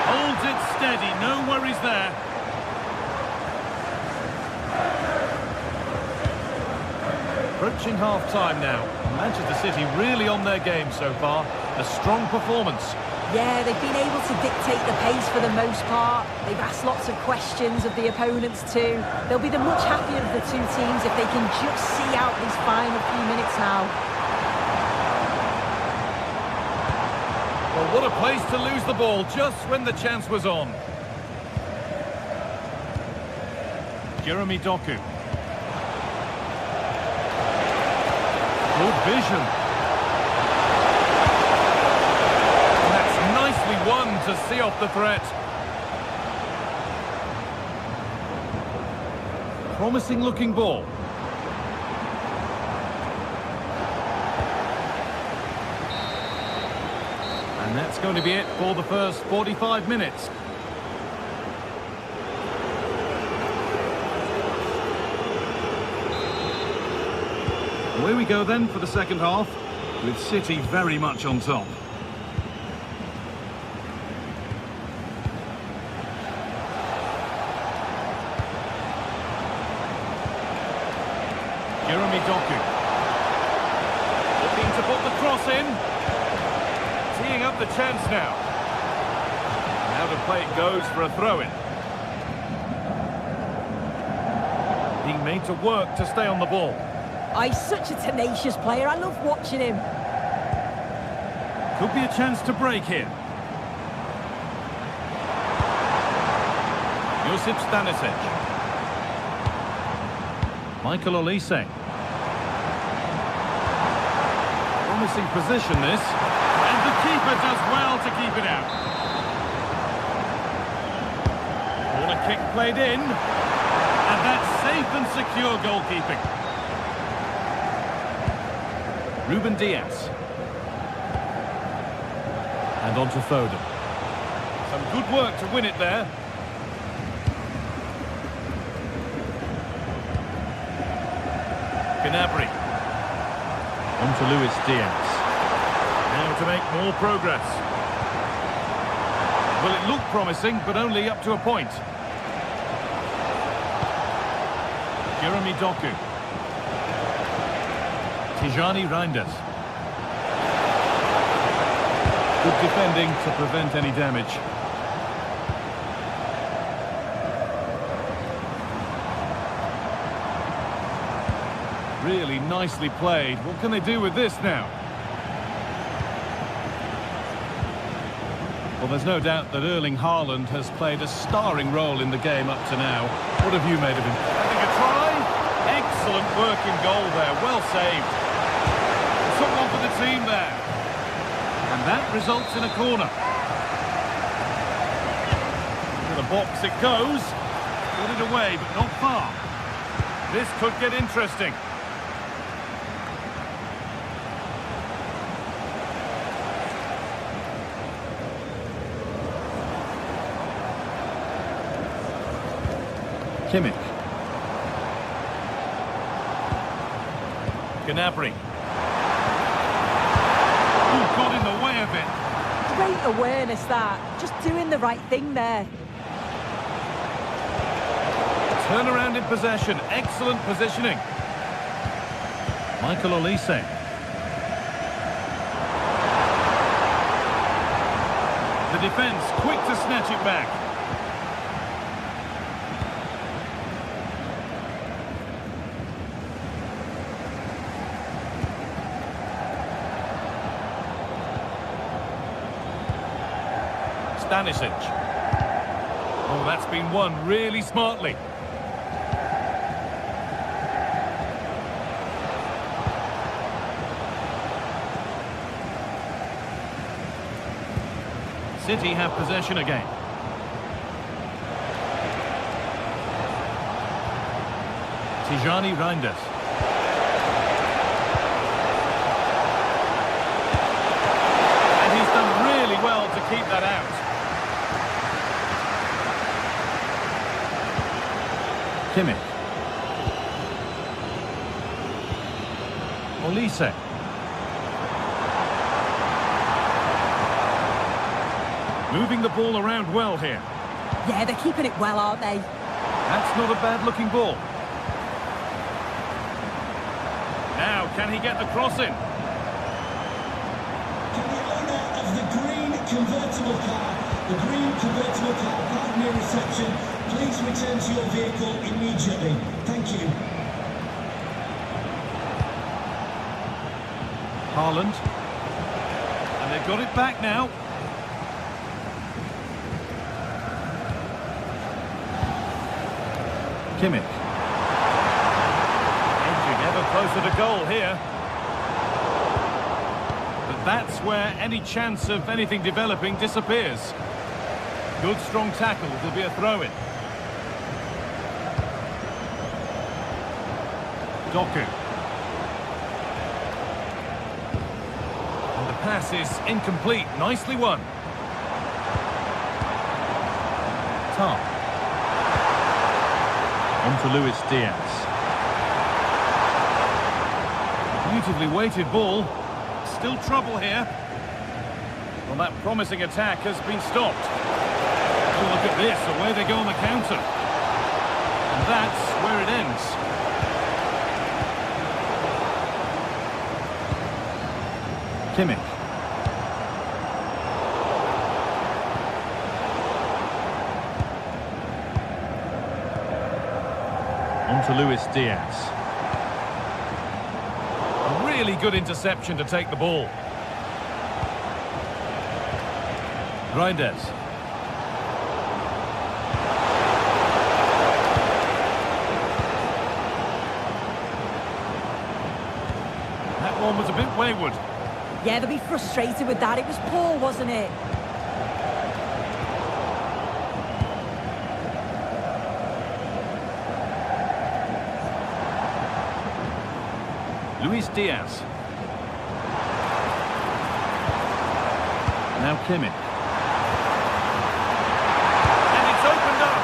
Holds it steady, no worries there. Approaching half-time now. Manchester City really on their game so far. A strong performance. Yeah, they've been able to dictate the pace for the most part. They've asked lots of questions of the opponents too. They'll be the much happier of the two teams if they can just see out these final few minutes now. Well, what a place to lose the ball just when the chance was on. Jeremy Doku. Good vision. And that's nicely won to see off the threat. Promising looking ball. And that's going to be it for the first 45 minutes. Away we go then for the second half, with City very much on top. Jeremy Doku. Looking to put the cross in. Teeing up the chance now. Now the play it goes for a throw-in. Being made to work to stay on the ball. Oh, he's such a tenacious player. I love watching him. Could be a chance to break here. Josip Stanisic. Michael Olise. Promising position this. And the keeper does well to keep it out. Corner kick played in. And that's safe and secure goalkeeping. Ruben Diaz. And on to Foden. Some good work to win it there. Gnabry. On to Luis Diaz. Now to make more progress. Well, it looked promising, but only up to a point. Jeremy Doku. Tijani Reinders. Good defending to prevent any damage. Really nicely played. What can they do with this now? Well, there's no doubt that Erling Haaland has played a starring role in the game up to now. What have you made of him? Having a try? Excellent work in goal there. Well saved. Someone for the team there. And that results in a corner. To the box it goes. Put it away, but not far. This could get interesting. Kimmich. Gnabry. Who got in the way of it? Great awareness that. Just doing the right thing there. Turnaround in possession. Excellent positioning. Michael Olise. The defence quick to snatch it back. Stanisic. Oh, that's been won really smartly. City have possession again. Tijani Reinders. And he's done really well to keep that out. Kimmich. Olise. Moving the ball around well here. Yeah, they're keeping it well, aren't they? That's not a bad-looking ball. Now, can he get the cross in? Can the owner of the green convertible car, pardon me, reception, please return to your vehicle immediately. Thank you. Haaland. And they've got it back now. Kimmich. Edging ever closer to goal here. But that's where any chance of anything developing disappears. Good strong tackle, there'll be a throw-in. Doku. And the pass is incomplete, nicely won. Tom. On to Luis Diaz. Beautifully weighted ball. Still trouble here. Well, that promising attack has been stopped. Oh, look at this. Away they go on the counter. And that's where it ends. Kimmich. On to Luis Diaz. A really good interception to take the ball. Reinders. That one was a bit wayward. Yeah, they'll be frustrated with that. It was poor, wasn't it? Luis Diaz. Now Kimmich. And it's opened up.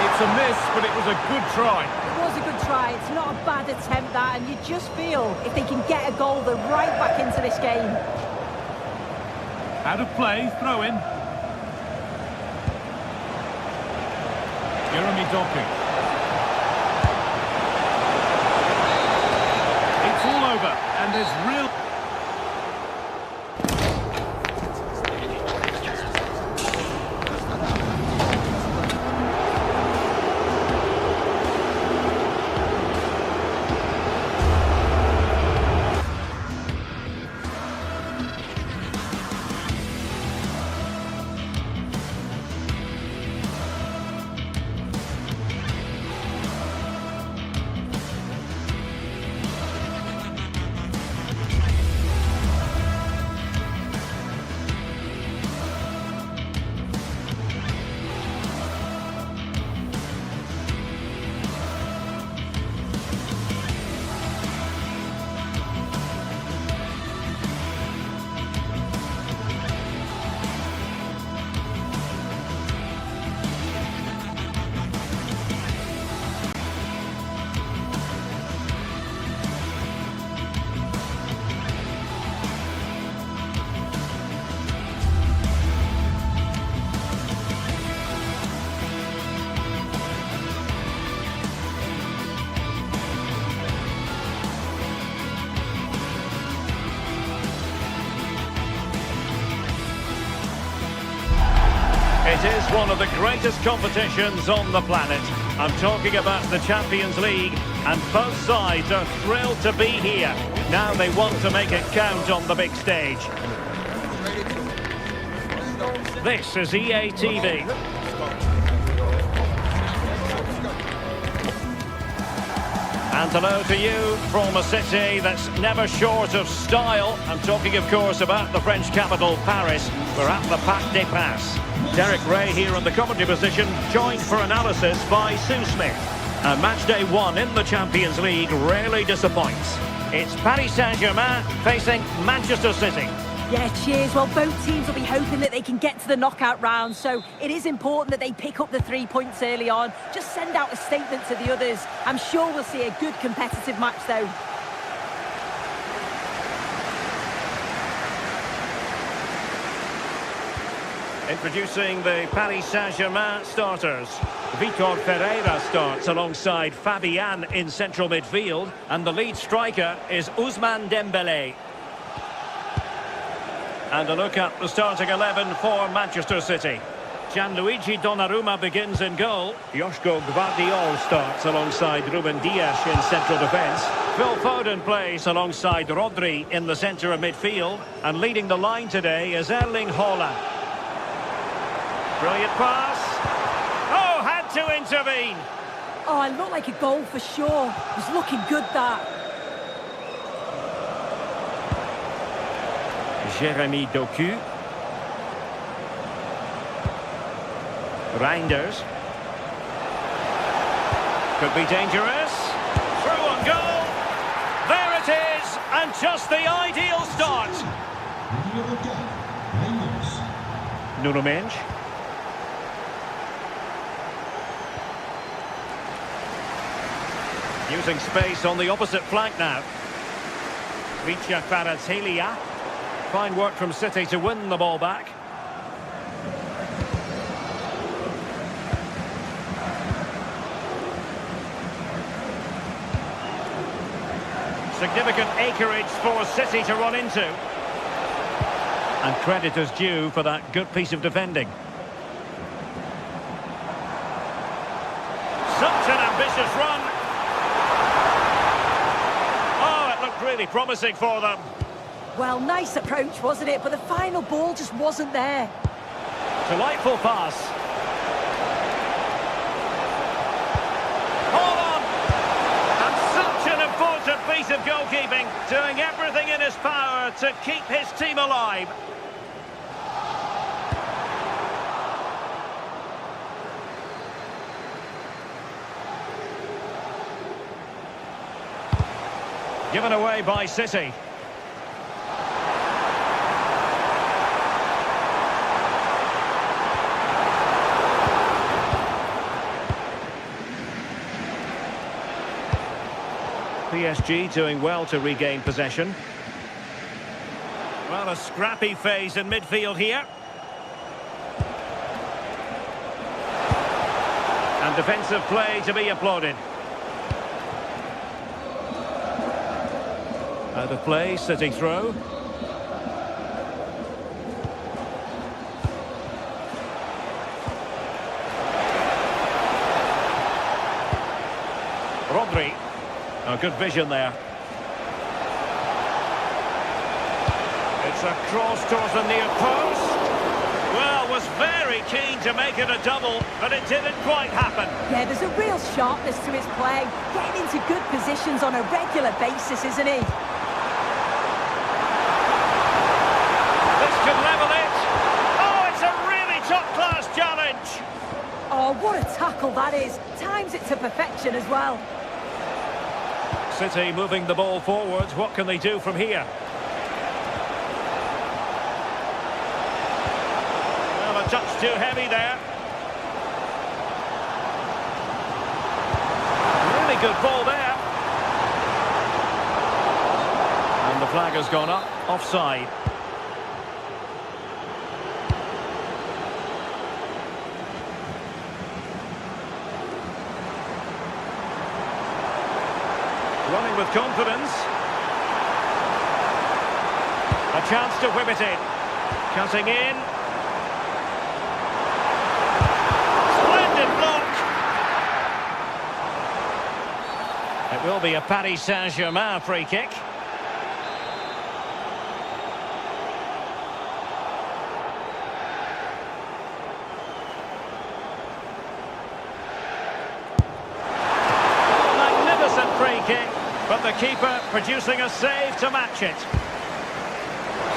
It's a miss, but it was a good try. It was a good try. It's not a bad attempt, that, and you just feel if they can get a goal, they're right back into this game. Out of play, throw in. Jeremy Doku. It's all over, and there's real... It is one of the greatest competitions on the planet. I'm talking about the Champions League, and both sides are thrilled to be here. Now they want to make it count on the big stage. This is EA TV. And hello to you from a city that's never short of style. I'm talking, of course, about the French capital, Paris. We're at the Parc des Princes. Derek Ray here in the commentary position, joined for analysis by Sue Smith. And match day one in the Champions League rarely disappoints. It's Paris Saint-Germain facing Manchester City. Yeah, cheers. Well, both teams will be hoping that they can get to the knockout round, so it is important that they pick up the 3 points early on. Just send out a statement to the others. I'm sure we'll see a good competitive match, though. Introducing the Paris Saint-Germain starters. Vitor Ferreira starts alongside Fabian in central midfield. And the lead striker is Ousmane Dembélé. And a look at the starting 11 for Manchester City. Gianluigi Donnarumma begins in goal. Joško Gvardiol starts alongside Ruben Dias in central defence. Phil Foden plays alongside Rodri in the centre of midfield. And leading the line today is Erling Haaland. Brilliant pass. Oh, had to intervene. Oh, it looked like a goal for sure. It was looking good, that. Jeremy Doku. Reinders. Could be dangerous. Through on goal. There it is. And just the ideal start. Nuno Mendes. Using space on the opposite flank now. Richa Kvaratskhelia. Fine work from City to win the ball back. Significant acreage for City to run into. And credit is due for that good piece of defending. Such an ambitious run. Oh, it looked really promising for them. Well, nice approach, wasn't it? But the final ball just wasn't there. Delightful pass. Hold on! And such an important piece of goalkeeping, doing everything in his power to keep his team alive. Given away by City. PSG doing well to regain possession. Well, a scrappy phase in midfield here. And defensive play to be applauded. Out of play, City throw. Rodri. Oh, good vision there. It's a cross towards the near post. Well, was very keen to make it a double, but it didn't quite happen. Yeah, there's a real sharpness to his play. Getting into good positions on a regular basis, isn't he? This could level it. Oh, it's a really top-class challenge. Oh, what a tackle that is. Times it to perfection as well. City moving the ball forwards. What can they do from here? Well, a touch too heavy there. Really good ball there. And the flag has gone up. Offside. Running with confidence. A chance to whip it in. Cutting in. Splendid block. It will be a Paris Saint-Germain free kick. Magnificent free kick. But the keeper producing a save to match it.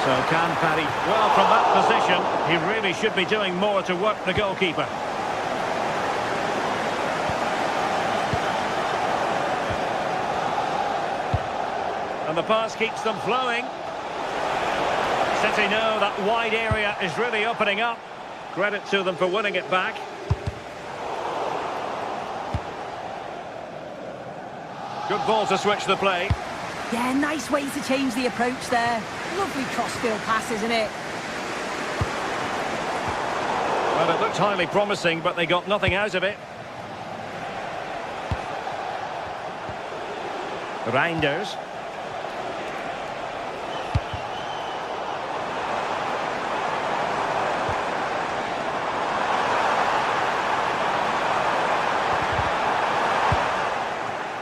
So can Paris... Well, from that position, he really should be doing more to work the goalkeeper. And the pass keeps them flowing. City know that wide area is really opening up. Credit to them for winning it back. Good ball to switch the play. Yeah, nice way to change the approach there. Lovely cross-field pass, isn't it? Well, it looked highly promising, but they got nothing out of it. Reinders.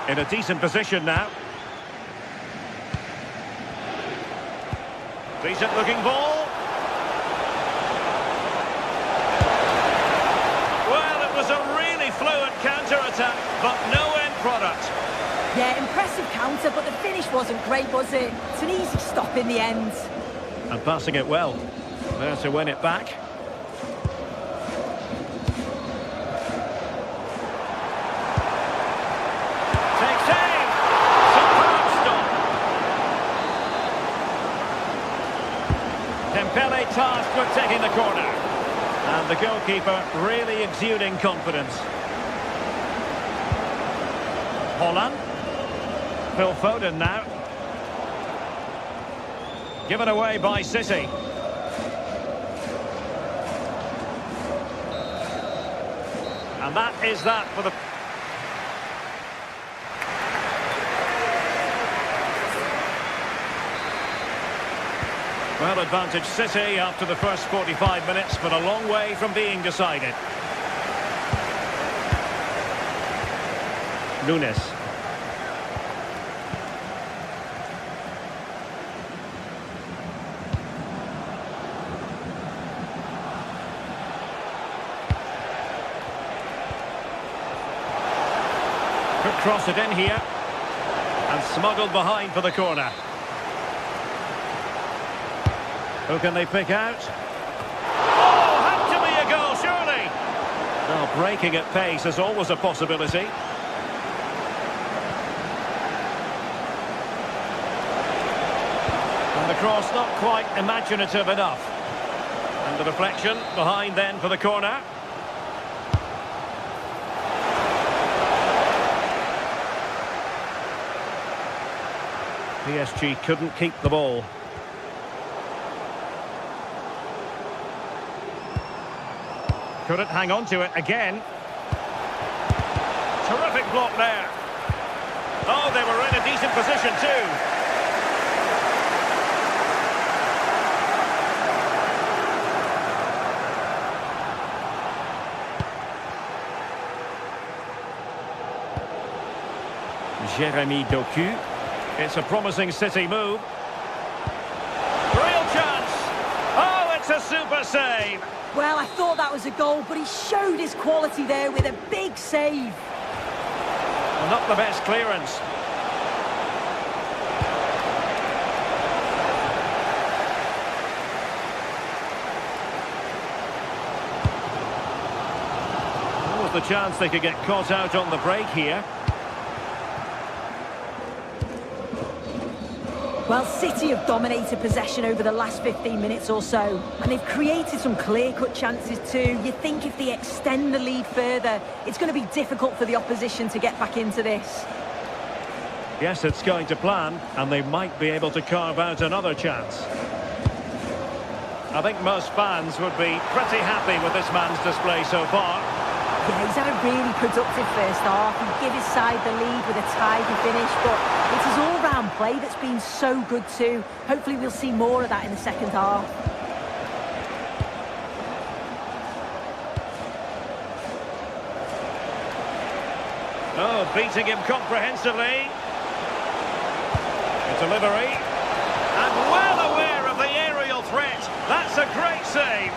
In a decent position now. Decent looking ball. Well, it was a really fluent counter-attack, but no end product. Yeah, impressive counter, but the finish wasn't great, was it? It's an easy stop in the end. And passing it well. There to win it back. Takes aim! Superb stop! Dembele tasked with taking the corner. And the goalkeeper really exuding confidence. Holland. Phil Foden now. Given away by City. And that is that for the... Well, advantage City after the first 45 minutes, but a long way from being decided. Nunes. Could cross it in here. And smuggled behind for the corner. Who can they pick out? Oh, had to be a goal, surely! Well, breaking at pace is always a possibility. And the cross not quite imaginative enough. And the deflection behind then for the corner. PSG couldn't keep the ball. Couldn't hang on to it again. Terrific block there. Oh, they were in a decent position too. Jeremy Doku. It's a promising City move. Real chance. Oh, it's a super save. Well, I thought that was a goal, but he showed his quality there with a big save. Well, not the best clearance. What was the chance they could get caught out on the break here? Well, City have dominated possession over the last 15 minutes or so, and they've created some clear-cut chances too. You think if they extend the lead further, it's going to be difficult for the opposition to get back into this. Yes, it's going to plan, and they might be able to carve out another chance. I think most fans would be pretty happy with this man's display so far. Yeah, he's had a really productive first half. He gave his side the lead with a tidy finish, but it's his all-round play that's been so good too. Hopefully we'll see more of that in the second half. Oh, beating him comprehensively. The delivery. And well aware of the aerial threat. That's a great save.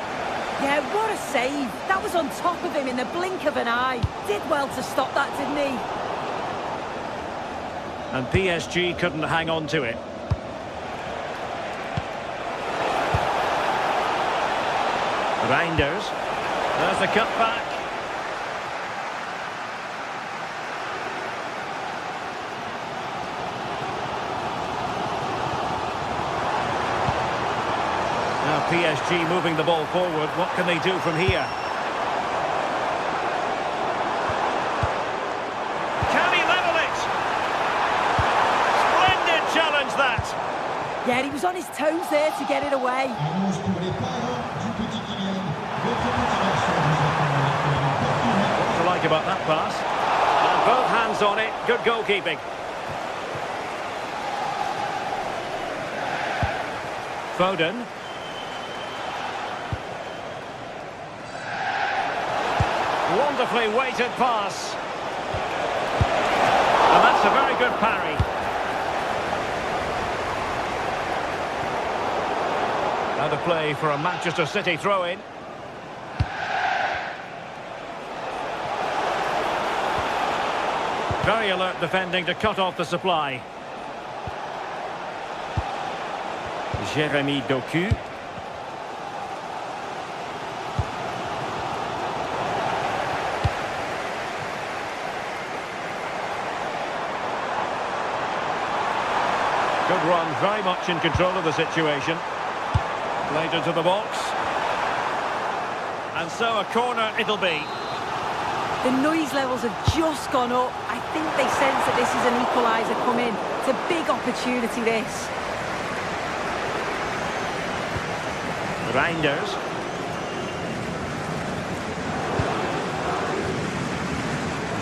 Yeah, what a save. That was on top of him in the blink of an eye. Did well to stop that, didn't he? And PSG couldn't hang on to it. Reinders. There's the cutback. Now PSG moving the ball forward. What can they do from here? Can he level it? Splendid challenge that. Yeah, he was on his toes there to get it away. Et 11 pour les parents du petit Kylian. Votre motivation. about that pass. And both hands on it. Good goalkeeping. Foden. Wonderfully weighted pass. And that's a very good parry. Out of play for a Manchester City throw-in. Very alert defending to cut off the supply. Jérémy Doku. Good run, very much in control of the situation. Played into the box. And so a corner it'll be. The noise levels have just gone up. I think they sense that this is an equaliser coming. It's a big opportunity, this. Reinders.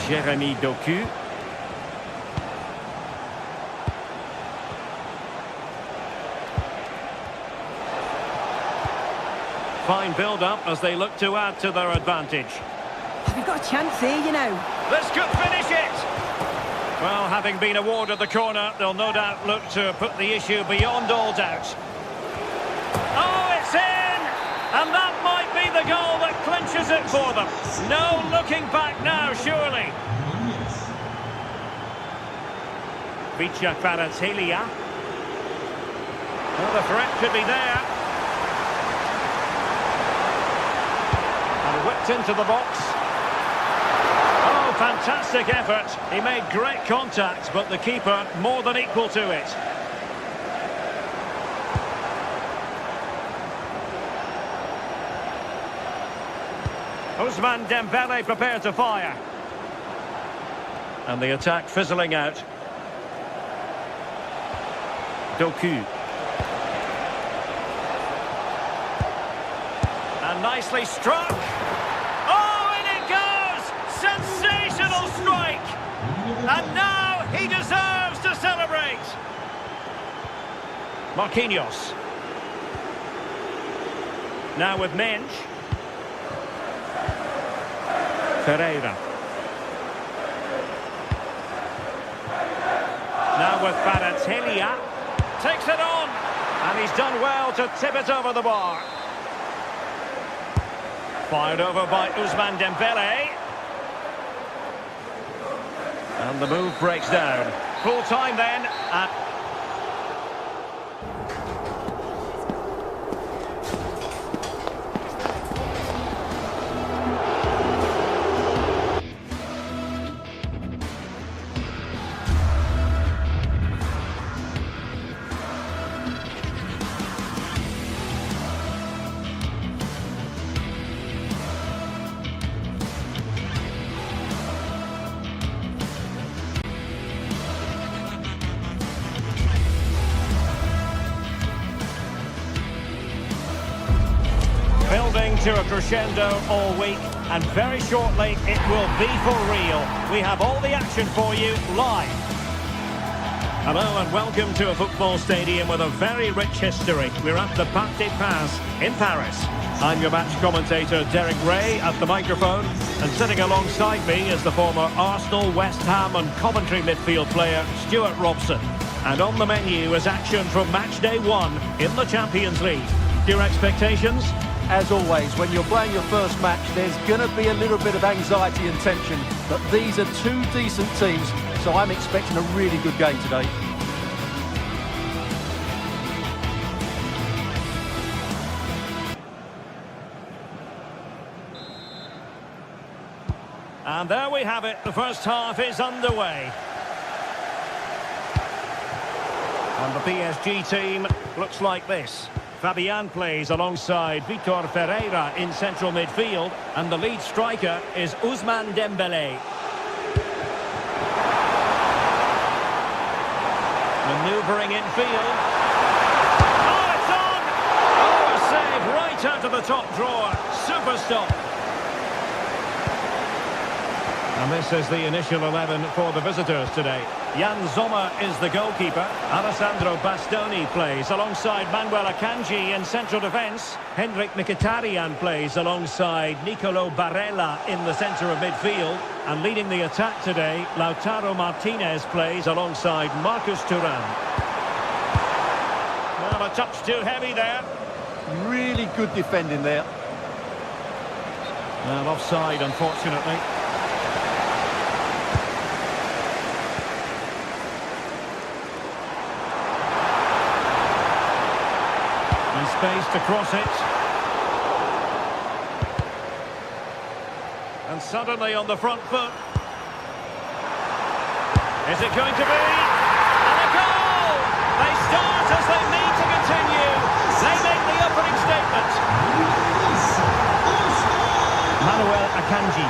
Jérémy Doku. Fine build-up as they look to add to their advantage. We've got a chance here, you know. This could finish it! Well, having been awarded the corner, they'll no doubt look to put the issue beyond all doubt. Oh, it's in! And that might be the goal that clinches it for them. No looking back now, surely. Vicha Kvaratskhelia. Well, the threat could be there. And whipped into the box. Oh, fantastic effort. He made great contact, but the keeper more than equal to it. Ousmane Dembele prepared to fire. And the attack fizzling out. Doku. And nicely struck. Oh, in it goes! Sensational strike! And now he deserves to celebrate. Marquinhos. Now with Mensch. Ferreira. Now with Kvaratskhelia. Takes it on. And he's done well to tip it over the bar. Fired over by Ousmane Dembele. And the move breaks down. Full time then. And building to a crescendo all week, and very shortly it will be for real. We have all the action for you live. Hello and welcome to a football stadium with a very rich history. We're at the Parc des Princes in Paris. I'm your match commentator Derek Ray at the microphone, and sitting alongside me is the former Arsenal, West Ham and Coventry midfield player Stuart Robson. And on the menu is action from match day 1 in the Champions League. Your expectations? As always, when you're playing your first match, there's going to be a little bit of anxiety and tension. But these are two decent teams, so I'm expecting a really good game today. And there we have it. The first half is underway. And the PSG team looks like this. Fabian plays alongside Vitor Ferreira in central midfield, and the lead striker is Ousmane Dembele. Manoeuvring infield. Oh, it's on! Oh, a save right out of the top drawer. Super stop. And this is the initial 11 for the visitors today. Jan Sommer is the goalkeeper. Alessandro Bastoni plays alongside Manuel Akanji in central defence. Hendrik Mkhitaryan plays alongside Nicolo Barella in the centre of midfield. And leading the attack today, Lautaro Martinez plays alongside Marcus Thuram. Well, a touch too heavy there. Really good defending there. Well, offside, unfortunately. Space to cross it. And suddenly on the front foot. Is it going to be? And a goal! They start as they need to continue. They make the opening statement. Manuel Akanji.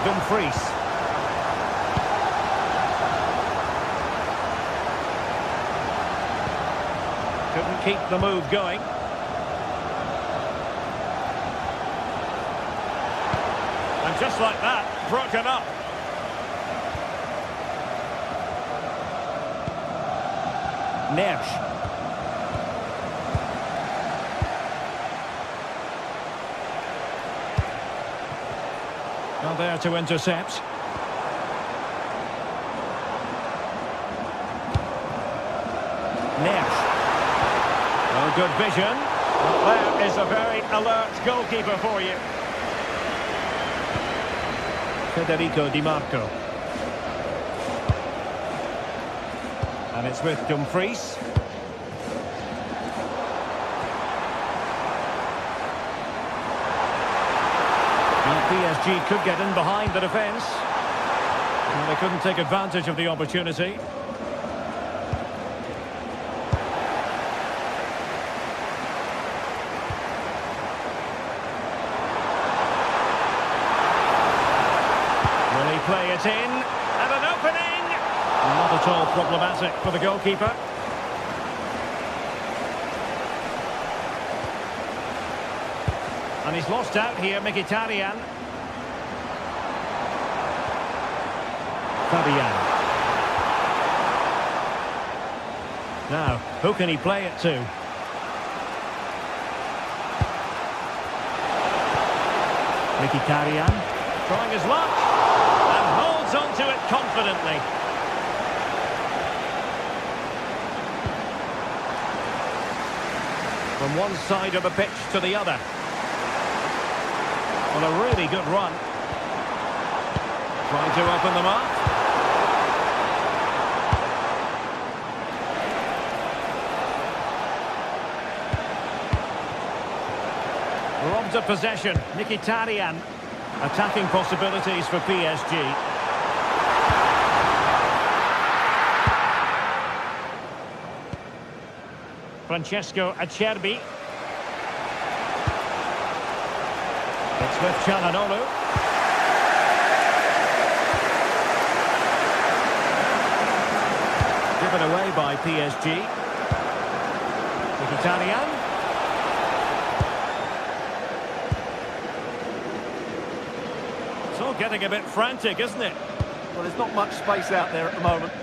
Dumfries. Couldn't keep the move going. And just like that, broken up. Nersch. Now there to intercept. Nersch. Oh, good vision. Well, there is a very alert goalkeeper for you. Federico Di Marco. And it's with Dumfries. Well, PSG could get in behind the defence. And they couldn't take advantage of the opportunity. Play it in, and an opening! Not at all problematic for the goalkeeper. And he's lost out here, Mkhitaryan. Fabian. Now, who can he play it to? Mkhitaryan, trying his luck. Onto it confidently. From one side of the pitch to the other. Well, a really good run. Trying to open them up. Robbed of possession. Mkhitaryan. Attacking possibilities for PSG. Francesco Acerbi. It's with Çalhanoğlu. Given away by PSG. Mkhitaryan. It's all getting a bit frantic, isn't it? Well, there's not much space out there at the moment.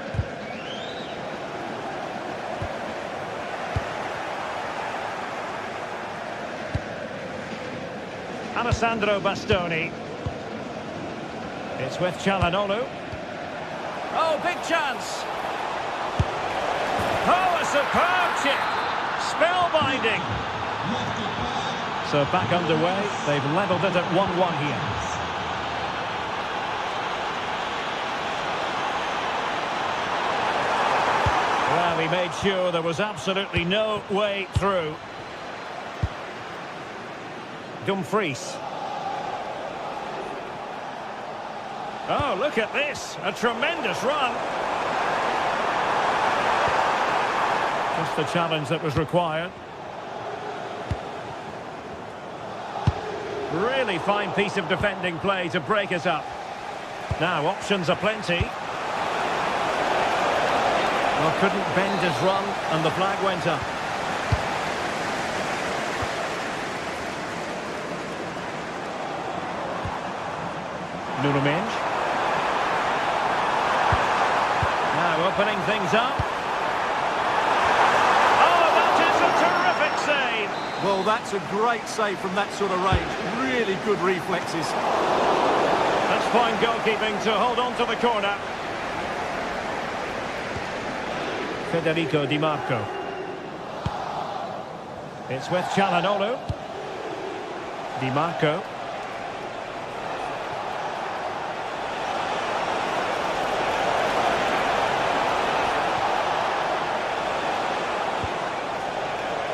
Alessandro Bastoni. It's with Çalhanoğlu. Oh, big chance. Oh, a superb chip. Spellbinding. So back underway. They've levelled it at 1-1 here. Well, he made sure there was absolutely no way through. Dumfries. Oh, look at this. A tremendous run. Just the challenge that was required. Really fine piece of defending play to break it up. Now, options are plenty. Well, couldn't bend his run, and the flag went up. Nuruminj. Now opening things up. Oh, that is a terrific save! Well, that's a great save from that sort of range. Really good reflexes. That's fine goalkeeping to hold on to the corner. Federico Di Marco. It's with Çalhanoğlu. Di Marco.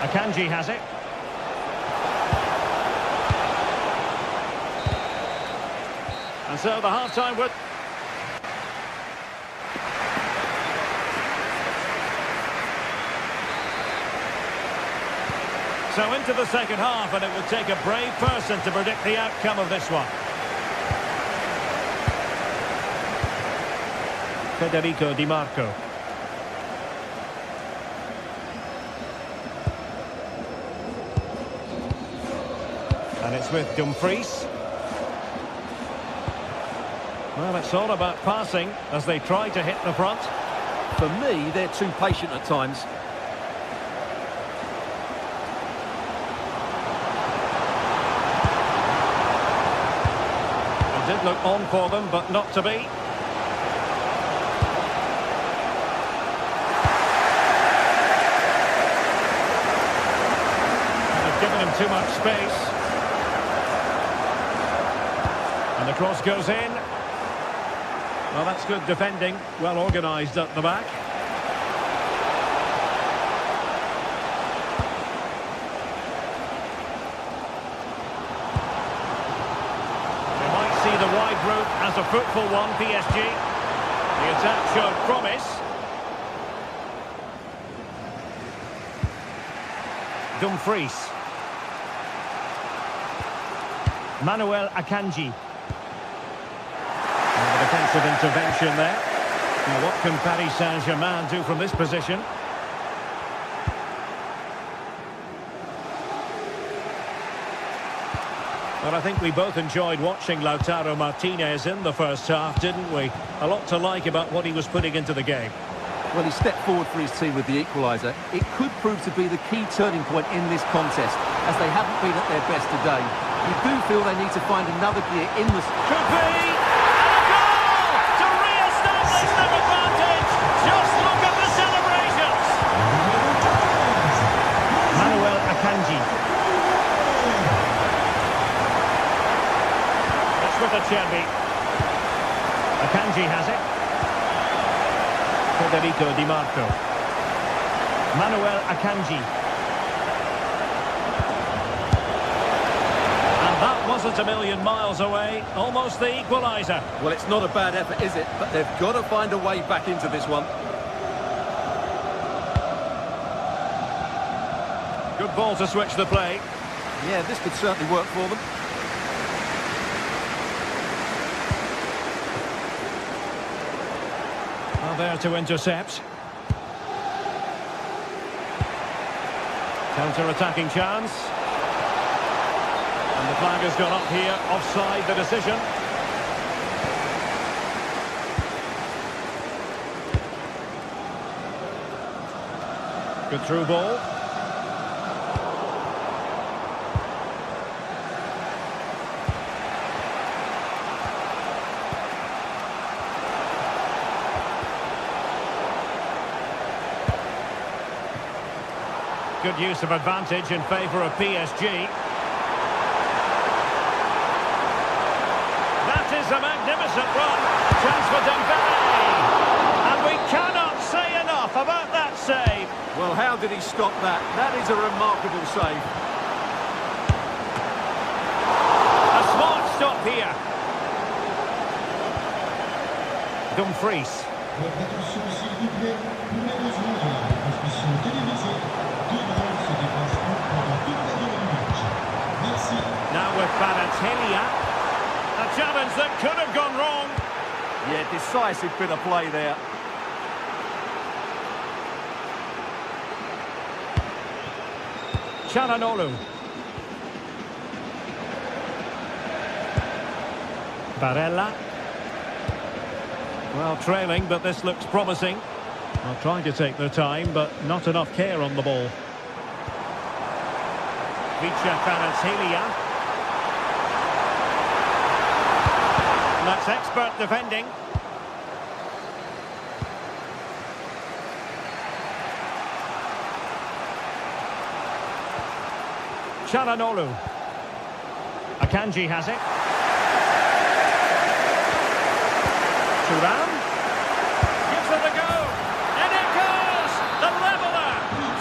Akanji has it. And so the half-time would... So into the second half, and it would take a brave person to predict the outcome of this one. Federico Di Marco. And it's with Dumfries. Well, it's all about passing as they try to hit the front. For me, they're too patient at times. It did look on for them, but not to be. They've given him too much space. And the cross goes in. Well, that's good defending. Well organised at the back. They might see the wide route as a fruitful one, PSG. The attack showed promise. Dumfries. Manuel Akanji. Defensive intervention there. Now what can Paris Saint-Germain do from this position? Well, I think we both enjoyed watching Lautaro Martinez in the first half, didn't we? A lot to like about what he was putting into the game. Well, he stepped forward for his team with the equaliser. It could prove to be the key turning point in this contest, as they haven't been at their best today. You do feel they need to find another gear in the... Could be! With Acerbi. Akanji has it. Federico Di Marco. Manuel Akanji. And that wasn't a million miles away. Almost the equaliser. Well, it's not a bad effort, is it? But they've got to find a way back into this one. Good ball to switch the play. Yeah, this could certainly work for them. There to intercept. Counter-attacking chance. And the flag has gone up here, offside the decision. Good through ball. Good use of advantage in favour of PSG. That is a magnificent run. Chance for Dembele. And we cannot say enough about that save. Well, how did he stop that? That is a remarkable save. A smart stop here. Dumfries. Now with Baratelia, a challenge that could have gone wrong. Yeah, decisive bit of play there. Çalhanoğlu. Barella. Well, trailing, but this looks promising. Well, trying to take their time, but not enough care on the ball. Kvaratskhelia. That's expert defending. Çalhanoğlu. Akanji has it. Thuram. Gives it a go. And it goes! The leveller!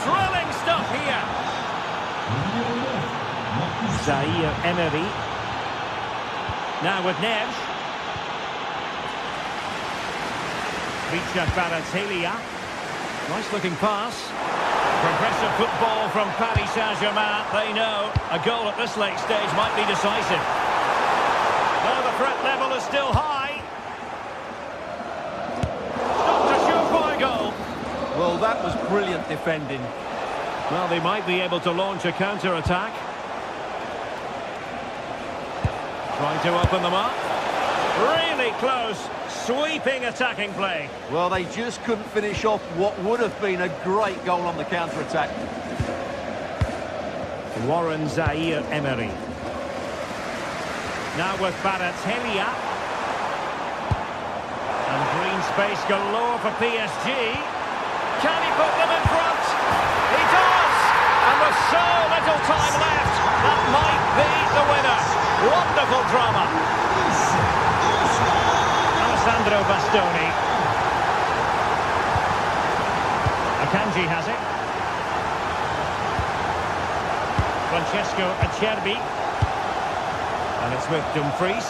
Thrilling stuff here. Zaire Emery. Now with Neves. Kvaratskhelia. Nice looking pass. Progressive football from Paris Saint-Germain. They know a goal at this late stage might be decisive. Though the threat level is still high. Not a surefire goal. Well, that was brilliant defending. Well, they might be able to launch a counter-attack. Trying to open them up. Really close. Sweeping attacking play. Well, they just couldn't finish off what would have been a great goal on the counter-attack. Warren Zaire Emery. Now with Kvaratskhelia. And green space galore for PSG. Can he put them in front? He does! And with so little time left, that might be the winner. Wonderful drama. Sandro Bastoni. Akanji has it. Francesco Acerbi. And it's with Dumfries.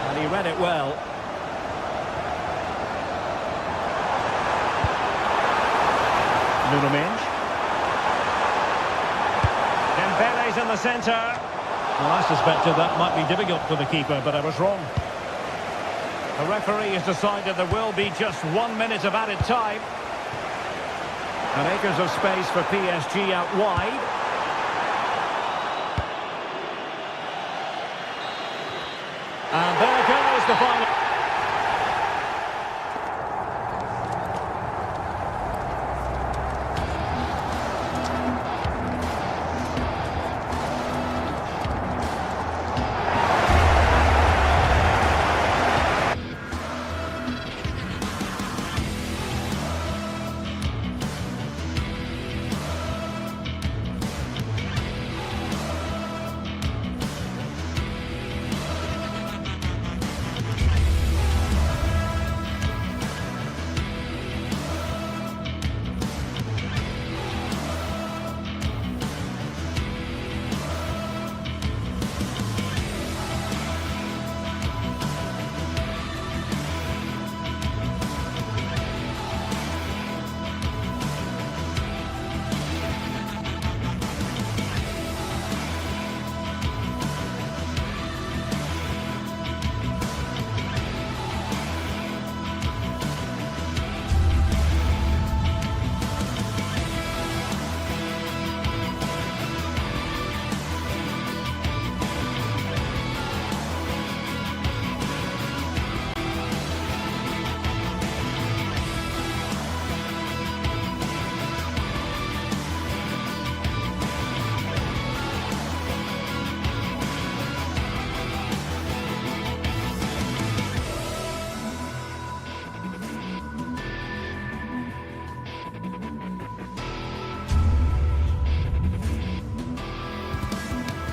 And he read it well. Nuno Mendes. Dembele's in the centre. Well, I suspected that might be difficult for the keeper, but I was wrong. The referee has decided there will be just 1 minute of added time. And acres of space for PSG out wide. And there goes the final.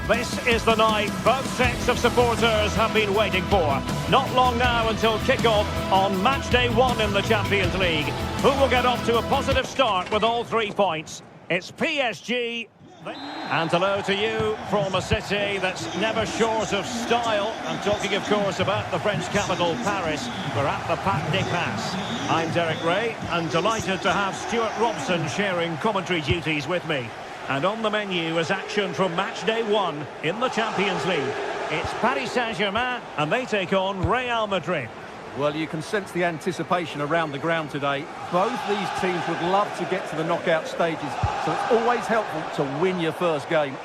This is the night both sets of supporters have been waiting for. Not long now until kick-off on match day 1 in the Champions League. Who will get off to a positive start with all 3 points? It's PSG. And hello to you from a city that's never short of style. I'm talking, of course, about the French capital, Paris. We're at the Parc des Princes. I'm Derek Ray, and delighted to have Stuart Robson sharing commentary duties with me. And on the menu is action from match day 1 in the Champions League. It's Paris Saint-Germain, and they take on Real Madrid. Well, you can sense the anticipation around the ground today. Both these teams would love to get to the knockout stages, so it's always helpful to win your first game.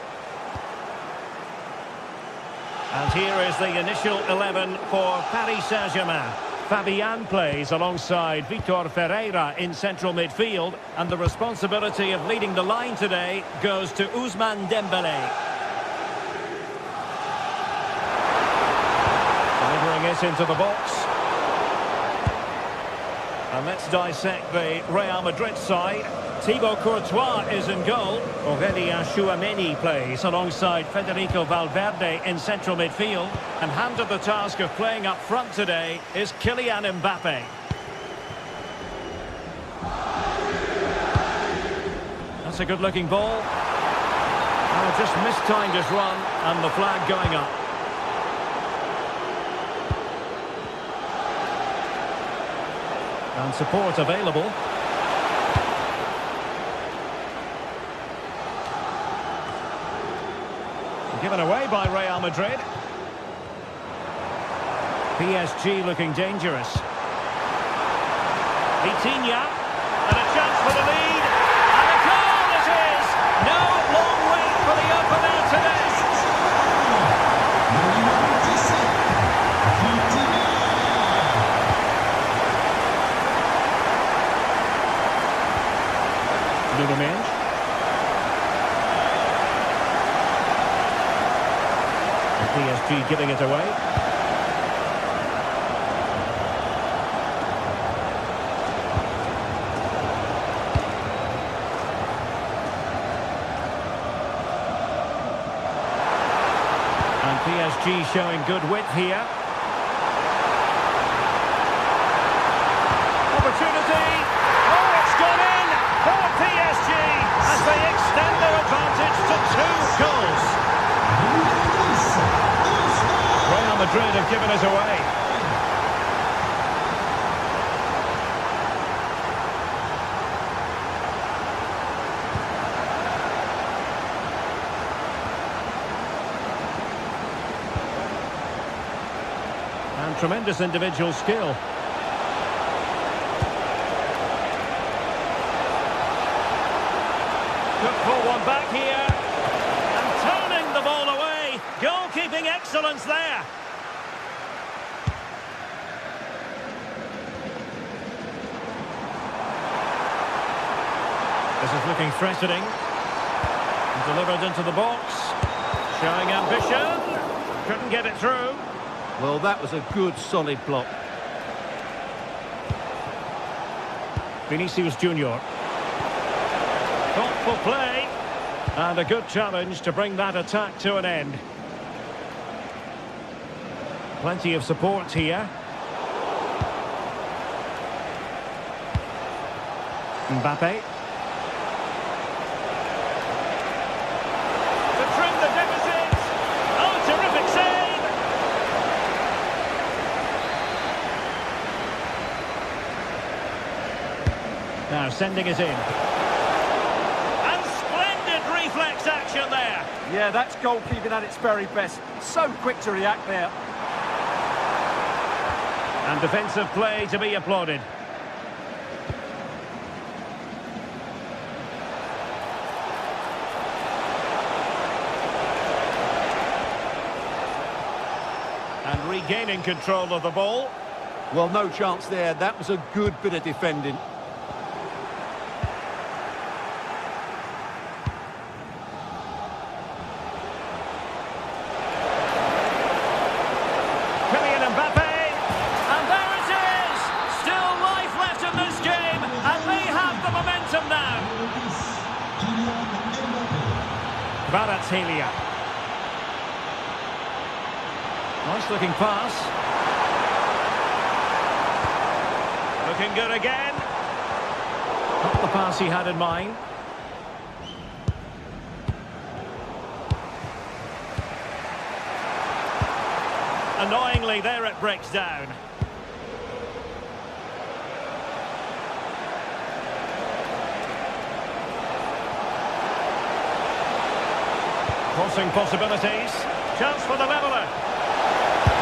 And here is the initial 11 for Paris Saint-Germain. Fabian plays alongside Vitor Ferreira in central midfield, and the responsibility of leading the line today goes to Ousmane Dembélé. Delivering it into the box. And let's dissect the Real Madrid side. Thibaut Courtois is in goal. Aurélien Tchouameni plays alongside Federico Valverde in central midfield. And handed the task of playing up front today is Kylian Mbappe. That's a good-looking ball. Oh, just mistimed his run, and the flag going up. And support available. Given away by Real Madrid. PSG looking dangerous. Vitinha, and a chance for the lead. And a goal it is! No long wait for the opener today. Nuno. PSG giving it away. And PSG showing good width here. Opportunity. Oh, it's gone in for PSG as they extend their advantage to 2 goals. Real Madrid have given us away. And tremendous individual skill. Could pull one back here. And turning the ball away. Goalkeeping excellence there. This is looking threatening. Delivered into the box. Showing ambition. Couldn't get it through. Well, that was a good, solid block. Vinicius Junior. Thoughtful play. And a good challenge to bring that attack to an end. Plenty of support here. Mbappe. Now sending it in. And splendid reflex action there. Yeah, that's goalkeeping at its very best. So quick to react there. And defensive play to be applauded. And regaining control of the ball. Well, no chance there. That was a good bit of defending. Kvaratskhelia. Nice looking pass. Looking good again. Not the pass he had in mind. Annoyingly, there it breaks down. Crossing possibilities. Chance for the leveller.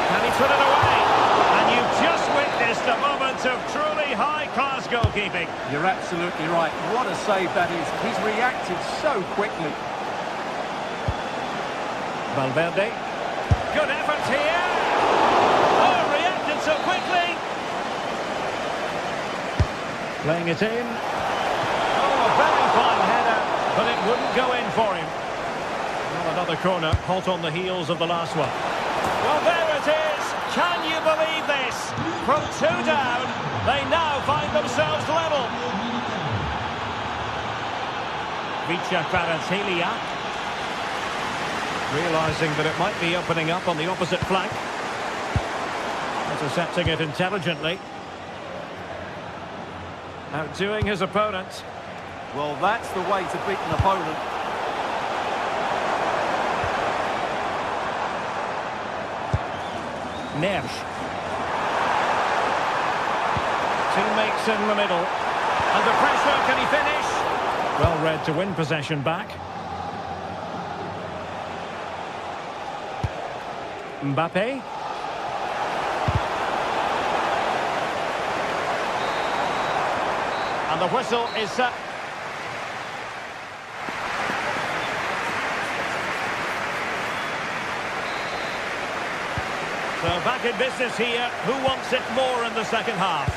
Can he put it away? And you've just witnessed a moment of truly high-class goalkeeping. You're absolutely right. What a save that is. He's reacted so quickly. Valverde. Good effort here. Oh, reacted so quickly. Playing it in. Oh, a very fine header, but it wouldn't go in for him. Well, another corner, hot on the heels of the last one. Well, there it is. Can you believe this? From 2 down, they now find themselves level. Vicha Kvaratskhelia, realising that it might be opening up on the opposite flank. Intercepting it intelligently. Outdoing his opponent. Well, that's the way to beat an opponent. Nersch. Teammates in the middle. Under pressure, can he finish? Well read to win possession back. Mbappe. And the whistle is set. So back in business here. Who wants it more in the second half?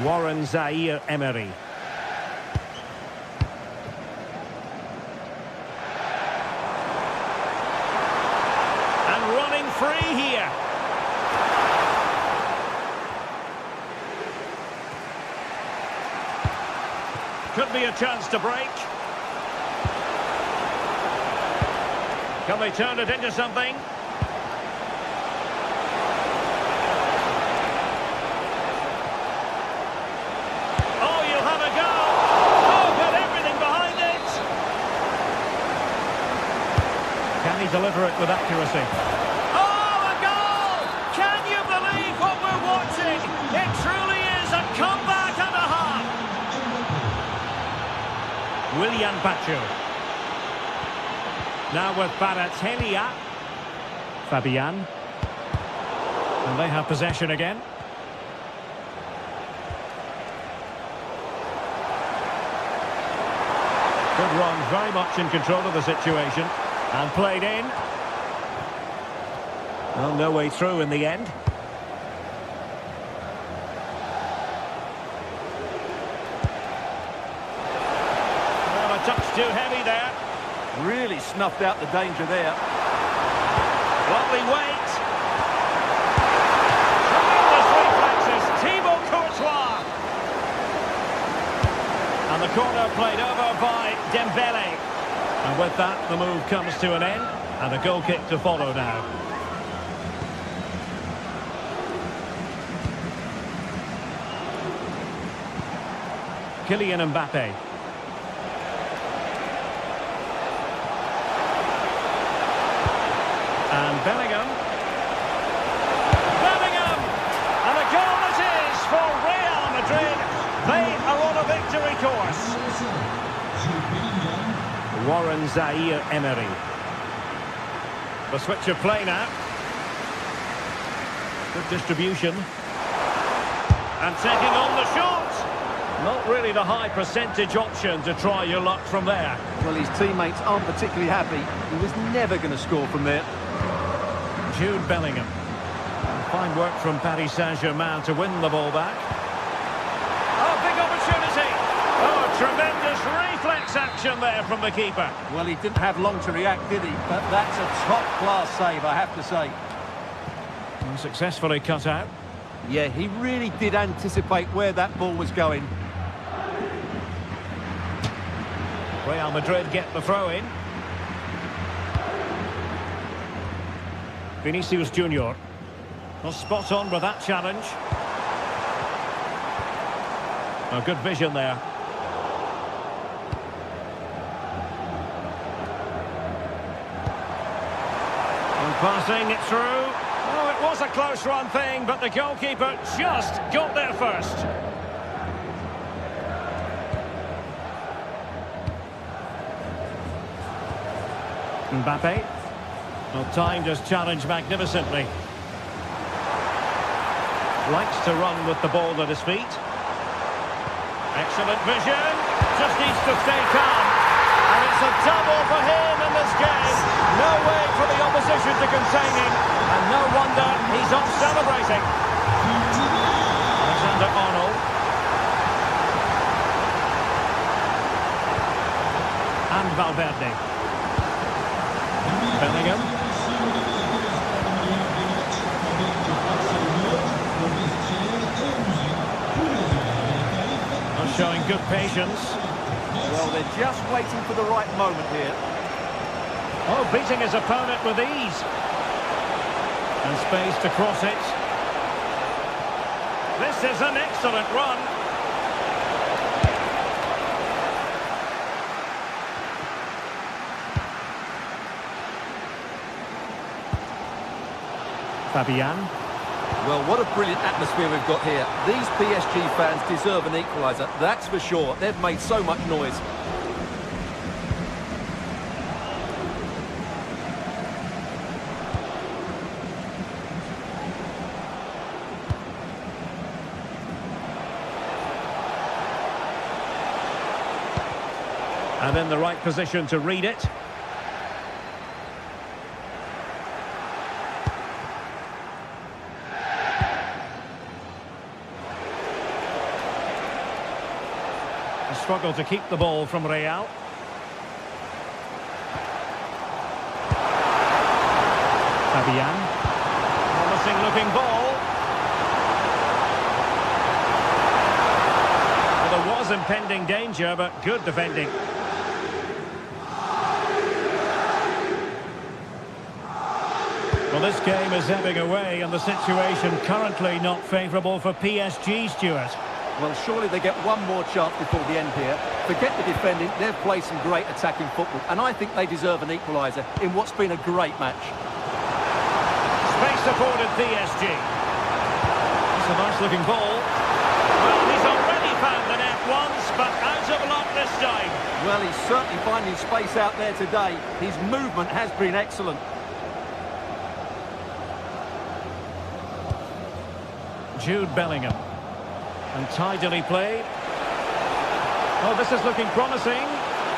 Warren Zaire-Emery. And running free here. Could be a chance to break. Can they turn it into something? Oh, you'll have a go. Oh, got everything behind it. Can he deliver it with accuracy? Oh, a goal! Can you believe what we're watching? It truly is a comeback and a half. Willian Pacho. Now with Kvaratskhelia. Fabian. And they have possession again. Good run, very much in control of the situation. And played in. Well, no way through in the end. Well, a touch too heavy there. Really snuffed out the danger there. Lovely weight. Tremendous reflexes. Thibaut Courtois. And the corner played over by Dembele. And with that, the move comes to an end. And a goal kick to follow now. Kylian Mbappe. And Bellingham. Bellingham! And a goal it is for Real Madrid. They are on a victory course. Warren Zaire-Emery. The switch of play now. Good distribution. And taking on the shot. Not really the high percentage option to try your luck from there. Well, his teammates aren't particularly happy. He was never going to score from there. Jude Bellingham. Fine work from Paris Saint-Germain to win the ball back. Oh, big opportunity. Oh, tremendous reflex action there from the keeper. Well, he didn't have long to react, did he? But that's a top-class save, I have to say. And successfully cut out. Yeah, he really did anticipate where that ball was going. Real Madrid get the throw in. Vinicius Junior. Well, spot on with that challenge. Oh, good vision there. And passing it through. Oh, it was a close run thing, but the goalkeeper just got there first. Mbappe. Well, timed his challenge magnificently. Likes to run with the ball at his feet. Excellent vision. just needs to stay calm. And it's a double for him in this game. No way for the opposition to contain him. And no wonder he's off celebrating. Alexander-Arnold. And Valverde. Bellingham. Not showing good patience. Well, they're just waiting for the right moment here. Oh, beating his opponent with ease. And space to cross it. This is an excellent run. Fabian. Well, what a brilliant atmosphere we've got here. These PSG fans deserve an equaliser, that's for sure. They've made so much noise. And in the right position to read it. A struggle to keep the ball from Real. Fabian. Promising looking ball. Well, there was impending danger, but good defending. Well, this game is ebbing away and the situation currently not favourable for PSG, Stuart. Well, surely they get one more chance before the end here. Forget the defending, they've played some great attacking football, and I think they deserve an equaliser in what's been a great match. Space afforded PSG. It's a nice-looking ball. Well, he's already found the net once, but out of luck this time. Well, he's certainly finding space out there today. His movement has been excellent. Jude Bellingham. And tidily played. Oh, this is looking promising.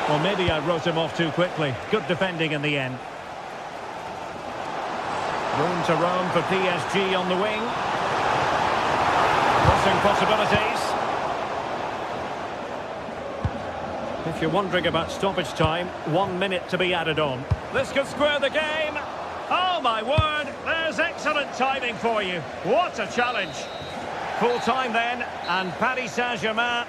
Well, maybe I wrote him off too quickly. Good defending in the end. Room to roam for PSG on the wing. Crossing possibilities. If you're wondering about stoppage time, 1 minute to be added on. This could square the game. Oh, my word. There's excellent timing for you. What a challenge. Full time then, and Paris Saint-Germain.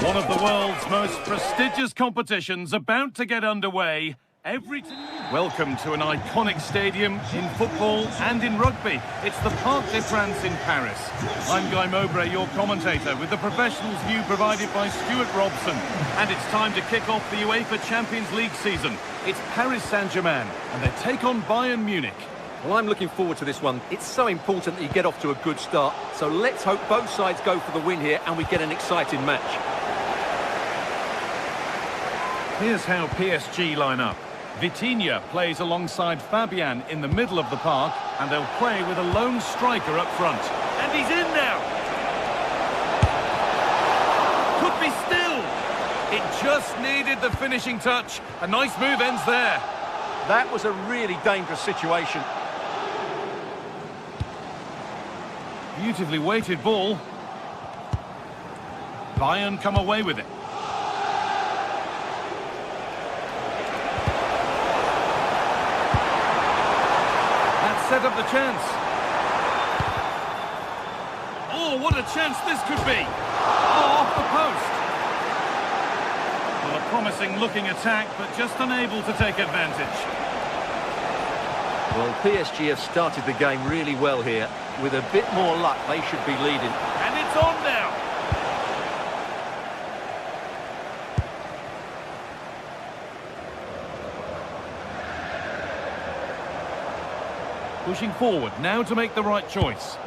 One of the world's most prestigious competitions about to get underway. Welcome to an iconic stadium in football and in rugby. It's the Parc des Princes in Paris. I'm Guy Mowbray, your commentator, with the professionals' view provided by Stuart Robson. And it's time to kick off the UEFA Champions League season. It's Paris Saint-Germain, and they take on Bayern Munich. Well, I'm looking forward to this one. It's so important that you get off to a good start. So let's hope both sides go for the win here and we get an exciting match. Here's how PSG line up. Vitinha plays alongside Fabian in the middle of the park, and they'll play with a lone striker up front. And he's in now! Could be still! It just needed the finishing touch. A nice move ends there. That was a really dangerous situation. Beautifully weighted ball. Bayern come away with it. That set up the chance. Oh, what a chance this could be. Oh, off the post. Well, a promising looking attack, but just unable to take advantage. Well, PSG have started the game really well here. With a bit more luck, they should be leading. And it's on now. Pushing forward now to make the right choice.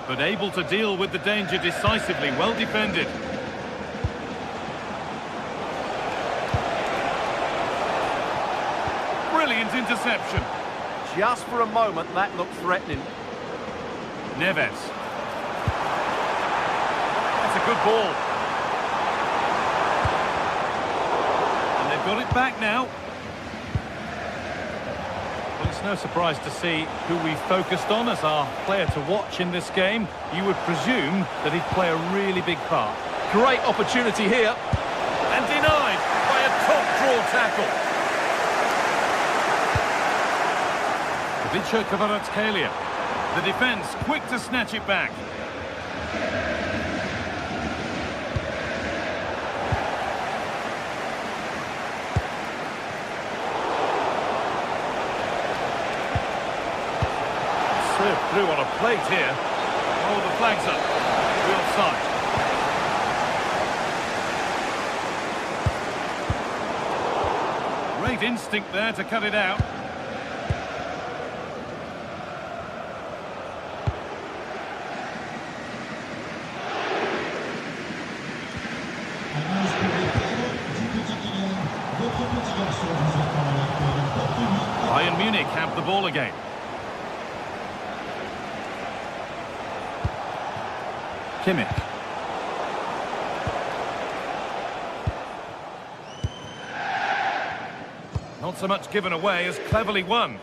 But able to deal with the danger decisively, well defended. Brilliant interception. Just for a moment, that looked threatening. Neves. That's a good ball. And they've got it back now. Well, it's no surprise to see who we focused on as our player to watch in this game. You would presume that he'd play a really big part. Great opportunity here. And denied by a top-draw tackle. Vicha Kvaratskhelia. The defence quick to snatch it back. Served through on a plate here. Oh, the flag's up. Real side. Great instinct there to cut it out. Bayern Munich have the ball again. Kimmich. Not so much given away as cleverly won.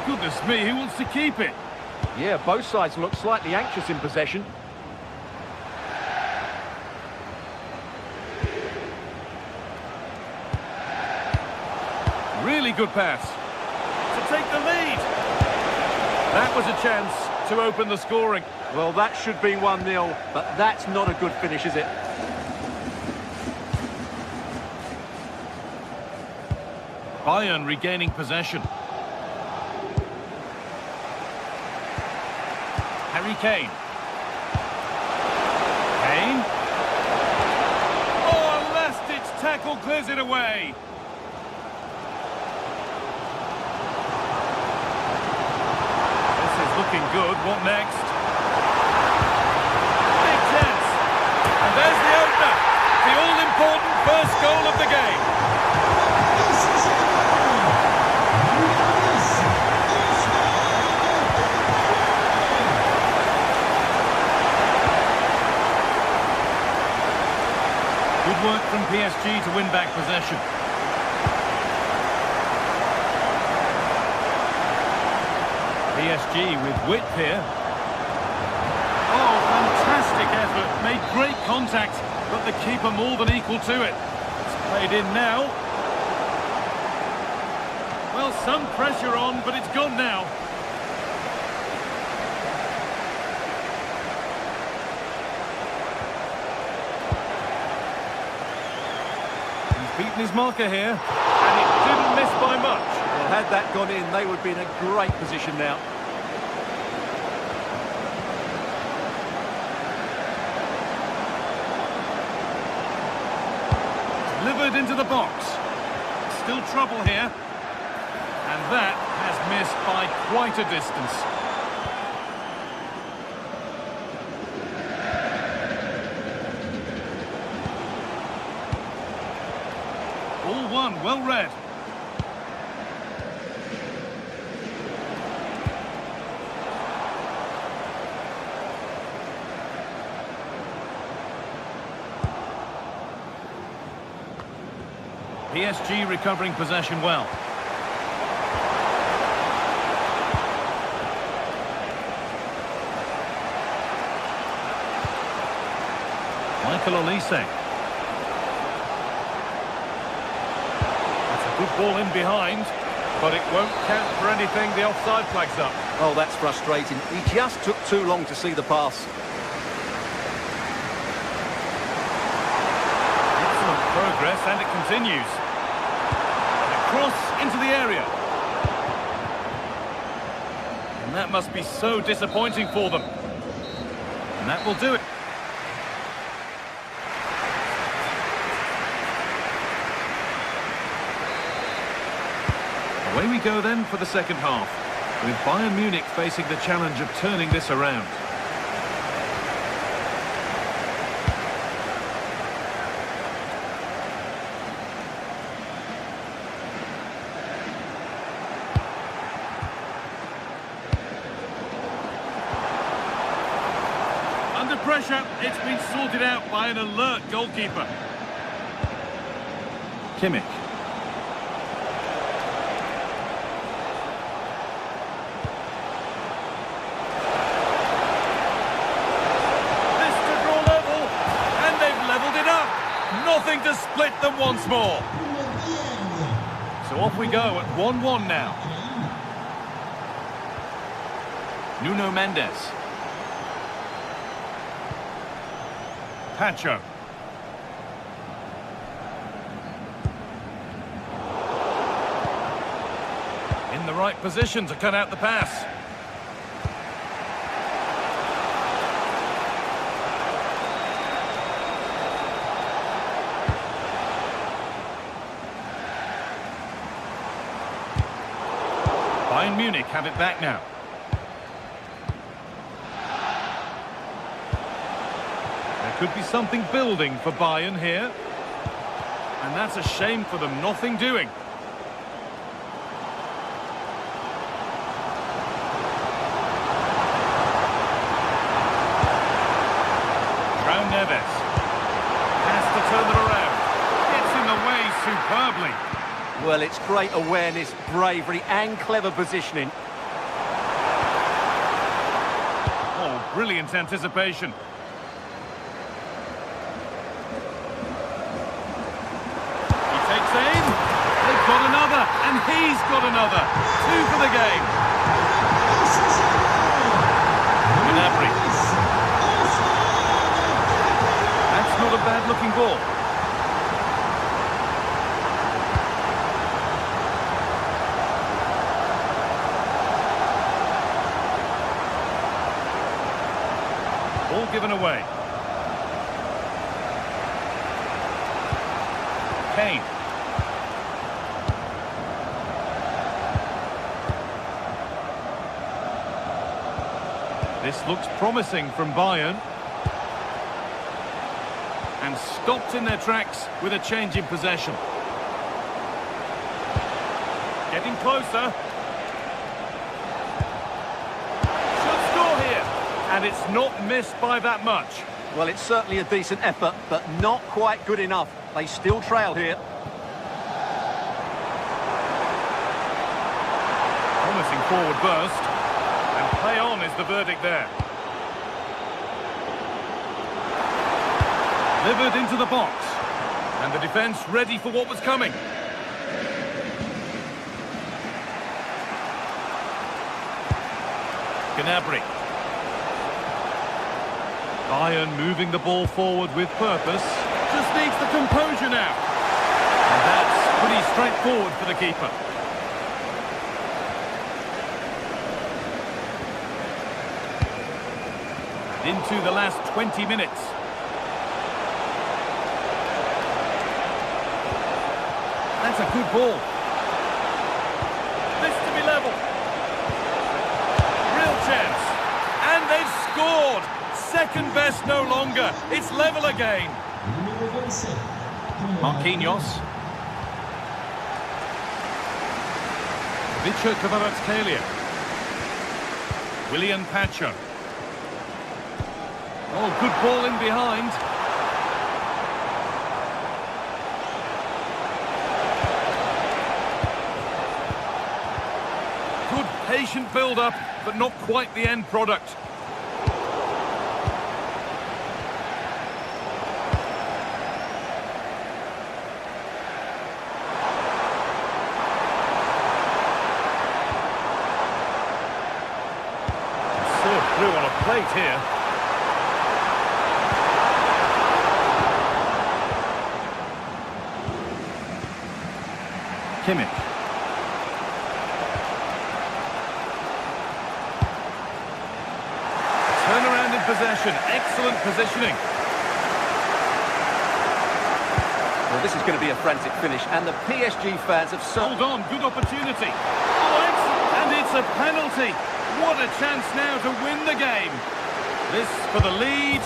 Goodness me, who wants to keep it? Yeah, both sides look slightly anxious in possession. Really good pass. To take the lead. That was a chance to open the scoring. Well, that should be 1-0, but that's not a good finish, is it? Bayern regaining possession. Harry Kane. Kane. Oh, a last-ditch tackle clears it away. This is looking good. What next? Big chance. And there's the opener. The all-important first goal of the game. Good work from PSG to win back possession. PSG with width here. Oh, fantastic effort. Made great contact, but the keeper more than equal to it. It's played in now. Well, some pressure on, but it's gone now. Beaten his marker here, and it didn't miss by much. Well, had that gone in, they would be in a great position now. Delivered into the box. still trouble here. And that has missed by quite a distance. All one, well read. PSG recovering possession well. Michael Olise. That's a good ball in behind, but it won't count for anything. The offside flag's up. Oh, that's frustrating. He just took too long to see the pass. Excellent progress, and it continues. And a cross into the area. And that must be so disappointing for them. And that will do it. Away we go then for the second half, with Bayern Munich facing the challenge of turning this around. Under pressure, it's been sorted out by an alert goalkeeper. Kimmich. Nothing to split them once more. So off we go at 1-1 now. Nuno Mendes. Pacho. In the right position to cut out the pass. Bayern Munich have it back now. There could be something building for Bayern here. And that's a shame for them, nothing doing. João Neves has to turn them around. Gets in the way superbly. Well, it's great awareness, bravery and clever positioning. Oh, brilliant anticipation. He takes aim. They've got another, and he's got another. 2 for the game. Gnabry. That's not a bad-looking ball. Ball given away. Kane. This looks promising from Bayern. And stopped in their tracks with a change in possession. Getting closer. And it's not missed by that much. Well, it's certainly a decent effort, but not quite good enough. They still trail here. Promising forward burst. And play on is the verdict there. Delivered into the box. And the defence ready for what was coming. Gnabry. Bayern moving the ball forward with purpose. Just needs the composure now. And that's pretty straightforward for the keeper. Into the last 20 minutes. That's a good ball. This to be level. Real chance. And they've scored. Second best no longer. It's level again. Marquinhos. Vicha Kvaratskhelia. William Pacho. Oh, good ball in behind. Good patient build-up, but not quite the end product. Served through on a plate here. Kimmich. Turnaround in possession. Excellent positioning. Well, this is going to be a frantic finish, and the PSG fans have Hold on, good opportunity. Oh, excellent. And it's a penalty. What a chance now to win the game. This for the lead,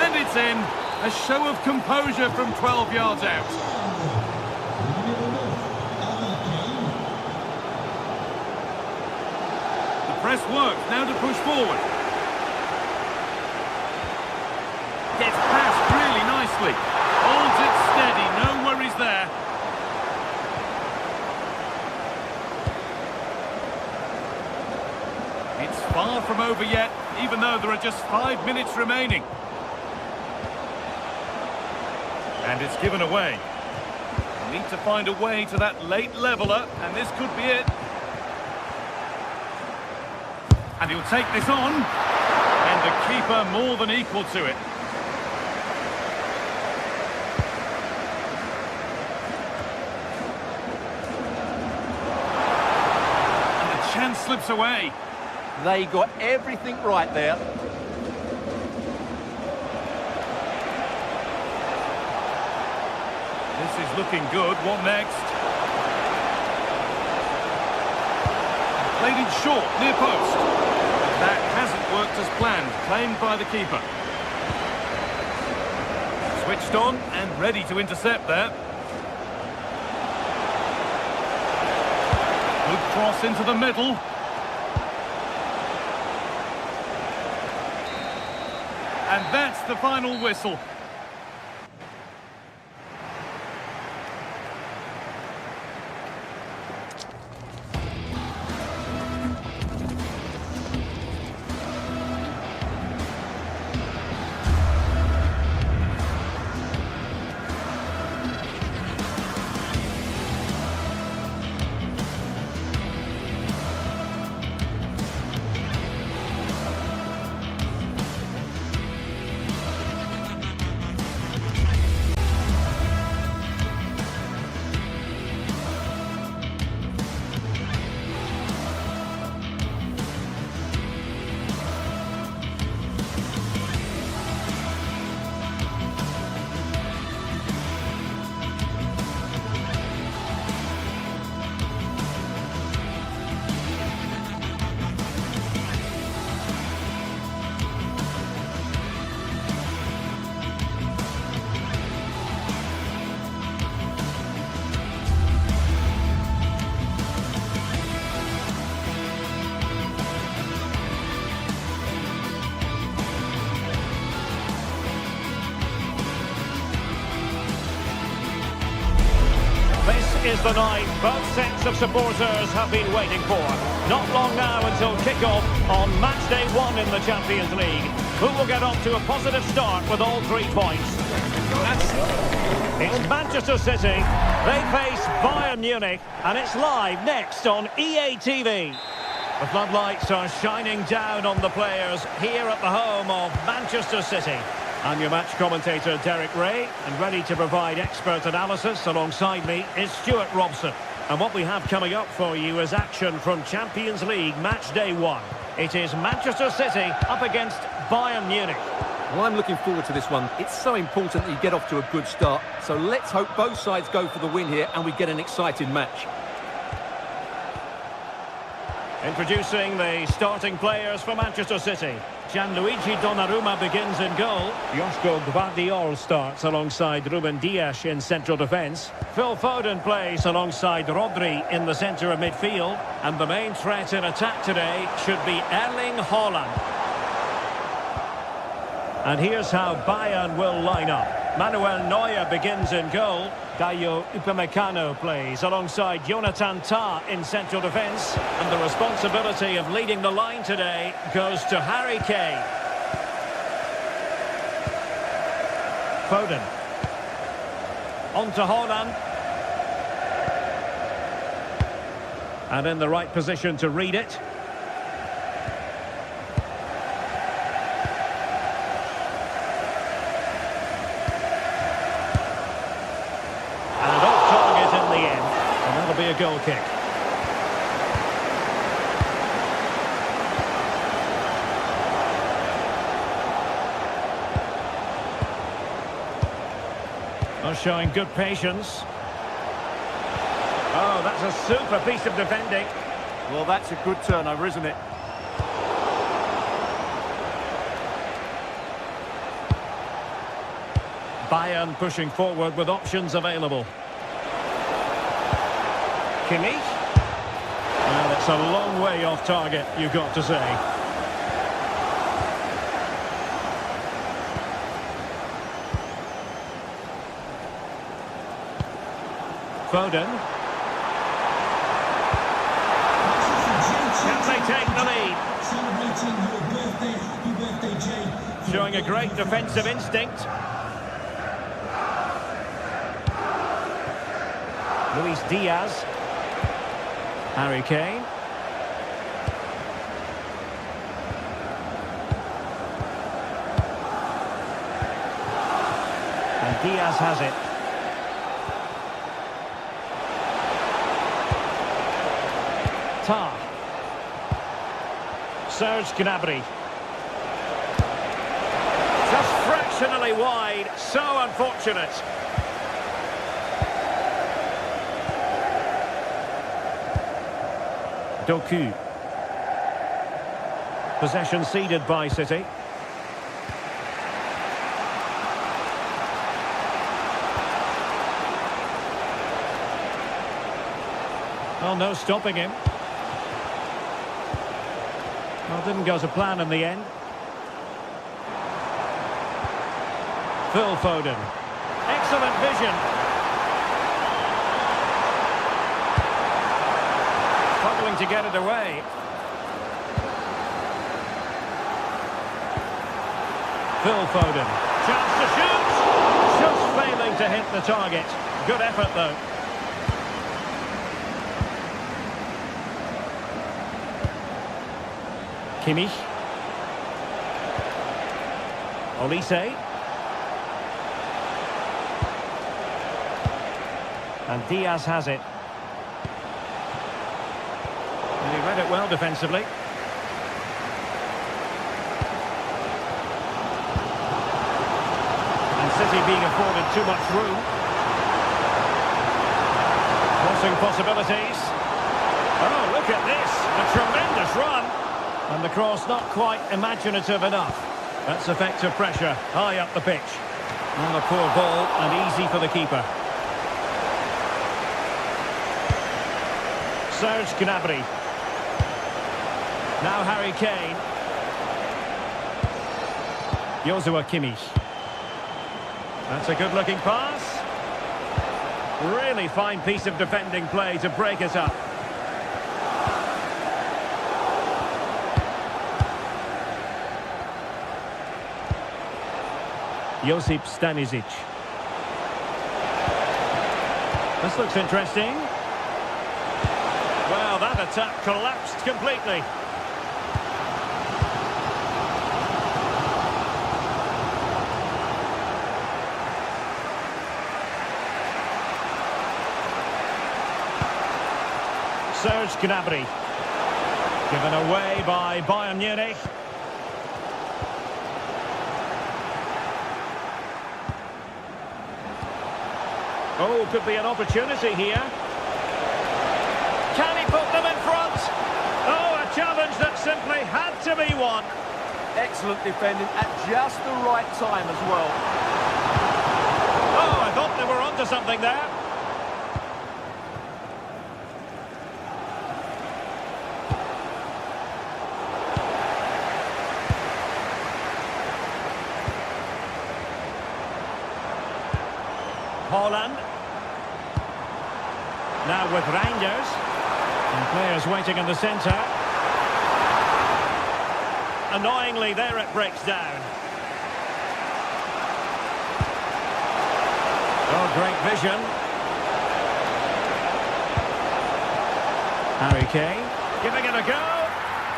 and it's in. A show of composure from 12 yards out. The press works, now to push forward. Gets past really nicely. Holds it steady, no worries there. It's far from over yet, even though there are just 5 minutes remaining. And it's given away. Need to find a way to that late leveller, and this could be it. And he'll take this on. And the keeper more than equal to it. And the chance slips away. They got everything right there. This is looking good. What next? Played it short, near post. That hasn't worked as planned. Claimed by the keeper. Switched on and ready to intercept there. Good cross into the middle. And that's the final whistle. This is the night both sets of supporters have been waiting for. Not long now until kick-off on match day 1 in the Champions League. Who will get off to a positive start with all 3 points? It's Manchester City. They face Bayern Munich, and it's live next on EA TV. The floodlights are shining down on the players here at the home of Manchester City. I'm your match commentator, Derek Ray, and ready to provide expert analysis alongside me is Stuart Robson. And what we have coming up for you is action from Champions League match day 1. It is Manchester City up against Bayern Munich. Well, I'm looking forward to this one. It's so important that you get off to a good start. So let's hope both sides go for the win here and we get an exciting match. Introducing the starting players for Manchester City. Gianluigi Donnarumma begins in goal. Joško Gvardiol starts alongside Ruben Dias in central defence. Phil Foden plays alongside Rodri in the centre of midfield. And the main threat in attack today should be Erling Haaland. And here's how Bayern will line up. Manuel Neuer begins in goal. Dayo Upamecano plays alongside Jonathan Tah in central defence. And the responsibility of leading the line today goes to Harry Kane. Foden. On to Haaland. And in the right position to read it. Be a goal kick. Well, showing good patience. Oh, that's a super piece of defending. Well, that's a good turnover, isn't it? Bayern pushing forward with options available. Kimmich. Well, it's a long way off target, you've got to say. Foden. Can they take the lead? Celebrating your birthday. Happy birthday, Jay. Showing a great defensive instinct. Luis Diaz. Harry Kane. And Diaz has it. Tah. Serge Gnabry. Just fractionally wide. So unfortunate. Doku. Possession ceded by City. Well, no stopping him. Well, didn't go to plan in the end. Phil Foden. Excellent vision. Struggling to get it away. Phil Foden. Chance to shoot. Just failing to hit the target. Good effort, though. Kimmich. Olise. And Diaz has it. And he read it well defensively. And City being afforded too much room. Crossing possibilities. Oh, look at this. A tremendous run. And the cross not quite imaginative enough. That's effective pressure high up the pitch. And a poor ball and easy for the keeper. Serge Gnabry. Now Harry Kane. Joshua Kimmich. That's a good-looking pass. Really fine piece of defending play to break it up. Josip Stanisic. This looks interesting. Well, that attack collapsed completely. Serge Gnabry. Given away by Bayern Munich. Oh, could be an opportunity here. Can he put them in front? Oh, a challenge that simply had to be won. Excellent defending at just the right time as well. Oh, I thought they were onto something there. Holland. Now with Reinders. And players waiting in the centre. Annoyingly, there it breaks down. Oh, great vision. Harry Kane. Giving it a go.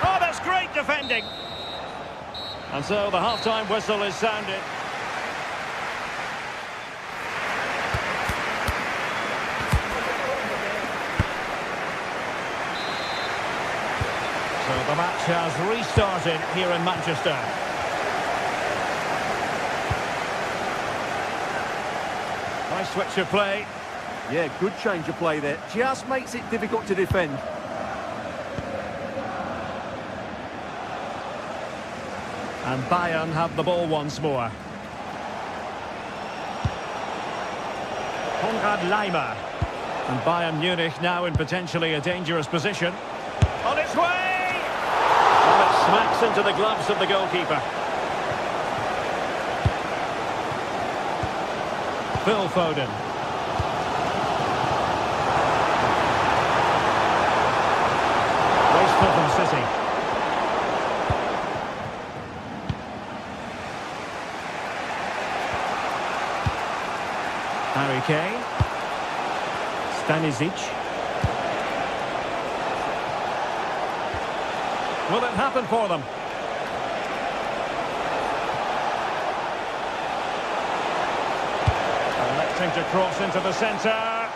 Oh, that's great defending. And so the half-time whistle is sounded. So the match has restarted here in Manchester. Nice switch of play. Yeah, good change of play there. Just makes it difficult to defend. And Bayern have the ball once more. Konrad Laimer. And Bayern Munich now in potentially a dangerous position. On its way! Well, it smacks into the gloves of the goalkeeper. Phil Foden. Wasteful from City. Harry Kane. Stanisic. Will it happen for them? Electing to cross into the centre.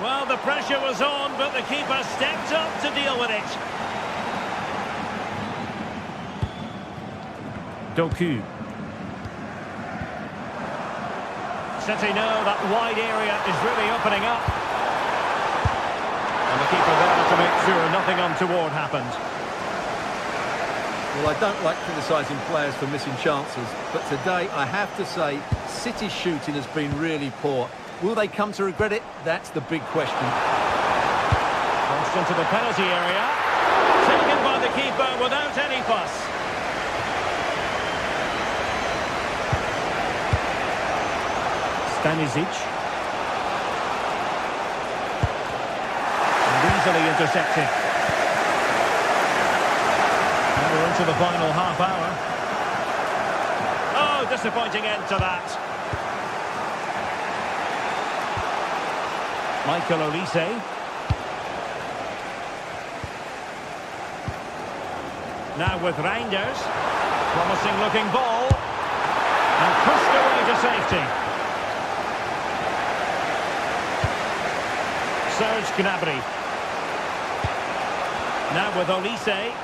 Well, the pressure was on, but the keeper stepped up to deal with it. Doku. City know that wide area is really opening up. And the keeper there to make sure nothing untoward happened. Well, I don't like criticising players for missing chances, but today I have to say City's shooting has been really poor. Will they come to regret it? That's the big question. Crossed into the penalty area. Taken by the keeper without any fuss. Stanisic. And easily intercepted. And we're into the final half hour. Oh, disappointing end to that. Michael Olise. Now with Reinders. Promising looking ball. And pushed away to safety. Serge Gnabry. Now with Olise.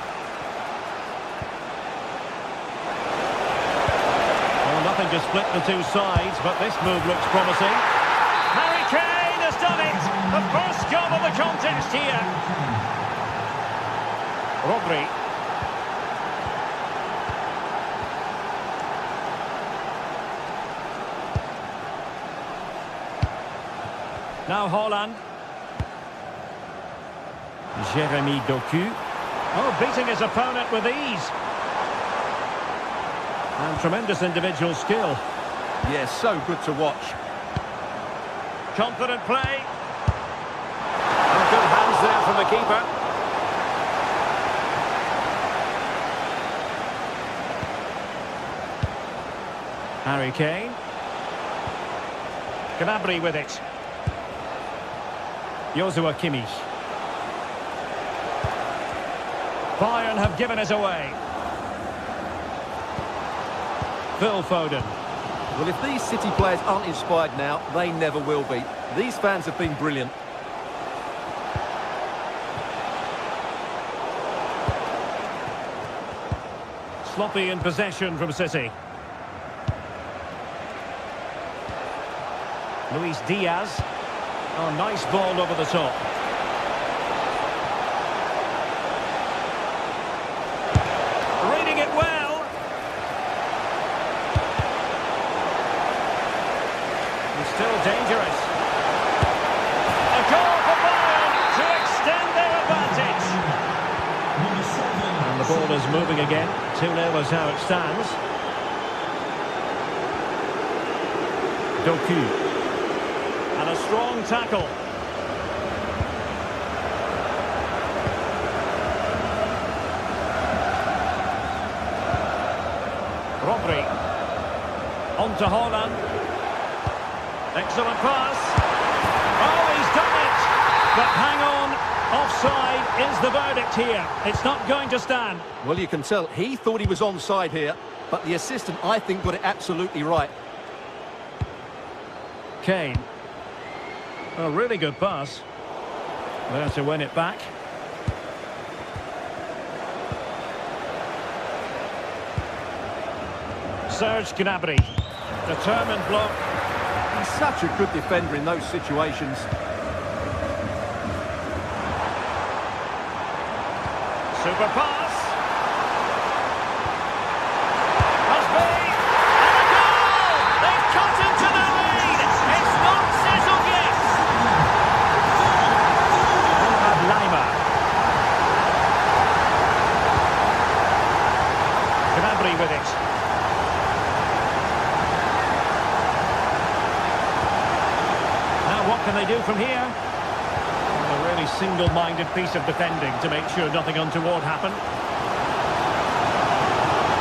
Well, nothing to split the two sides, but this move looks promising. Harry Kane has done it! The first goal of the contest here. Rodri. Now Holland. Jeremy Doku. Oh, beating his opponent with ease. And tremendous individual skill. Yeah, so good to watch. Confident play. And good hands there from the keeper. Harry Kane. Gnabry with it. Joshua Kimmich. Bayern have given it away. Phil Foden. Well, if these City players aren't inspired now, they never will be. These fans have been brilliant. Sloppy in possession from City. Luis Diaz. Oh, nice ball over the top. Reading it well. He's still dangerous. A goal for Bayern to extend their advantage. And the ball is moving again. 2-0 is how it stands. Doku. And a strong tackle. Rodri. On to Haaland. Excellent pass. Oh, he's done it! But hang on. Offside is the verdict here. It's not going to stand. Well, you can tell he thought he was onside here, but the assistant, I think, got it absolutely right. Kane. A really good pass. There to win it back. Serge Gnabry. Determined block. He's such a good defender in those situations. Super pass. Must be. And a goal! They've cut into the lead. It's not settled yet. Lima. Gnabry with it. Now what can they do from here? A really single-minded piece of defending to make sure nothing untoward happened.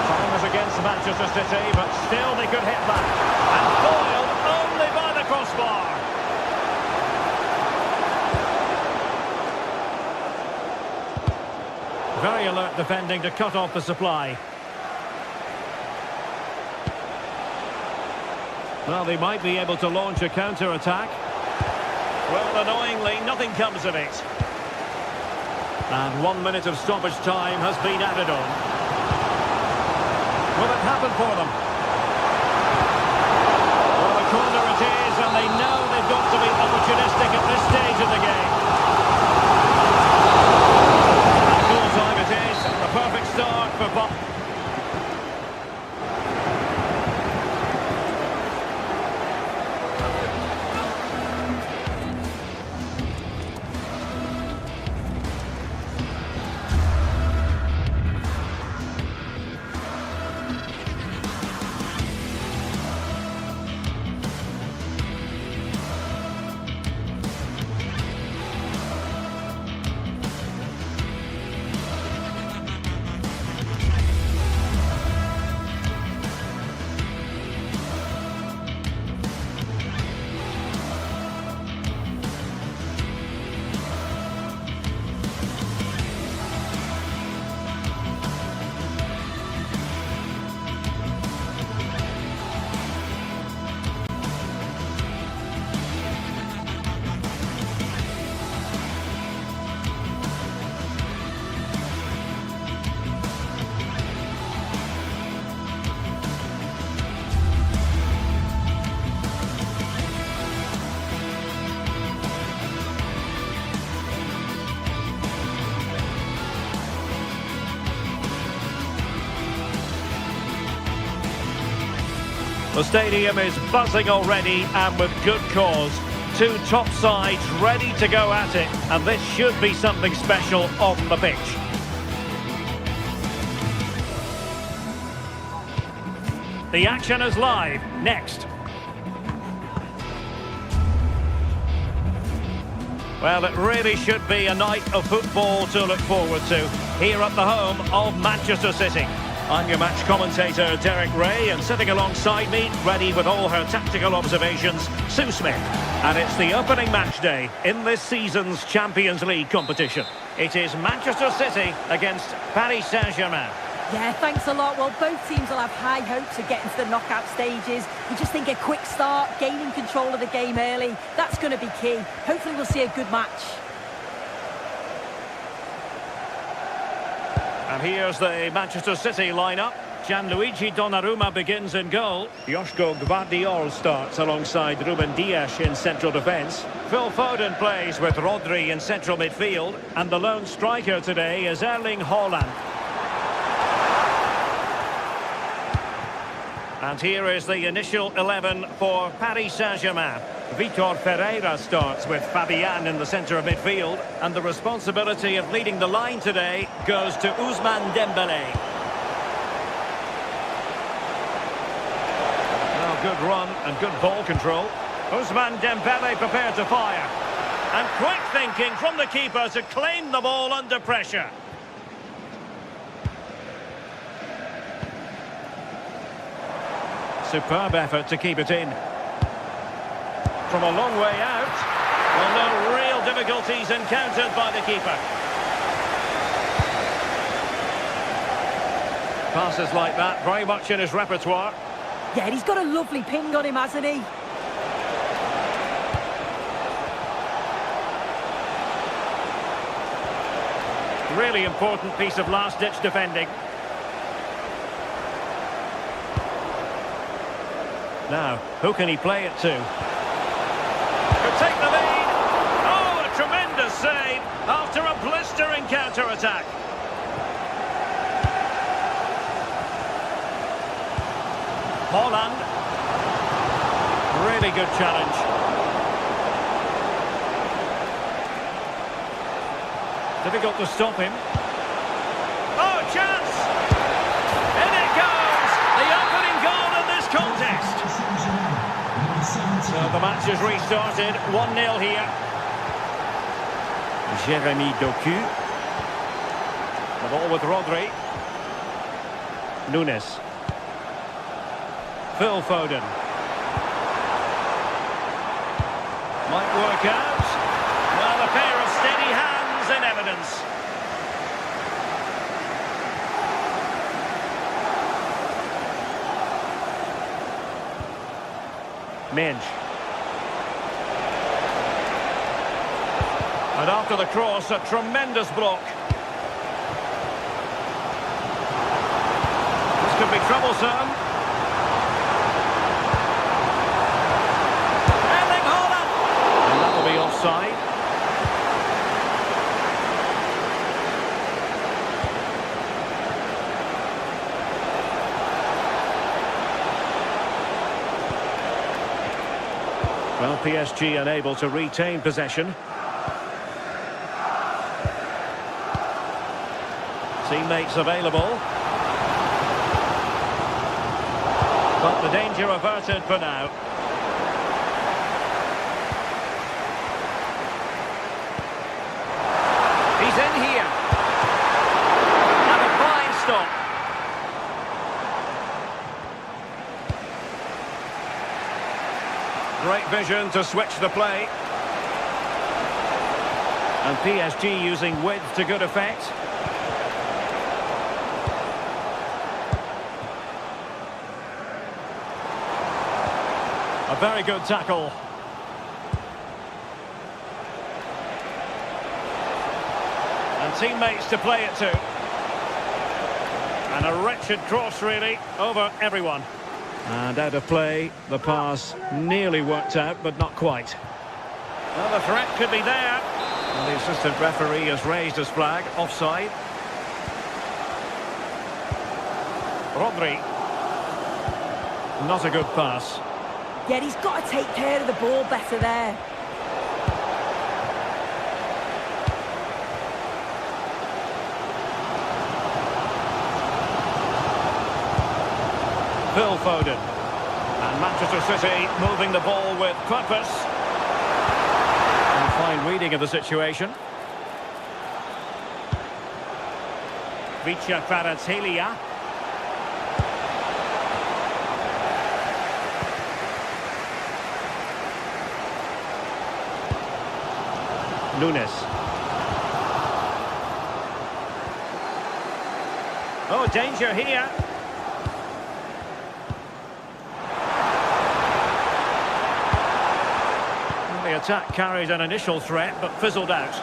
Time was against Manchester City, but still they could hit back. And foiled only by the crossbar. Very alert defending to cut off the supply. Well, they might be able to launch a counter-attack. Well, annoyingly, nothing comes of it. And 1 minute of stoppage time has been added on. Will it happen for them? Well, the corner it is, and they know they've got to be opportunistic at this stage of the game. And goal time it is. A perfect start for Bob. The stadium is buzzing already, and with good cause. Two top sides ready to go at it, and this should be something special on the pitch. The action is live. Next. Well, it really should be a night of football to look forward to here at the home of Manchester City. I'm your match commentator, Derek Ray, and sitting alongside me, ready with all her tactical observations, Sue Smith. And it's the opening match day in this season's Champions League competition. It is Manchester City against Paris Saint-Germain. Yeah, thanks a lot. Well, both teams will have high hopes of getting to the knockout stages. You just think a quick start, gaining control of the game early, that's going to be key. Hopefully we'll see a good match. And here's the Manchester City lineup. Gianluigi Donnarumma begins in goal. Joško Gvardiol starts alongside Ruben Dias in central defence. Phil Foden plays with Rodri in central midfield. And the lone striker today is Erling Haaland. And here is the initial 11 for Paris Saint-Germain. Vitor Ferreira starts with Fabian in the centre of midfield. And the responsibility of leading the line today goes to Ousmane Dembélé. Well, good run and good ball control. Ousmane Dembélé prepared to fire. And quick thinking from the keeper to claim the ball under pressure. Superb effort to keep it in. From a long way out. Well, no real difficulties encountered by the keeper. Passes like that, very much in his repertoire. Yeah, he's got a lovely ping on him, hasn't he? Really important piece of last-ditch defending. Now, who can he play it to? Could take the lead. Oh, a tremendous save after a blistering counter-attack. Haaland. Really good challenge. Difficult to stop him. Oh, chance! In it goes! The opening goal in this contest. So the match is restarted, 1-0 here. Jérémy Doku. The ball with Rodri. Nunes. Phil Foden. Might work out. Well, a pair of steady hands in evidence. Minge. And after the cross, a tremendous block. This could be troublesome. Erling Haaland! And that'll be offside. Well, PSG unable to retain possession. Teammates available. But the danger averted for now. He's in here. And a fine stop. Great vision to switch the play. And PSG using width to good effect. A very good tackle. And teammates to play it to. And a wretched cross, really, over everyone. And out of play, the pass nearly worked out, but not quite. Well, the threat could be there. And the assistant referee has raised his flag, offside. Rodri. Not a good pass. Yeah, he's got to take care of the ball better there. Phil Foden. And Manchester City moving the ball with purpose. And fine reading of the situation. Vicha Kvaratskhelia. Nunes. Oh, danger here. The attack carried an initial threat, but fizzled out.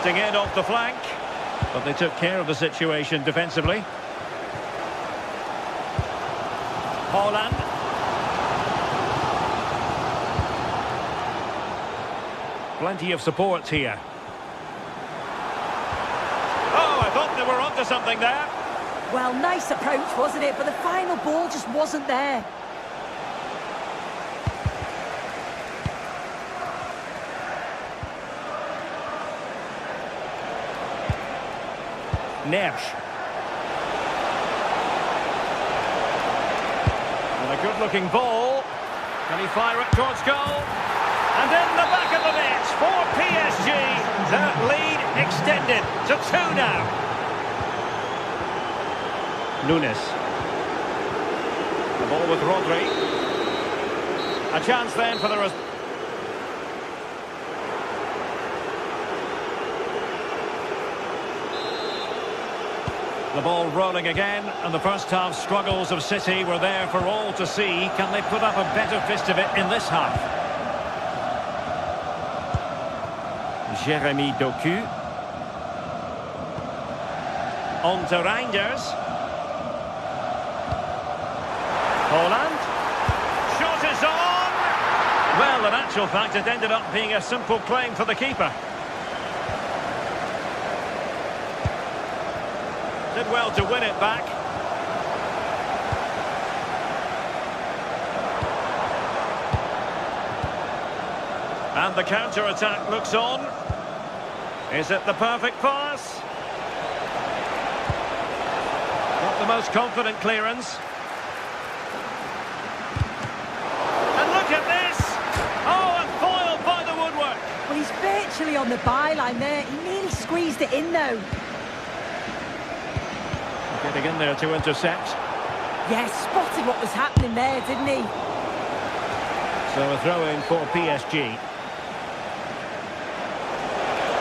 Drifting in off the flank. But they took care of the situation defensively. Haaland. Plenty of support here. Oh, I thought they were onto something there. Well, nice approach, wasn't it? But the final ball just wasn't there. Nesh. And a good-looking ball. Can he fire it towards goal? And in the back of the net for PSG. That lead extended to 2 now. Nunes. The ball with Rodri. A chance then for the result. The ball rolling again, and the first half struggles of City were there for all to see. Can they put up a better fist of it in this half? Jeremy Doku. On to Reinders. Haaland. Shot is on! Well, in actual fact, it ended up being a simple claim for the keeper. Did well to win it back. And the counter-attack looks on. Is it the perfect pass? Not the most confident clearance. And look at this! Oh, and foiled by the woodwork. Well, he's virtually on the byline there. He nearly squeezed it in, though. Getting in there to intercept. Yes, spotted what was happening there, didn't he? So a throw-in for PSG.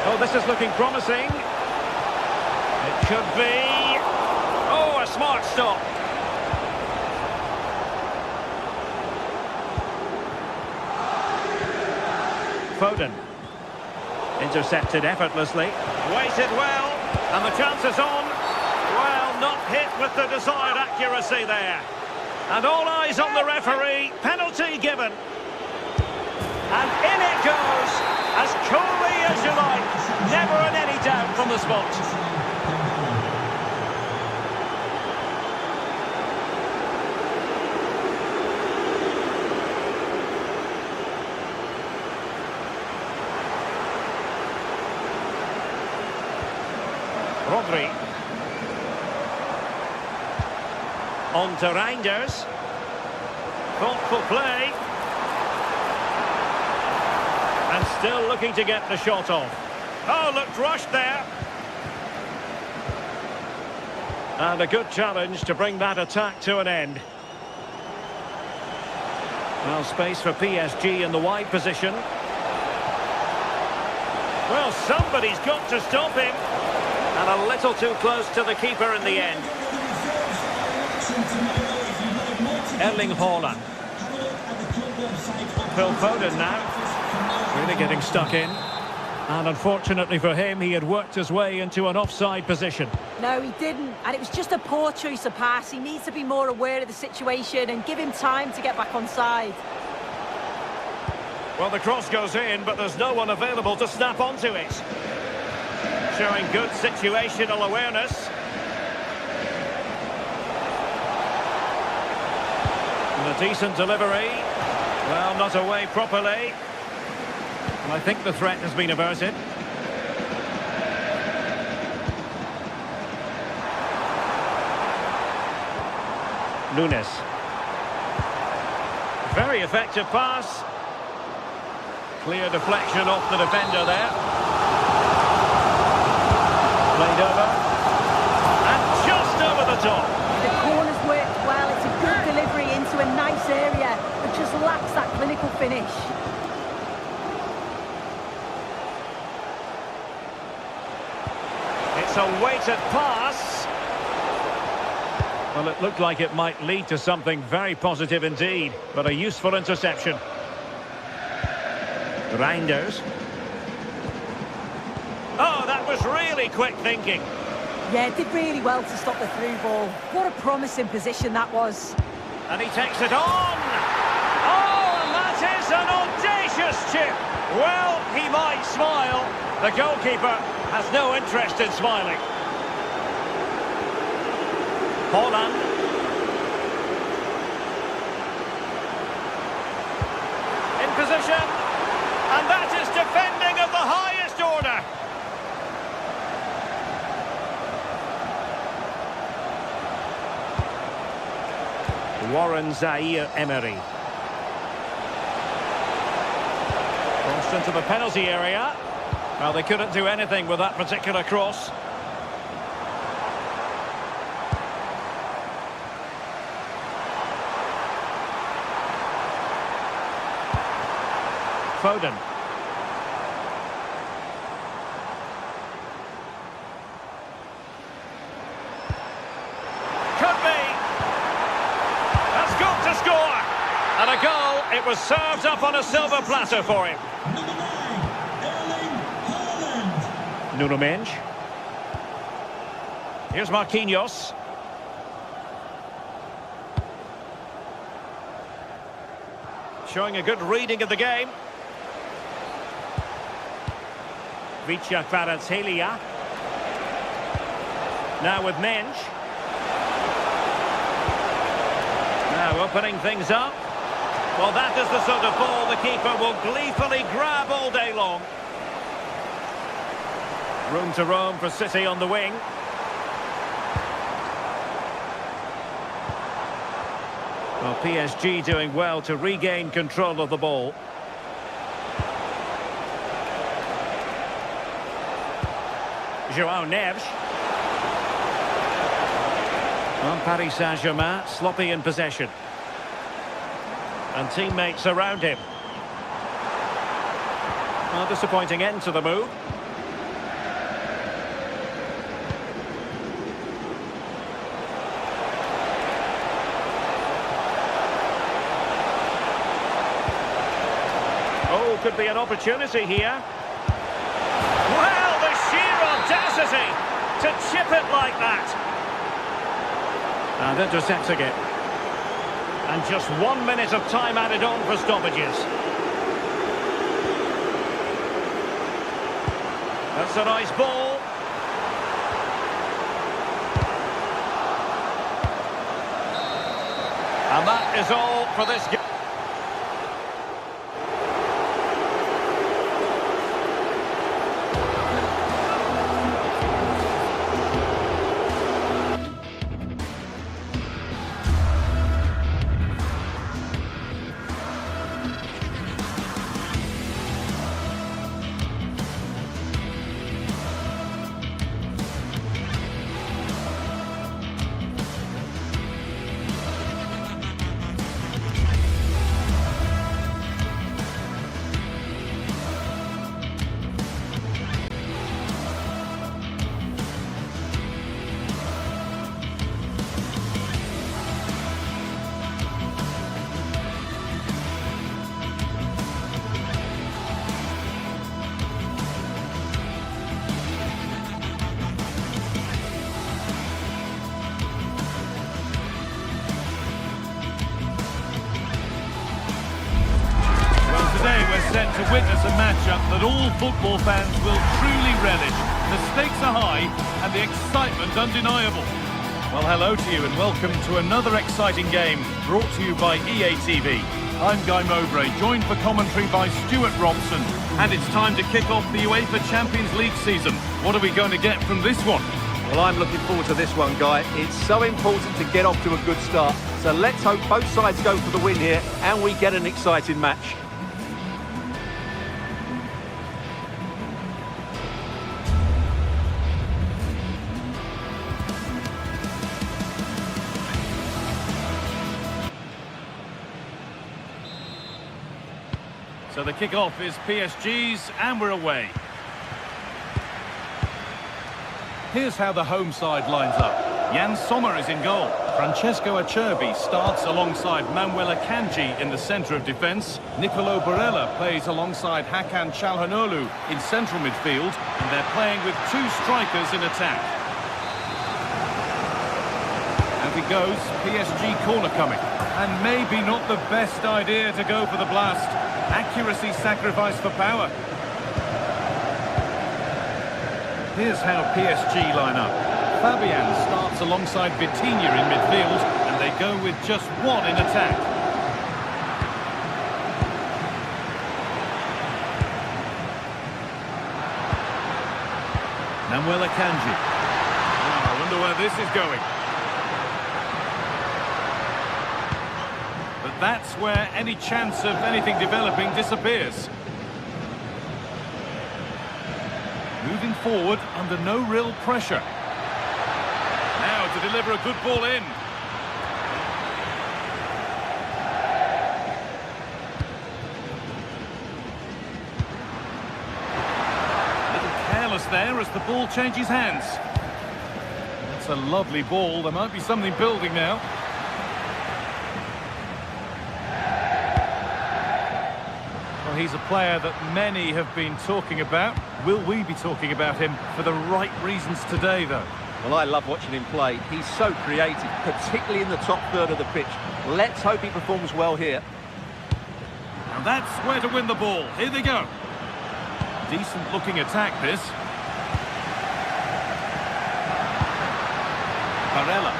Oh, this is looking promising. It could be... Oh, a smart stop. Foden. Intercepted effortlessly. Waited well. And the chance is on. Well, not hit with the desired accuracy there. And all eyes on the referee. Penalty given. And in it goes, as coolly as you like. Never in any doubt from the spot. Rodri. On to Reinders. Thoughtful play. And still looking to get the shot off. Oh, looked rushed there. And a good challenge to bring that attack to an end. Well, space for PSG in the wide position. Well, somebody's got to stop him. And a little too close to the keeper in the end. Erling Haaland. Phil Foden now. Really getting stuck in. And unfortunately for him, he had worked his way into an offside position. No, he didn't. And it was just a poor choice of pass. He needs to be more aware of the situation and give him time to get back on side. Well, the cross goes in, but there's no one available to snap onto it. Showing good situational awareness. And a decent delivery. Well, not away properly. And I think the threat has been averted. Nunes. Very effective pass. Clear deflection off the defender there. Played over. And just over the top. The corner's worked well. It's a good delivery into a nice area, but just lacks that clinical finish. It's a weighted pass. Well, it looked like it might lead to something very positive indeed, but a useful interception. Reinders. Oh, that really quick thinking. Yeah, did really well to stop the through ball. What a promising position that was. And he takes it on! Oh, and that is an audacious chip! Well, he might smile. The goalkeeper has no interest in smiling. Holland. In position. And that is defending of the highest order. Warren Zaire-Emery. Crossed into the penalty area. Well, they couldn't do anything with that particular cross. Foden. Could be. That's got to score. And a goal. It was served up on a silver platter for him. Number 9, Erling Haaland. Nuno Mendes. Here's Marquinhos. Showing a good reading of the game. Vicha Kvaratskhelia. Now with Mendes. Now opening things up. Well, that is the sort of ball the keeper will gleefully grab all day long. Room to roam for City on the wing. Well, PSG doing well to regain control of the ball. João Neves. Well, Paris Saint-Germain sloppy in possession. And teammates around him. Well, disappointing end to the move. Oh, could be an opportunity here. Well, the sheer audacity to chip it like that. And intercepting it. And just 1 minute of time added on for stoppages. That's a nice ball. And that is all for this game. Set to witness a matchup that all football fans will truly relish. The stakes are high and the excitement undeniable. Well, hello to you and welcome to another exciting game brought to you by EA TV. I'm Guy Mowbray, joined for commentary by Stuart Robson. And it's time to kick off the UEFA Champions League season. What are we going to get from this one? Well, I'm looking forward to this one, Guy. It's so important to get off to a good start. So let's hope both sides go for the win here and we get an exciting match. So the kick-off is PSG's and we're away. Here's how the home side lines up. Jan Sommer is in goal. Francesco Acerbi starts alongside Manuel Akanji in the centre of defence. Nicolo Barella plays alongside Hakan Çalhanoğlu in central midfield, and they're playing with two strikers in attack. Out it goes, PSG corner coming. And maybe not the best idea to go for the blast. Accuracy sacrificed for power. Here's how PSG line up. Fabian starts alongside Vitinha in midfield, and they go with just one in attack. Manuel Akanji. Oh, I wonder where this is going. But that's where any chance of anything developing disappears. Moving forward under no real pressure. Now to deliver a good ball in. A little careless there as the ball changes hands. That's a lovely ball. There might be something building now. Well, he's a player that many have been talking about. Will we be talking about him for the right reasons today, though? Well, I love watching him play. He's so creative, particularly in the top third of the pitch. Let's hope he performs well here. And that's where to win the ball. Here they go. Decent looking attack, this. Barella.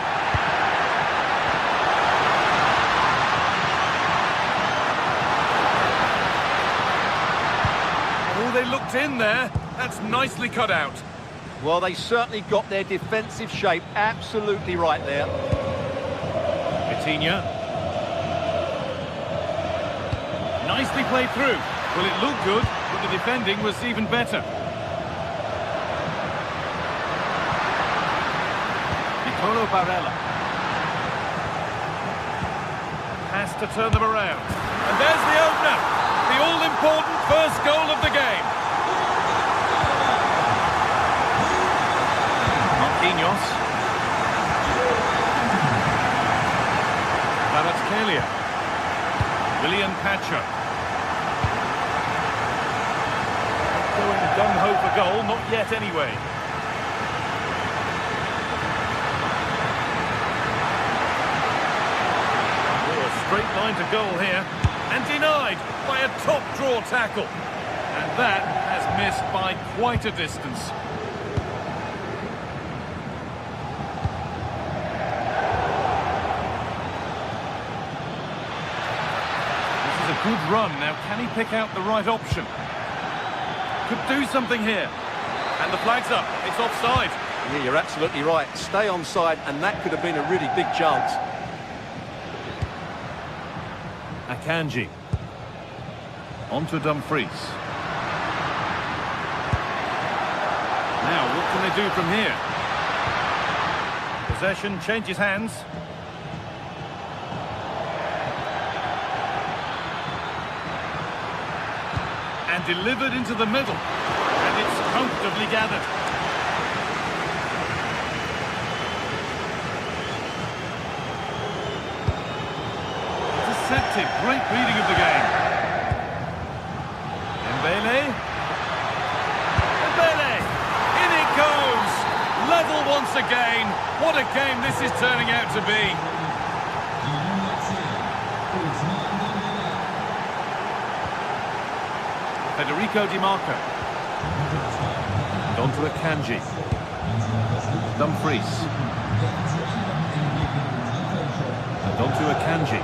Oh, they looked in there. That's nicely cut out. Well, they certainly got their defensive shape absolutely right there. Vitinha. Nicely played through. Well, it looked good, but the defending was even better. Nicolo Barella. Has to turn them around. And there's the opener. The all-important first goal of the game. Marquinhos. Kvaratskhelia. William Pacho. Going gung-ho for goal, not yet anyway. Oh, a straight line to goal here. And denied by a top draw tackle. And that has missed by quite a distance. Good run. Now, can he pick out the right option? Could do something here. And the flag's up. It's offside. Yeah, you're absolutely right. Stay onside, and that could have been a really big chance. Akanji. On to Dumfries. Now, what can they do from here? Possession changes hands. And delivered into the middle. And it's comfortably gathered. Intercepted. Great reading of the game. Dembele. Dembele. In it goes. Level once again. What a game this is turning out to be. Federico Di Marco. And on to Akanji. Dumfries. And on to Akanji.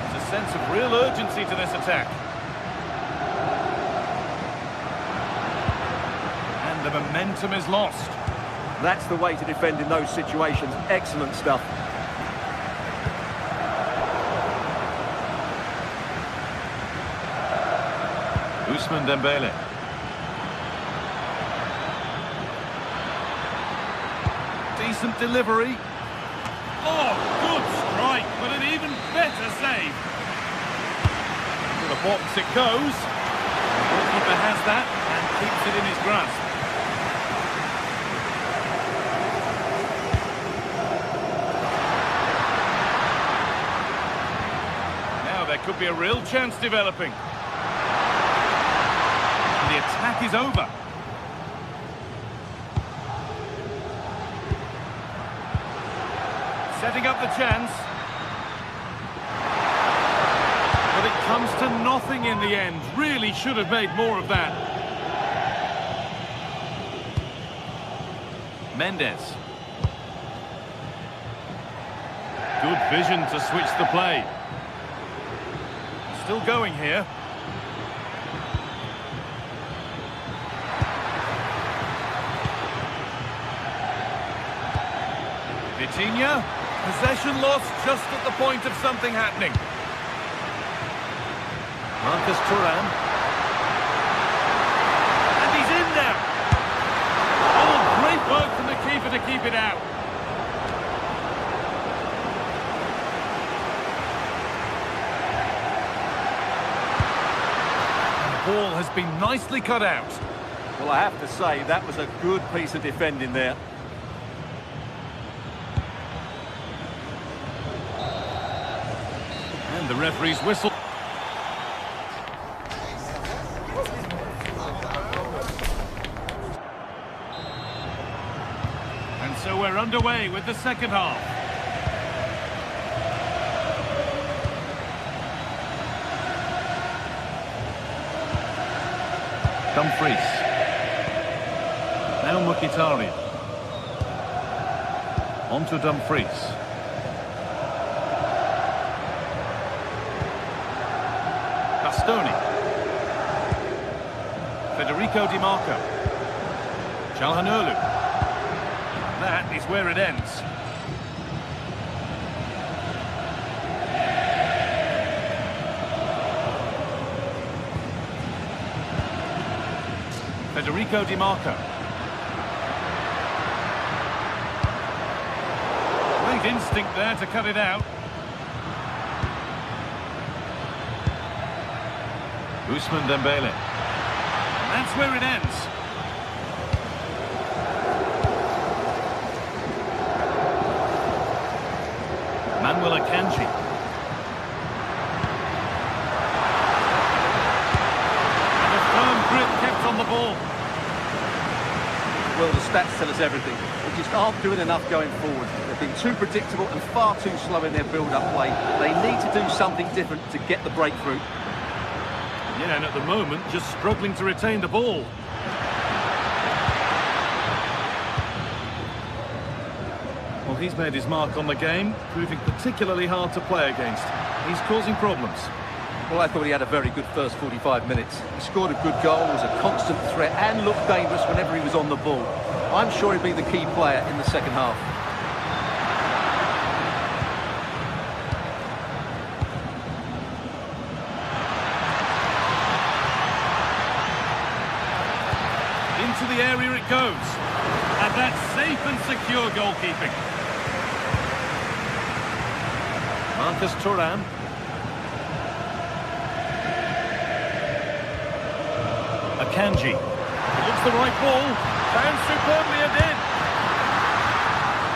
There's a sense of real urgency to this attack. And the momentum is lost. That's the way to defend in those situations. Excellent stuff. Ousmane Dembele. Decent delivery. Oh, good strike, but an even better save. To the box it goes. The goalkeeper has that and keeps it in his grasp. could be a real chance developing. And the attack is over. Setting up the chance. But it comes to nothing in the end. Really should have made more of that. Mendes. Good vision to switch the play. Still going here. Vitinha. Possession lost just at the point of something happening. Marcus Thuram. And he's in there. Oh, great work from the keeper to keep it out. The ball has been nicely cut out. Well, I have to say, that was a good piece of defending there. And the referee's whistle. And so we're underway with the second half. Dumfries. Now Mkhitaryan. On to Dumfries. Bastoni. Federico Di Marco. Çalhanoğlu. That is where it ends. Federico Di Marco. Great instinct there to cut it out. Ousmane Dembele. That's where it ends. Manuel Akanji. And a firm grip kept on the ball. Well, the stats tell us everything. They just aren't doing enough going forward. They've been too predictable and far too slow in their build-up play. They need to do something different to get the breakthrough. Yeah, and at the moment, just struggling to retain the ball. Well, he's made his mark on the game, proving particularly hard to play against. He's causing problems. Well, I thought he had a very good first 45 minutes. He scored a good goal, was a constant threat, and looked dangerous whenever he was on the ball. I'm sure he'll be the key player in the second half. Into the area it goes. And that's safe and secure goalkeeping. Marcus Thuram. Akanji. It looks the right ball. Found superbly and in.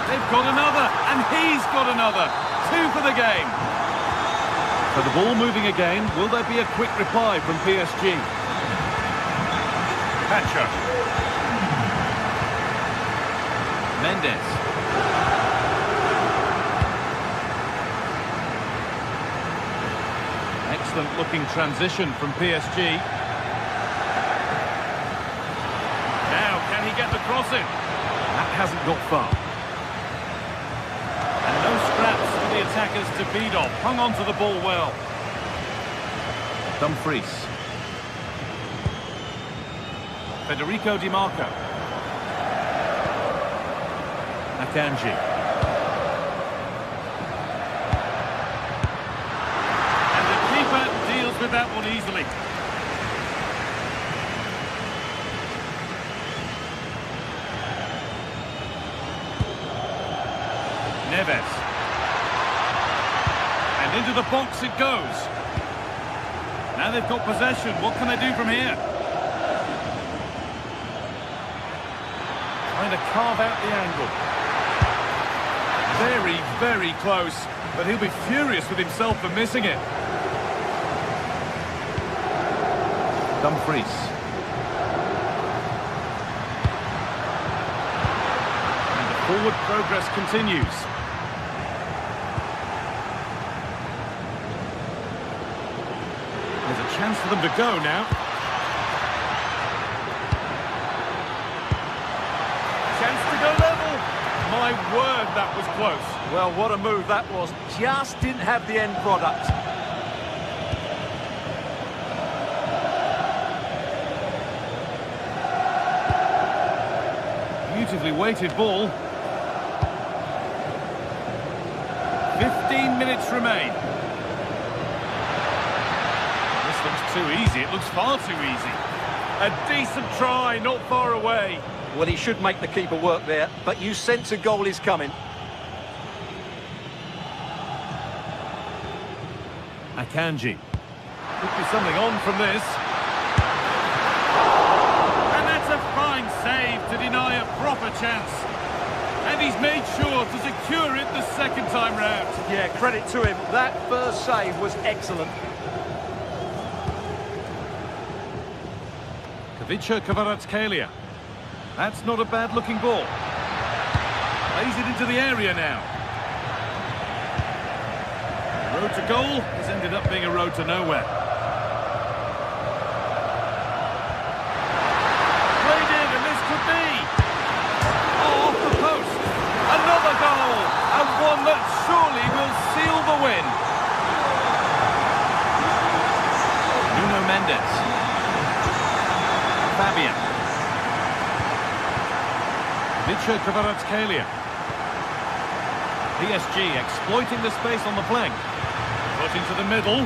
They've got another, and he's got another. 2 for the game. So the ball moving again. Will there be a quick reply from PSG? Thatcher. Mendes. Excellent looking transition from PSG. Now, can he get the cross in? That hasn't got far. And no scraps for the attackers to feed off. Hung on to the ball well. Dumfries. Federico Di Marco. Akanji. And the keeper deals with that one easily. Neves. And into the box it goes. Now they've got possession. What can they do from here? Trying to carve out the angle. Very, very close, but he'll be furious with himself for missing it. Dumfries. And the forward progress continues. There's a chance for them to go now. Chance to go level. My word, that was close. Well, what a move that was. Just didn't have the end product. Beautifully weighted ball. 15 minutes remain. This looks too easy. It looks far too easy. A decent try, not far away. Well, he should make the keeper work there, but you sense a goal is coming. Akanji. Could be something on from this. And that's a fine save to deny a proper chance. And he's made sure to secure it the second time round. Yeah, credit to him. That first save was excellent. Kavica Kvaratskhelia. That's not a bad-looking ball. Plays it into the area now. The road to goal has ended up being a road to nowhere. Played in, and this could be. Oh, off the post. Another goal, and one that surely will seal the win. Nuno Mendes. Fabian. Kavica Kvaratskhelia. PSG exploiting the space on the flank. Put into the middle.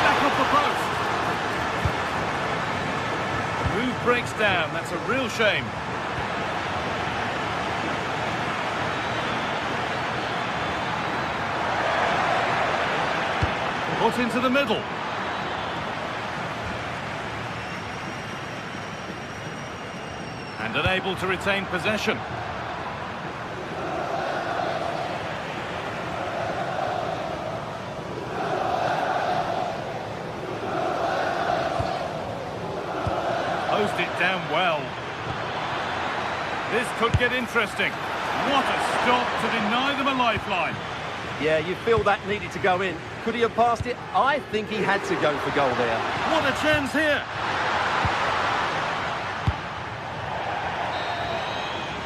Back off the post. The move breaks down. That's a real shame. Put into the middle. And unable to retain possession. Closed it down well. This could get interesting. What a stop to deny them a lifeline. Yeah, you feel that needed to go in. Could he have passed it? I think he had to go for goal there. What a chance here.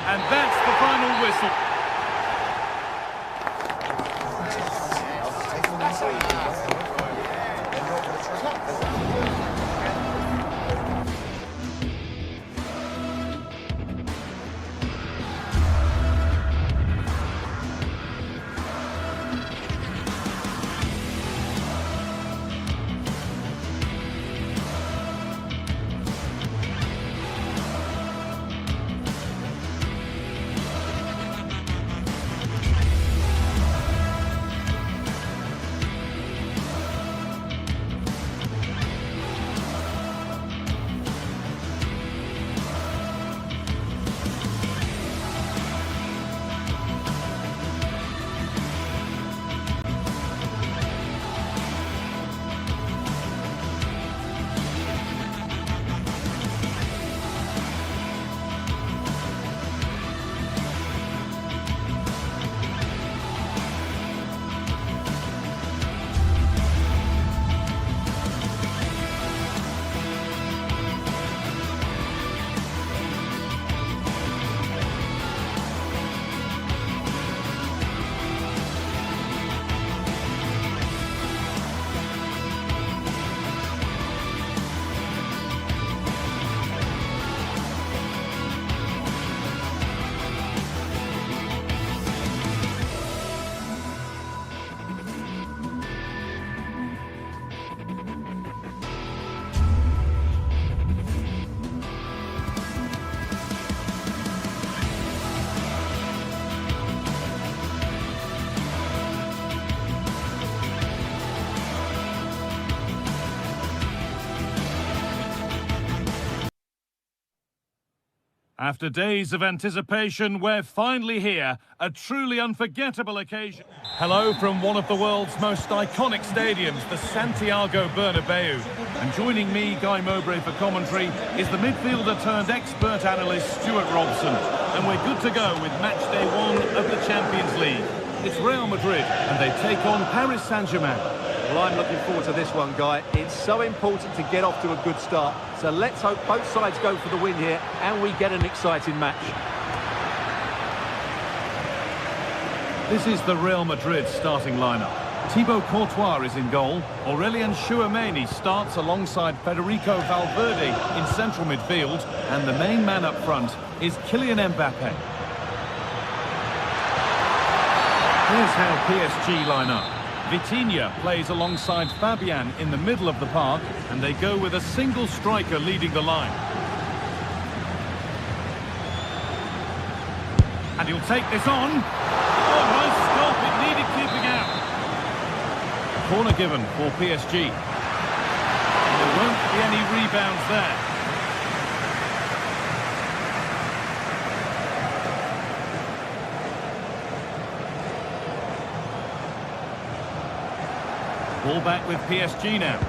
And that's the final whistle. After days of anticipation, we're finally here. A truly unforgettable occasion. Hello from one of the world's most iconic stadiums, the Santiago Bernabeu. And joining me, Guy Mowbray, for commentary, is the midfielder turned expert analyst, Stuart Robson. And we're good to go with match day 1 of the Champions League. It's Real Madrid, and they take on Paris Saint-Germain. Well, I'm looking forward to this one, Guy. It's so important to get off to a good start. So let's hope both sides go for the win here and we get an exciting match. This is the Real Madrid starting lineup. Thibaut Courtois is in goal. Aurélien Tchouameni starts alongside Federico Valverde in central midfield. And the main man up front is Kylian Mbappe. Here's how PSG line up. Vitinha plays alongside Fabian in the middle of the park, and they go with a single striker leading the line. And he'll take this on. Oh, nice stop. It needed keeping out. Corner given for PSG. There won't be any rebounds there. Ball back with PSG now.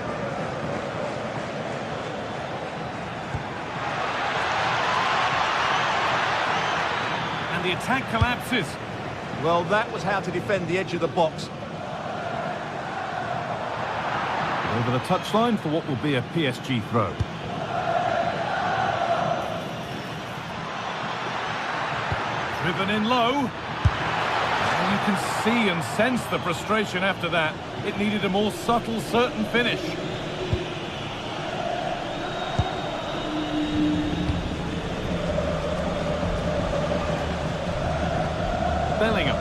And the attack collapses. Well, that was how to defend the edge of the box. Over the touchline for what will be a PSG throw. Driven in low. And you can see and sense the frustration after that. It needed a more subtle, certain finish. Bellingham.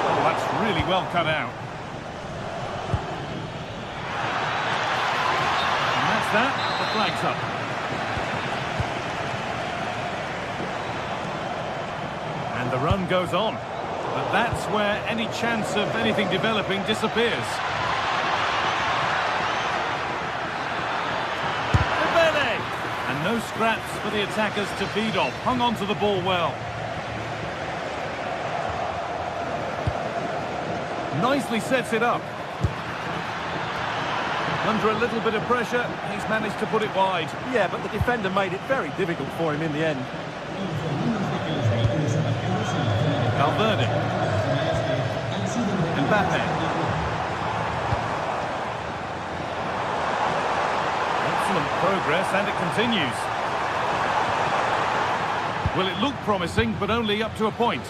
Oh, that's really well cut out. And that's that. The flag's up. And the run goes on. But that's where any chance of anything developing disappears. Dembele! And no scraps for the attackers to feed off. Hung on to the ball well. Nicely sets it up. Under a little bit of pressure, he's managed to put it wide. Yeah, but the defender made it very difficult for him in the end. Valverde. Mbappe. Excellent progress, and it continues. Well, it looked promising, but only up to a point.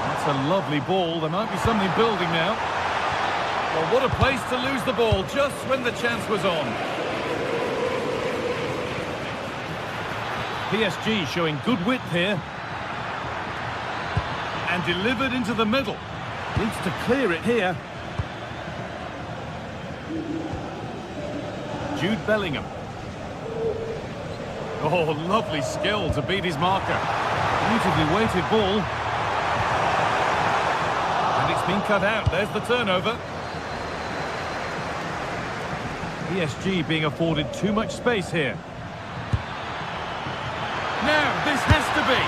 That's a lovely ball. There might be something building now. Well, what a place to lose the ball just when the chance was on. PSG showing good width here. And delivered into the middle. Needs to clear it here. Jude Bellingham. Oh, lovely skill to beat his marker. Beautifully weighted ball. And it's been cut out. There's the turnover. PSG being afforded too much space here. Now, this has to be.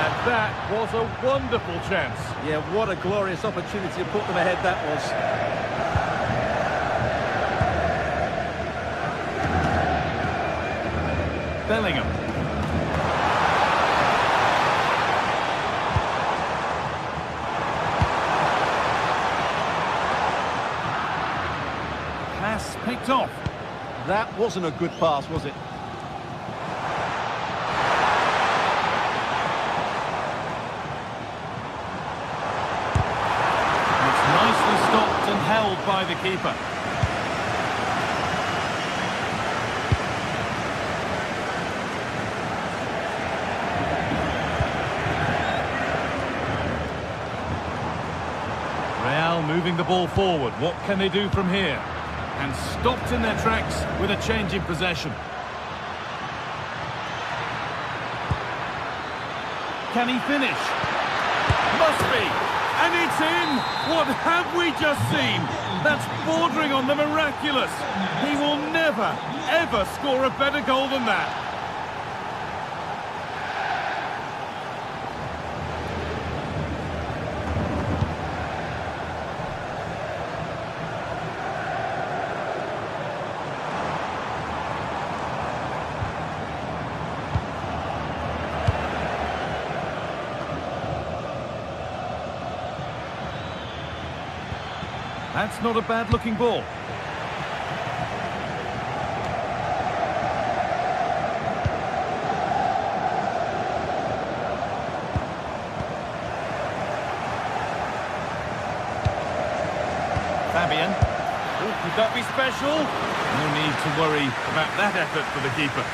And that was a wonderful chance. Yeah, what a glorious opportunity to put them ahead that was. Bellingham. Pass picked off. That wasn't a good pass, was it? It's nicely stopped and held by the keeper. Real moving the ball forward. What can they do from here? And stopped in their tracks with a change in possession. Can he finish? Must be. And it's in! What have we just seen? That's bordering on the miraculous. He will never, ever score a better goal than that. That's not a bad-looking ball. Fabian. Oh, could that be special? No need to worry about that effort for the keeper.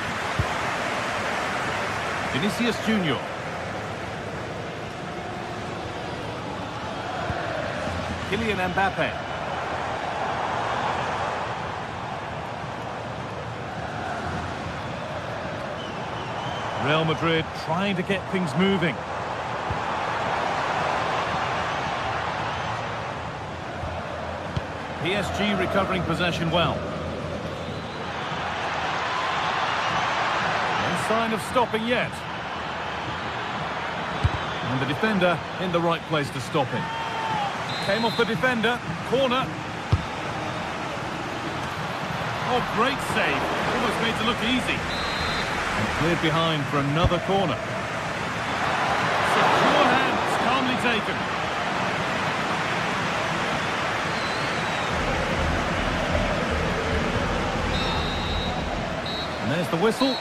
Vinicius Junior. Kylian Mbappe. Real Madrid trying to get things moving. PSG recovering possession well. No sign of stopping yet. And the defender in the right place to stop him. Came off the defender. Corner. Oh, great save. Almost made it look easy. And cleared behind for another corner. Secure hands, calmly taken. And there's the whistle.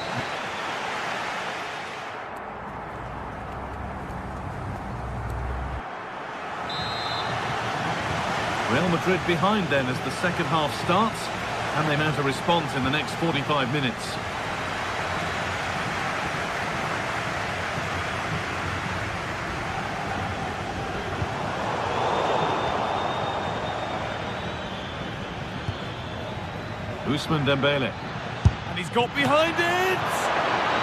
Real Madrid behind then as the second half starts, and they mount a response in the next 45 minutes. Ousmane Dembele. And he's got behind it!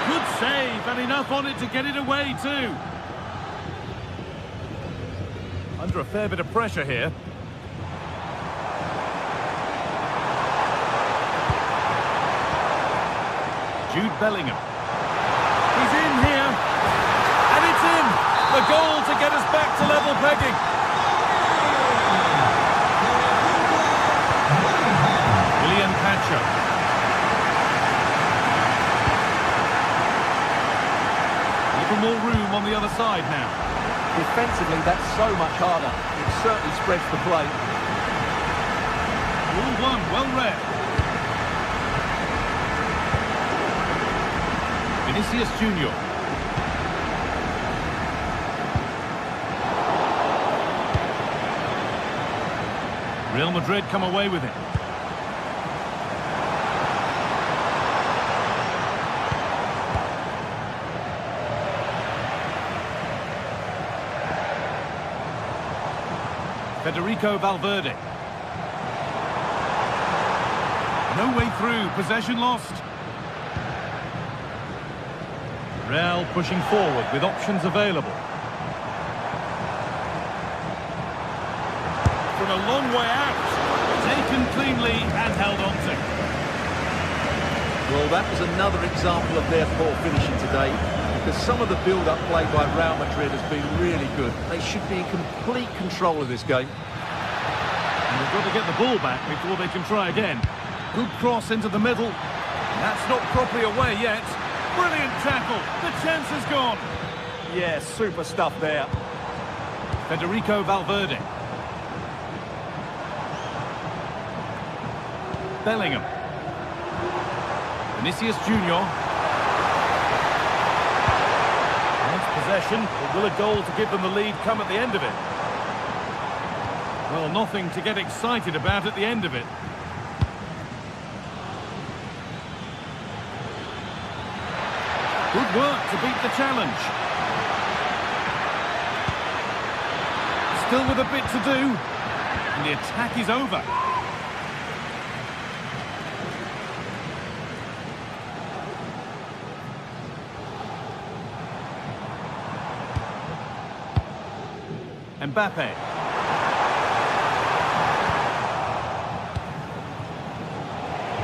Good save, and enough on it to get it away too. Under a fair bit of pressure here. Jude Bellingham. He's in here. And it's in! The goal to get us back to level pegging. A little more room on the other side now. Defensively, that's so much harder. It certainly spreads the play. All one, well read. Vinicius Junior. Real Madrid come away with it. Federico Valverde. No way through, possession lost. Real pushing forward with options available. From a long way out, taken cleanly and held on to. Well, that was another example of their poor finishing today, because some of the build-up play by Real Madrid has been really good. They should be in complete control of this game. And they've got to get the ball back before they can try again. Good cross into the middle. That's not properly away yet. Brilliant tackle. The chance is gone. Yeah, super stuff there. Federico Valverde. Bellingham. Vinicius Junior. Possession, but will a goal to give them the lead come at the end of it? Well, nothing to get excited about at the end of it. Good work to beat the challenge. Still with a bit to do, and the attack is over. Mbappe.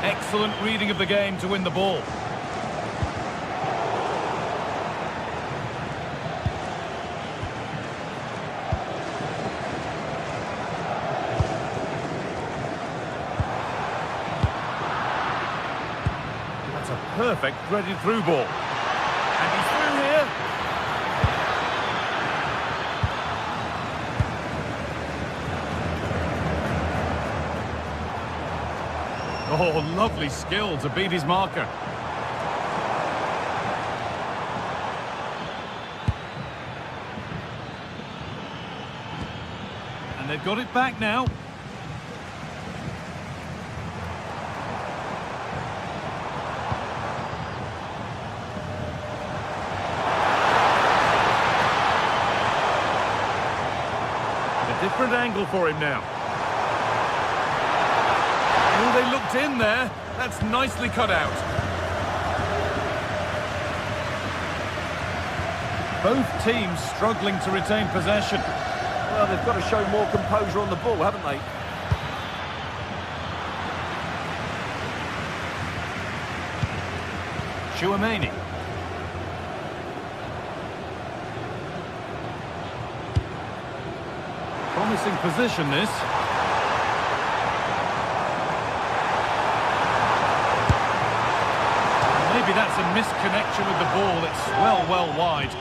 Excellent reading of the game to win the ball. That's a perfect threaded through ball. And he's through here. Oh, lovely skill to beat his marker. And they've got it back now. A different angle for him now. Oh, they looked in there. That's nicely cut out. Both teams struggling to retain possession. Well, they've got to show more composure on the ball, haven't they? Chouameni. Promising position, this. Maybe that's a misconnection with the ball. It's well wide.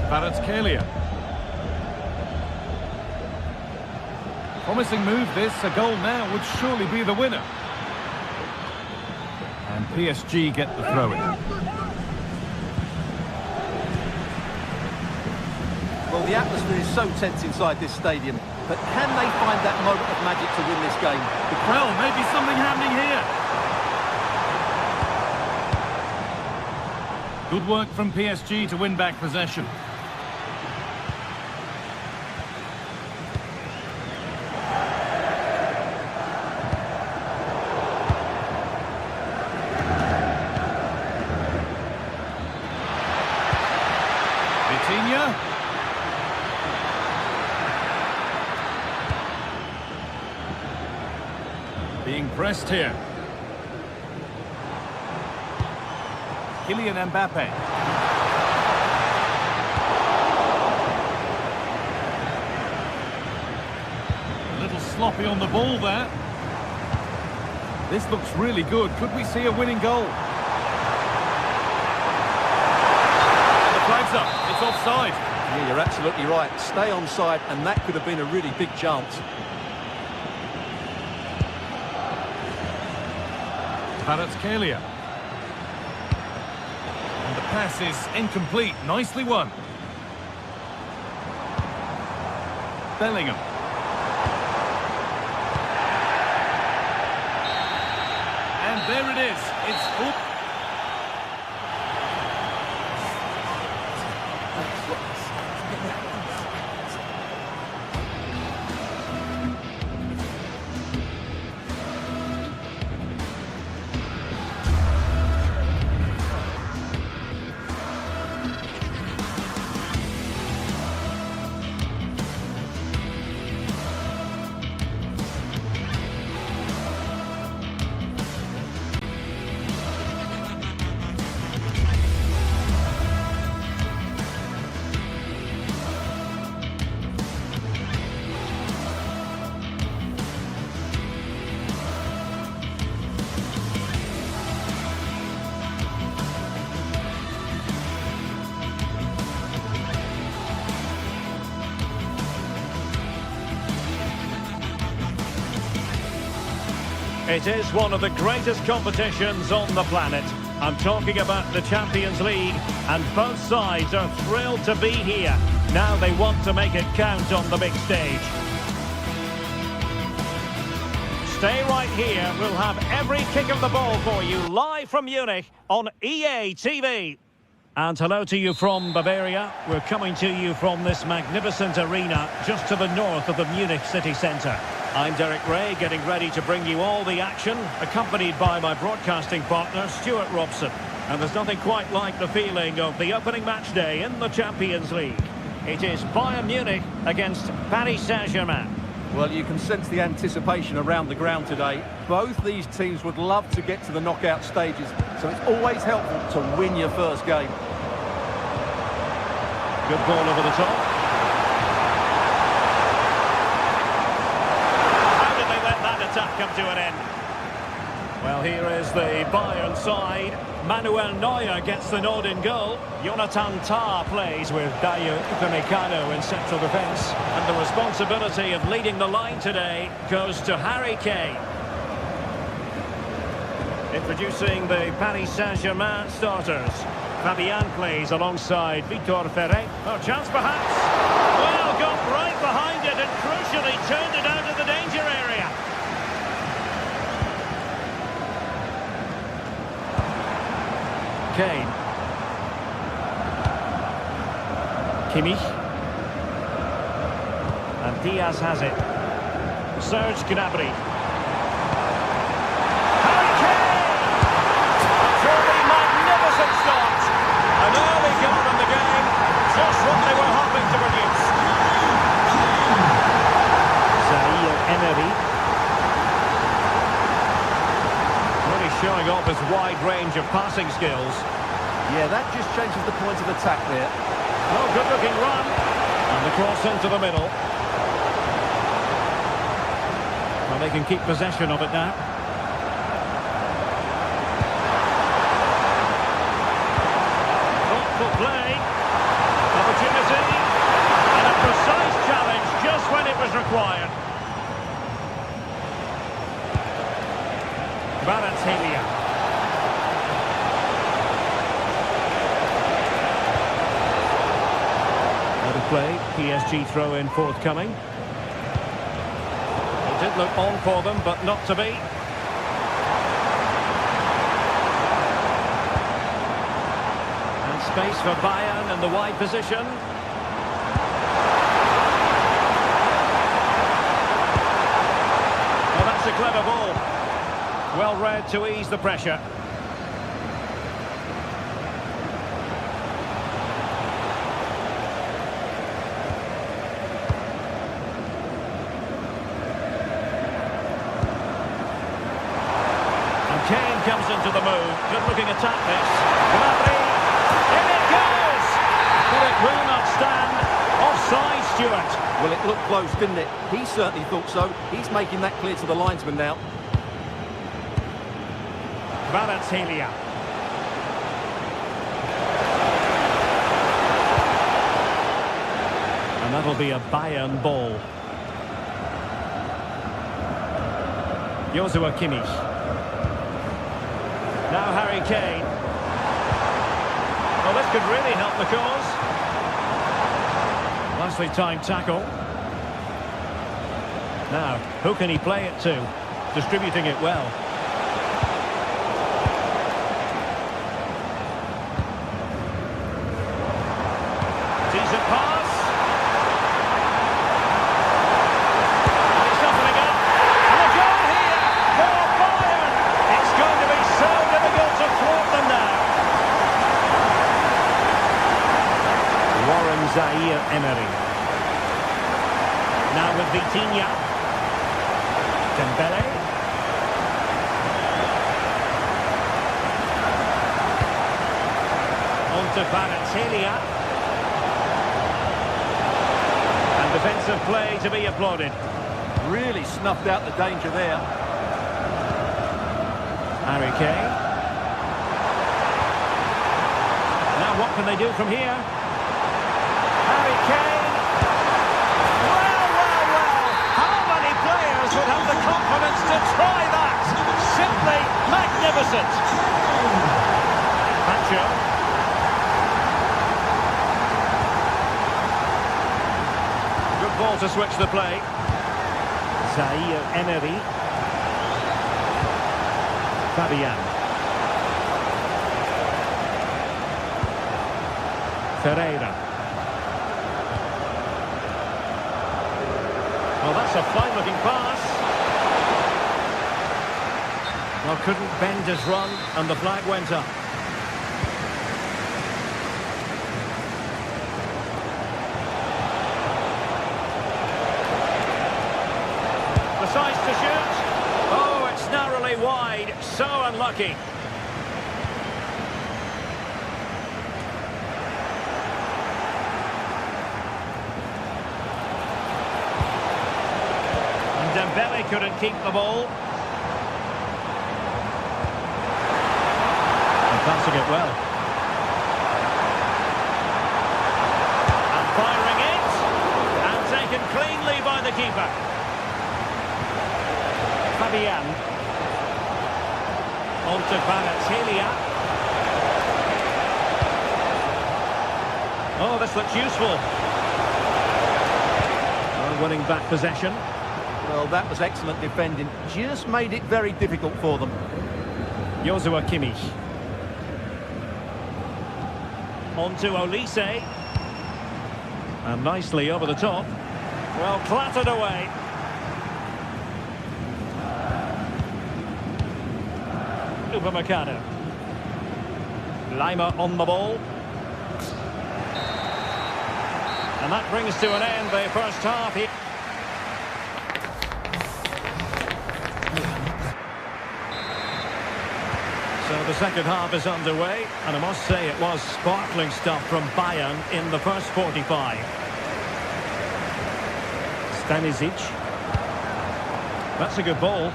Kvaratskhelia. Promising move this. A goal now would surely be the winner. And PSG get the throw-in. Well, the atmosphere is so tense inside this stadium, but can they find that moment of magic to win this game? Well, maybe something happening here. Good work from PSG to win back possession. Vitinha. Being pressed here. Kylian Mbappe. A little sloppy on the ball there. This looks really good. Could we see a winning goal? And the flag's up. It's offside. Yeah, you're absolutely right. Stay onside, and that could have been a really big chance. Kvaratskhelia. And the pass is incomplete. Nicely won. Bellingham. And there it is. It's full. It is one of the greatest competitions on the planet. I'm talking about the Champions League, and both sides are thrilled to be here. Now they want to make it count on the big stage. Stay right here. We'll have every kick of the ball for you live from Munich on EA TV. And hello to you from Bavaria. We're coming to you from this magnificent arena just to the north of the Munich city centre. I'm Derek Ray, getting ready to bring you all the action, accompanied by my broadcasting partner, Stuart Robson. And there's nothing quite like the feeling of the opening match day in the Champions League. It is Bayern Munich against Paris Saint-Germain. Well, you can sense the anticipation around the ground today. Both these teams would love to get to the knockout stages, so it's always helpful to win your first game. Good ball over the top. How did they let that attack come to an end? Well, here is the Bayern side. Manuel Neuer gets the nod in goal. Jonathan Tah plays with Dayo Upamecano in central defence. And the responsibility of leading the line today goes to Harry Kane. Introducing the Paris Saint-Germain starters. Fabian plays alongside Vitor Ferreira. Oh, chance perhaps. Well, got right behind it and crucially turned it out of the danger area. Kane. Kimmich. And Diaz has it. Serge Gnabry. Harry Kane! A truly magnificent start. An early goal in the game. Just what they were hoping to produce. Zaire Emery. Really showing off his wide range of passing skills. Yeah, that just changes the point of attack there. Oh, good-looking run. And the cross into the middle. Well, they can keep possession of it now. Thoughtful play. Opportunity. And a precise challenge just when it was required. Kvaratskhelia. Play, PSG throw-in forthcoming. It did look on for them, but not to be. And space for Bayern in the wide position. Well, that's a clever ball. Well read to ease the pressure. Kane comes into the move. Good-looking attack this. Gnabry. In it goes! But it will not stand. Offside, Stuart. Well, it looked close, didn't it? He certainly thought so. He's making that clear to the linesman now. Kvaratskhelia. And that'll be a Bayern ball. Joshua Kimmich. Now Harry Kane. Well, this could really help the cause. Nicely timed tackle. Now, who can he play it to? Distributing it well. Decent pass. Zaire Emery. Now with Vitinha. Dembele. On to Kvaratskhelia. And defensive play to be applauded. Really snuffed out the danger there. Harry Kane. Now what can they do from here? Harry Kane. Well. How many players would have the confidence to try that? Simply magnificent. Pacho. Good ball to switch the play. Zaire Emery. Fabian. Ferreira. Well, that's a fine-looking pass. Well, couldn't bend his run, and the flag went up. to shoot. Oh, it's narrowly wide. So unlucky. And Dembele couldn't keep the ball. And passing it well. And firing it. And taken cleanly by the keeper. Fabian. On to Kvaratskhelia. Oh, this looks useful. Oh, winning back possession. Well, that was excellent defending. Just made it very difficult for them. Joshua Kimmich. On to Olise. And nicely over the top. Well, clattered away. Upamecano. Lima on the ball. And that brings to an end the first half here. So the second half is underway, and I must say it was sparkling stuff from Bayern in the first 45. Stanisic. That's a good ball.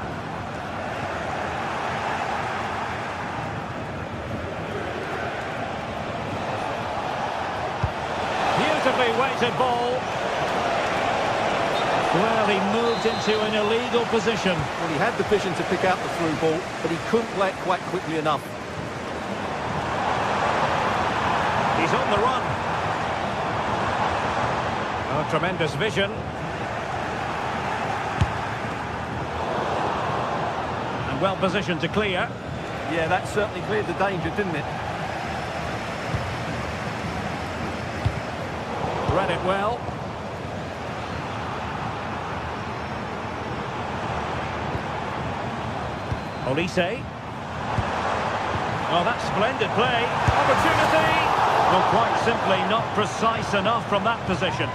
Beautifully weighted ball. Well, he moved into an illegal position. Well, he had the vision to pick out the through ball, but he couldn't play it quite quickly enough. He's on the run. Oh, tremendous vision. And well positioned to clear. Yeah, that certainly cleared the danger, didn't it? Read it well. Olise. Oh, that's splendid play. Opportunity. Well, quite simply not precise enough from that position.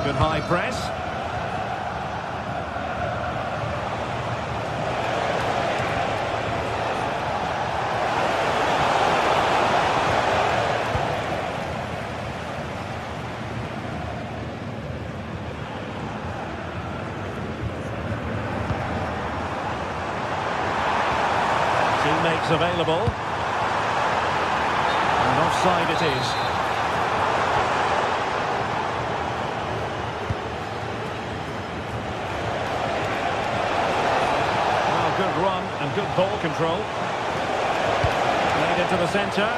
Good high press. Teammates available. And offside it is. Well, good run and good ball control. Made into the centre.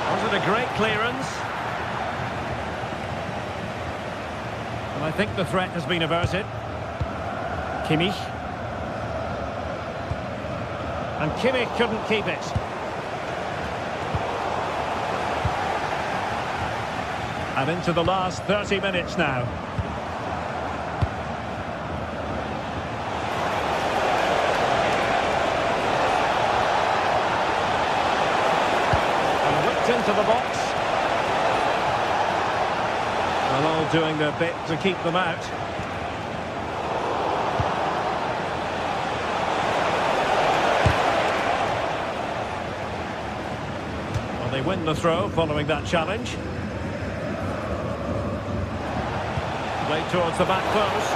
Was it a great clearance? And I think the threat has been averted. Kimmich. And Kimmich couldn't keep it. And into the last 30 minutes now. And whipped into the box. Well, all doing their bit to keep them out. They win the throw following that challenge. Played towards the back post.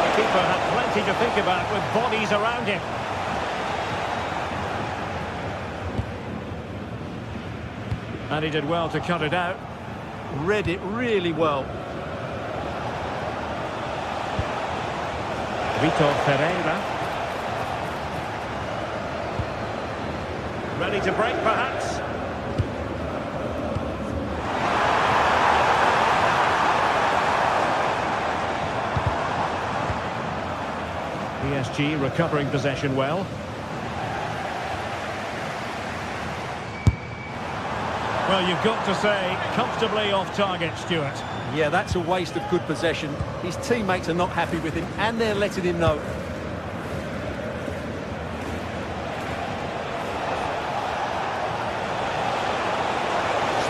The keeper had plenty to think about with bodies around him. And he did well to cut it out. Read it really well. Vitor Pereira. Ready to break perhaps. PSG recovering possession well. Well, you've got to say, comfortably off target, Stuart. Yeah, that's a waste of good possession. His teammates are not happy with him, and they're letting him know.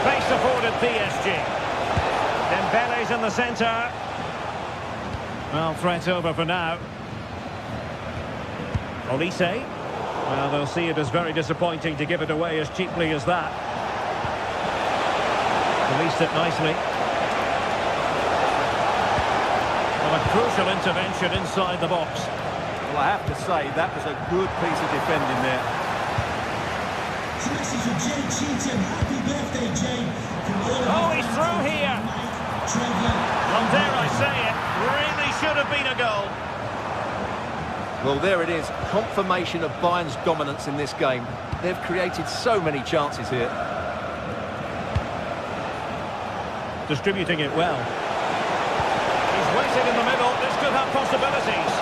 Space afforded PSG. Dembele's in the centre. Well, threat over for now. Olise. Well, they'll see it as very disappointing to give it away as cheaply as that. Released it nicely. Well, a crucial intervention inside the box. Well, I have to say, that was a good piece of defending there. It's a message from Jay Cheatham. Happy birthday, Jay. Oh, he's through here. And dare I say it, really should have been a goal. Well, there it is. Confirmation of Bayern's dominance in this game. They've created so many chances here. Distributing it well. He's waiting in the middle. This could have possibilities.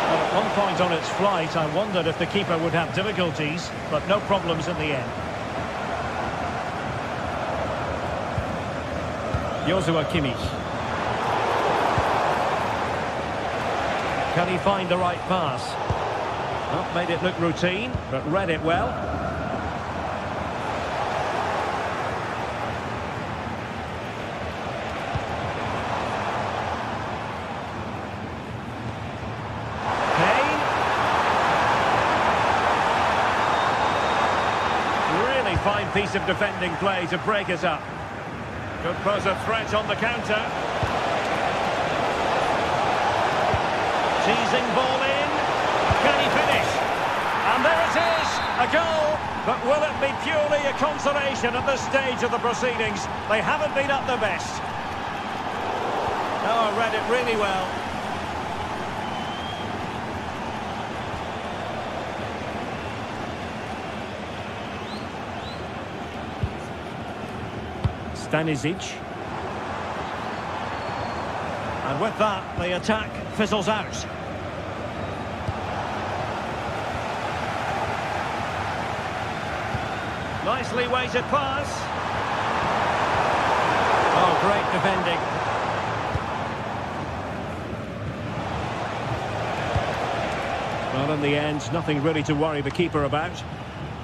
Well, at one point on its flight, I wondered if the keeper would have difficulties, but no problems in the end. Joshua Kimmich. Can he find the right pass? Not made it look routine, but read it well. Kane. Really fine piece of defending play to break us up. Could pose a threat on the counter. Teasing ball in. Can he finish? And there it is, a goal. But will it be purely a consolation at this stage of the proceedings? They haven't been at their best. Oh, I read it really well. Stanisic. And with that, the attack fizzles out. Nicely weighted pass. Oh, great defending. Well, in the end, nothing really to worry the keeper about.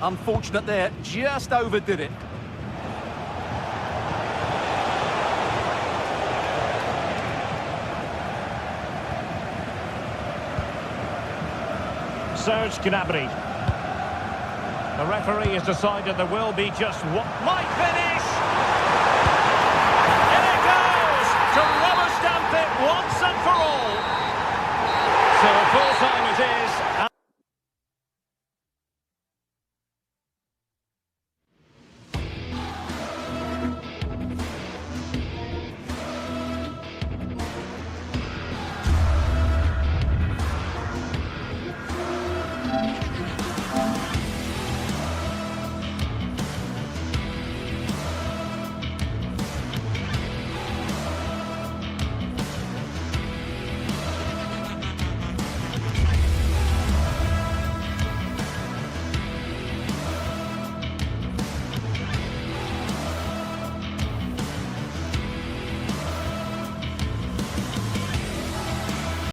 Unfortunate there, just overdid it. Serge Gnabry. The referee has decided there will be just what might finish. In it goes to rubber stamp it once and for all. So full time it is.